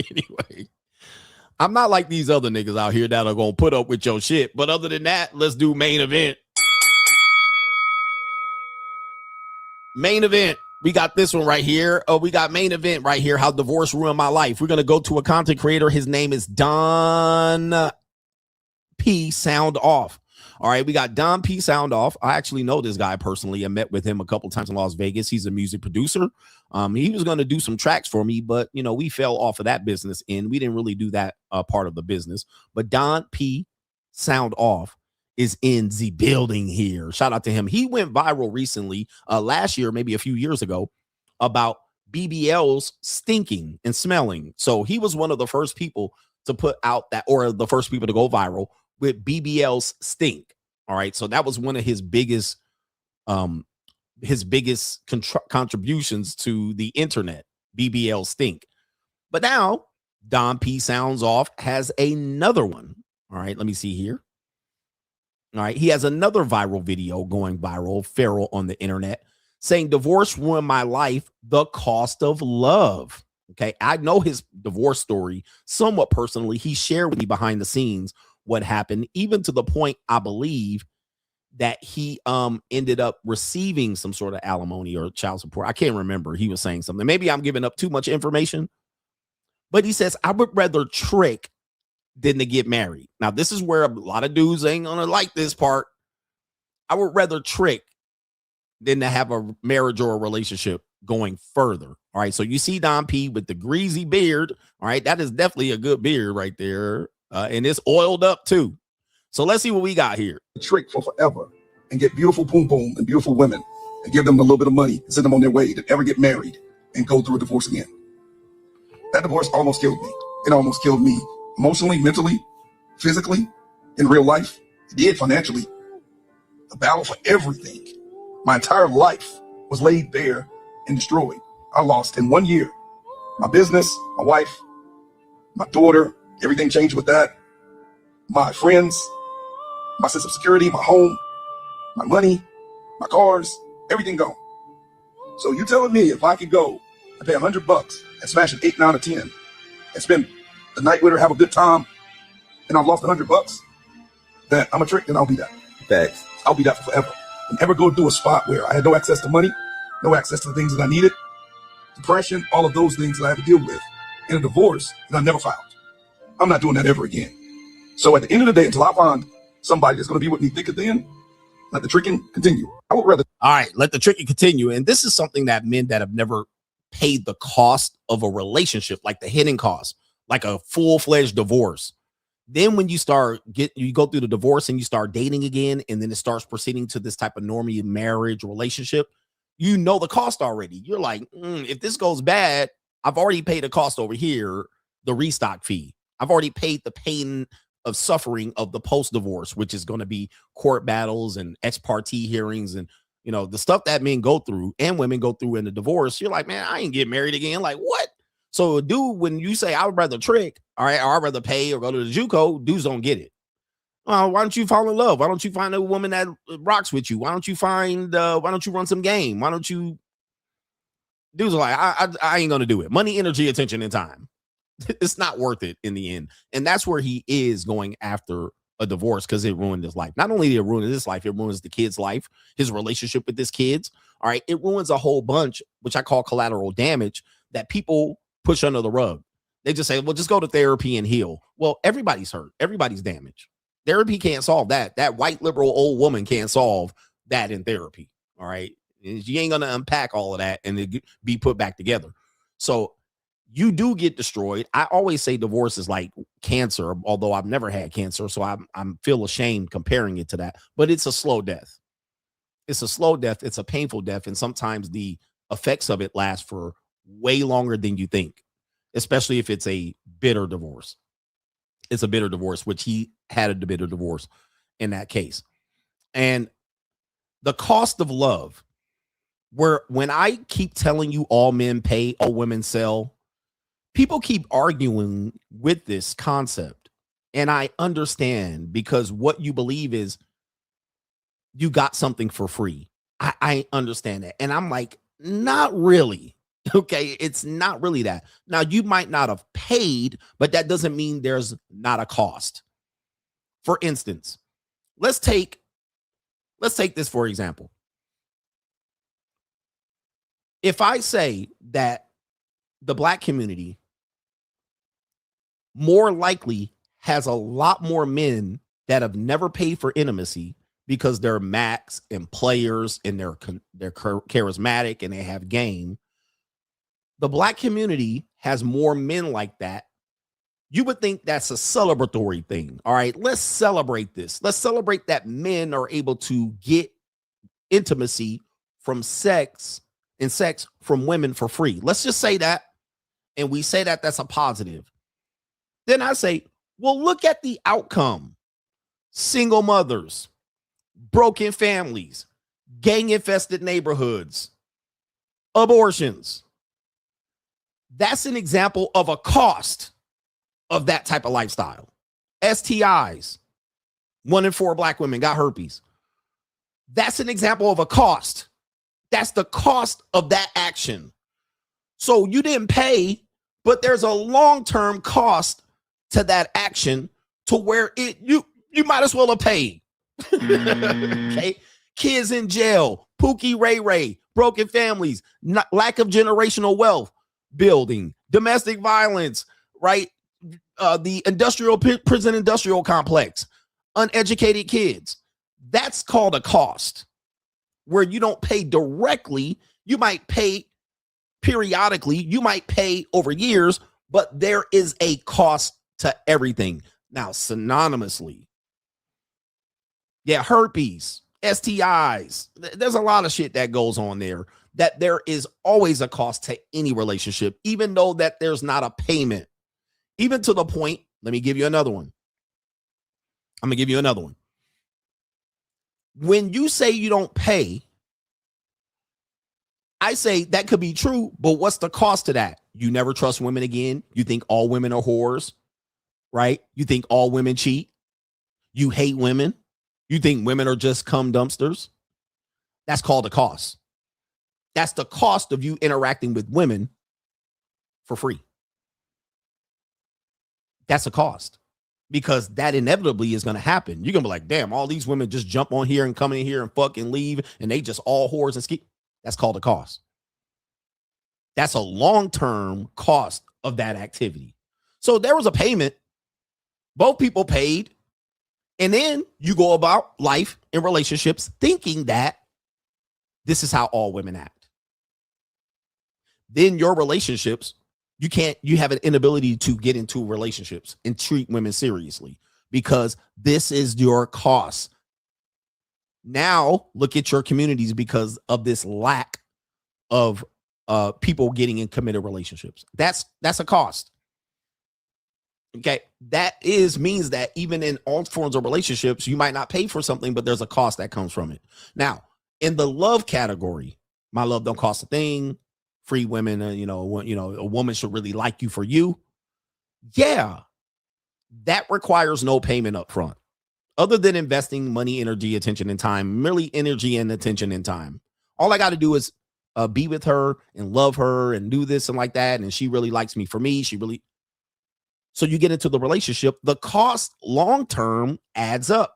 Speaker 2: Anyway, I'm not like these other niggas out here that are going to put up with your shit. But other than that, let's do main event. Main event. We got this one right here. Oh, we got main event right here. How divorce ruined my life. We're going to go to a content creator. His name is Don P. Sound Off. All right, we got Don P. Sound Off. I actually know this guy personally. I met with him a couple times in Las Vegas. He's a music producer. He was going to do some tracks for me, but, you know, we fell off of that business and we didn't really do that part of the business. But Don P. Sound Off is in the building here. Shout out to him. He went viral recently, last year, maybe a few years ago, about BBLs stinking and smelling. So he was one of the first people to put out that, or the first people to go viral with BBLs stink. All right. So that was one of his biggest contributions to the internet. BBL stink. But now Don P. Sounds Off has another one. All right. Let me see here. All right. He has another viral video going viral, feral on the internet, saying divorce ruined my life. The cost of love. Okay. I know his divorce story somewhat personally. He shared with me behind the scenes what happened, even to the point, I believe, that he ended up receiving some sort of alimony or child support. I can't remember. He was saying something. Maybe I'm giving up too much information. But he says, I would rather trick than to get married. Now, this is where a lot of dudes ain't gonna like this part. I would rather trick than to have a marriage or a relationship going further. All right. So you see Don P with the greasy beard. All right. That is definitely a good beard right there. And it's oiled up too. So let's see what we got here.
Speaker 13: Trick for forever and get beautiful boom boom and beautiful women and give them a little bit of money and send them on their way to ever get married and go through a divorce again. That divorce almost killed me. It almost killed me emotionally, mentally, physically, in real life. It did financially. The battle for everything. My entire life was laid bare and destroyed. I lost in 1 year my business, my wife, my daughter. Everything changed with that. My friends, my sense of security, my home, my money, my cars, everything gone. So you telling me if I could go and pay $100 and smash an 8, 9, or 10 and spend the night with her, have a good time, and I've lost $100, that I'm a trick, then I'll be that. Thanks. I'll be that for forever. And never go to a spot where I had no access to money, no access to the things that I needed, depression, all of those things that I had to deal with in a divorce that I never filed. I'm not doing that ever again. So at the end of the day, until I find somebody that's going to be with me thick and thin, let the tricking continue. I would rather.
Speaker 2: All right, let the tricking continue. And this is something that men that have never paid the cost of a relationship, like the hidden cost, like a full-fledged divorce. Then when you go through the divorce and you start dating again, and then it starts proceeding to this type of normie marriage relationship, you know the cost already. You're like, if this goes bad, I've already paid a cost over here, the restock fee. I've already paid the pain of suffering of the post-divorce, which is going to be court battles and ex parte hearings and, you know, the stuff that men go through and women go through in the divorce. You're like, man, I ain't get married again. Like, what? So, dude, when you say I would rather trick, all right, or I'd rather pay or go to the JUCO, dudes don't get it. Why don't you fall in love? Why don't you find a woman that rocks with you? Why don't you run some game? Why don't you? Dudes are like, I ain't going to do it. Money, energy, attention, and time. It's not worth it in the end. And that's where he is going after a divorce, because it ruined his life. Not only did it ruin his life, it ruins the kid's life, his relationship with his kids. All right. It ruins a whole bunch, which I call collateral damage, that people push under the rug. They just say, well, just go to therapy and heal. Well, everybody's hurt. Everybody's damaged. Therapy can't solve that. That white liberal old woman can't solve that in therapy. All right. She ain't going to unpack all of that and it be put back together. So you do get destroyed. I always say divorce is like cancer, although I've never had cancer. So I'm feel ashamed comparing it to that, but it's a slow death. It's a slow death. It's a painful death. And sometimes the effects of it last for way longer than you think, especially if it's a bitter divorce. It's a bitter divorce, which he had a bitter divorce in that case. And the cost of love, where when I keep telling you all men pay, all women sell, people keep arguing with this concept. And I understand, because what you believe is you got something for free. I understand that. And I'm like, not really. Okay, it's not really that. Now, you might not have paid, but that doesn't mean there's not a cost. For instance, let's take this for example. If I say that the Black community more likely has a lot more men that have never paid for intimacy because they're max and players and they're charismatic and they have game. The Black community has more men like that. You would think that's a celebratory thing. All right, let's celebrate this. Let's celebrate that men are able to get intimacy from sex from women for free. Let's just say that. And we say that that's a positive. Then I say, well, look at the outcome. Single mothers, broken families, gang-infested neighborhoods, abortions. That's an example of a cost of that type of lifestyle. STIs. 1 in 4 Black women got herpes. That's an example of a cost. That's the cost of that action. So you didn't pay, but there's a long-term cost to that action to where you might as well have paid. Okay. Kids in jail, Pookie Ray Ray, broken families, lack of generational wealth building, domestic violence, right? The prison industrial complex, uneducated kids. That's called a cost, where you don't pay directly. You might pay periodically, you might pay over years, but there is a cost to everything. Now, synonymously, yeah, herpes, STIs, there's a lot of shit that goes on there, that there is always a cost to any relationship, even though that there's not a payment. Even to the point, let me give you another one. I'm going to give you another one. When you say you don't pay, I say that could be true, but what's the cost to that? You never trust women again. You think all women are whores, right? You think all women cheat. You hate women. You think women are just cum dumpsters. That's called a cost. That's the cost of you interacting with women for free. That's a cost, because that inevitably is going to happen. You're going to be like, damn, all these women just jump on here and come in here and fuck and leave, and they just all whores and ski. That's called a cost. That's a long-term cost of that activity. So there was a payment. Both people paid. And then you go about life and relationships thinking that this is how all women act. Then your relationships, you have an inability to get into relationships and treat women seriously, because this is your cost. Now look at your communities because of this lack of people getting in committed relationships. That's a cost. Okay, that means that even in all forms of relationships, you might not pay for something, but there's a cost that comes from it. Now, in the love category, my love don't cost a thing. Free women, a woman should really like you for you. Yeah, that requires no payment up front, other than investing money, energy, attention, and time. Merely energy and attention and time. All I got to do is be with her and love her and do this and like that, and she really likes me for me. So you get into the relationship, the cost long-term adds up.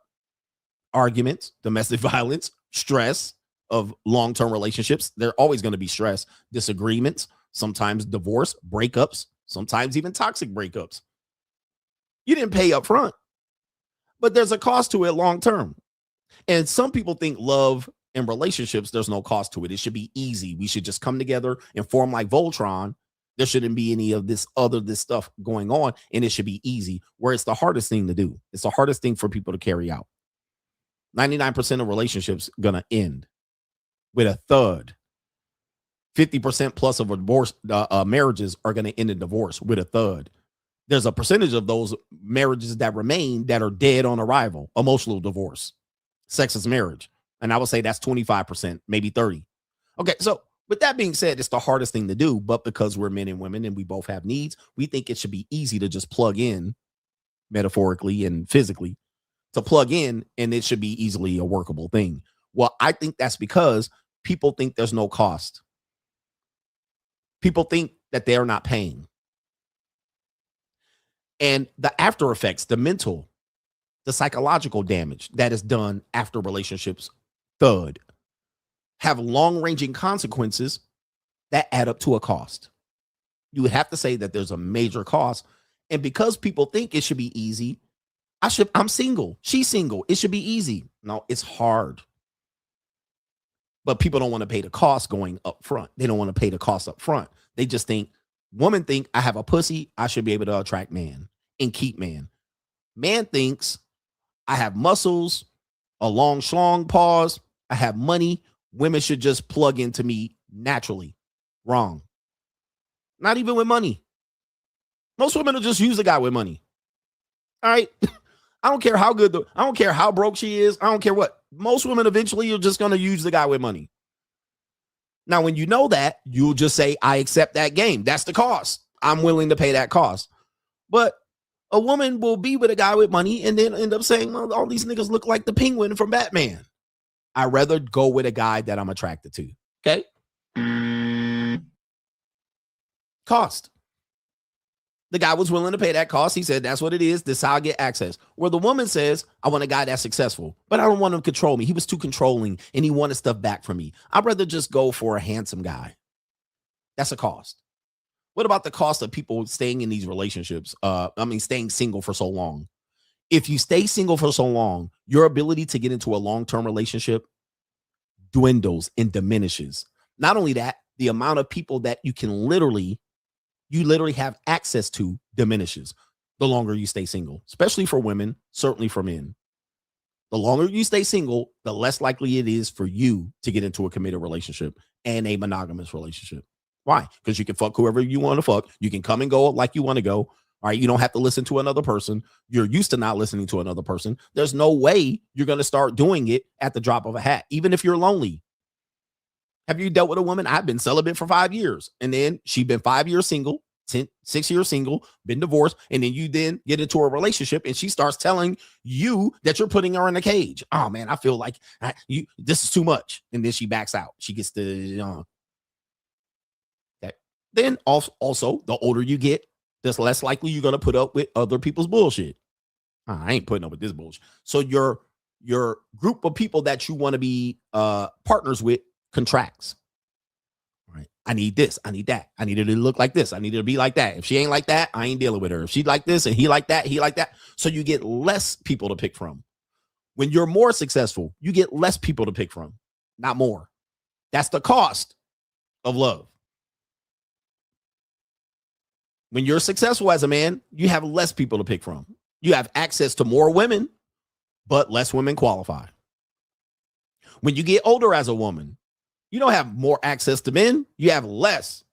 Speaker 2: Arguments, domestic violence, stress of long-term relationships. They're always going to be stress, disagreements, sometimes divorce, breakups, sometimes even toxic breakups. You didn't pay up front, but there's a cost to it long term. And some people think love and relationships, there's no cost to it. It should be easy. We should just come together and form like Voltron. There shouldn't be any of this stuff going on, and it should be easy, where it's the hardest thing to do. It's the hardest thing for people to carry out. 99% of relationships gonna end with a thud. 50% plus of divorce marriages are gonna end in divorce with a thud. There's a percentage of those marriages that remain that are dead on arrival, emotional divorce, sexist marriage. And I would say that's 25%, maybe 30. Okay, so with that being said, it's the hardest thing to do, but because we're men and women and we both have needs, we think it should be easy to just plug in, metaphorically and physically, to plug in, and it should be easily a workable thing. Well, I think that's because people think there's no cost. People think that they're not paying. And the after effects, the mental, the psychological damage that is done after relationships thud, have long-ranging consequences that add up to a cost. You would have to say that there's a major cost. And because people think it should be easy, I'm single. She's single. It should be easy. No, it's hard. But people don't want to pay the cost going up front. They don't want to pay the cost up front. They just think, women think, I have a pussy, I should be able to attract man and keep man. Man thinks, I have muscles, a long schlong pause, I have money, women should just plug into me naturally. Wrong. Not even with money. Most women will just use a guy with money. All right. I don't care how good, I don't care how broke she is. I don't care what. Most women eventually are just going to use the guy with money. Now, when you know that, you'll just say, I accept that game. That's the cost. I'm willing to pay that cost. But a woman will be with a guy with money and then end up saying, well, all these niggas look like the Penguin from Batman. I'd rather go with a guy that I'm attracted to. Okay? Cost. The guy was willing to pay that cost. He said, that's what it is. This is how I get access. Where the woman says, I want a guy that's successful, but I don't want him to control me. He was too controlling and he wanted stuff back from me. I'd rather just go for a handsome guy. That's a cost. What about the cost of people staying in these relationships? Staying single for so long. If you stay single for so long, your ability to get into a long-term relationship dwindles and diminishes. Not only that, the amount of people that you literally have access to diminishes the longer you stay single, especially for women, certainly for men. The longer you stay single, the less likely it is for you to get into a committed relationship and a monogamous relationship. Why? Because you can fuck whoever you want to fuck. You can come and go like you want to go. All right. You don't have to listen to another person. You're used to not listening to another person. There's no way you're going to start doing it at the drop of a hat, even if you're lonely. Have you dealt with a woman? I've been celibate for 5 years. And then she's been 5 years single, 6 years single, been divorced. And then you then get into a relationship and she starts telling you that you're putting her in a cage. Oh man, I feel like this is too much. And then she backs out. She gets the, then also the older you get, the less likely you're going to put up with other people's bullshit. I ain't putting up with this bullshit. So your group of people that you want to be partners with contracts. All right. I need this. I need that. I need her to look like this. I need her to be like that. If she ain't like that, I ain't dealing with her. If she like this and he like that, he like that. So you get less people to pick from. When you're more successful, you get less people to pick from, not more. That's the cost of love. When you're successful as a man, you have less people to pick from. You have access to more women, but less women qualify. When you get older as a woman, you don't have more access to men. You have less.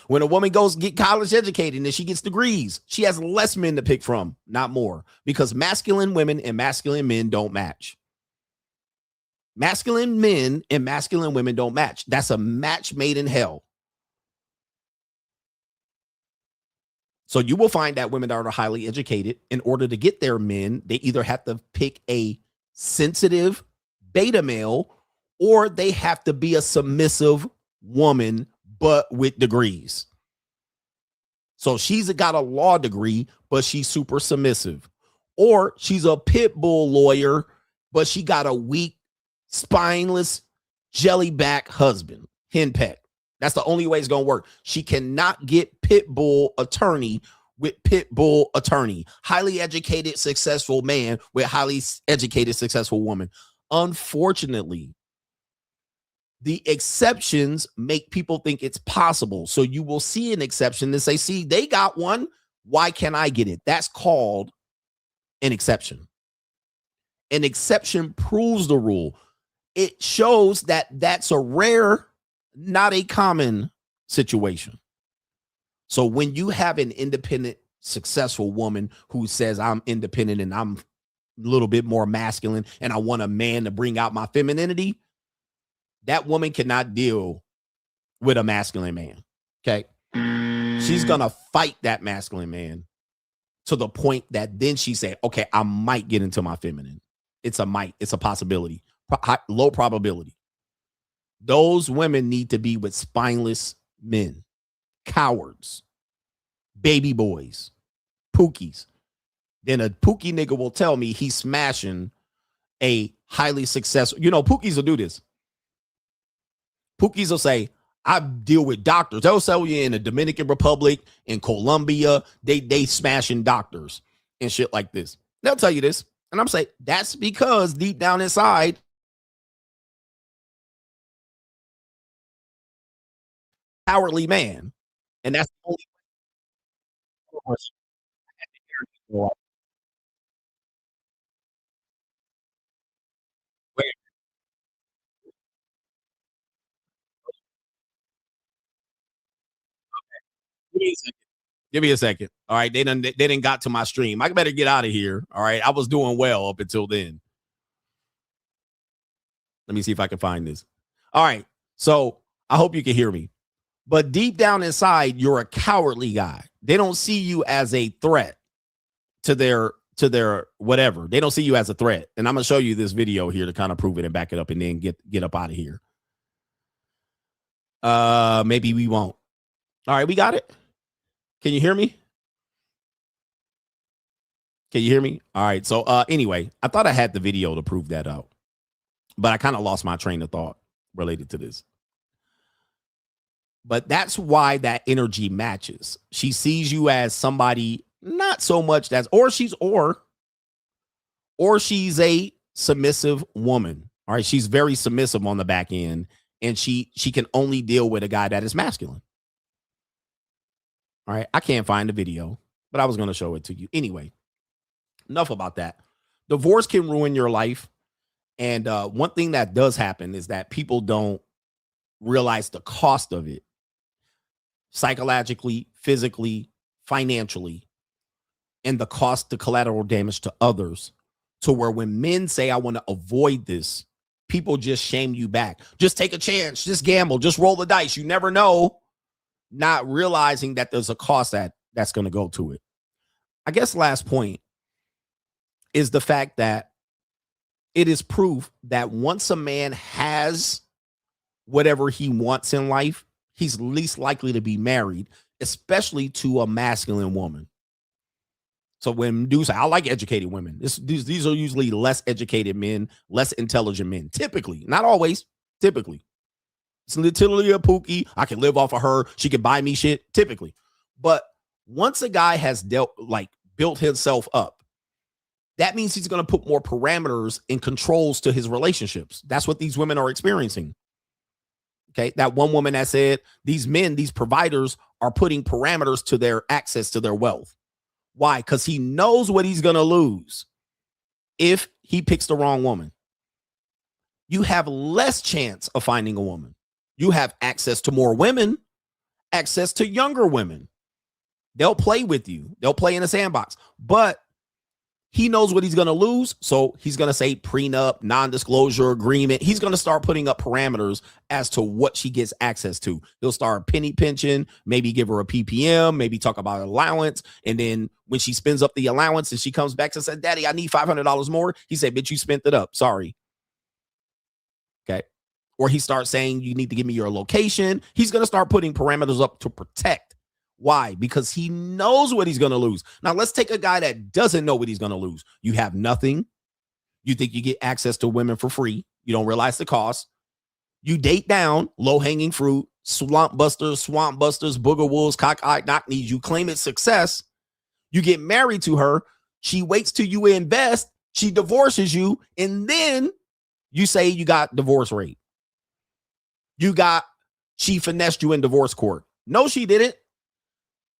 Speaker 2: When a woman goes get college educated and she gets degrees, she has less men to pick from, not more, because masculine women and masculine men don't match. Masculine men and masculine women don't match. That's a match made in hell. So you will find that women that are highly educated, in order to get their men, they either have to pick a sensitive beta male or they have to be a submissive woman, but with degrees. So she's got a law degree, but she's super submissive. Or she's a pit bull lawyer, but she got a weak, spineless, jellyback husband, henpeck. That's the only way it's going to work. She cannot get pit bull attorney with pit bull attorney. Highly educated, successful man with highly educated, successful woman. Unfortunately, the exceptions make people think it's possible. So you will see an exception and say, see, they got one. Why can't I get it? That's called an exception. An exception proves the rule. It shows that that's a rare, not a common situation. So when you have an independent, successful woman who says, I'm independent and I'm a little bit more masculine and I want a man to bring out my femininity, that woman cannot deal with a masculine man. Okay. She's going to fight that masculine man to the point that then she said, okay, I might get into my feminine. It's a might. It's a possibility. Low probability. Those women need to be with spineless men, cowards, baby boys, pookies. Then a pookie nigga will tell me he's smashing a highly successful. You know, pookies will do this. Pookies will say, I deal with doctors. They'll sell you in the Dominican Republic, in Colombia. They smashing doctors and shit like this. They'll tell you this. And I'm saying that's because deep down inside, cowardly man. And that's the only way. Give me a second. All right. They didn't got to my stream. I better get out of here. All right. I was doing well up until then. Let me see if I can find this. All right. So I hope you can hear me. But deep down inside, you're a cowardly guy. They don't see you as a threat to their whatever. They don't see you as a threat. And I'm going to show you this video here to kind of prove it and back it up and then get up out of here. Maybe we won't. All right, we got it. Can you hear me? Can you hear me? All right. So anyway, I thought I had the video to prove that out, but I kind of lost my train of thought related to this. But that's why that energy matches. She sees you as somebody not so much that's or she's a submissive woman. All right. She's very submissive on the back end, and she can only deal with a guy that is masculine. All right. I can't find the video, but I was going to show it to you. Anyway, enough about that. Divorce can ruin your life. And one thing that does happen is that people don't realize the cost of it. Psychologically, physically, financially, and the cost to collateral damage to others, to where when men say, I want to avoid this, people just shame you back. Just take a chance, just gamble, just roll the dice. You never know, not realizing that there's a cost that's going to go to it. I guess last point is the fact that it is proof that once a man has whatever he wants in life, he's least likely to be married, especially to a masculine woman. So when dudes say, I like educated women, these are usually less educated men, less intelligent men, typically, not always, typically. It's literally a pookie. I can live off of her. She can buy me shit, typically. But once a guy has built himself up, that means he's going to put more parameters and controls to his relationships. That's what these women are experiencing. Okay, that one woman that said these men, these providers are putting parameters to their access to their wealth. Why? Because he knows what he's going to lose if he picks the wrong woman. You have less chance of finding a woman. You have access to more women, access to younger women. They'll play with you. They'll play in a sandbox. But he knows what he's going to lose. So he's going to say prenup, non-disclosure agreement. He's going to start putting up parameters as to what she gets access to. He'll start penny pinching, maybe give her a PPM, maybe talk about allowance. And then when she spends up the allowance and she comes back and says, Daddy, I need $500 more. He said, bitch, you spent it up. Sorry. Okay. Or he starts saying, you need to give me your location. He's going to start putting parameters up to protect. Why? Because he knows what he's going to lose. Now, let's take a guy that doesn't know what he's going to lose. You have nothing. You think you get access to women for free. You don't realize the cost. You date down, low-hanging fruit, swamp busters, booger wolves, cock-eyed knock-knees. You claim it's success. You get married to her. She waits till you invest. She divorces you. And then you say you got divorce rate. She finessed you in divorce court. No, she didn't.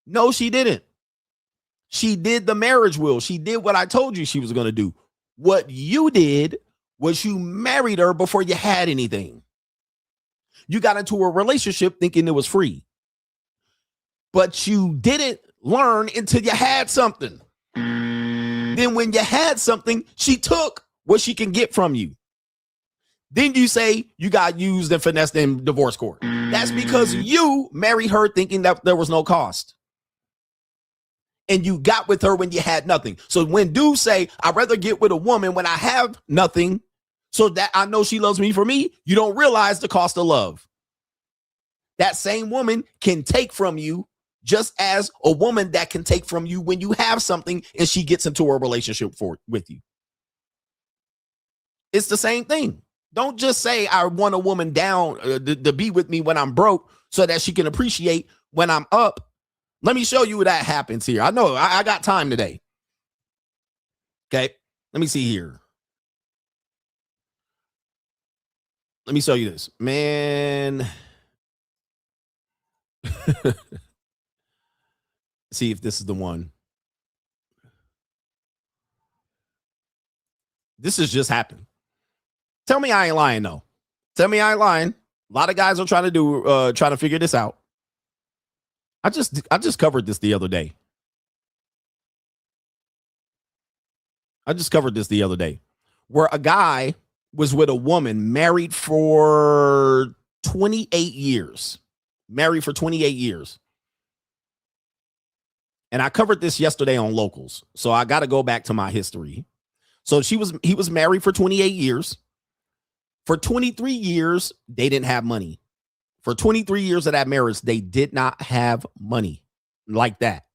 Speaker 2: No, she didn't. She did the marriage will. She did what I told you she was going to do. What you did was you married her before you had anything. You got into a relationship thinking it was free. But you didn't learn until you had something. Then when you had something, she took what she can get from you. Then you say you got used and finessed in divorce court. That's because you married her thinking that there was no cost. And you got with her when you had nothing. So when dudes say, I'd rather get with a woman when I have nothing so that I know she loves me for me, you don't realize the cost of love. That same woman can take from you just as a woman that can take from you when you have something and she gets into a relationship with you. It's the same thing. Don't just say I want a woman down to be with me when I'm broke so that she can appreciate when I'm up. Let me show you that happens here. I know I got time today. Okay, let me see here. Let me show you this, man. See if this is the one. This has just happened. Tell me I ain't lying, though. Tell me I ain't lying. A lot of guys are trying to figure this out. I just covered this the other day. Where a guy was with a woman married for 28 years. And I covered this yesterday on Locals. So I got to go back to my history. So he was married for 28 years. For 23 years, they didn't have money. For 23 years of that marriage, they did not have money like that.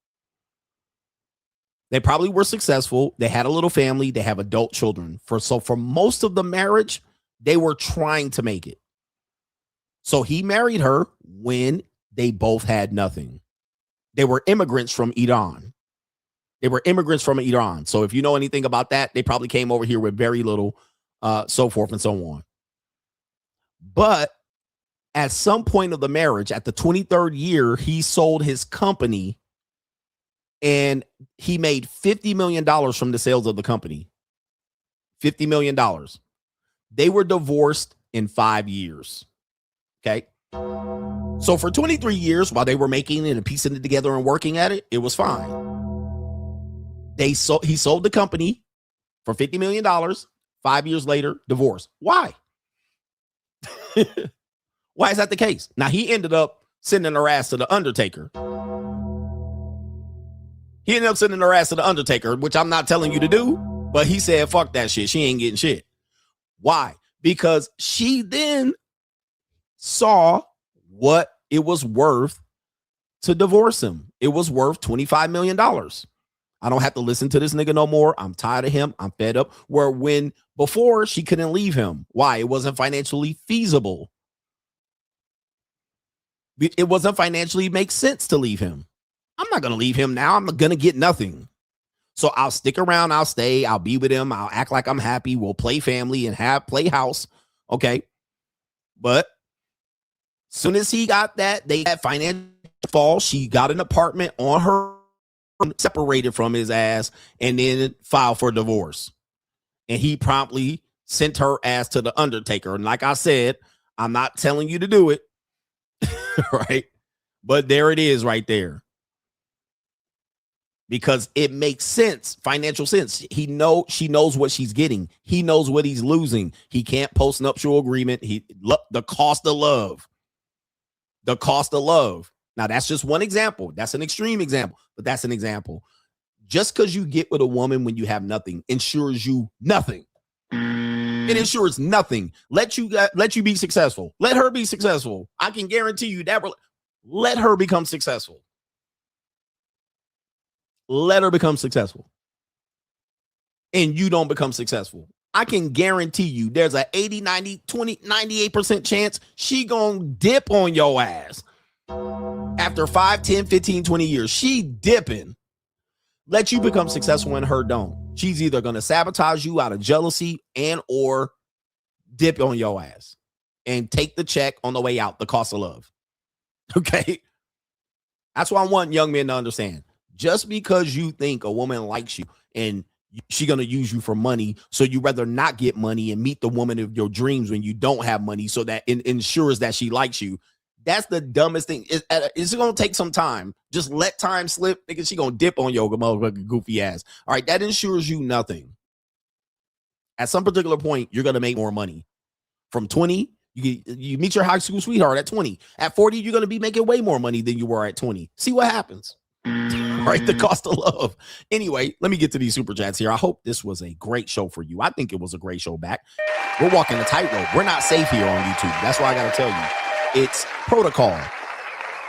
Speaker 2: They probably were successful. They had a little family. They have adult children. For most of the marriage, they were trying to make it. So he married her when they both had nothing. They were immigrants from Iran. So if you know anything about that, they probably came over here with very little, so forth and so on. But at some point of the marriage, at the 23rd year, he sold his company and he made $50 million from the sales of the company. $50 million. They were divorced in 5 years. Okay. So for 23 years, while they were making it and piecing it together and working at it, it was fine. He sold the company for $50 million. 5 years later, divorce. Why? Why is that the case? Now, he ended up sending her ass to the Undertaker. Which I'm not telling you to do, but he said, fuck that shit. She ain't getting shit. Why? Because she then saw what it was worth to divorce him. It was worth $25 million. I don't have to listen to this nigga no more. I'm tired of him. I'm fed up. Where when before she couldn't leave him. Why? It wasn't financially feasible. It wasn't financially make sense to leave him. I'm not going to leave him now. I'm going to get nothing. So I'll stick around. I'll stay. I'll be with him. I'll act like I'm happy. We'll play family and play house. Okay. But as soon as he got that, they had financial fall. She got an apartment on her, separated from his ass, and then filed for divorce. And he promptly sent her ass to the Undertaker. And like I said, I'm not telling you to do it. Right? But there it is right there. Because it makes sense, financial sense. She knows what she's getting. He knows what he's losing. He can't post nuptial agreement. The cost of love. The cost of love. Now, that's just one example. That's an extreme example, but that's an example. Just because you get with a woman when you have nothing ensures you nothing. It ensures nothing. Let you be successful. Let her be successful. I can guarantee you that. Let her become successful. Let her become successful. And you don't become successful. I can guarantee you there's a 80, 90, 20, 98% chance she gonna dip on your ass. After 5, 10, 15, 20 years, she dipping. Let you become successful and her don't. She's either gonna sabotage you out of jealousy and or dip on your ass and take the check on the way out, the cost of love. Okay? That's what I want young men to understand. Just because you think a woman likes you and she's going to use you for money, so you rather not get money and meet the woman of your dreams when you don't have money, so that it ensures that she likes you. That's the dumbest thing. It's going to take some time. Just let time slip. Nigga, she going to dip on your motherfucking goofy ass. All right, that ensures you nothing. At some particular point, you're going to make more money. From 20, you meet your high school sweetheart at 20. At 40, you're going to be making way more money than you were at 20. See what happens. Right? The cost of love. Anyway, let me get to these super chats here. I hope this was a great show for you. I think it was a great show back. We're walking the tightrope. We're not safe here on YouTube. That's why I got to tell you. It's protocol.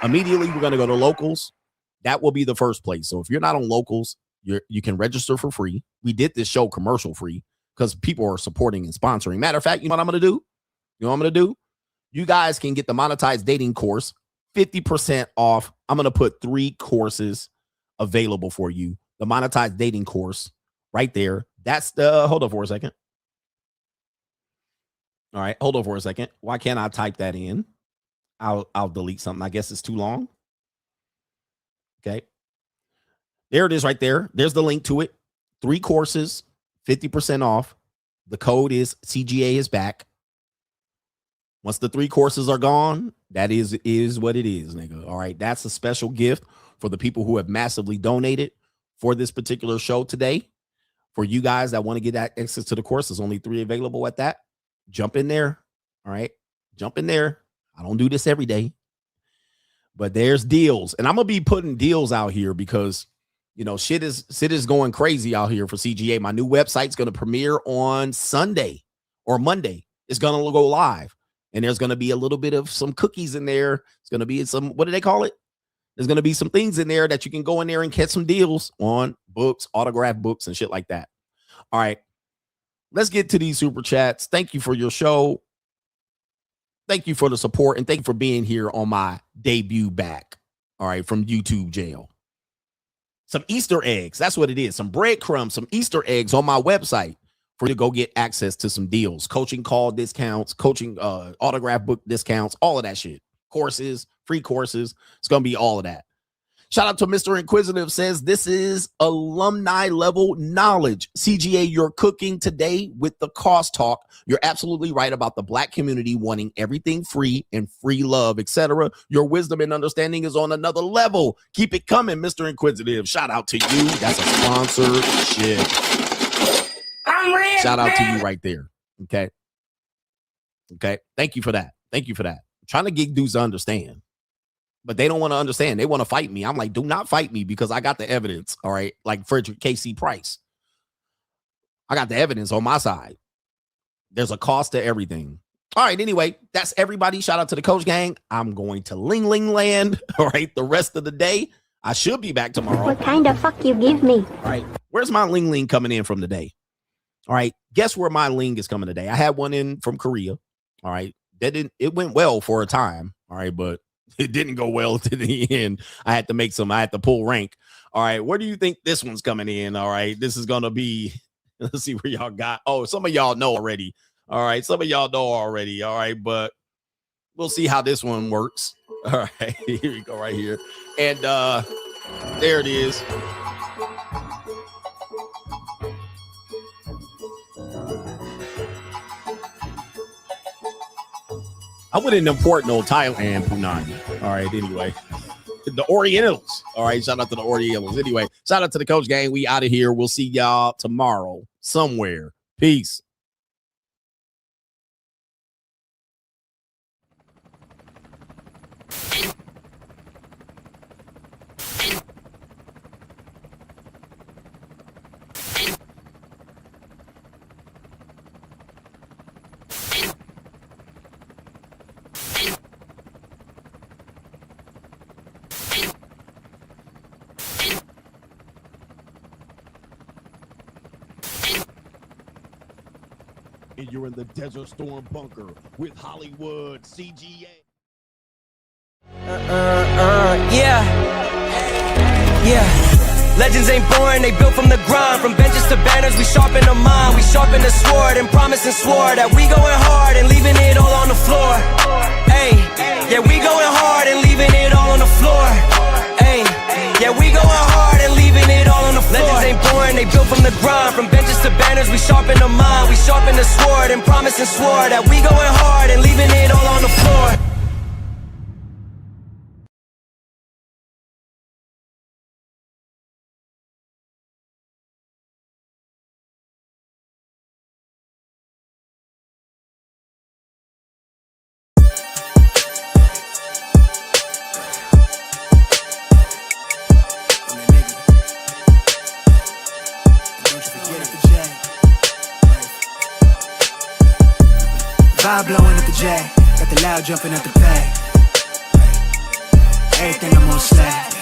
Speaker 2: Immediately, we're going to go to locals. That will be the first place. So if you're not on locals, you can register for free. We did this show commercial free because people are supporting and sponsoring. Matter of fact, you know what I'm going to do? You know what I'm going to do? You guys can get the monetized dating course 50% off. I'm going to put 3 courses available for you. The monetized dating course right there. That's the, hold on for a second. All right, hold on for a second. Why can't I type that in? I'll delete something. I guess it's too long. Okay. There it is right there. There's the link to it. 3 courses, 50% off. The code is CGA is back. Once the 3 courses are gone, that is what it is, nigga. All right. That's a special gift for the people who have massively donated for this particular show today. For you guys that want to get access to the course, there's only 3 available at that. Jump in there. All right. Jump in there. I don't do this every day, but there's deals. And I'm going to be putting deals out here because, you know, shit is going crazy out here for CGA. My new website's going to premiere on Sunday or Monday. It's going to go live. And there's going to be a little bit of some cookies in there. It's going to be some, what do they call it? There's going to be some things in there that you can go in there and catch some deals on books, autographed books, and shit like that. All right. Let's get to these super chats. Thank you for your show. Thank you for the support. And thank you for being here on my debut back. All right. From YouTube jail. Some Easter eggs. That's what it is. Some breadcrumbs, some Easter eggs on my website for you to go get access to some deals, coaching call discounts, coaching autograph book discounts, all of that shit. Courses, free courses. It's going to be all of that. Shout out to Mr. Inquisitive says, this is alumni level knowledge. CGA, you're cooking today with the cost talk. You're absolutely right about the Black community wanting everything free and free love, etc. Your wisdom and understanding is on another level. Keep it coming, Mr. Inquisitive. Shout out to you. That's a sponsored shit. Shout out to you right there. Okay. Okay. Thank you for that. Thank you for that. I'm trying to get dudes to understand, but they don't want to understand. They want to fight me. I'm like, do not fight me because I got the evidence. All right. Like Frederick KC Price. I got the evidence on my side. There's a cost to everything. All right. Anyway, that's everybody. Shout out to the Coach Gang. I'm going to Ling land. All right. The rest of the day. I should be back tomorrow.
Speaker 4: What kind of fuck you give me?
Speaker 2: All right. Where's my Ling coming in from today? All right. Guess where my Ling is coming today? I had one in from Korea. All right. It went well for a time. All right. But it didn't go well to the end. I had to pull rank. All right. Where do you think this one's coming in? All right. This is going to be, let's see where y'all got. Oh, some of y'all know already. All right. Some of y'all know already. All right. But we'll see how this one works. All right. Here we go right here. And there it is. I wouldn't import no Thailand Punani. All right, anyway. The Orientals. All right, shout out to the Orientals. Anyway, shout out to the Coach Gang. We out of here. We'll see y'all tomorrow somewhere. Peace. and you're in the Desert Storm bunker with Hollywood CGA.
Speaker 14: Legends ain't born, they built from the grind. From benches to banners, we sharpen the mind. We sharpen the sword and promise and swore that we going hard and leaving it all on the floor. Hey, yeah, we going hard and leaving it all on the floor. Hey, yeah, we going hard and leaving it all on the floor. Legends ain't born, they built from the grind. From benches to banners, we sharpen the mind. We sharpen the sword and promise and swore that we going hard and leaving it all on the floor.
Speaker 15: Vibe blowing at the J, got the loud jumping at the pay. Everything I'm on slack.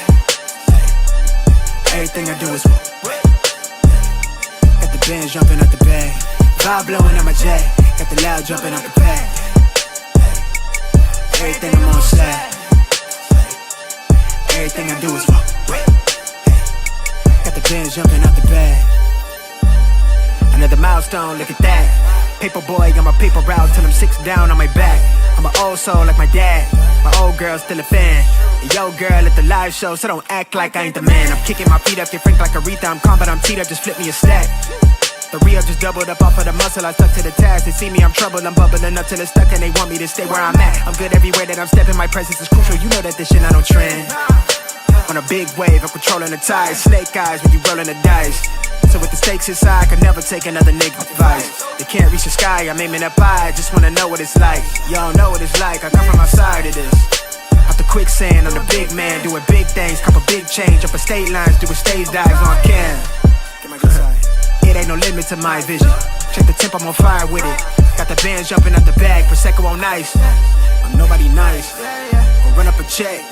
Speaker 15: Everything I do is got the band jumping at the bay. Vibe blowing at my J, got the loud jumping at the pay. Everything I'm on slack. Everything I do is got the band jumping at the bay. Another milestone, look at that. Paper boy, got my paper route till I'm 6 down on my back. I'm an old soul like my dad. My old girl's still a fan. Yo girl at the live show, so don't act like I ain't the man. I'm kicking my feet up, get frank like Aretha. I'm calm, but I'm teed up, just flip me a stack. The Rio just doubled up off of the muscle, I stuck to the task. They see me, I'm troubled, I'm bubbling up till it's stuck, and they want me to stay where I'm at. I'm good everywhere that I'm stepping, my presence is crucial. You know that this shit not on trend. On a big wave, I'm controlling the tide. Snake eyes when you rolling the dice. So with the stakes inside, I could never take another nigga advice. They can't reach the sky, I'm aiming up high. I just wanna know what it's like. Y'all know what it's like, I come from outside of this. Out the quicksand, I'm the big man, doing big things. Cop a big change, up a state lines, doing stage dives on cam. It ain't no limit to my vision. Check the temp, I'm on fire with it. Got the bands jumping out the bag, Prosecco on ice. I'm nobody nice, gon' run up a check.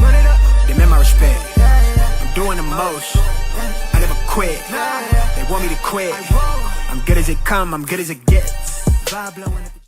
Speaker 15: Demand my respect, I'm doing the most. I never quit, they want me to quit. I'm good as it come, I'm good as it gets. Vibe blowing at the